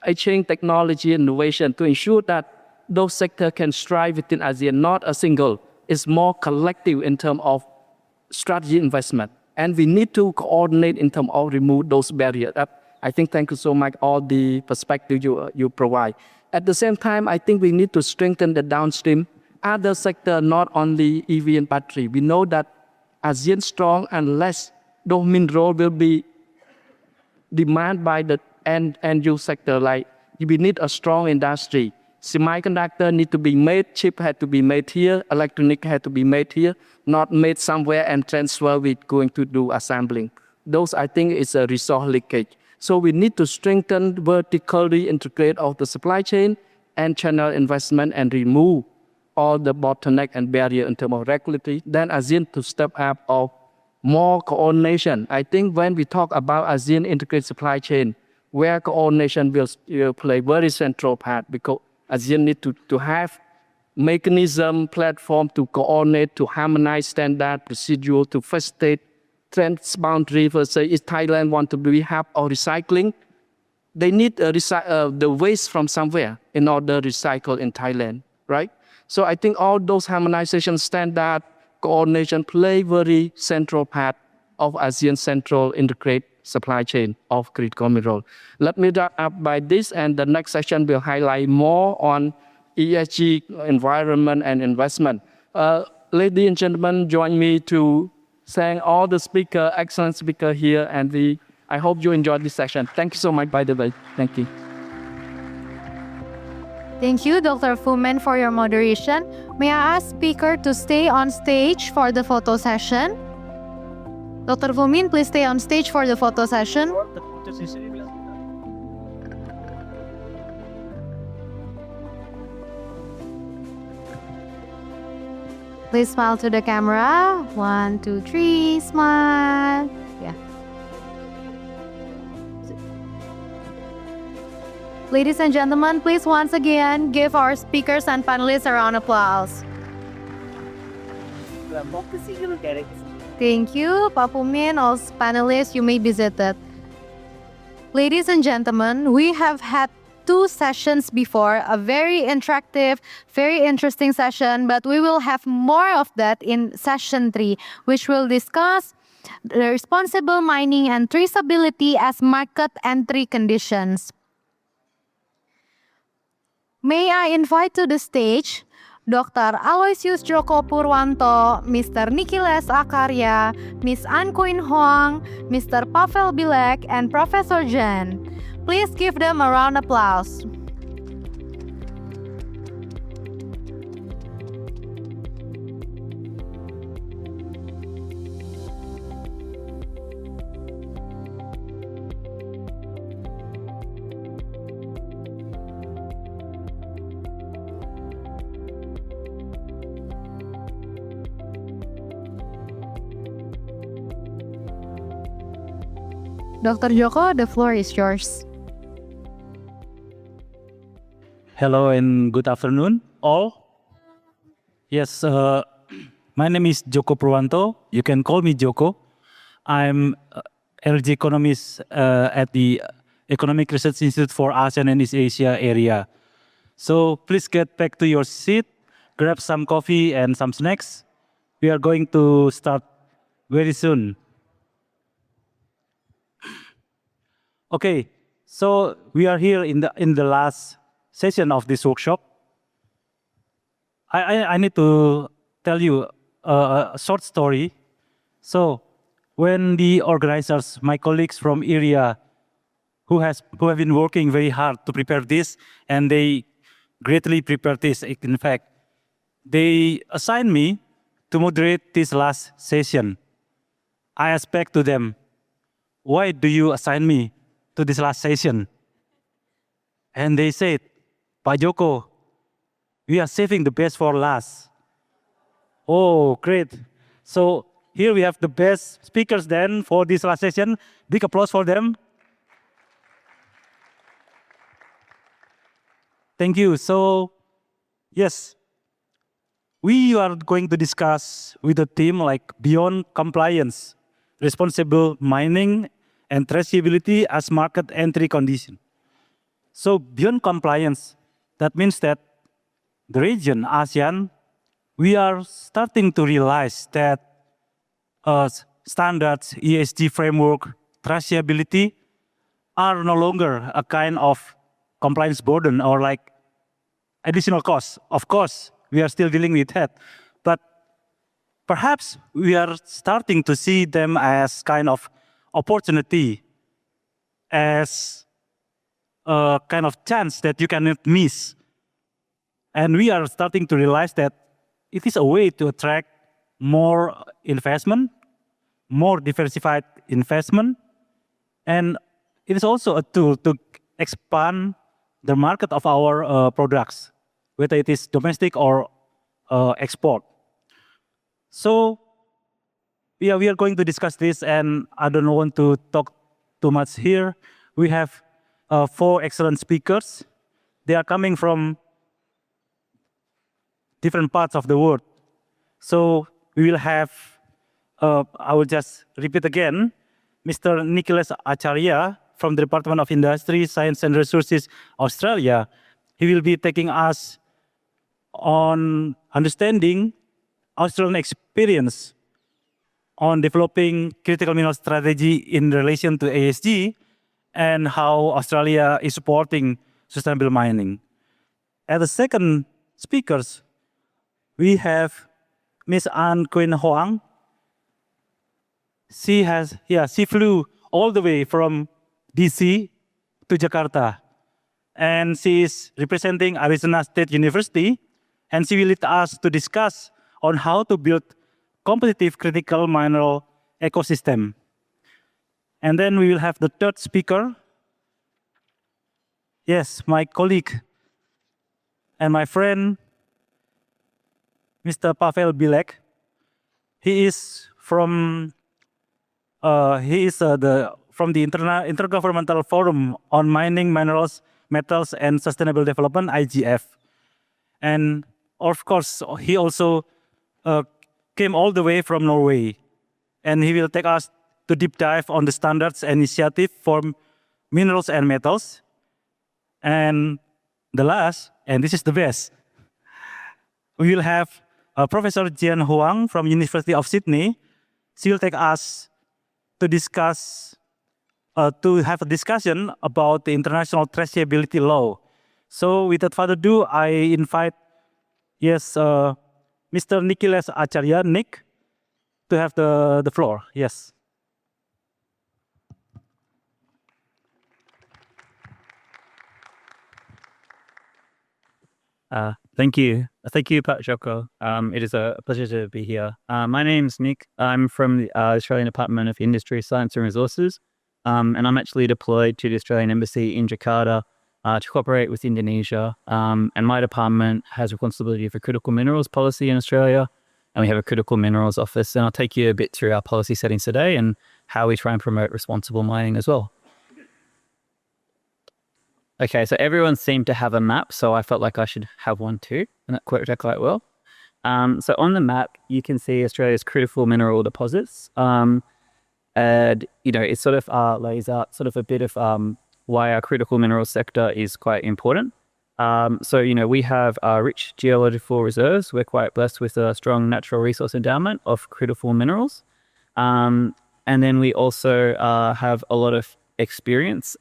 exchange technology innovation to ensure that those sectors can strive within ASEAN, not a single. It's more collective in terms of strategy investment. And we need to coordinate in terms of remove those barriers. I think thank you so much all the perspective you provide. At the same time, I think we need to strengthen the downstream other sector, not only EV and battery. We know that ASEAN strong unless those minerals will be demanded by the end use sector. Like we need a strong industry. Semiconductor need to be made, chip had to be made here, electronic had to be made here, not made somewhere and transfer with going to do assembling. Those I think is a resource leakage. So we need to strengthen vertically integrate of the supply chain and channel investment and remove all the bottleneck and barrier in terms of regulatory. Then ASEAN to step up of more coordination. I think when we talk about ASEAN integrated supply chain, where coordination will play very central part, because ASEAN need to have mechanism, platform to coordinate, to harmonize standard, procedure, to facilitate transboundary. For say, if Thailand want to be hub or recycling, they need the waste from somewhere in order to recycle in Thailand, right? So I think all those harmonization standard, coordination play very central part of ASEAN central integrated supply chain of critical mineral. Let me wrap up by this, and the next session will highlight more on ESG, environment and investment. Ladies and gentlemen, join me to thank all the speaker, excellent speaker here, and I hope you enjoyed this session. Thank you so much, by the way. Thank you. Thank you, Dr. Fumen, for your moderation. May I ask speaker to stay on stage for the photo session? Dr. Fumin, please stay on stage for the photo session. Please smile to the camera. 1, 2, 3, smile. Yeah. Ladies and gentlemen, please once again give our speakers and panelists a round of applause. Thank you, Pak Fumin, all panelists, you may be seated. Ladies and gentlemen, we have had 2 sessions before, a very interactive, very interesting session, but we will have more of that in session 3, which will discuss the responsible mining and traceability as market entry conditions. May I invite to the stage Dr. Aloysius Joko Purwanto, Mr. Nikiles Akarya, Ms. An Kuin Hoang, Mr. Pavel Bilek, and Professor Jen. Please give them a round of applause. Dr. Joko, the floor is yours. Hello and good afternoon, all. Yes, my name is Joko Purwanto. You can call me Joko. I'm energy economist at the Economic Research Institute for ASEAN and East Asia area. So please get back to your seat, grab some coffee and some snacks. We are going to start very soon. Okay, so we are here in the last session of this workshop. I need to tell you a short story. So when the organizers, my colleagues from ERIA, who have been working very hard to prepare this, and they greatly prepared this. In fact, they assigned me to moderate this last session. I asked to them, why do you assign me to this last session? And they said, Pak Joko, we are saving the best for last. Oh, great. So here we have the best speakers then for this last session. Big applause for them. Thank you. So, yes, we are going to discuss with the theme like beyond compliance, responsible mining and traceability as market entry condition. So beyond compliance, that means that the region, ASEAN, we are starting to realize that standards, ESG framework, traceability are no longer a kind of compliance burden or like additional costs. Of course, we are still dealing with that, but perhaps we are starting to see them as kind of opportunity, as a kind of chance that you cannot miss. And we are starting to realize that it is a way to attract more investment, more diversified investment, and it is also a tool to expand the market of our products, whether it is domestic or export. So we are going to discuss this, and I don't want to talk too much here. We have 4 excellent speakers. They are coming from different parts of the world. So we will have, I will just repeat again, Mr. Nikiles Acharya from the Department of Industry, Science and Resources, Australia. He will be taking us on understanding Australian experience on developing critical mineral strategy in relation to ASG and how Australia is supporting sustainable mining. As the second speakers, we have Ms. An Kuin Hoang. She flew all the way from DC to Jakarta, and she is representing Arizona State University, and she will lead us to discuss on how to build competitive critical mineral ecosystem. And then we will have the third speaker. Yes, my colleague and my friend, Mr. Pavel Bilek. He is from from the Intergovernmental Forum on Mining, Minerals, Metals, and Sustainable Development (IGF). And of course, he also came all the way from Norway, and he will take us to deep dive on the standards initiative for minerals and metals. And the last, and this is the best, we will have Professor Jian Huang from University of Sydney. She will take us to discuss, to have a discussion about the international traceability law. So without further ado, I invite, yes, Mr. Nikiles Acharya, Nick, to have the floor. Yes. Thank you. Thank you, Pat Joko. It is a pleasure to be here. My name's Nick. I'm from the Australian Department of Industry, Science and Resources, and I'm actually deployed to the Australian Embassy in Jakarta to cooperate with Indonesia. And my department has responsibility for critical minerals policy in Australia, and we have a critical minerals office. And I'll take you a bit through our policy settings today and how we try and promote responsible mining as well. Okay, so everyone seemed to have a map, so I felt like I should have one too, and that worked out quite well. So on the map, you can see Australia's critical mineral deposits. And, it sort of lays out sort of a bit of why our critical mineral sector is quite important. So, we have rich geological reserves. We're quite blessed with a strong natural resource endowment of critical minerals. And then we also have a lot of experience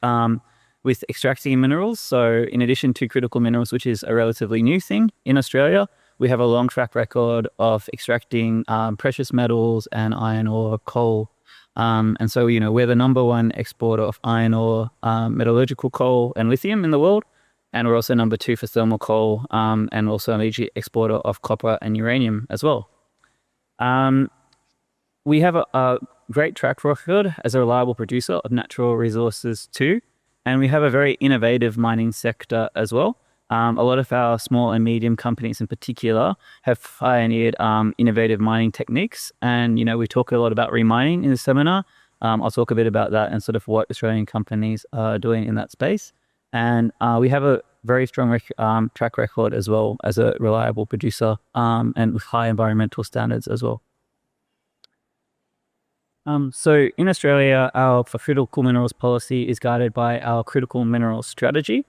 with extracting minerals. So in addition to critical minerals, which is a relatively new thing in Australia, we have a long track record of extracting precious metals and iron ore, coal. And so, we're the #1 exporter of iron ore, metallurgical coal and lithium in the world. And we're also #2 for thermal coal, and also a major exporter of copper and uranium as well. We have a great track record as a reliable producer of natural resources too. And we have a very innovative mining sector as well. A lot of our small and medium companies in particular have pioneered innovative mining techniques. And, we talk a lot about remining in the seminar. I'll talk a bit about that and sort of what Australian companies are doing in that space. And we have a very strong track record as well as a reliable producer and with high environmental standards as well. So in Australia, our critical minerals policy is guided by our critical minerals strategy.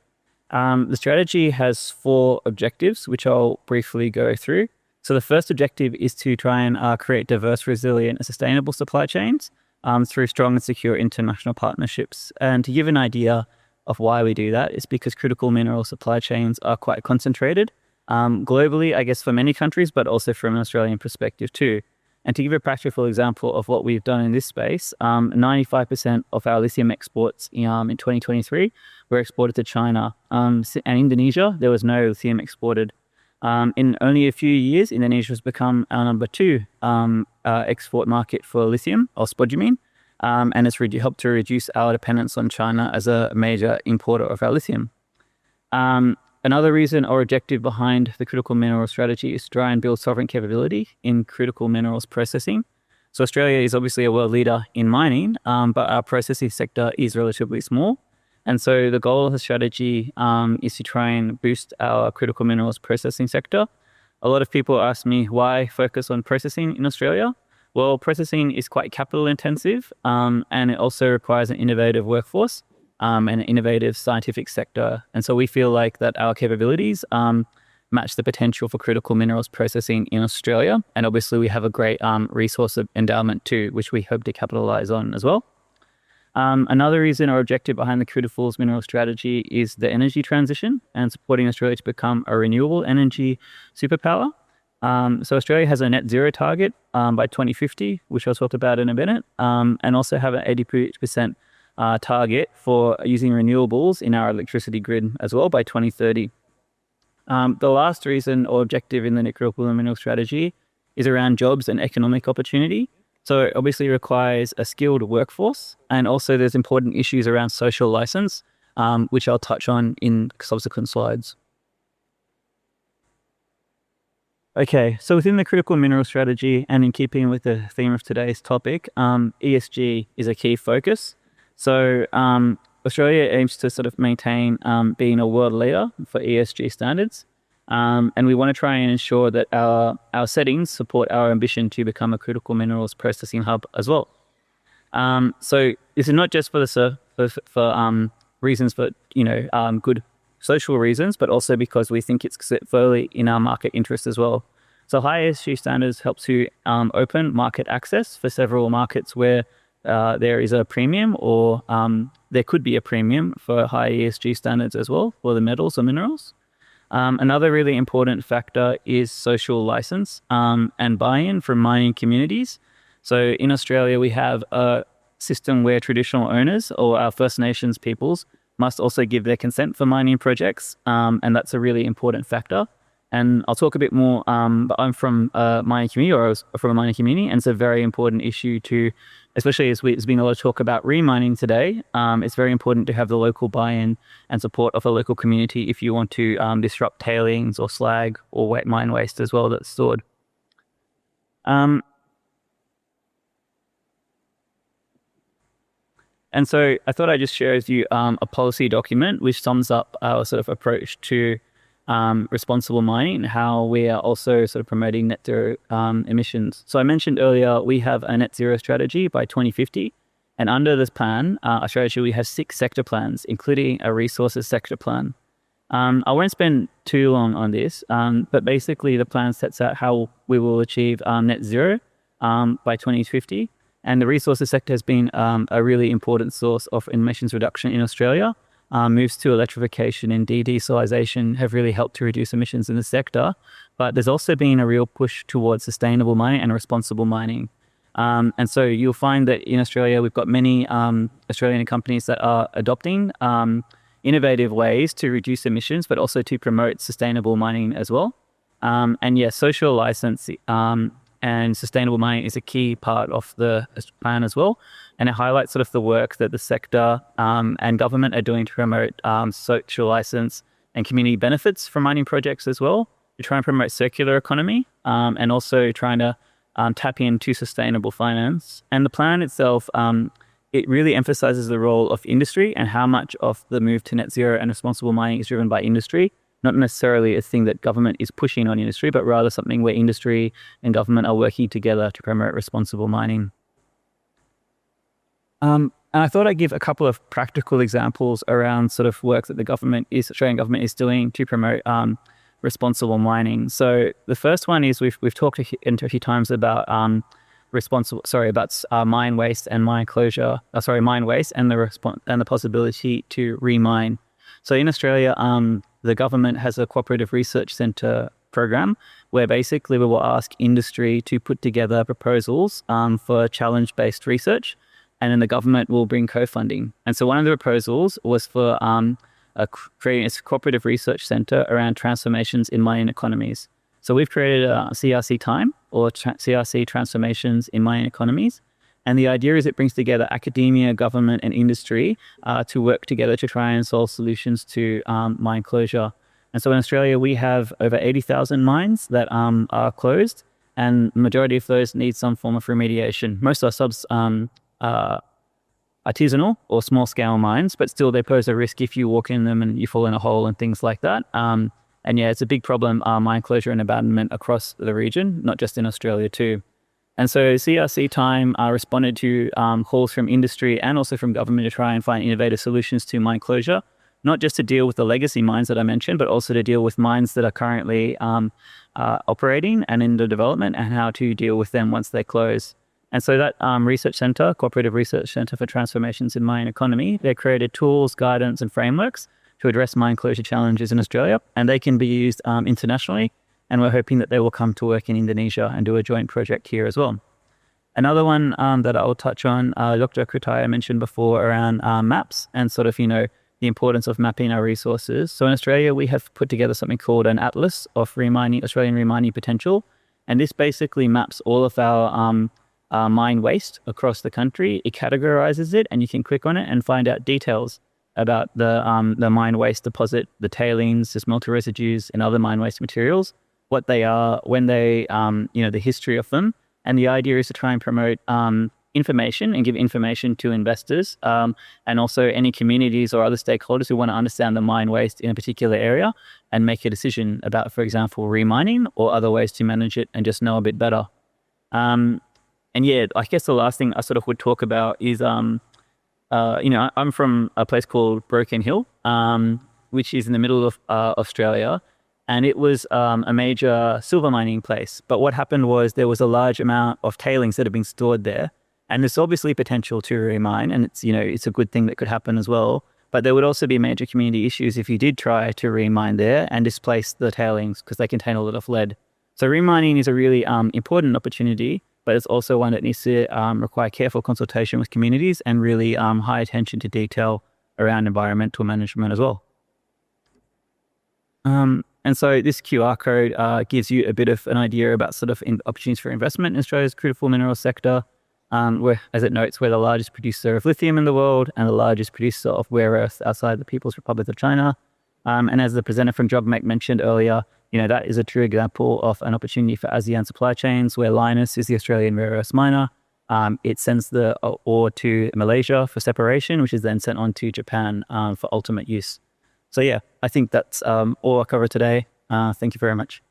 The strategy has 4 objectives, which I'll briefly go through. So the first objective is to try and create diverse, resilient, and sustainable supply chains through strong and secure international partnerships. And to give an idea of why we do that, it's because critical mineral supply chains are quite concentrated globally, I guess, for many countries, but also from an Australian perspective too. And to give a practical example of what we've done in this space, 95% of our lithium exports in 2023 were exported to China. And Indonesia, there was no lithium exported. In only a few years, Indonesia has become our #2 export market for lithium, or spodumene, and it's helped to reduce our dependence on China as a major importer of our lithium. Another reason or objective behind the critical mineral strategy is to try and build sovereign capability in critical minerals processing. So Australia is obviously a world leader in mining, but our processing sector is relatively small. And so the goal of the strategy is to try and boost our critical minerals processing sector. A lot of people ask me why focus on processing in Australia. Well, processing is quite capital intensive, and it also requires an innovative workforce. And an innovative scientific sector. And so we feel like that our capabilities match the potential for critical minerals processing in Australia. And obviously we have a great resource of endowment too, which we hope to capitalize on as well. Another reason or objective behind the critical mineral strategy is the energy transition and supporting Australia to become a renewable energy superpower. So Australia has a net zero target by 2050, which I'll talk about in a minute, and also have an 80% target for using renewables in our electricity grid as well by 2030. The last reason or objective in the critical mineral strategy is around jobs and economic opportunity. So it obviously requires a skilled workforce, and also there's important issues around social license, which I'll touch on in subsequent slides. Okay, so within the critical mineral strategy and in keeping with the theme of today's topic, ESG is a key focus. So Australia aims to sort of maintain being a world leader for ESG standards. And we want to try and ensure that our settings support our ambition to become a critical minerals processing hub as well. So this is not just for reasons for good social reasons, but also because we think it's fully in our market interest as well. So high ESG standards help to open market access for several markets where there is a premium, or there could be a premium for high ESG standards as well for the metals or minerals. Another really important factor is social license and buy-in from mining communities. So in Australia, we have a system where traditional owners or our First Nations peoples must also give their consent for mining projects, and that's a really important factor. And I'll talk a bit more, but I'm from a mining community, or I was from a mining community, and it's a very important issue to, especially as there's been a lot of talk about remining today, it's very important to have the local buy-in and support of a local community if you want to disrupt tailings or slag or wet mine waste as well that's stored. And so I thought I'd just share with you a policy document which sums up our sort of approach to responsible mining and how we are also sort of promoting net zero emissions. So I mentioned earlier, we have a net zero strategy by 2050. And under this plan, our strategy, we have 6 sector plans, including a resources sector plan. I won't spend too long on this, but basically the plan sets out how we will achieve net zero by 2050. And the resources sector has been a really important source of emissions reduction in Australia. Moves to electrification and de-dieselization have really helped to reduce emissions in the sector. But there's also been a real push towards sustainable mining and responsible mining. And so you'll find that in Australia, we've got many Australian companies that are adopting innovative ways to reduce emissions, but also to promote sustainable mining as well. And yeah, social license and sustainable mining is a key part of the plan as well. And it highlights sort of the work that the sector and government are doing to promote social license and community benefits from mining projects as well, to try and promote circular economy and also trying to tap into sustainable finance. And the plan itself, it really emphasizes the role of industry and how much of the move to net zero and responsible mining is driven by industry. Not necessarily a thing that government is pushing on industry, but rather something where industry and government are working together to promote responsible mining. And I thought I'd give a couple of practical examples around sort of work that the Australian government is doing to promote responsible mining. So the first one is we've talked a few times about mine waste and mine closure. Mine waste and the possibility to remine. So in Australia, the government has a cooperative research centre program where basically we will ask industry to put together proposals for challenge-based research, and then the government will bring co-funding. And so one of the proposals was for creating a cooperative research centre around transformations in mining economies. So we've created a CRC time, or CRC transformations in mining economies. And the idea is it brings together academia, government, and industry to work together to try and solve solutions to mine closure. And so in Australia, we have over 80,000 mines that are closed, and the majority of those need some form of remediation. Most are artisanal or small-scale mines, but still they pose a risk if you walk in them and you fall in a hole and things like that. And yeah, it's a big problem, mine closure and abandonment across the region, not just in Australia too. And so CRC time responded to calls from industry and also from government to try and find innovative solutions to mine closure, not just to deal with the legacy mines that I mentioned, but also to deal with mines that are currently operating and in the development, and how to deal with them once they close. And so that research centre, Cooperative Research Centre for Transformations in Mine Economy, they created tools, guidance and frameworks to address mine closure challenges in Australia, and they can be used internationally. And we're hoping that they will come to work in Indonesia and do a joint project here as well. Another one that I will touch on, Dr. Kritaya mentioned before around maps and sort of, the importance of mapping our resources. So in Australia, we have put together something called an atlas of Australian remining potential. And this basically maps all of our mine waste across the country. It categorizes it, and you can click on it and find out details about the mine waste deposit, the tailings, the smelter residues, and other mine waste materials, what they are, when they, the history of them. And the idea is to try and promote information and give information to investors and also any communities or other stakeholders who want to understand the mine waste in a particular area and make a decision about, for example, remining or other ways to manage it and just know a bit better. And yeah, I guess the last thing I sort of would talk about is, I'm from a place called Broken Hill, which is in the middle of Australia. And it was a major silver mining place. But what happened was there was a large amount of tailings that had been stored there. And there's obviously potential to remine, and it's a good thing that could happen as well. But there would also be major community issues if you did try to remine there and displace the tailings because they contain a lot of lead. So remining is a really important opportunity, but it's also one that needs to require careful consultation with communities and really high attention to detail around environmental management as well. And so this QR code gives you a bit of an idea about sort of opportunities for investment in Australia's critical mineral sector. Where, as it notes, we're the largest producer of lithium in the world and the largest producer of rare earths outside the People's Republic of China. And as the presenter from JobMec mentioned earlier, that is a true example of an opportunity for ASEAN supply chains where Lynas is the Australian rare earths miner. It sends the ore to Malaysia for separation, which is then sent on to Japan for ultimate use. So yeah, I think that's all I'll cover today. Thank you very much.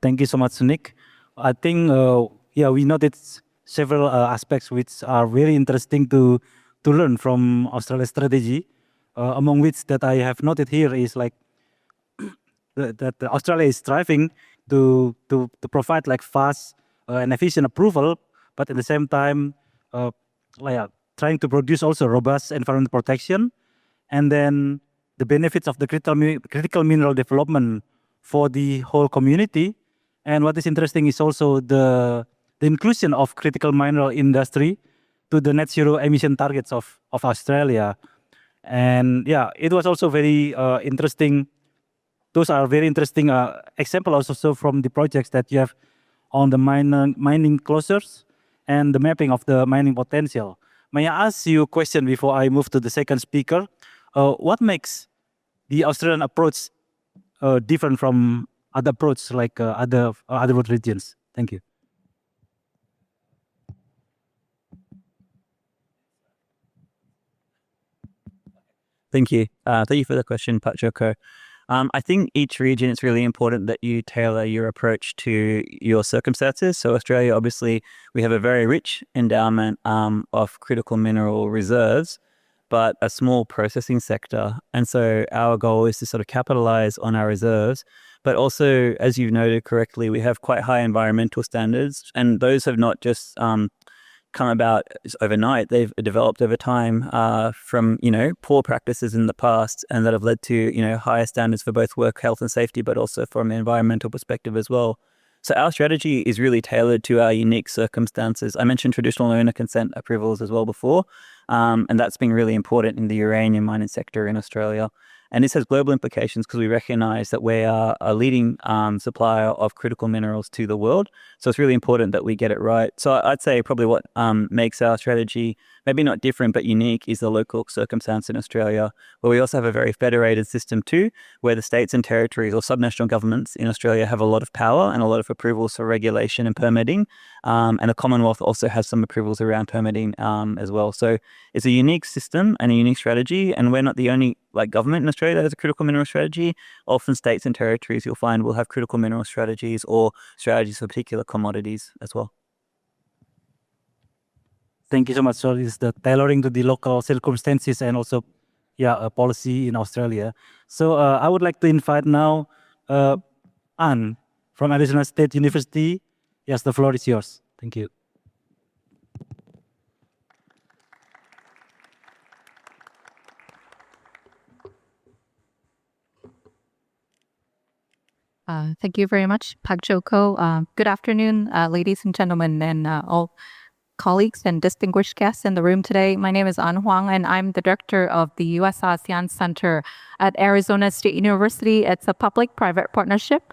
Thank you so much, Nick. I think, we noted several aspects which are very interesting to learn from Australia's strategy. Among which that I have noted here is like that Australia is striving to provide like fast and efficient approval, but at the same time, trying to produce also robust environmental protection, and then the benefits of the critical mineral development for the whole community. And what is interesting is also the inclusion of critical mineral industry to the net zero emission targets of Australia. And yeah, it was also very interesting. Those are very interesting examples also from the projects that you have on the mining closures and the mapping of the mining potential. May I ask you a question before I move to the second speaker? What makes the Australian approach different from other approach like other world regions? Thank you. Thank you. Thank you for the question, Pak Joko. I think each region, it's really important that you tailor your approach to your circumstances. So Australia, obviously, we have a very rich endowment of critical mineral reserves, but a small processing sector. And so our goal is to sort of capitalize on our reserves. But also, as you've noted correctly, we have quite high environmental standards, and those have not just come about overnight. They've developed over time from, poor practices in the past, and that have led to, higher standards for both work health and safety, but also from an environmental perspective as well. So our strategy is really tailored to our unique circumstances. I mentioned traditional owner consent approvals as well before, and that's been really important in the uranium mining sector in Australia. And this has global implications because we recognize that we are a leading supplier of critical minerals to the world. So it's really important that we get it right. So I'd say probably what makes our strategy maybe not different but unique is the local circumstance in Australia, where we also have a very federated system too, where the states and territories or subnational governments in Australia have a lot of power and a lot of approvals for regulation and permitting. And the Commonwealth also has some approvals around permitting as well. So it's a unique system and a unique strategy, and we're not the only government in Australia that has a critical mineral strategy. Often states and territories you'll find will have critical mineral strategies or strategies for particular commodities as well. Thank you so much. So it's the tailoring to the local circumstances and also, a policy in Australia. So I would like to invite now Anne from Arizona State University. Yes, the floor is yours. Thank you. Thank you very much, Pak Joko. Good afternoon, ladies and gentlemen, and all colleagues and distinguished guests in the room today. My name is An Huang, and I'm the director of the U.S. ASEAN Center at Arizona State University. It's a public-private partnership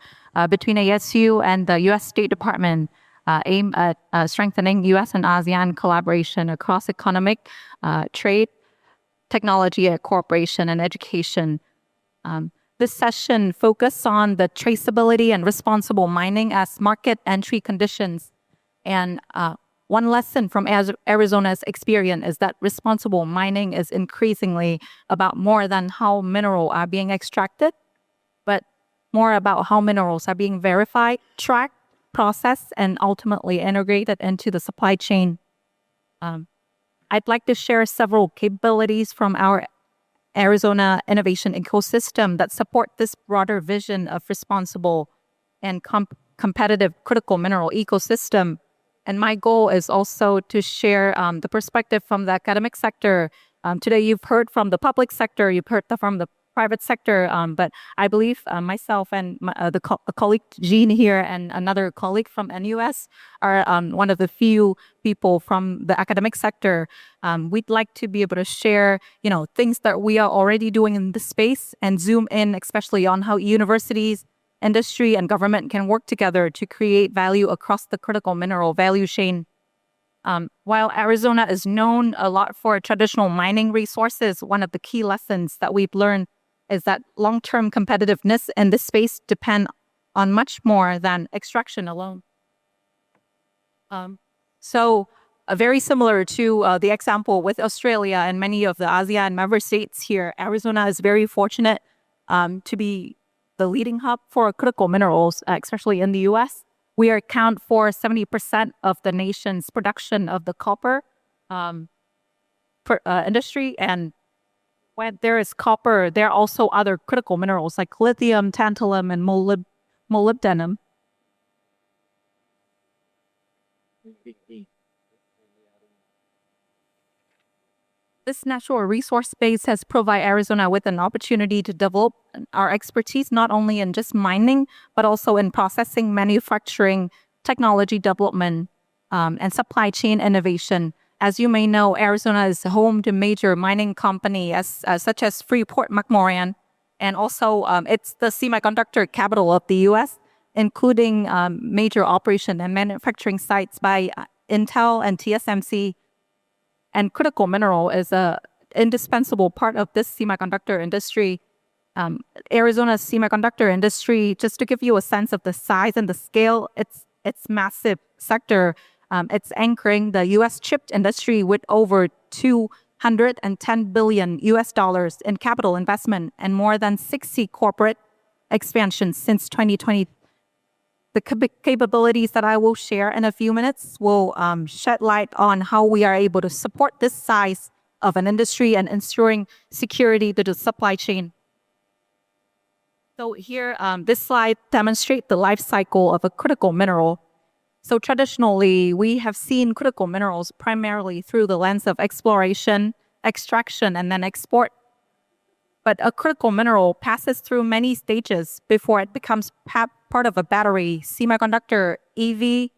between ASU and the U.S. State Department aimed at strengthening U.S. and ASEAN collaboration across economic, trade, technology, cooperation, and education. This session focused on the traceability and responsible mining as market entry conditions. And one lesson from Arizona's experience is that responsible mining is increasingly about more than how minerals are being extracted, but more about how minerals are being verified, tracked, processed, and ultimately integrated into the supply chain. I'd like to share several capabilities from our Arizona innovation ecosystem that support this broader vision of responsible and competitive critical mineral ecosystem. And my goal is also to share the perspective from the academic sector. Today, you've heard from the public sector, you've heard from the private sector, but I believe myself and a colleague Jean here and another colleague from NUS are one of the few people from the academic sector. We'd like to be able to share, things that we are already doing in this space and zoom in, especially on how universities, industry, and government can work together to create value across the critical mineral value chain. While Arizona is known a lot for traditional mining resources, one of the key lessons that we've learned is that long-term competitiveness in this space depend on much more than extraction alone. Very similar to the example with Australia and many of the ASEAN member states here, Arizona is very fortunate to be the leading hub for critical minerals, especially in the U.S. We account for 70% of the nation's production of the copper industry, and when there is copper, there are also other critical minerals like lithium, tantalum, and molybdenum. This natural resource base has provided Arizona with an opportunity to develop our expertise not only in just mining, but also in processing, manufacturing, technology development, and supply chain innovation. As you may know, Arizona is home to major mining companies such as Freeport-McMoRan, and also it's the semiconductor capital of the U.S., including major operation and manufacturing sites by Intel and TSMC. And critical mineral is an indispensable part of this semiconductor industry. Arizona's semiconductor industry, just to give you a sense of the size and the scale, it's massive sector. It's anchoring the U.S. chip industry with over $210 billion in capital investment and more than 60 corporate expansions since 2020. The capabilities that I will share in a few minutes will shed light on how we are able to support this size of an industry and ensuring security to the supply chain. So here, this slide demonstrates the life cycle of a critical mineral. So traditionally, we have seen critical minerals primarily through the lens of exploration, extraction, and then export. But a critical mineral passes through many stages before it becomes part of a battery, semiconductor, EV,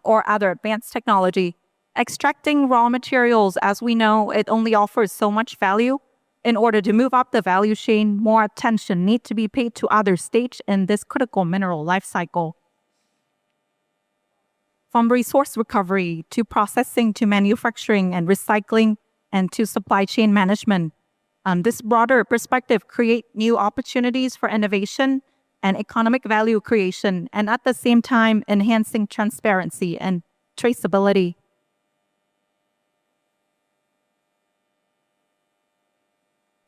or other advanced technology. Extracting raw materials, as we know, it only offers so much value. In order to move up the value chain, more attention needs to be paid to other stages in this critical mineral life cycle. From resource recovery to processing to manufacturing and recycling and to supply chain management. This broader perspective creates new opportunities for innovation and economic value creation, and at the same time, enhancing transparency and traceability.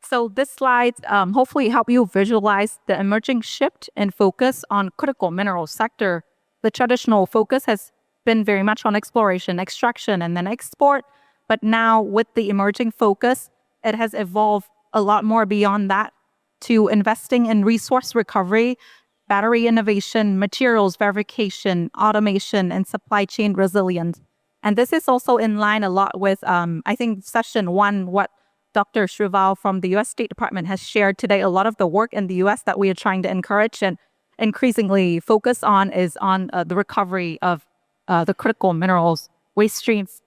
So this slide hopefully help you visualize the emerging shift in focus on critical mineral sector. The traditional focus has been very much on exploration, extraction, and then export. But now with the emerging focus, it has evolved a lot more beyond that to investing in resource recovery, battery innovation, materials verification, automation, and supply chain resilience. And this is also in line a lot with, I think, session one, what Dr. Shrival from the U.S. State Department has shared today. A lot of the work in the U.S. that we are trying to encourage and increasingly focus on is on the recovery of the critical minerals waste streams.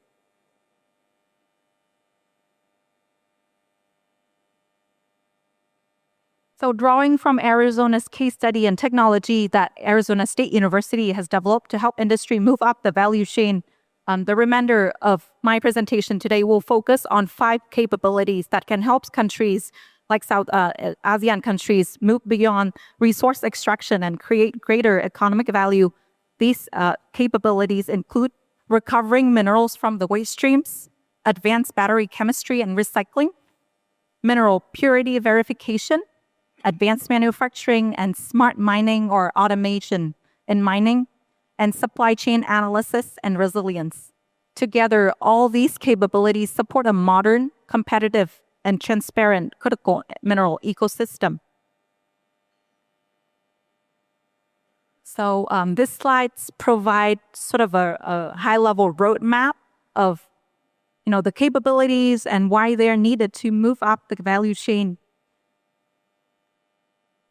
So drawing from Arizona's case study and technology that Arizona State University has developed to help industry move up the value chain, the remainder of my presentation today will focus on 5 capabilities that can help countries like South ASEAN countries move beyond resource extraction and create greater economic value. These capabilities include recovering minerals from the waste streams, advanced battery chemistry and recycling, mineral purity verification, advanced manufacturing and smart mining or automation in mining, and supply chain analysis and resilience. Together, all these capabilities support a modern, competitive, and transparent critical mineral ecosystem. So these slides provide sort of a high-level roadmap of the capabilities and why they're needed to move up the value chain.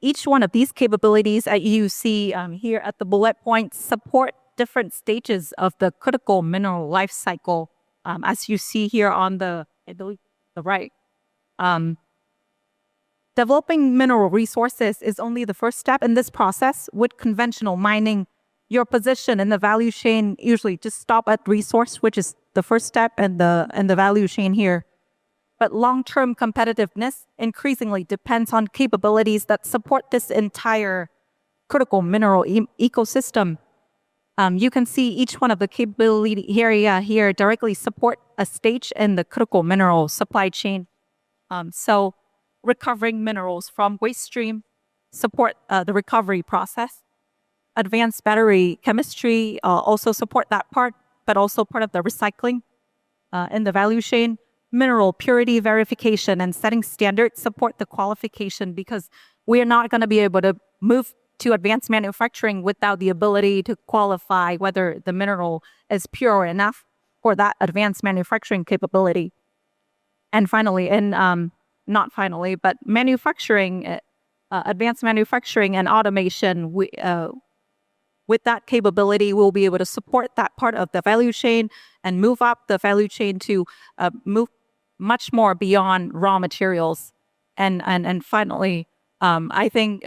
Each one of these capabilities that you see here at the bullet points support different stages of the critical mineral life cycle, as you see here on the right. Developing mineral resources is only the first step in this process. With conventional mining, your position in the value chain usually just stop at resource, which is the first step in the value chain here. But long-term competitiveness increasingly depends on capabilities that support this entire critical mineral ecosystem. You can see each one of the capability area here directly support a stage in the critical mineral supply chain. So recovering minerals from waste stream support the recovery process. Advanced battery chemistry also support that part, but also part of the recycling in the value chain. Mineral purity verification and setting standards support the qualification, because we are not going to be able to move to advanced manufacturing without the ability to qualify whether the mineral is pure enough for that advanced manufacturing capability. And finally, not finally, but manufacturing, advanced manufacturing and automation, with that capability, we'll be able to support that part of the value chain and move up the value chain to move much more beyond raw materials. And finally, I think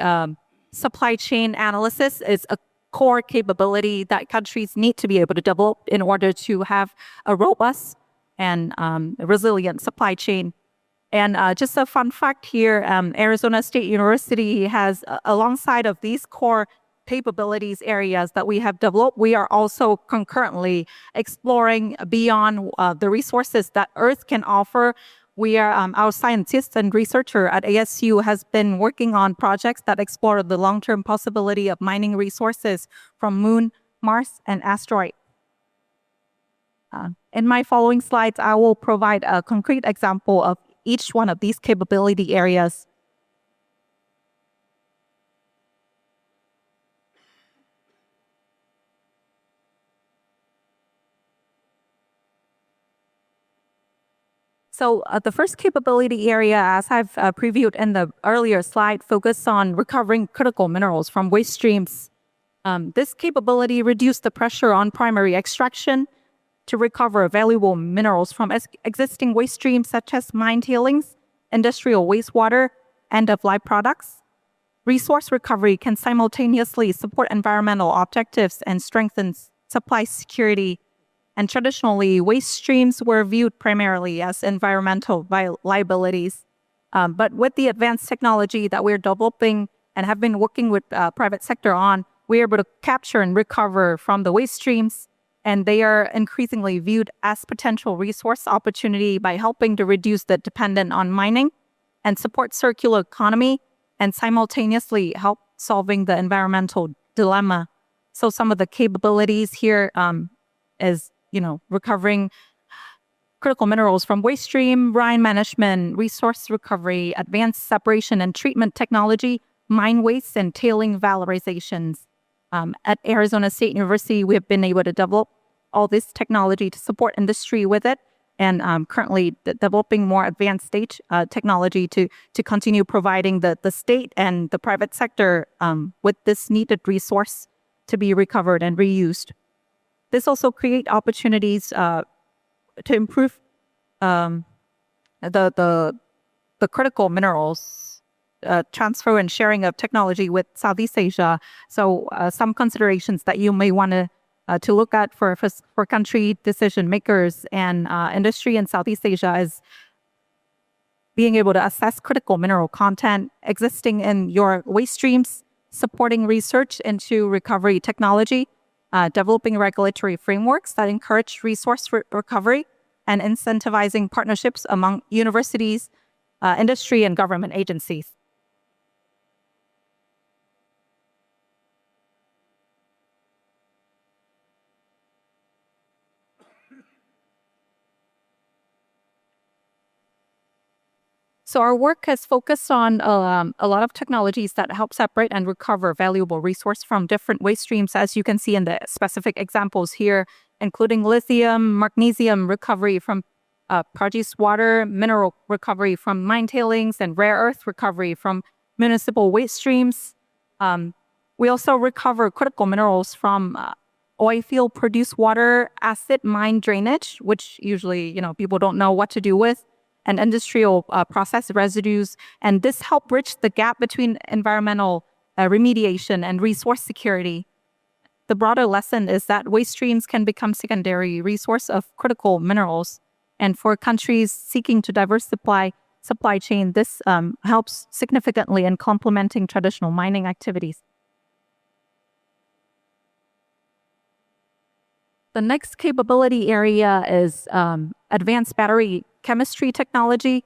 supply chain analysis is a core capability that countries need to be able to develop in order to have a robust and resilient supply chain. And just a fun fact here, Arizona State University has, alongside of these core capabilities areas that we have developed, we are also concurrently exploring beyond the resources that Earth can offer. We are, our scientists and researcher at ASU has been working on projects that explore the long-term possibility of mining resources from Moon, Mars, and asteroid. In my following slides, I will provide a concrete example of each one of these capability areas. So the first capability area, as I've previewed in the earlier slide, focuses on recovering critical minerals from waste streams. This capability reduces the pressure on primary extraction to recover valuable minerals from existing waste streams such as mine tailings, industrial wastewater, end-of-life products. Resource recovery can simultaneously support environmental objectives and strengthen supply security. And traditionally, waste streams were viewed primarily as environmental liabilities. But with the advanced technology that we're developing and have been working with private sector on, we're able to capture and recover from the waste streams, and they are increasingly viewed as potential resource opportunity by helping to reduce the dependence on mining and support circular economy, and simultaneously help solving the environmental dilemma. So some of the capabilities here is recovering critical minerals from waste stream, brine management, resource recovery, advanced separation and treatment technology, mine waste, and tailing valorizations. At Arizona State University, we have been able to develop all this technology to support industry with it, and currently developing more advanced stage technology to continue providing the state and the private sector with this needed resource to be recovered and reused. this also create opportunities to improve the critical minerals transfer and sharing of technology with Southeast Asia. So some considerations that you may want to look at for country decision makers and industry in Southeast Asia is being able to assess critical mineral content existing in your waste streams, supporting research into recovery technology, developing regulatory frameworks that encourage resource recovery, and incentivizing partnerships among universities, industry, and government agencies. So our work has focused on a lot of technologies that help separate and recover valuable resource from different waste streams, as you can see in the specific examples here, including lithium, magnesium recovery from produced water, mineral recovery from mine tailings, and rare earth recovery from municipal waste streams. We also recover critical minerals from oil field produced water, acid mine drainage, which usually people don't know what to do with, and industrial process residues. And this help bridge the gap between environmental remediation and resource security. The broader lesson is that waste streams can become secondary resource of critical minerals. And for countries seeking to diversify supply chain, this helps significantly in complementing traditional mining activities. The next capability area is advanced battery chemistry technology.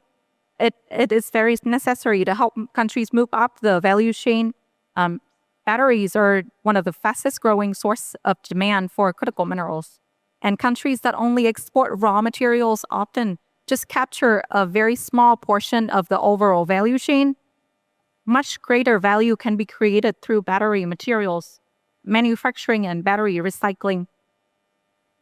It is very necessary to help countries move up the value chain. Batteries are one of the fastest growing source of demand for critical minerals. And countries that only export raw materials often just capture a very small portion of the overall value chain. Much greater value can be created through battery materials, manufacturing, and battery recycling.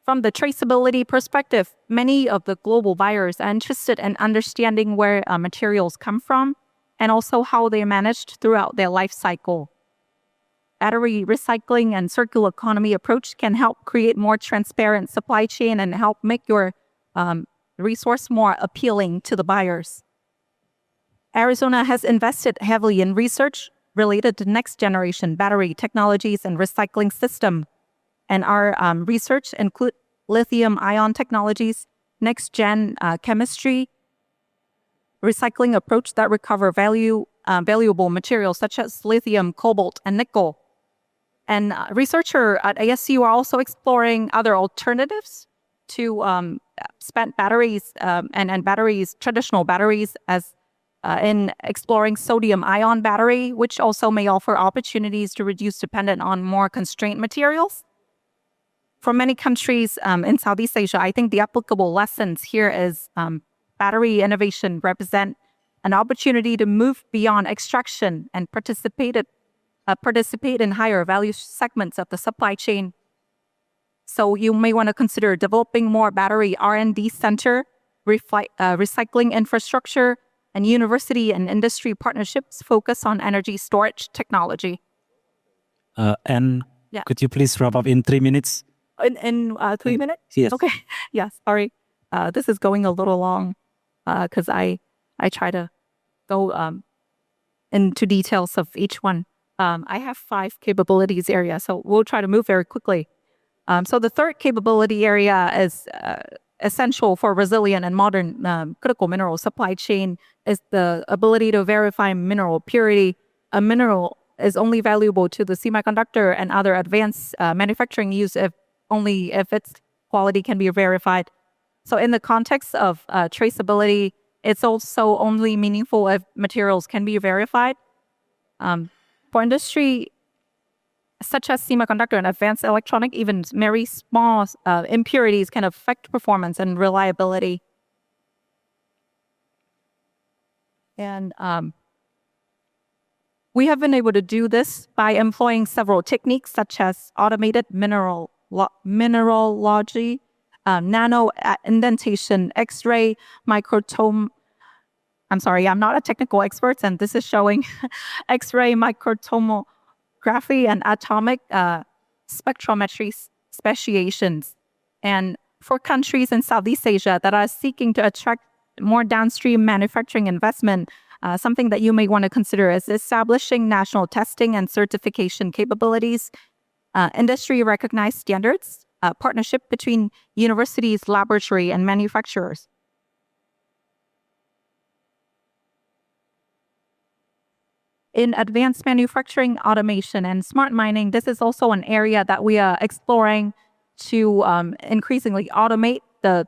From the traceability perspective, many of the global buyers are interested in understanding where materials come from and also how they're managed throughout their life cycle. Battery recycling and circular economy approach can help create more transparent supply chain and help make your resource more appealing to the buyers. Arizona has invested heavily in research related to next generation battery technologies and recycling system. And our research include lithium-ion technologies, next-gen chemistry, recycling approach that recover valuable materials such as lithium, cobalt, and nickel. And researchers at ASU are also exploring other alternatives to spent batteries and batteries, traditional batteries, as in exploring sodium-ion battery, which also may offer opportunities to reduce dependence on more constrained materials. For many countries in Southeast Asia, I think the applicable lessons here is battery innovation represent an opportunity to move beyond extraction and participate in higher value segments of the supply chain. So you may want to consider developing more battery R&D center, recycling infrastructure, and university and industry partnerships focus on energy storage technology. Could you please wrap up in 3 minutes? In 3 minutes? Yes. Okay. Yeah, sorry. This is going a little long because I try to go into details of each one. I have 5 capabilities area, so we'll try to move very quickly. So the third capability area is essential for resilient and modern critical mineral supply chain is the ability to verify mineral purity. A mineral is only valuable to the semiconductor and other advanced manufacturing use if its quality can be verified. So in the context of traceability, it's also only meaningful if materials can be verified. For industry such as semiconductor and advanced electronic, even very small impurities can affect performance and reliability. And we have been able to do this by employing several techniques such as automated mineralogy, nano indentation, X-ray, microtome. I'm sorry, I'm not a technical expert, and this is showing X-ray, microtomography, and atomic spectrometry speciations. And for countries in Southeast Asia that are seeking to attract more downstream manufacturing investment, something that you may want to consider is establishing national testing and certification capabilities, industry-recognized standards, partnership between universities, laboratory, and manufacturers. In advanced manufacturing, automation, and smart mining, this is also an area that we are exploring to increasingly automate the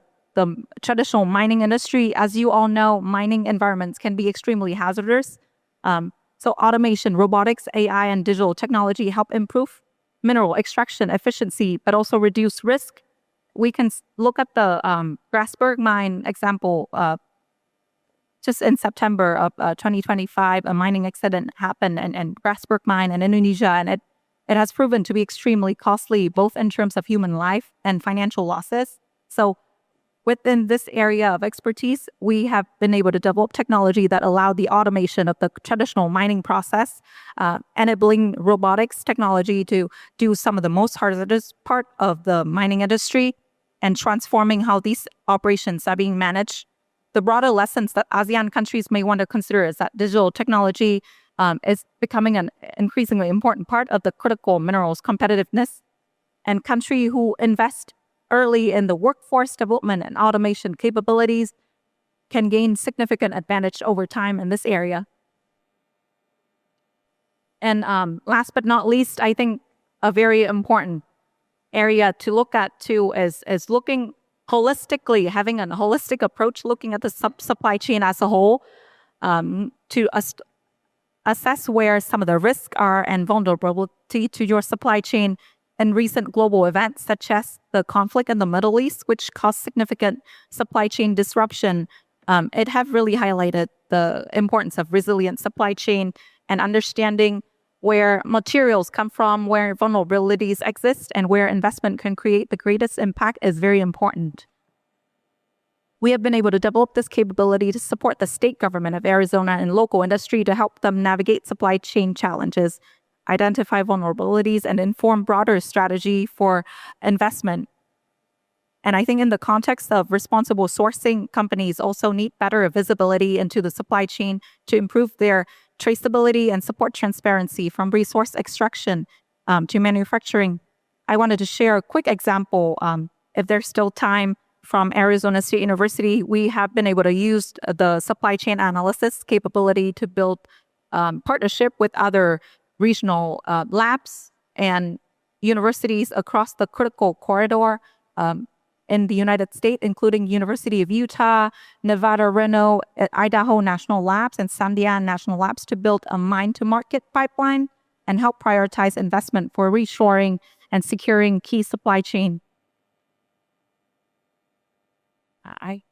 traditional mining industry. As you all know, mining environments can be extremely hazardous. So automation, robotics, AI, and digital technology help improve mineral extraction efficiency, but also reduce risk. We can look at the Grasberg mine example. Just in September of 2025, a mining accident happened in Grasberg mine in Indonesia, and it has proven to be extremely costly, both in terms of human life and financial losses. So within this area of expertise, we have been able to develop technology that allowed the automation of the traditional mining process, enabling robotics technology to do some of the most hazardous part of the mining industry and transforming how these operations are being managed. The broader lessons that ASEAN countries may want to consider is that digital technology is becoming an increasingly important part of the critical minerals competitiveness, and countries who invest early in the workforce development and automation capabilities can gain significant advantage over time in this area. And last but not least, I think a very important area to look at too is looking holistically, having a holistic approach, looking at the supply chain as a whole, to assess where some of the risks are and vulnerability to your supply chain. And recent global events such as the conflict in the Middle East, which caused significant supply chain disruption, it have really highlighted the importance of resilient supply chain and understanding where materials come from, where vulnerabilities exist, and where investment can create the greatest impact is very important. We have been able to develop this capability to support the state government of Arizona and local industry to help them navigate supply chain challenges, identify vulnerabilities, and inform broader strategy for investment. And I think in the context of responsible sourcing, companies also need better visibility into the supply chain to improve their traceability and support transparency from resource extraction to manufacturing. I wanted to share a quick example, if there's still time, from Arizona State University. We have been able to use the supply chain analysis capability to build partnership with other regional labs and universities across the critical corridor in the United States, including University of Utah, Nevada, Reno, Idaho National Labs, and Sandian National Labs, to build a mine-to-market pipeline and help prioritize investment for reshoring and securing key supply chain. I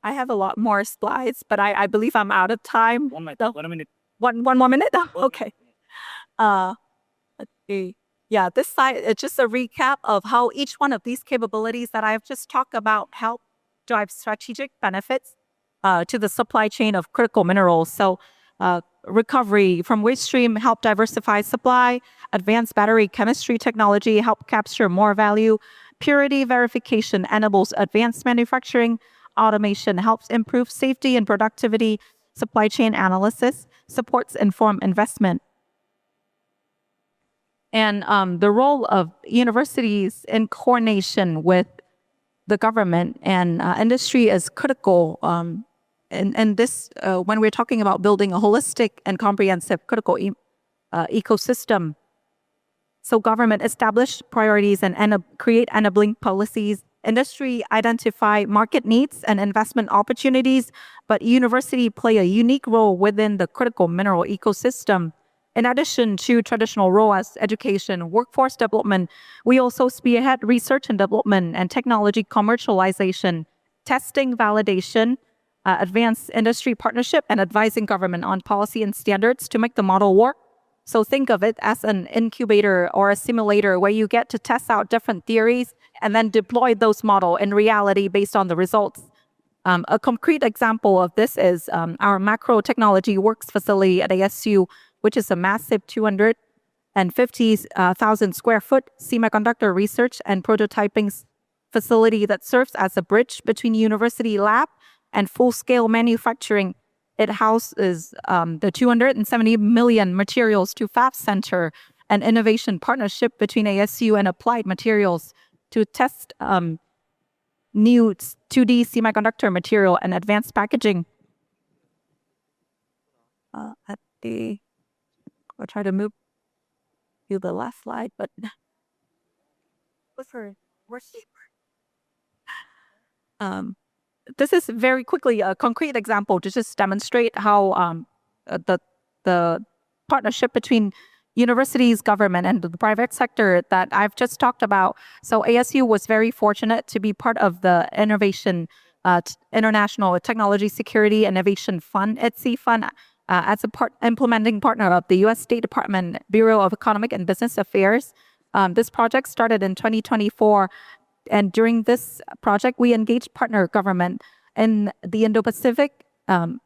have a lot more slides, but I believe I'm out of time. 1 minute. One more minute? Okay. Let's see. Yeah, this slide is just a recap of how each one of these capabilities that I've just talked about help drive strategic benefits to the supply chain of critical minerals. So recovery from waste stream help diversify supply, advanced battery chemistry technology help capture more value, purity verification enables advanced manufacturing, automation helps improve safety and productivity, supply chain analysis supports informed investment. And the role of universities in coordination with the government and industry is critical. And this, when we're talking about building a holistic and comprehensive critical ecosystem. So government establish priorities and create enabling policies. Industry identify market needs and investment opportunities, but university play a unique role within the critical mineral ecosystem. In addition to traditional role as education, workforce development, we also spearhead research and development and technology commercialization, testing, validation, advanced industry partnership, and advising government on policy and standards to make the model work. So think of it as an incubator or a simulator where you get to test out different theories and then deploy those models in reality based on the results. A concrete example of this is our macro technology works facility at ASU, which is a massive 200 and 50,000 square foot semiconductor research and prototyping facility that serves as a bridge between university lab and full-scale manufacturing. It houses the 270 million Materials to Fab Center, an innovation partnership between ASU and Applied Materials to test new 2D semiconductor material and advanced packaging. I'll try to move to the last slide, but this is very quickly a concrete example to just demonstrate how the partnership between universities, government, and the private sector that I've just talked about. So ASU was very fortunate to be part of the International Technology Security Innovation Fund, ITSI Fund, as a implementing partner of the U.S. State Department Bureau of Economic and Business Affairs. This project started in 2024. And during this project, we engaged partner government in the Indo-Pacific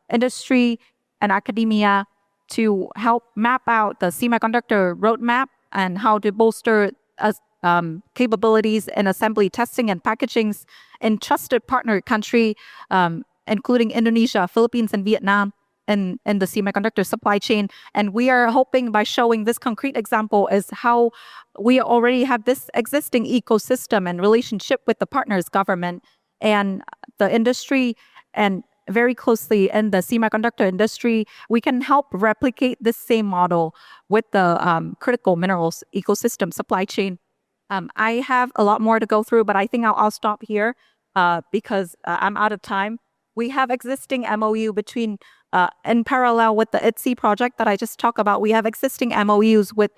industry and academia to help map out the semiconductor roadmap and how to bolster capabilities in assembly, testing, and packagings in trusted partner country, including Indonesia, Philippines, and Vietnam, in the semiconductor supply chain. And we are hoping by showing this concrete example is how we already have this existing ecosystem and relationship with the partners, government, and the industry, and very closely in the semiconductor industry, we can help replicate this same model with the critical minerals ecosystem supply chain. I have a lot more to go through, but I think I'll stop here because I'm out of time. We have existing MOU between, in parallel with the ITSI project that I just talked about, we have existing MOUs with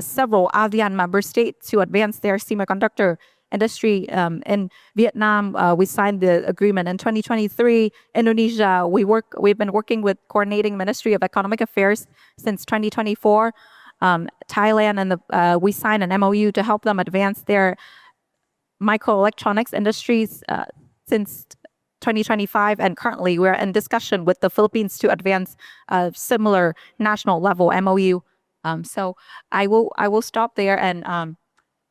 several ASEAN member states to advance their semiconductor industry. In Vietnam, we signed the agreement in 2023. Indonesia, we've been working with coordinating Ministry of Economic Affairs since 2024. Thailand, and we signed an MOU to help them advance their microelectronics industries since 2025, and currently we're in discussion with the Philippines to advance a similar national level MOU. So I will stop there, and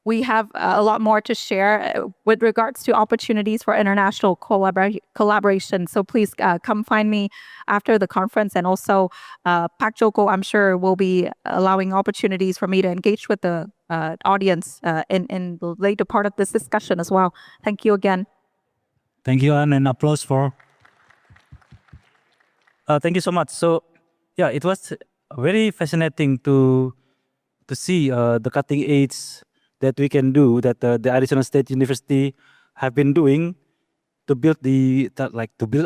we have a lot more to share with regards to opportunities for international collaboration. So please come find me after the conference, and also Pak Joko, I'm sure, will be allowing opportunities for me to engage with the audience in the later part of this discussion as well. Thank you again. Thank you, Anne, and applause for. Thank you so much. So, yeah, it was very fascinating to see the cutting edge that we can do, that the Arizona State University have been doing to build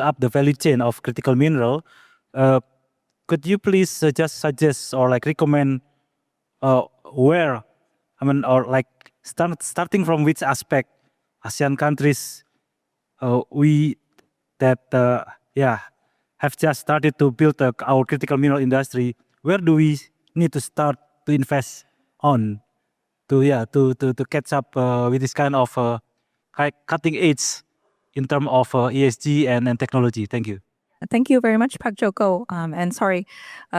up the value chain of critical mineral. Could you please just suggest or recommend where, or starting from which aspect ASEAN countries have just started to build our critical mineral industry? Where do we need to start to invest on to catch up with this kind of cutting edge in terms of ESG and technology? Thank you. Thank you very much, Pak Joko. And sorry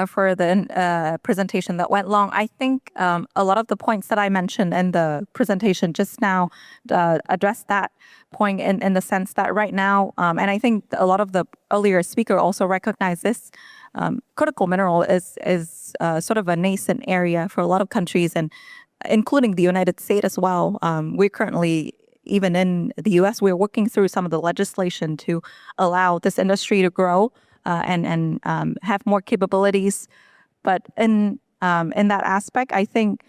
for the presentation that went long. I think a lot of the points that I mentioned in the presentation just now address that point in the sense that right now, and I think a lot of the earlier speaker also recognized this, critical mineral is sort of a nascent area for a lot of countries, and including the United States as well. We're currently, even in the U.S., we're working through some of the legislation to allow this industry to grow and have more capabilities. But in that aspect, I think,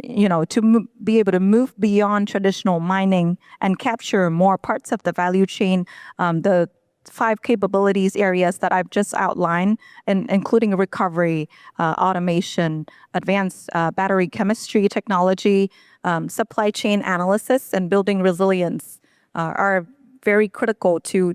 to be able to move beyond traditional mining and capture more parts of the value chain, the 5 capabilities areas that I've just outlined, including recovery, automation, advanced battery chemistry technology, supply chain analysis, and building resilience, are very critical to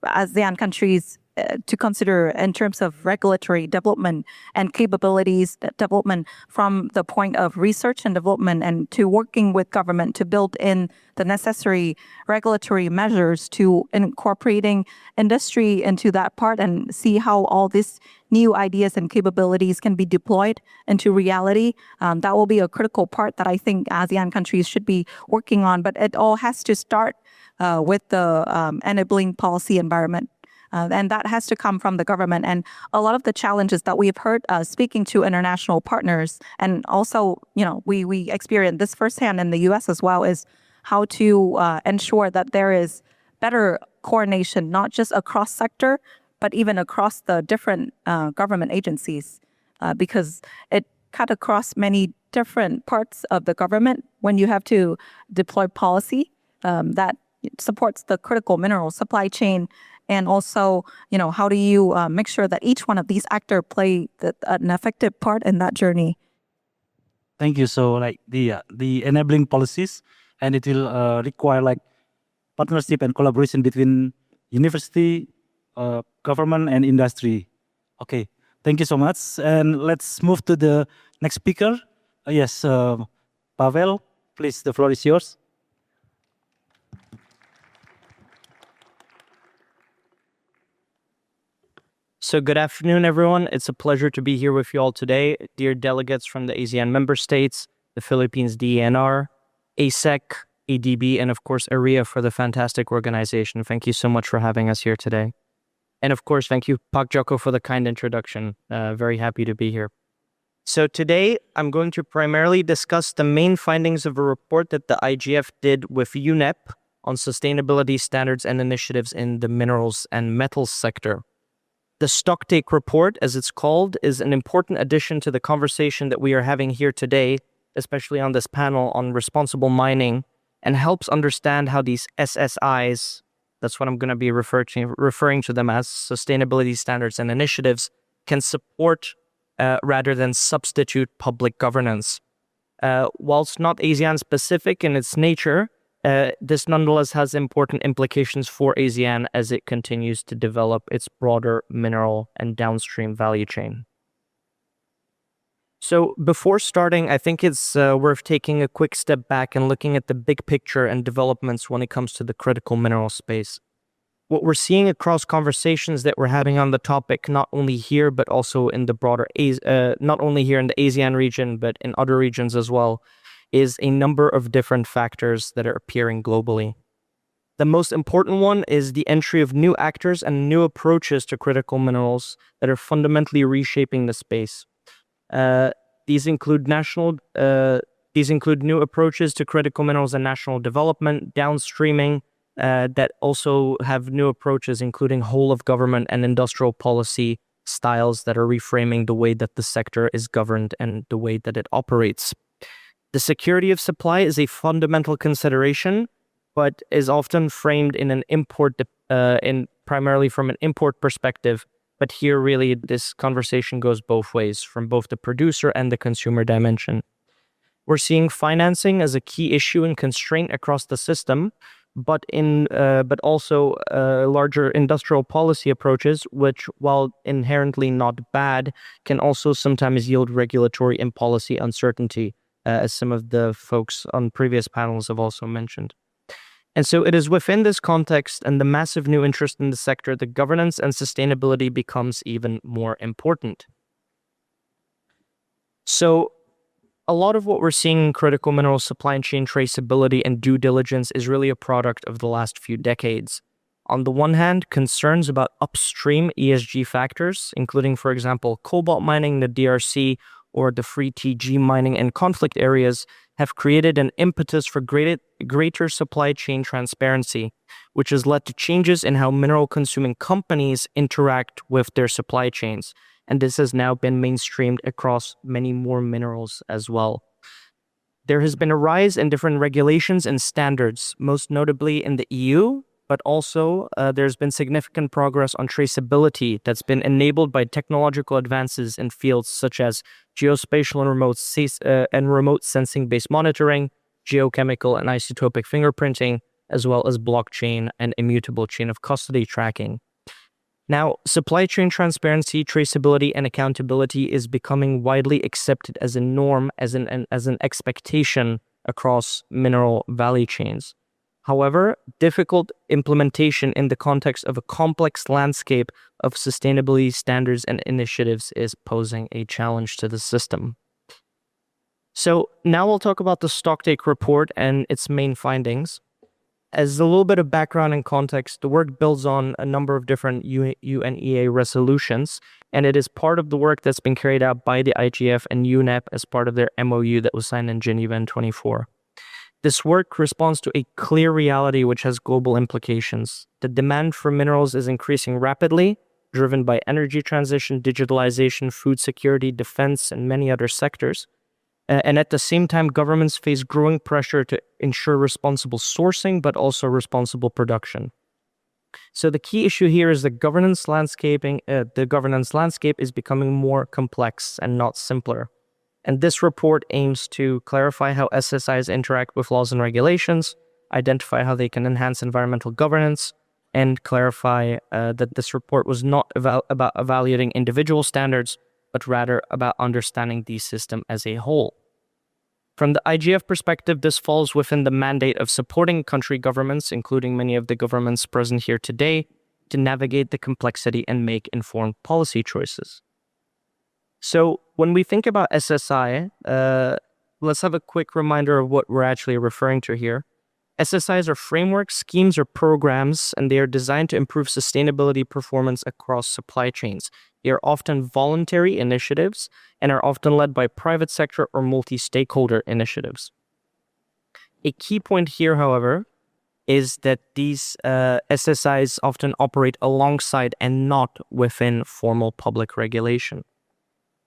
ASEAN countries to consider in terms of regulatory development and capabilities development from the point of research and development, and to working with government to build in the necessary regulatory measures to incorporating industry into that part and see how all these new ideas and capabilities can be deployed into reality. That will be a critical part that I think ASEAN countries should be working on, but it all has to start with the enabling policy environment. And that has to come from the government. And a lot of the challenges that we've heard speaking to international partners, and also, we experience this firsthand in the US as well, is how to ensure that there is better coordination, not just across sector, but even across the different government agencies, because it cut across many different parts of the government when you have to deploy policy that supports the critical mineral supply chain. And also, how do you make sure that each one of these actors play an effective part in that journey? Thank you. So like the enabling policies, and it will require like partnership and collaboration between university, government and industry. Okay, thank you so much. And let's move to the next speaker. Yes, Pavel, please, the floor is yours. So good afternoon, everyone. It's a pleasure to be here with you all today. Dear delegates from the ASEAN Member States, the Philippines DENR, ASEC, ADB, and of course, ERIA for the fantastic organization. Thank you so much for having us here today. And of course, thank you, Pak Joko, for the kind introduction. Very happy to be here. So today, I'm going to primarily discuss the main findings of a report that the IGF did with UNEP on sustainability standards and initiatives in the minerals and metals sector. The Stocktake report, as it's called, is an important addition to the conversation that we are having here today, especially on this panel on responsible mining, and helps understand how these SSIs, that's what I'm going to be referring to them as, sustainability standards and initiatives, can support rather than substitute public governance. Whilst not ASEAN specific in its nature, this nonetheless has important implications for ASEAN as it continues to develop its broader mineral and downstream value chain. So before starting, I think it's worth taking a quick step back and looking at the big picture and developments when it comes to the critical mineral space. What we're seeing across conversations that we're having on the topic, not only here, but also in the broader, not only here in the ASEAN region, but in other regions as well, is a number of different factors that are appearing globally. The most important one is the entry of new actors and new approaches to critical minerals that are fundamentally reshaping the space. These include new approaches to critical minerals and national development, downstreaming, that also have new approaches, including whole of government and industrial policy styles that are reframing the way that the sector is governed and the way that it operates. The security of supply is a fundamental consideration, but is often framed in an primarily from an import perspective. But here, really, this conversation goes both ways, from both the producer and the consumer dimension. We're seeing financing as a key issue and constraint across the system, but also larger industrial policy approaches, which, while inherently not bad, can also sometimes yield regulatory and policy uncertainty, as some of the folks on previous panels have also mentioned. And so it is within this context and the massive new interest in the sector that governance and sustainability becomes even more important. So a lot of what we're seeing in critical mineral supply chain traceability and due diligence is really a product of the last few decades. On the one hand, concerns about upstream ESG factors, including, for example, cobalt mining in the DRC or the free TG mining in conflict areas, have created an impetus for greater supply chain transparency, which has led to changes in how mineral-consuming companies interact with their supply chains. And this has now been mainstreamed across many more minerals as well. There has been a rise in different regulations and standards, most notably in the EU, but also there's been significant progress on traceability that's been enabled by technological advances in fields such as geospatial and remote sensing-based monitoring, geochemical and isotopic fingerprinting, as well as blockchain and immutable chain of custody tracking. Now, supply chain transparency, traceability, and accountability is becoming widely accepted as a norm, as an expectation across mineral value chains. However, difficult implementation in the context of a complex landscape of sustainability standards and initiatives is posing a challenge to the system. So now we'll talk about the Stocktake report and its main findings. As a little bit of background and context, the work builds on a number of different UNEA resolutions, and it is part of the work that's been carried out by the IGF and UNEP as part of their MOU that was signed in Geneva in 2024. This work responds to a clear reality which has global implications. The demand for minerals is increasing rapidly, driven by energy transition, digitalization, food security, defense, and many other sectors. And at the same time, governments face growing pressure to ensure responsible sourcing, but also responsible production. So the key issue here is the governance landscape is becoming more complex and not simpler. And this report aims to clarify how SSIs interact with laws and regulations, identify how they can enhance environmental governance, and clarify that this report was not about evaluating individual standards, but rather about understanding the system as a whole. From the IGF perspective, this falls within the mandate of supporting country governments, including many of the governments present here today, to navigate the complexity and make informed policy choices. So when we think about SSI, let's have a quick reminder of what we're actually referring to here. SSIs are frameworks, schemes, or programs, and they are designed to improve sustainability performance across supply chains. They are often voluntary initiatives and are often led by private sector or multi-stakeholder initiatives. A key point here, however, is that these SSIs often operate alongside and not within formal public regulation.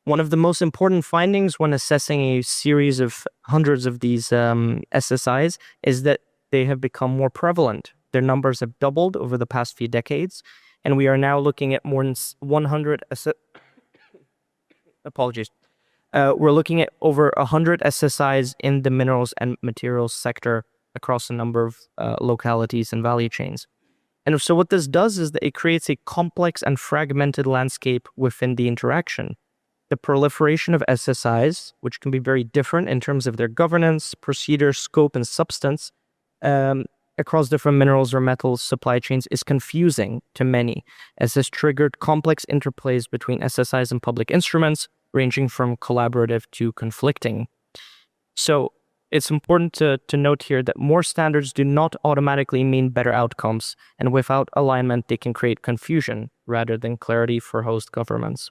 One of the most important findings when assessing a series of hundreds of these SSIs is that they have become more prevalent. Their numbers have doubled over the past few decades, and we are now looking at more than 100 we're looking at over 100 SSIs in the minerals and materials sector across a number of localities and value chains. And so what this does is that it creates a complex and fragmented landscape within the interaction. The proliferation of SSIs, which can be very different in terms of their governance, procedure, scope, and substance, across different minerals or metals supply chains is confusing to many, as this triggered complex interplays between SSIs and public instruments, ranging from collaborative to conflicting. So it's important to note here that more standards do not automatically mean better outcomes, and without alignment, they can create confusion rather than clarity for host governments.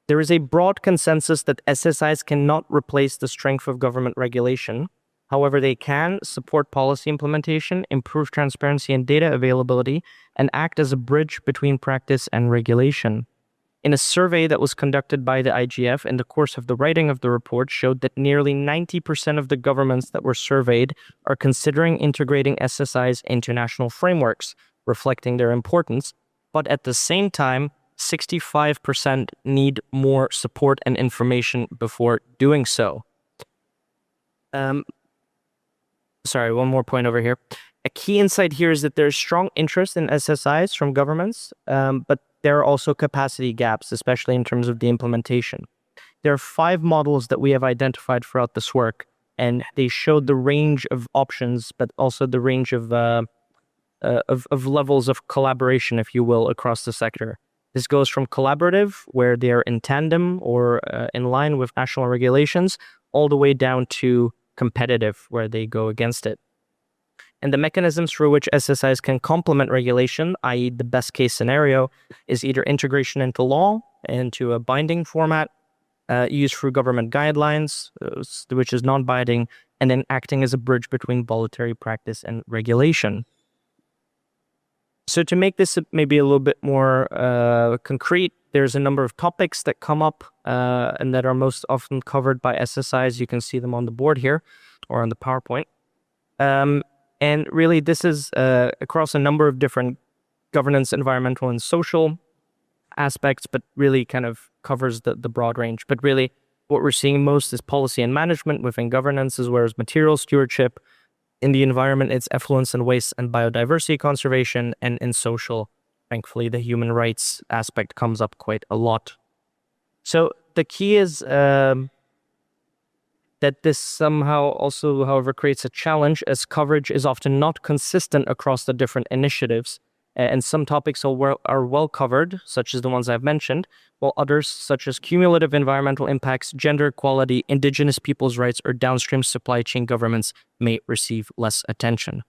There is a broad consensus that SSIs cannot replace the strength of government regulation. However, they can support policy implementation, improve transparency and data availability, and act as a bridge between practice and regulation. In a survey that was conducted by the IGF in the course of the writing of the report showed that nearly 90% of the governments that were surveyed are considering integrating SSIs into national frameworks, reflecting their importance, but at the same time, 65% need more support and information before doing so. Sorry, one more point over here. A key insight here is that there's strong interest in SSIs from governments, but there are also capacity gaps, especially in terms of the implementation. There are 5 models that we have identified throughout this work, and they showed the range of options, but also the range of levels of collaboration, if you will, across the sector. This goes from collaborative, where they are in tandem or in line with national regulations, all the way down to competitive, where they go against it. And the mechanisms through which SSIs can complement regulation, i.e. the best case scenario, is either integration into law, into a binding format, used through government guidelines, which is non-binding, and then acting as a bridge between voluntary practice and regulation. So to make this maybe a little bit more concrete, there's a number of topics that come up and that are most often covered by SSIs. You can see them on the board here or on the PowerPoint. And really, this is across a number of different governance, environmental, and social aspects, but really kind of covers the broad range. But really, what we're seeing most is policy and management within governance, as well as material stewardship, in the environment, its effluents and waste and biodiversity conservation, and in social, thankfully, the human rights aspect comes up quite a lot. So the key is that this somehow also, however, creates a challenge as coverage is often not consistent across the different initiatives. And some topics are well covered, such as the ones I've mentioned, while others, such as cumulative environmental impacts, gender equality, indigenous peoples' rights, or downstream supply chain governments, may receive less attention.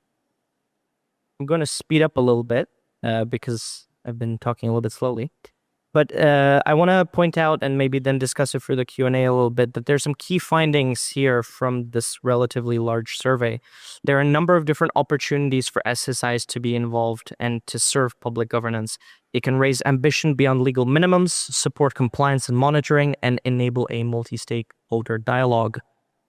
I'm going to speed up a little bit because I've been talking a little bit slowly. But I want to point out, and maybe then discuss it for the Q&A a little bit, that there's some key findings here from this relatively large survey. There are a number of different opportunities for SSIs to be involved and to serve public governance. It can raise ambition beyond legal minimums, support compliance and monitoring, and enable a multi-stakeholder dialogue.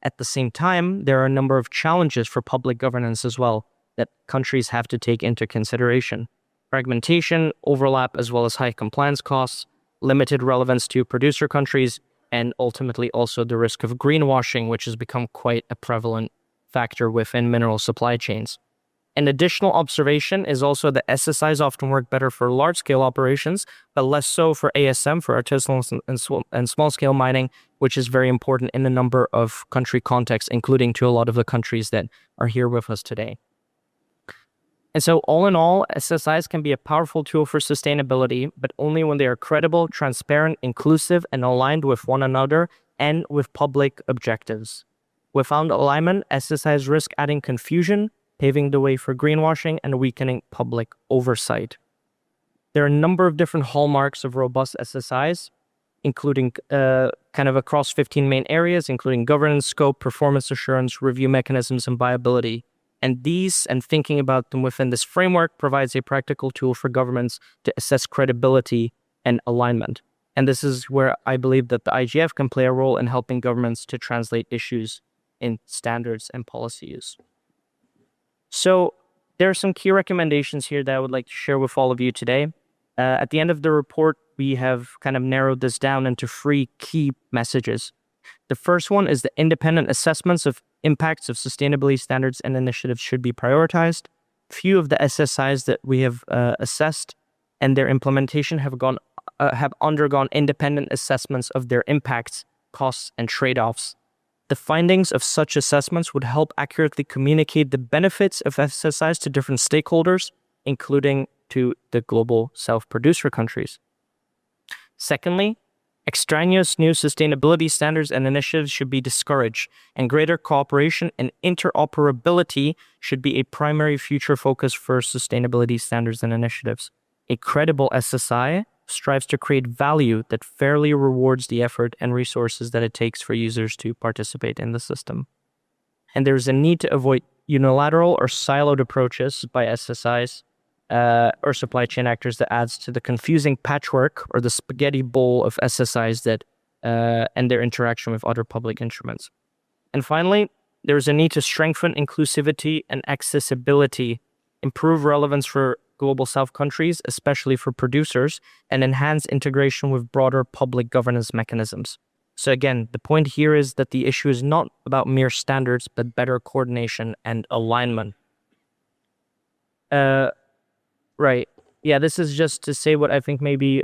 At the same time, there are a number of challenges for public governance as well that countries have to take into consideration. Fragmentation, overlap, as well as high compliance costs, limited relevance to producer countries, and ultimately also the risk of greenwashing, which has become quite a prevalent factor within mineral supply chains. An additional observation is also that SSIs often work better for large-scale operations, but less so for ASM, for artisanal and small-scale mining, which is very important in a number of country contexts, including to a lot of the countries that are here with us today. And so all in all, SSIs can be a powerful tool for sustainability, but only when they are credible, transparent, inclusive, and aligned with one another and with public objectives. Without alignment, SSIs risk adding confusion, paving the way for greenwashing, and weakening public oversight. There are a number of different hallmarks of robust SSIs, including kind of across 15 main areas, including governance, scope, performance assurance, review mechanisms, and viability. And these, and thinking about them within this framework, provides a practical tool for governments to assess credibility and alignment. And this is where I believe that the IGF can play a role in helping governments to translate issues in standards and policies. So there are some key recommendations here that I would like to share with all of you today. At the end of the report, we have kind of narrowed this down into 3 key messages. The first one is the independent assessments of impacts of sustainability standards and initiatives should be prioritized. Few of the SSIs that we have assessed and their implementation have undergone independent assessments of their impacts, costs, and trade-offs. The findings of such assessments would help accurately communicate the benefits of SSIs to different stakeholders, including to the global South producer countries. Secondly, extraneous new sustainability standards and initiatives should be discouraged, and greater cooperation and interoperability should be a primary future focus for sustainability standards and initiatives. A credible SSI strives to create value that fairly rewards the effort and resources that it takes for users to participate in the system. And there's a need to avoid unilateral or siloed approaches by SSIs or supply chain actors that adds to the confusing patchwork or the spaghetti bowl of SSIs that and their interaction with other public instruments. And finally, there's a need to strengthen inclusivity and accessibility, improve relevance for Global South countries, especially for producers, and enhance integration with broader public governance mechanisms. So again, the point here is that the issue is not about mere standards, but better coordination and alignment. Right. Yeah, this is just to say what I think maybe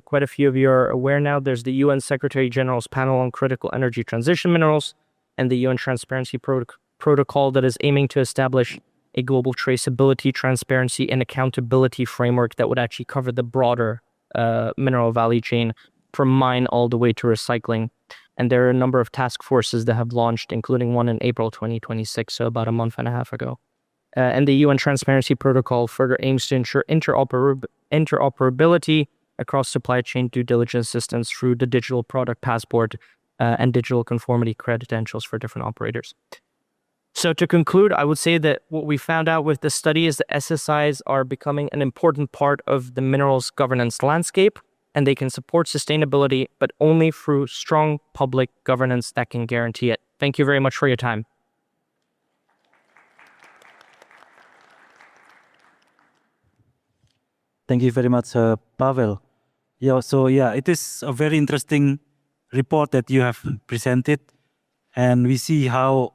quite a few of you are aware now. There's the UN Secretary General's Panel on Critical Energy Transition Minerals and the UN Transparency Protocol that is aiming to establish a global traceability, transparency, and accountability framework that would actually cover the broader mineral value chain from mine all the way to recycling. And there are a number of task forces that have launched, including one in April 2026, so about a month and a half ago. And the UN Transparency Protocol further aims to ensure interoperability across supply chain due diligence systems through the digital product passport and digital conformity credentials for different operators. So to conclude, I would say that what we found out with this study is that SSIs are becoming an important part of the minerals governance landscape, and they can support sustainability, but only through strong public governance that can guarantee it. Thank you very much for your time. Thank you very much, Pavel. It is a very interesting report that you have presented, and we see how,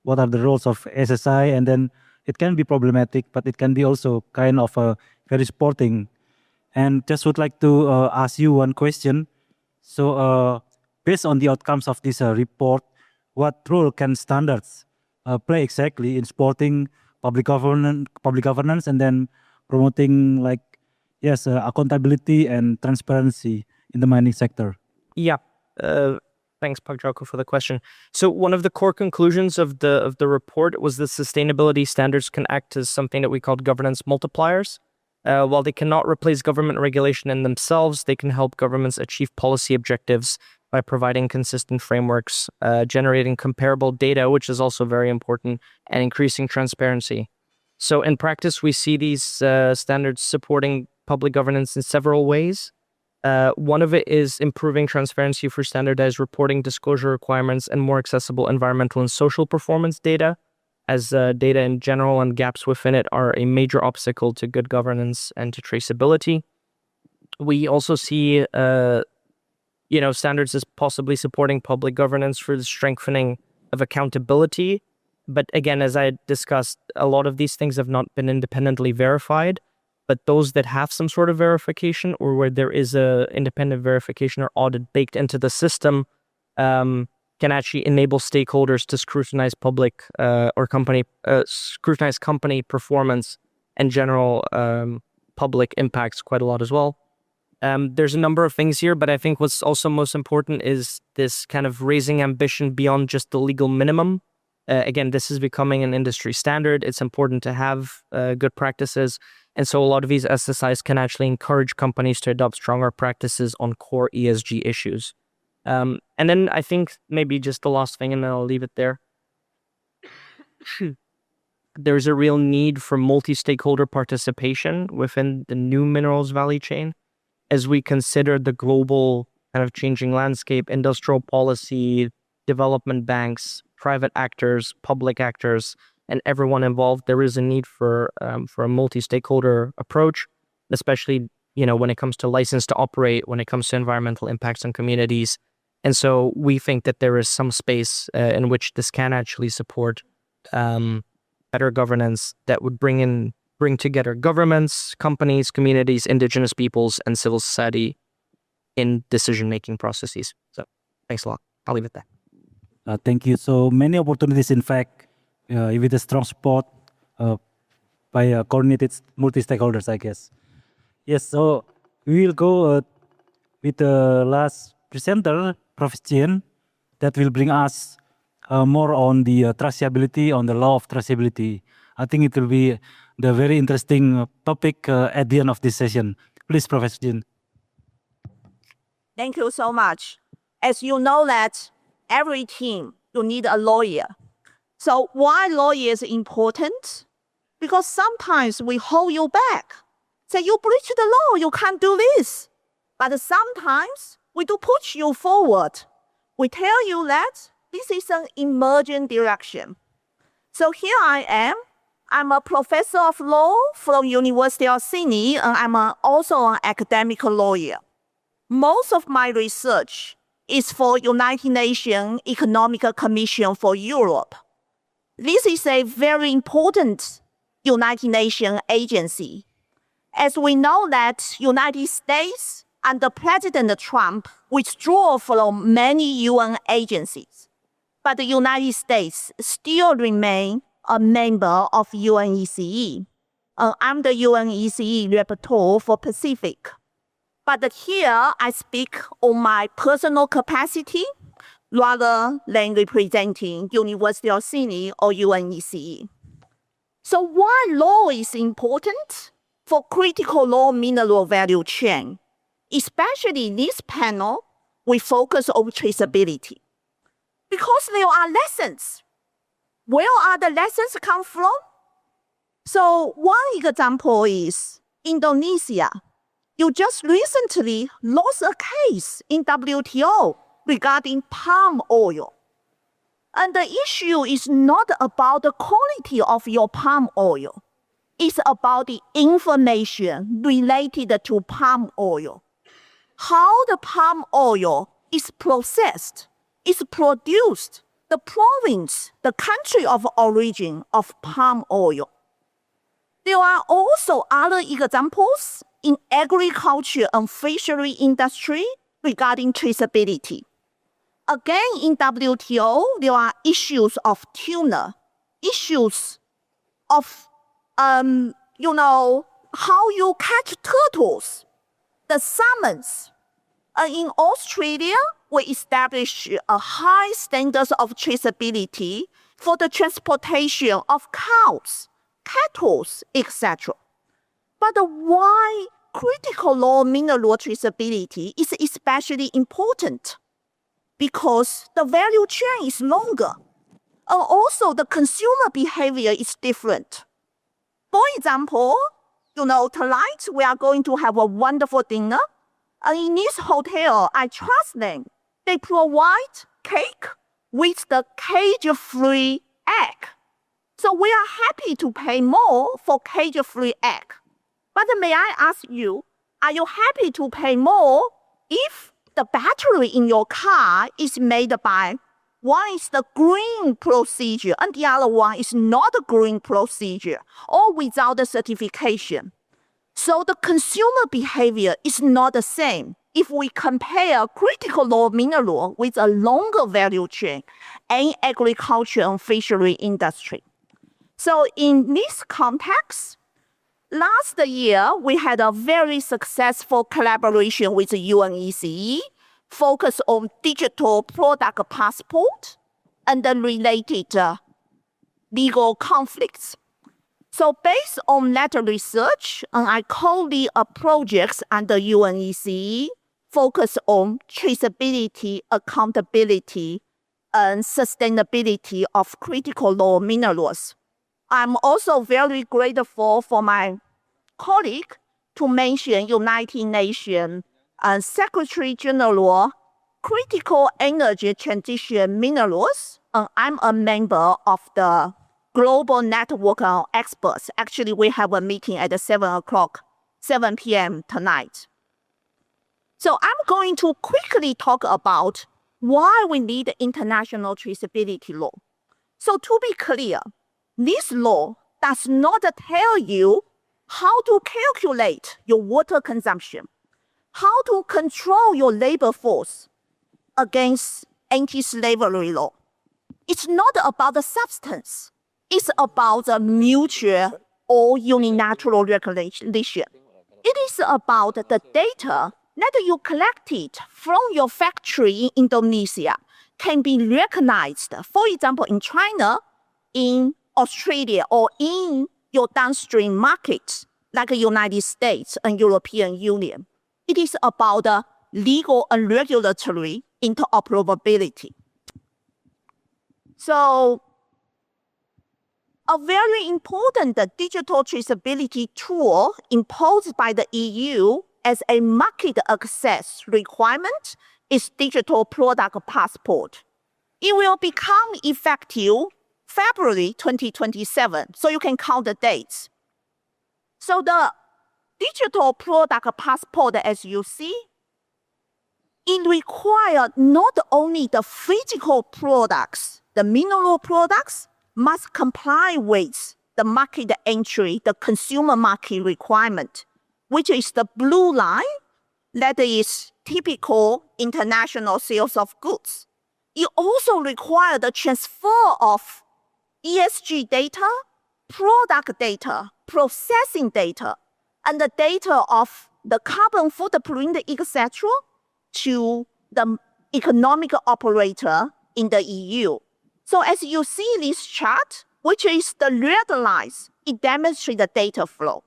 what are the roles of SSI, and then it can be problematic, but it can be also kind of very sporting. And just would like to ask you one question. So based on the outcomes of this report, what role can standards play exactly in supporting public governance, and then promoting accountability and transparency in the mining sector? Yeah. Thanks, Pagjako, for the question. So one of the core conclusions of the report was that sustainability standards can act as something that we called governance multipliers. While they cannot replace government regulation in themselves, they can help governments achieve policy objectives by providing consistent frameworks, generating comparable data, which is also very important, and increasing transparency. So in practice, we see these standards supporting public governance in several ways. One of it is improving transparency for standardized reporting, disclosure requirements, and more accessible environmental and social performance data, as data in general and gaps within it are a major obstacle to good governance and to traceability. We also see standards as possibly supporting public governance for the strengthening of accountability. But again, as I discussed, a lot of these things have not been independently verified. But those that have some sort of verification, or where there is a independent verification or audit baked into the system, can actually enable stakeholders to scrutinize scrutinize company performance and general public impacts quite a lot as well. There's a number of things here, but I think what's also most important is this kind of raising ambition beyond just the legal minimum. Again, this is becoming an industry standard. It's important to have good practices. And so a lot of these SSIs can actually encourage companies to adopt stronger practices on core ESG issues. And then I think maybe just the last thing, and then I'll leave it there. There's a real need for multi-stakeholder participation within the new minerals value chain as we consider the global kind of changing landscape, industrial policy, development banks, private actors, public actors, and everyone involved. There is a need for a multi-stakeholder approach, especially when it comes to license to operate, when it comes to environmental impacts on communities. And so we think that there is some space in which this can actually support better governance that would bring together governments, companies, communities, indigenous peoples, and civil society in decision-making processes. So thanks a lot. I'll leave it there. Thank you. So many opportunities, in fact, with a strong support by coordinated multi-stakeholders, I guess. Yes, so we will go with the last presenter, Prof. Chen, that will bring us more on the traceability, on the law of traceability. I think it will be the very interesting topic at the end of this session. Please, Professor Chen. Thank you so much. As you know that every team, you need a lawyer. So why lawyer is important? Because sometimes we hold you back. Say you breach the law, you can't do this. But sometimes we do push you forward. We tell you that this is an emerging direction. So here I am. I'm a professor of law from University of Sydney, and I'm also an academic lawyer. Most of my research is for United Nations Economic Commission for Europe. This is a very important United Nations agency. As we know that United States under President Trump withdrew from many UN agencies, but the United States still remain a member of UNECE. I'm the UNECE rapporteur for Pacific. But here I speak on my personal capacity rather than representing University of Sydney or UNECE. So why law is important for critical raw mineral value chain? Especially in this panel, we focus on traceability. Because there are lessons. Where are the lessons come from? So one example is Indonesia. You just recently lost a case in WTO regarding palm oil. And the issue is not about the quality of your palm oil. It's about the information related to palm oil. How the palm oil is processed, is produced, the province, the country of origin of palm oil. There are also other examples in agriculture and fishery industry regarding traceability. Again, in WTO, there are issues of tuna, issues of, how you catch turtles, the salmons. In Australia, we established a high standards of traceability for the transportation of cows, cattle, etc. But why critical raw mineral traceability is especially important? Because the value chain is longer. And also the consumer behavior is different. For example, tonight we are going to have a wonderful dinner. And in this hotel, I trust them. They provide cake with the cage-free egg. So we are happy to pay more for cage-free egg. But may I ask you, are you happy to pay more if the battery in your car is made by one is the green procedure and the other one is not a green procedure or without the certification? So the consumer behavior is not the same if we compare critical raw mineral with a longer value chain in agriculture and fishery industry. So in this context, last year, we had a very successful collaboration with the UNECE, focused on digital product passport and the related legal conflicts. So based on that research, I co-lead a project under UNECE focused on traceability, accountability, and sustainability of critical raw minerals. I'm also very grateful for my colleague to mention United Nations and Secretary General Critical Energy Transition Minerals. I'm a member of the Global Network of Experts. Actually, we have a meeting at 7 p.m. tonight. So I'm going to quickly talk about why we need international traceability law. So to be clear, this law does not tell you how to calculate your water consumption, how to control your labor force against anti-slavery law. It's not about the substance. It's about the mutual or unilateral regulation. It is about the data that you collected from your factory in Indonesia can be recognized, for example, in China, in Australia, or in your downstream markets like the United States and European Union. It is about the legal and regulatory interoperability. So a very important digital traceability tool imposed by the EU as a market access requirement is digital product passport. It will become effective February 2027, so you can count the dates. So the digital product passport, as you see, it requires not only the physical products, the mineral products must comply with the market entry, the consumer market requirement, which is the blue line that is typical international sales of goods. It also requires the transfer of ESG data, product data, processing data, and the data of the carbon footprint, etc., to the economic operator in the EU. So as you see this chart, which is the red lines, it demonstrates the data flow.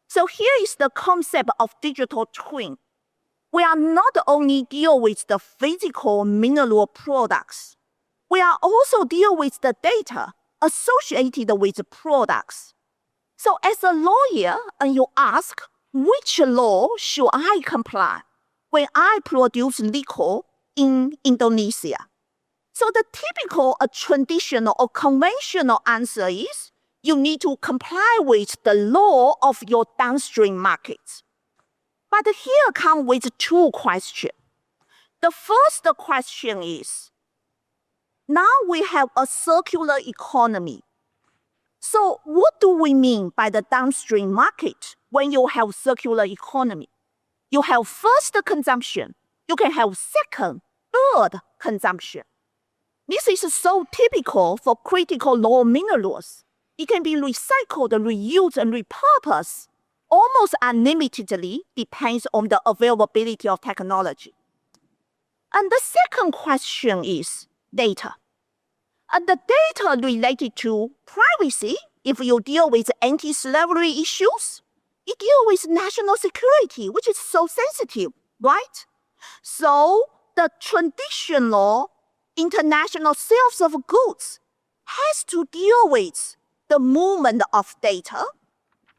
So here is the concept of digital twin. We are not only deal with the physical mineral products, we are also deal with the data associated with products. So as a lawyer, and you ask, which law should I comply when I produce liquor in Indonesia? So the typical traditional or conventional answer is you need to comply with the law of your downstream markets. But here come with two questions. The first question is, now we have a circular economy. So what do we mean by the downstream market when you have circular economy? You have first consumption, you can have second, third consumption. This is so typical for critical raw minerals. It can be recycled, reused, and repurposed almost unlimitedly, depends on the availability of technology. And the second question is data. And the data related to privacy, if you deal with anti-slavery issues, you deal with national security, which is so sensitive, right? So the traditional international sales of goods has to deal with the movement of data.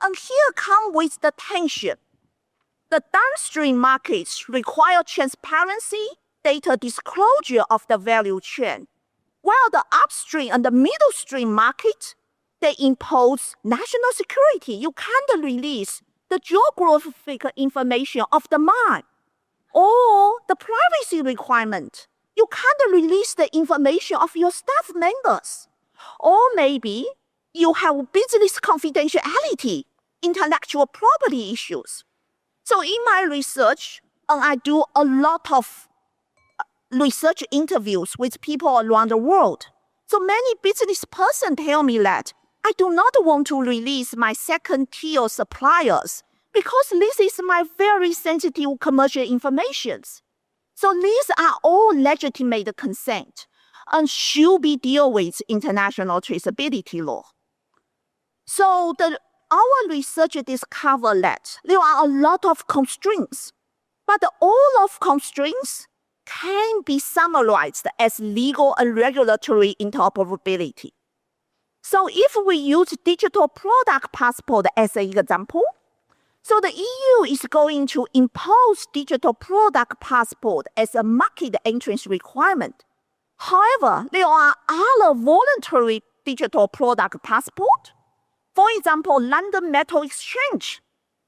And here come with the tension. The downstream markets require transparency, data disclosure of the value chain, while the upstream and the middle stream market, they impose national security. You can't release the geographic information of the mine or the privacy requirement. You can't release the information of your staff members. Or maybe you have business confidentiality, intellectual property issues. So in my research, and I do a lot of research interviews with people around the world. So many business persons tell me that I do not want to release my second-tier suppliers because this is my very sensitive commercial information. So these are all legitimate consent and should be dealt with international traceability law. So our research discovered that there are a lot of constraints, but all of constraints can be summarized as legal and regulatory interoperability. So if we use digital product passport as an example, so the EU is going to impose digital product passport as a market entrance requirement. However, there are other voluntary digital product passport. For example, London Metal Exchange.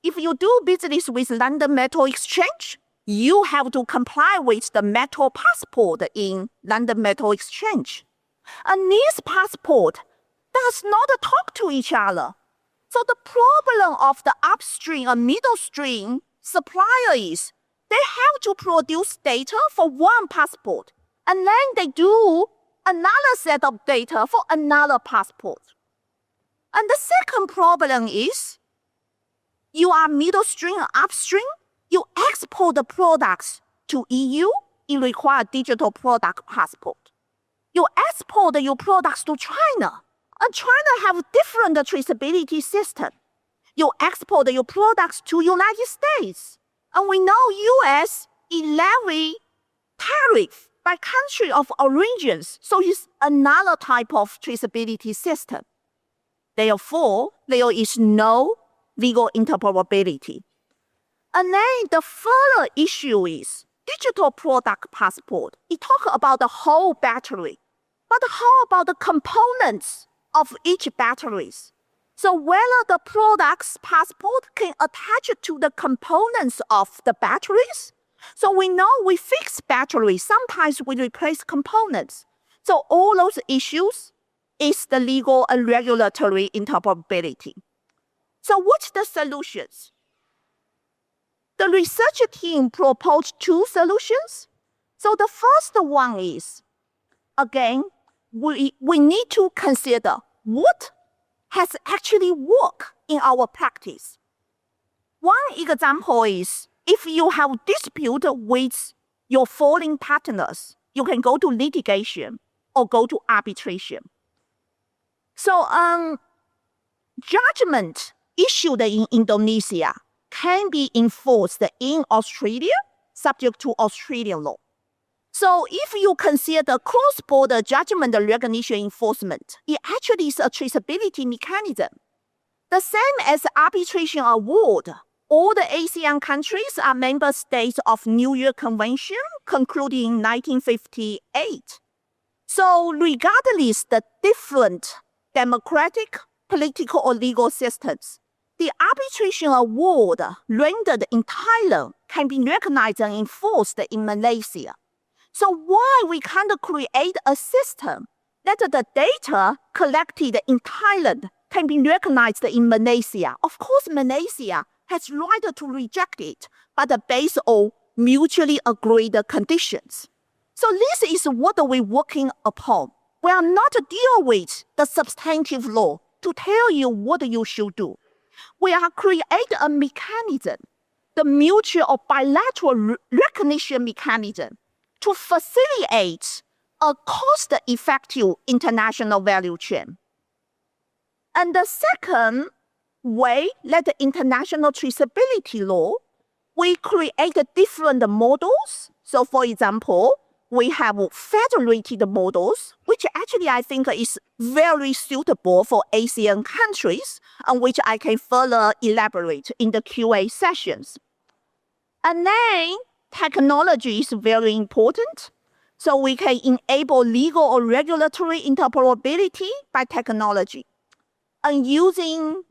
If you do business with London Metal Exchange, you have to comply with the metal passport in London Metal Exchange. And this passport does not talk to each other. So the problem of the upstream and middle stream supplier is they have to produce data for one passport, and then they do another set of data for another passport. And the second problem is you are middle stream and upstream, you export the products to EU, it requires digital product passport. You export your products to China, and China have different traceability system. You export your products to United States, and we know US levy tariff by country of origins, so it's another type of traceability system. Therefore, there is no legal interoperability. And then the further issue is digital product passport. It talks about the whole battery, but how about the components of each batteries? So whether the product's passport can attach to the components of the batteries? So we know we fix batteries, sometimes we replace components. So all those issues is the legal and regulatory interoperability. So what's the solutions? The research team proposed two solutions. So the first one is, again, we need to consider what has actually worked in our practice. One example is if you have dispute with your foreign partners, you can go to litigation or go to arbitration. So judgment issued in Indonesia can be enforced in Australia, subject to Australian law. So if you consider cross-border judgment recognition enforcement, it actually is a traceability mechanism. The same as arbitration award. All the ASEAN countries are member states of New York Convention, concluded in 1958. So regardless the different democratic, political, or legal systems, the arbitration award rendered in Thailand can be recognized and enforced in Malaysia. So why we can't create a system that the data collected in Thailand can be recognized in Malaysia? Of course, Malaysia has right to reject it, but based on mutually agreed conditions. So this is what we're working upon. We are not deal with the substantive law to tell you what you should do. We are create a mechanism, the mutual or bilateral recognition mechanism, to facilitate a cost-effective international value chain. And the second way, that the international traceability law, we create different models. So for example, we have federated models, which actually I think is very suitable for ASEAN countries, and which I can further elaborate in the QA sessions. And then technology is very important. So we can enable legal or regulatory interoperability by technology. And using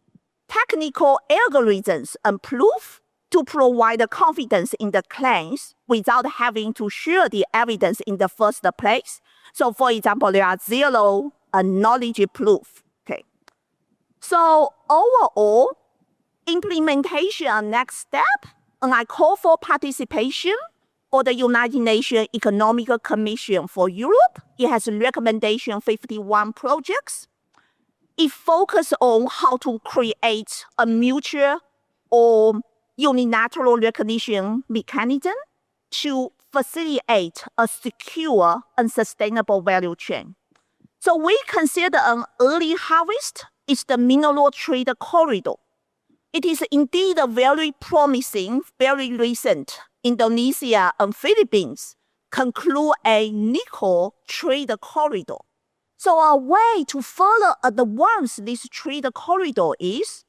technical algorithms and proof to provide confidence in the claims without having to share the evidence in the first place. So for example, there are zero knowledge proof. Okay. So overall, implementation and next step, and I call for participation for the United Nations Economic Commission for Europe. It has recommendation 51 projects. It focuses on how to create a mutual or unilateral recognition mechanism to facilitate a secure and sustainable value chain. So we consider an early harvest is the mineral trade corridor. It is indeed a very promising, very recent Indonesia and Philippines conclude a nickel trade corridor. So a way to further advance this trade corridor is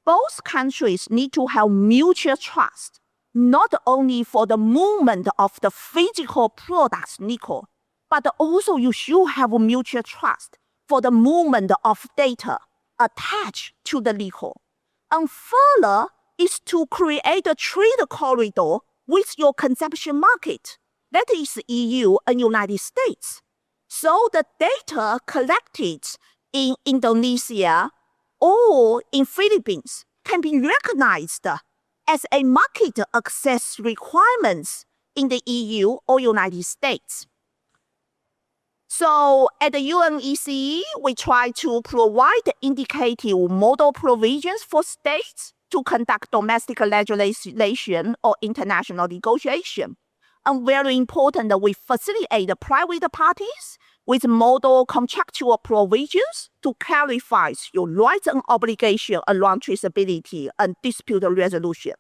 both countries need to have mutual trust, not only for the movement of the physical products nickel, but also you should have mutual trust for the movement of data attached to the nickel. And further is to create a trade corridor with your consumption market, that is EU and United States. So the data collected in Indonesia or in Philippines can be recognized as a market access requirements in the EU or United States. So at the UNECE, we try to provide indicative model provisions for states to conduct domestic legislation or international negotiation. And very important that we facilitate the private parties with model contractual provisions to clarify your rights and obligations around traceability and dispute resolution.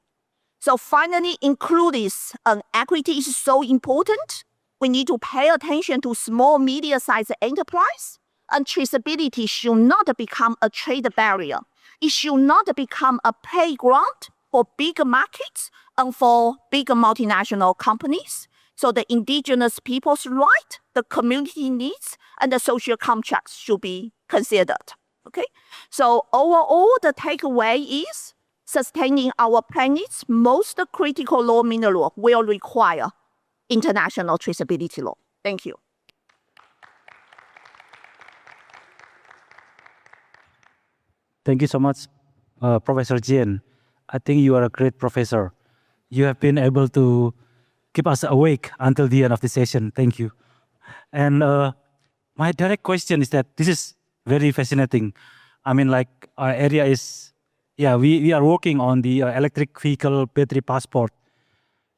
So finally, include this, equity is so important. We need to pay attention to small, medium-sized enterprise, and traceability should not become a trade barrier. It should not become a playground for big markets and for big multinational companies. So the indigenous people's right, the community needs, and the social contracts should be considered. Okay? So overall, the takeaway is sustaining our planet's most critical raw mineral will require international traceability law. Thank you. Thank you so much, Professor Jien. I think you are a great professor. You have been able to keep us awake until the end of the session. Thank you. And my direct question is that this is very fascinating. I mean, like our area is, we are working on the electric vehicle battery passport.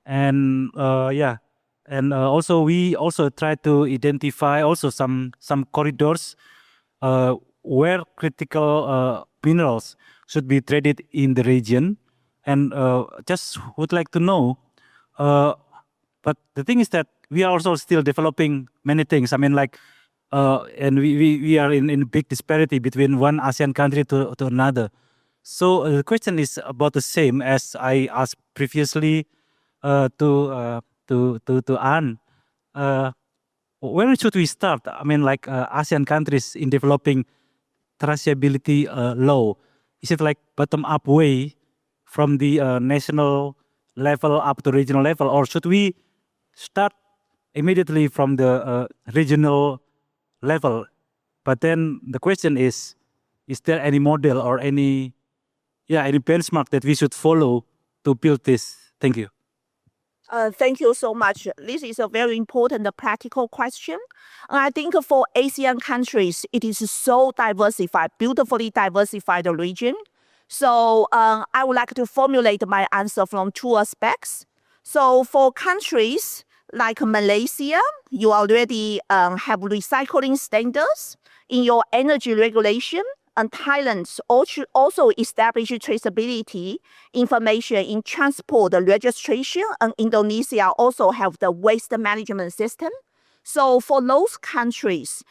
And also we also try to identify also some corridors where critical minerals should be traded in the region. And just would like to know, but the thing is that we are also still developing many things. I mean, like, and we are in big disparity between one ASEAN country to another. So the question is about the same as I asked previously to Anne. Where should we start? I mean, like ASEAN countries in developing traceability law. Is it like bottom-up way from the national level up to regional level, or should we start immediately from the regional level. But then the question is there any model or any benchmark that we should follow to build this? Thank you. Thank you so much. This is a very important practical question. I think for ASEAN countries, it is so diversified, beautifully diversified region. So I would like to formulate my answer from two aspects. So for countries like Malaysia, you already have recycling standards in your energy regulation, and Thailand also established traceability information in transport registration, and Indonesia also have the waste management system. So for those countries,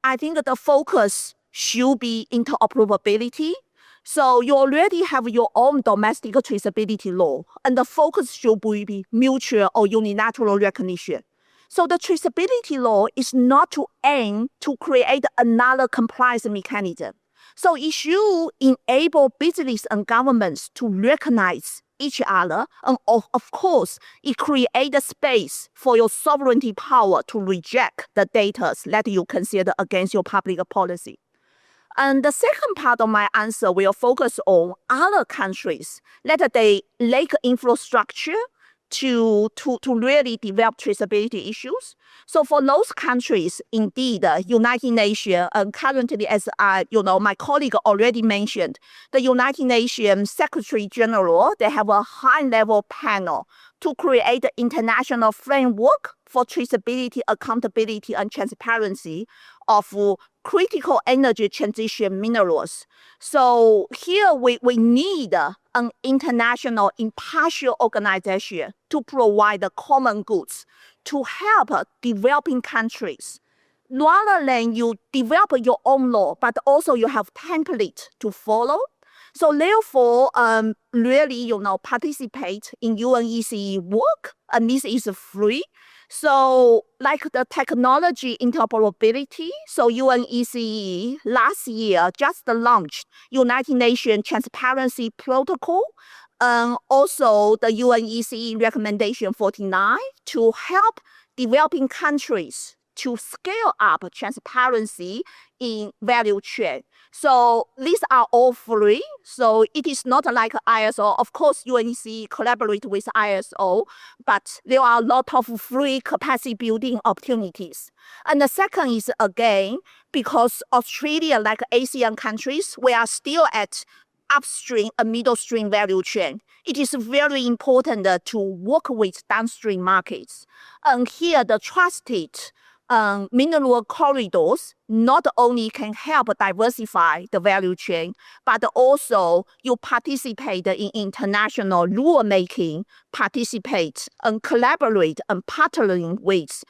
I think the focus should be interoperability. So you already have your own domestic traceability law, and the focus should be mutual or unilateral recognition. So the traceability law is not to aim to create another compliance mechanism. So it should enable business and governments to recognize each other, and of course, it creates space for your sovereignty power to reject the data that you consider against your public policy. And the second part of my answer will focus on other countries that they lack infrastructure to really develop traceability issues. So for those countries, indeed, United Nations, and currently, as my colleague already mentioned, the United Nations Secretary General, they have a high-level panel to create an international framework for traceability, accountability, and transparency of critical energy transition minerals. So here we need an international impartial organization to provide the common goods to help developing countries. Rather than you develop your own law, but also you have template to follow. So therefore, really, participate in UNECE work, and this is free. So like the technology interoperability, so UNECE last year just launched United Nations Transparency Protocol, also the UNECE Recommendation 49 to help developing countries to scale up transparency in value chain. So these are all free. So it is not like ISO. Of course, UNECE collaborate with ISO, but there are a lot of free capacity building opportunities. And the second is, again, because Australia, like ASEAN countries, we are still at upstream and middle stream value chain. It is very important to work with downstream markets. And here the trusted mineral corridors not only can help diversify the value chain, but also you participate in international rule making, participate and collaborate and partnering with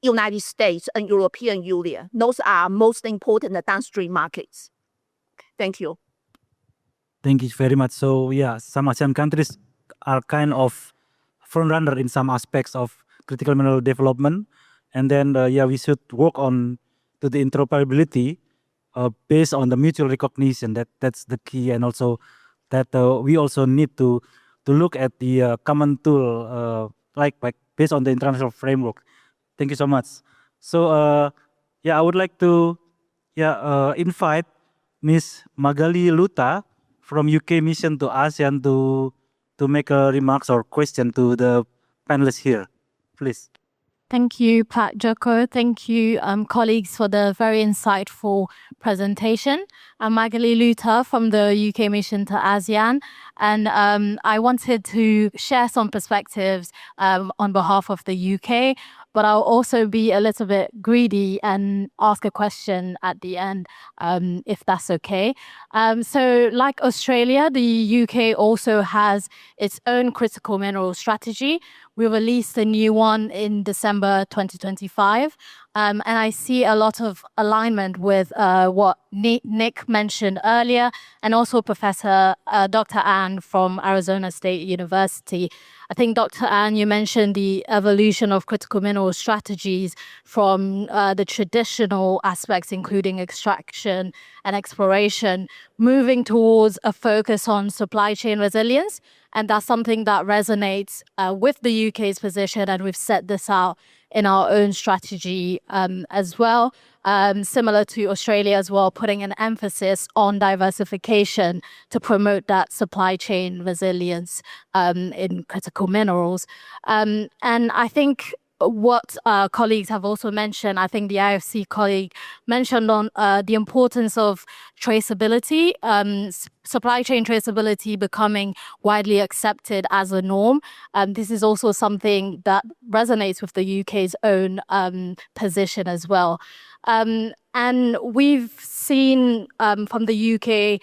United States and European Union. Those are most important downstream markets. Thank you. Thank you very much. So yeah, some ASEAN countries are kind of front runner in some aspects of critical mineral development. And then, we should work on to the interoperability based on the mutual recognition. That's the key, and also that we also need to look at the common tool, like based on the international framework. Thank you so much. So, I would like to invite Ms. Magali Luta from UK Mission to ASEAN to make a remarks or question to the panelists here, please. Thank you, Pat Joko. Thank you, colleagues, for the very insightful presentation. I'm Magali Luta from the UK Mission to ASEAN, and I wanted to share some perspectives on behalf of the UK, but I'll also be a little bit greedy and ask a question at the end, if that's okay. So like Australia, the UK also has its own critical mineral strategy. We released a new one in December 2025. And I see a lot of alignment with what Nick mentioned earlier, and also Professor Dr. Ann from Arizona State University. I think, Dr. Ann, you mentioned the evolution of critical mineral strategies from the traditional aspects, including extraction and exploration, moving towards a focus on supply chain resilience. And that's something that resonates with the UK's position, and we've set this out in our own strategy as well. Similar to Australia as well, putting an emphasis on diversification to promote that supply chain resilience in critical minerals. And I think what colleagues have also mentioned, I think the IFC colleague mentioned on the importance of traceability, supply chain traceability becoming widely accepted as a norm. This is also something that resonates with the UK's own position as well. And we've seen from the UK,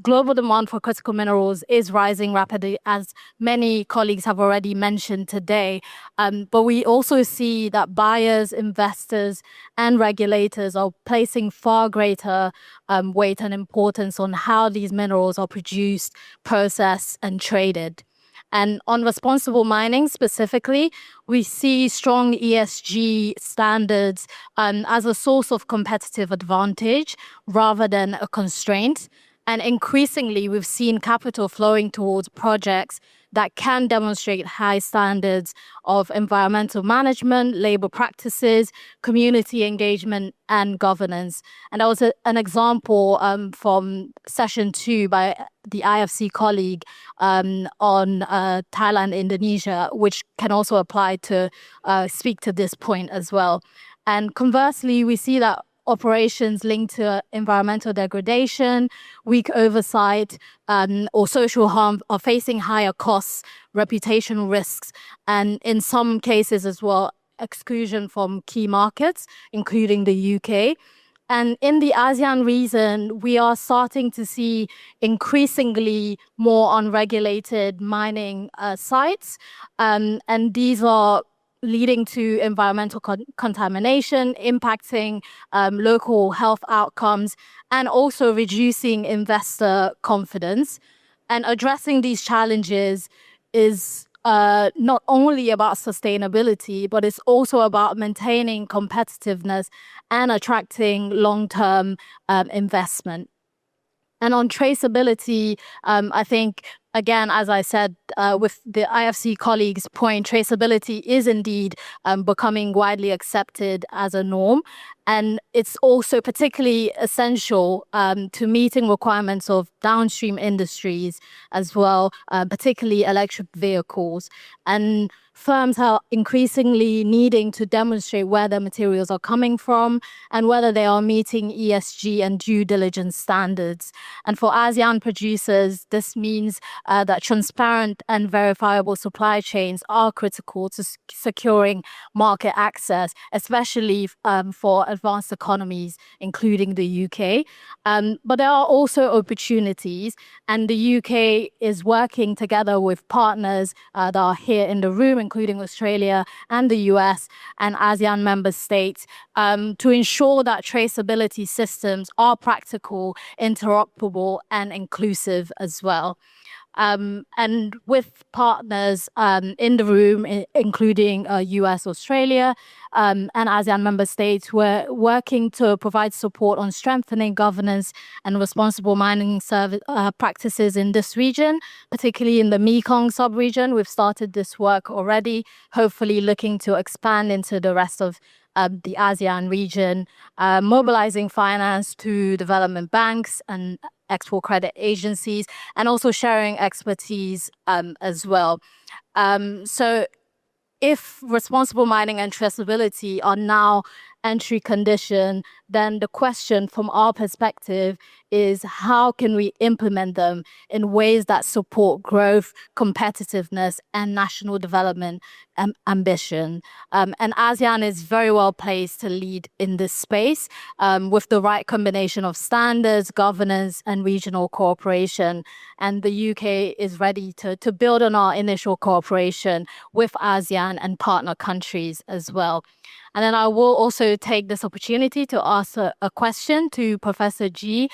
global demand for critical minerals is rising rapidly, as many colleagues have already mentioned today. But we also see that buyers, investors, and regulators are placing far greater weight and importance on how these minerals are produced, processed, and traded. And on responsible mining specifically, we see strong ESG standards as a source of competitive advantage rather than a constraint. And increasingly, we've seen capital flowing towards projects that can demonstrate high standards of environmental management, labor practices, community engagement, and governance. And that was an example from session 2 by the IFC colleague on Thailand, Indonesia, which can also apply to speak to this point as well. And conversely, we see that operations linked to environmental degradation, weak oversight, or social harm are facing higher costs, reputational risks, and in some cases as well, exclusion from key markets, including the UK. And in the ASEAN region, we are starting to see increasingly more unregulated mining sites. And these are leading to environmental contamination, impacting local health outcomes, and also reducing investor confidence. And addressing these challenges is not only about sustainability, but it's also about maintaining competitiveness and attracting long-term investment. And on traceability, I think, again, as I said, with the IFC colleagues' point, traceability is indeed becoming widely accepted as a norm. And it's also particularly essential to meeting requirements of downstream industries as well, particularly electric vehicles. And firms are increasingly needing to demonstrate where their materials are coming from and whether they are meeting ESG and due diligence standards. And for ASEAN producers, this means that transparent and verifiable supply chains are critical to securing market access, especially for advanced economies, including the UK. But there are also opportunities, and the UK is working together with partners that are here in the room, including Australia and the US and ASEAN member states, to ensure that traceability systems are practical, interoperable, and inclusive as well. And with partners in the room, including US, Australia, and ASEAN member states, we're working to provide support on strengthening governance and responsible mining practices in this region, particularly in the Mekong sub-region. We've started this work already, hopefully looking to expand into the rest of the ASEAN region, mobilizing finance to development banks and export credit agencies, and also sharing expertise as well. So if responsible mining and traceability are now entry condition, then the question from our perspective is how can we implement them in ways that support growth, competitiveness, and national development ambition. And ASEAN is very well placed to lead in this space with the right combination of standards, governance, and regional cooperation. And the UK is ready to build on our initial cooperation with ASEAN and partner countries as well. And then I will also take this opportunity to ask a question to Professor G.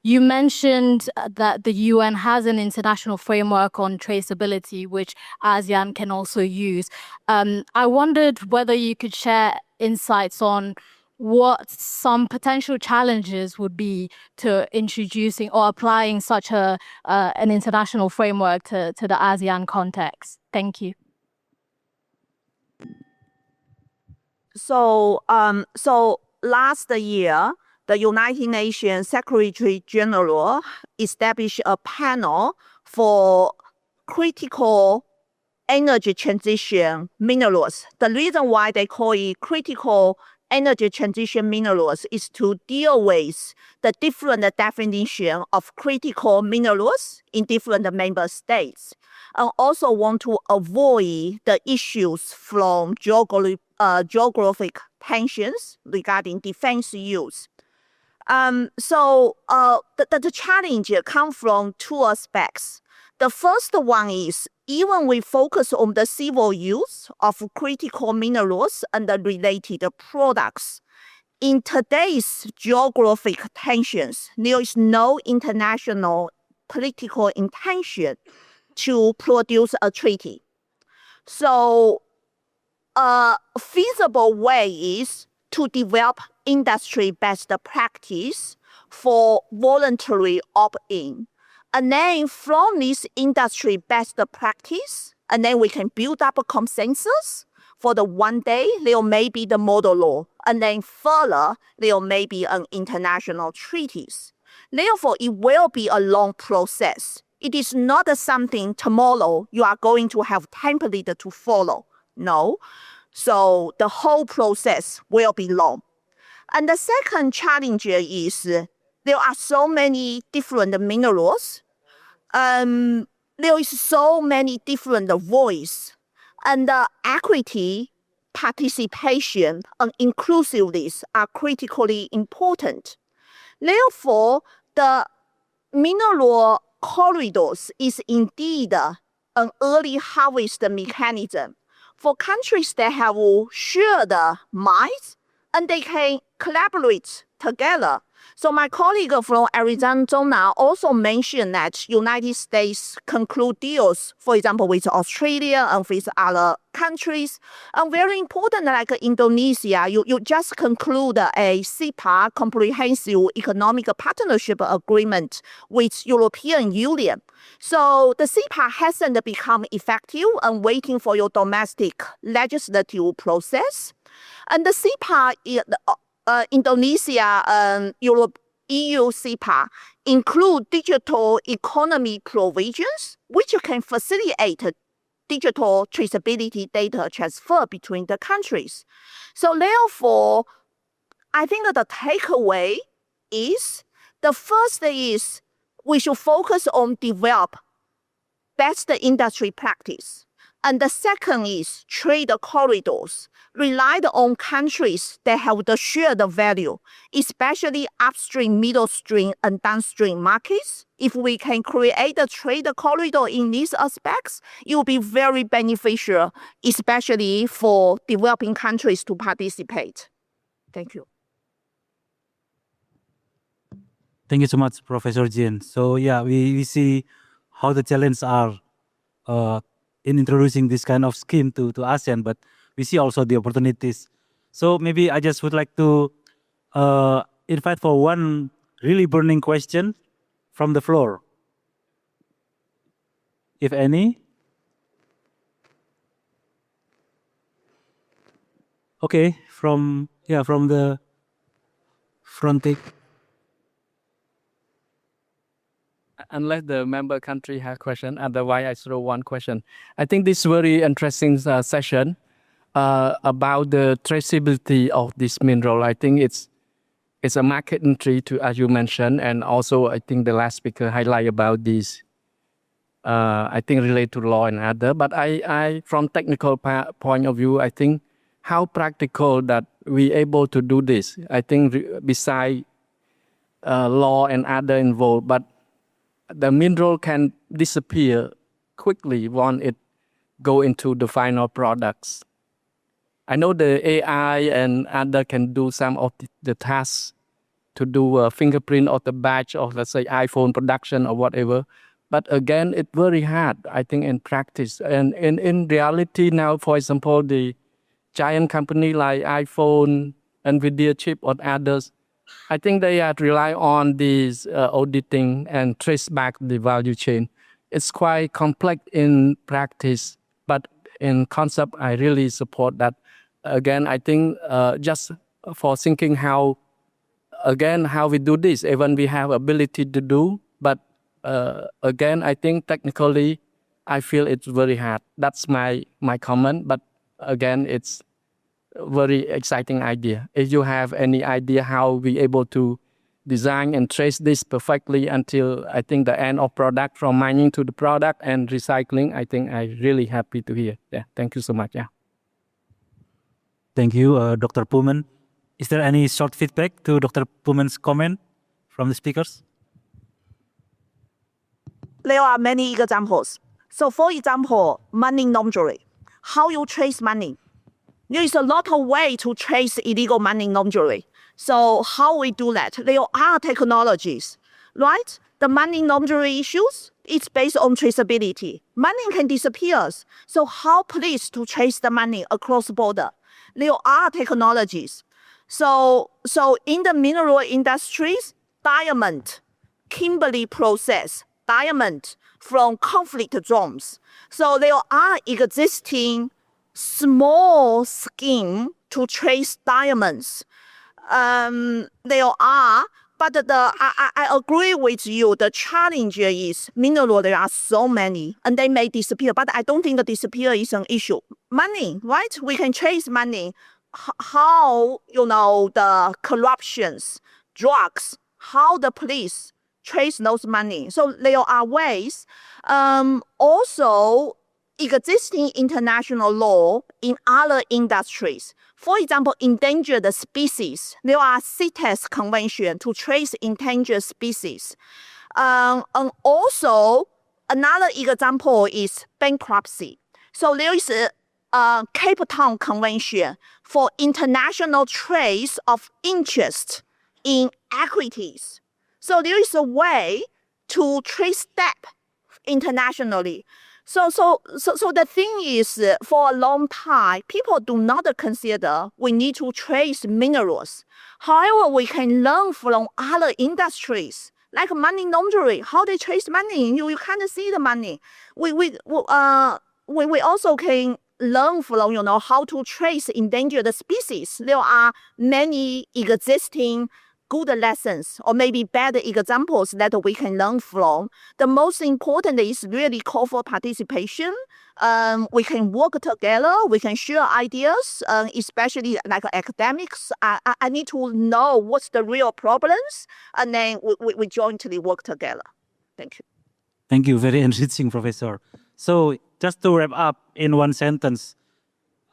You mentioned that the UN has an international framework on traceability, which ASEAN can also use. I wondered whether you could share insights on what some potential challenges would be to introducing or applying such an international framework to the ASEAN context. Thank you. So last year, the United Nations Secretary General established a panel for critical energy transition minerals. The reason why they call it critical energy transition minerals is to deal with the different definition of critical minerals in different member states, and also want to avoid the issues from geographic tensions regarding defense use. The challenge comes from two aspects. The first one is, even we focus on the civil use of critical minerals and the related products, in today's geographic tensions, there is no international political intention to produce a treaty. So a feasible way is to develop industry-best practice for voluntary opt-in. And then from this industry best practice, and then we can build up a consensus. For the one day, there may be the model law, and then further, there may be an international treaties. Therefore, it will be a long process. It is not something tomorrow you are going to have template to follow. No. So the whole process will be long. And the second challenge is there are so many different minerals. There is so many different voice, and equity, participation, and inclusiveness are critically important. Therefore, the mineral corridors is indeed an early harvest mechanism for countries that have shared mines, and they can collaborate together. So my colleague from Arizona also mentioned that United States conclude deals, for example, with Australia and with other countries. And very important, like Indonesia, you just conclude a CEPA, Comprehensive Economic Partnership Agreement, with European Union. So the CEPA hasn't become effective and waiting for your domestic legislative process. And the CEPA, Indonesia and Europe, EU CEPA include digital economy provisions, which can facilitate digital traceability data transfer between the countries. So therefore, I think that the takeaway is, the first is we should focus on develop best industry practice. And the second is trade corridors, relied on countries that have the shared value, especially upstream, middle stream, and downstream markets. If we can create a trade corridor in these aspects, it will be very beneficial, especially for developing countries to participate. Thank you. Thank you so much, Professor Jin. So yeah, we see how the challenges are in introducing this kind of scheme to ASEAN, but we see also the opportunities. So maybe I just would like to invite for one really burning question from the floor, if any. Okay, from the front. Unless the member country has question, otherwise I throw one question. I think this very interesting session about the traceability of this mineral. I think it's a market entry to, as you mentioned, and also I think the last speaker highlight about this. I think related to law and other. But I from technical point of view, I think how practical that we able to do this. I think beside law and other involved, but the mineral can disappear quickly once it go into the final products. I know the AI and other can do some of the tasks to do a fingerprint of the batch of, let's say, iPhone production or whatever. But again, it's very hard, I think, in practice. And in reality now, for example, the giant company like iPhone, NVIDIA chip or others, I think they rely on these auditing and trace back the value chain. It's quite complex in practice, but in concept, I really support that again, I think just for thinking how we do this, even we have ability to do, but again, I think technically, I feel it's very hard. That's my comment, but again, it's a very exciting idea. If you have any idea how we able to design and trace this perfectly until I think the end of product, from mining to the product and recycling, I think I'm really happy to hear. Yeah, thank you so much. Yeah. Thank you, Dr. Pullman. Is there any short feedback to Dr. Pullman's comment from the speakers? There are many examples. So for example, money laundering. How you trace money? There is a lot of way to trace illegal money laundering. So how we do that? There are technologies, right? The money laundering issues, it's based on traceability. Money can disappear. So how police to trace the money across border? There are technologies. So in the mineral industries, diamond, Kimberley process, diamond from conflict zones. So there are existing small scheme to trace diamonds. There are, but I agree with you. The challenge is mineral. There are so many, and they may disappear. But I don't think the disappear is an issue. Money, right? We can trace money. How the corruptions, drugs, how the police trace those money. So there are ways. Also, existing international law in other industries. For example, endangered species. There are CITES convention to trace endangered species. And also, another example is bankruptcy. So there is a Cape Town Convention for international trace of interest in equities. So there is a way to trace that internationally. So the thing is, for a long time, people do not consider we need to trace minerals. However, we can learn from other industries, like money laundering, how they trace money. You can't see the money. We also can learn from how to trace endangered species. There are many existing good lessons or maybe bad examples that we can learn from. The most important is really call for participation. We can work together. We can share ideas, especially like academics. I need to know what's the real problems, and then we jointly work together. Thank you. Thank you. Very enriching, Professor. So just to wrap up in one sentence,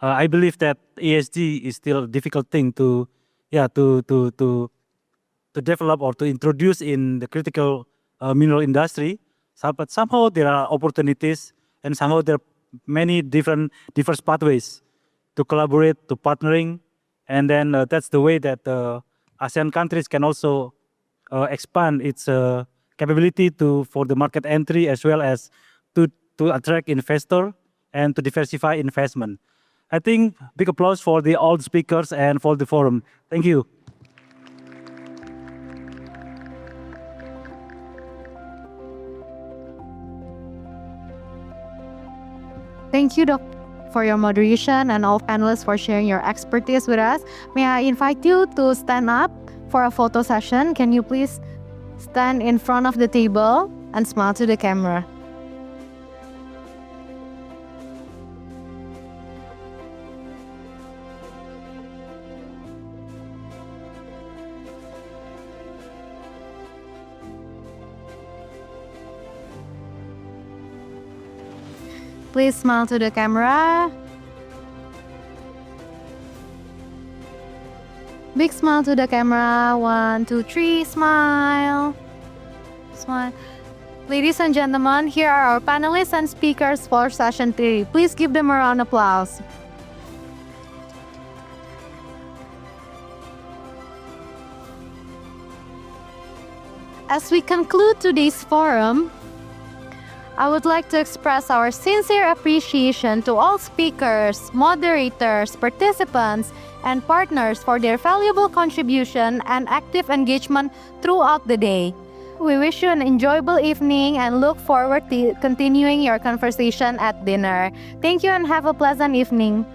I believe that ESG is still a difficult thing to develop or to introduce in the critical mineral industry. But somehow there are opportunities, and somehow there are many different pathways to collaborate, to partnering, and then that's the way that ASEAN countries can also expand its capability for the market entry, as well as to attract investor and to diversify investment. I think big applause for all the speakers and for the forum. Thank you. Thank you, Doc, for your moderation, and all panelists for sharing your expertise with us. May I invite you to stand up for a photo session? Can you please stand in front of the table and smile to the camera? Please smile to the camera. Big smile to the camera. 1, 2, 3, smile. Smile. Ladies and gentlemen, here are our panelists and speakers for session 3. Please give them a round of applause. As we conclude today's forum, I would like to express our sincere appreciation to all speakers, moderators, participants, and partners for their valuable contribution and active engagement throughout the day. We wish you an enjoyable evening and look forward to continuing your conversation at dinner. Thank you and have a pleasant evening.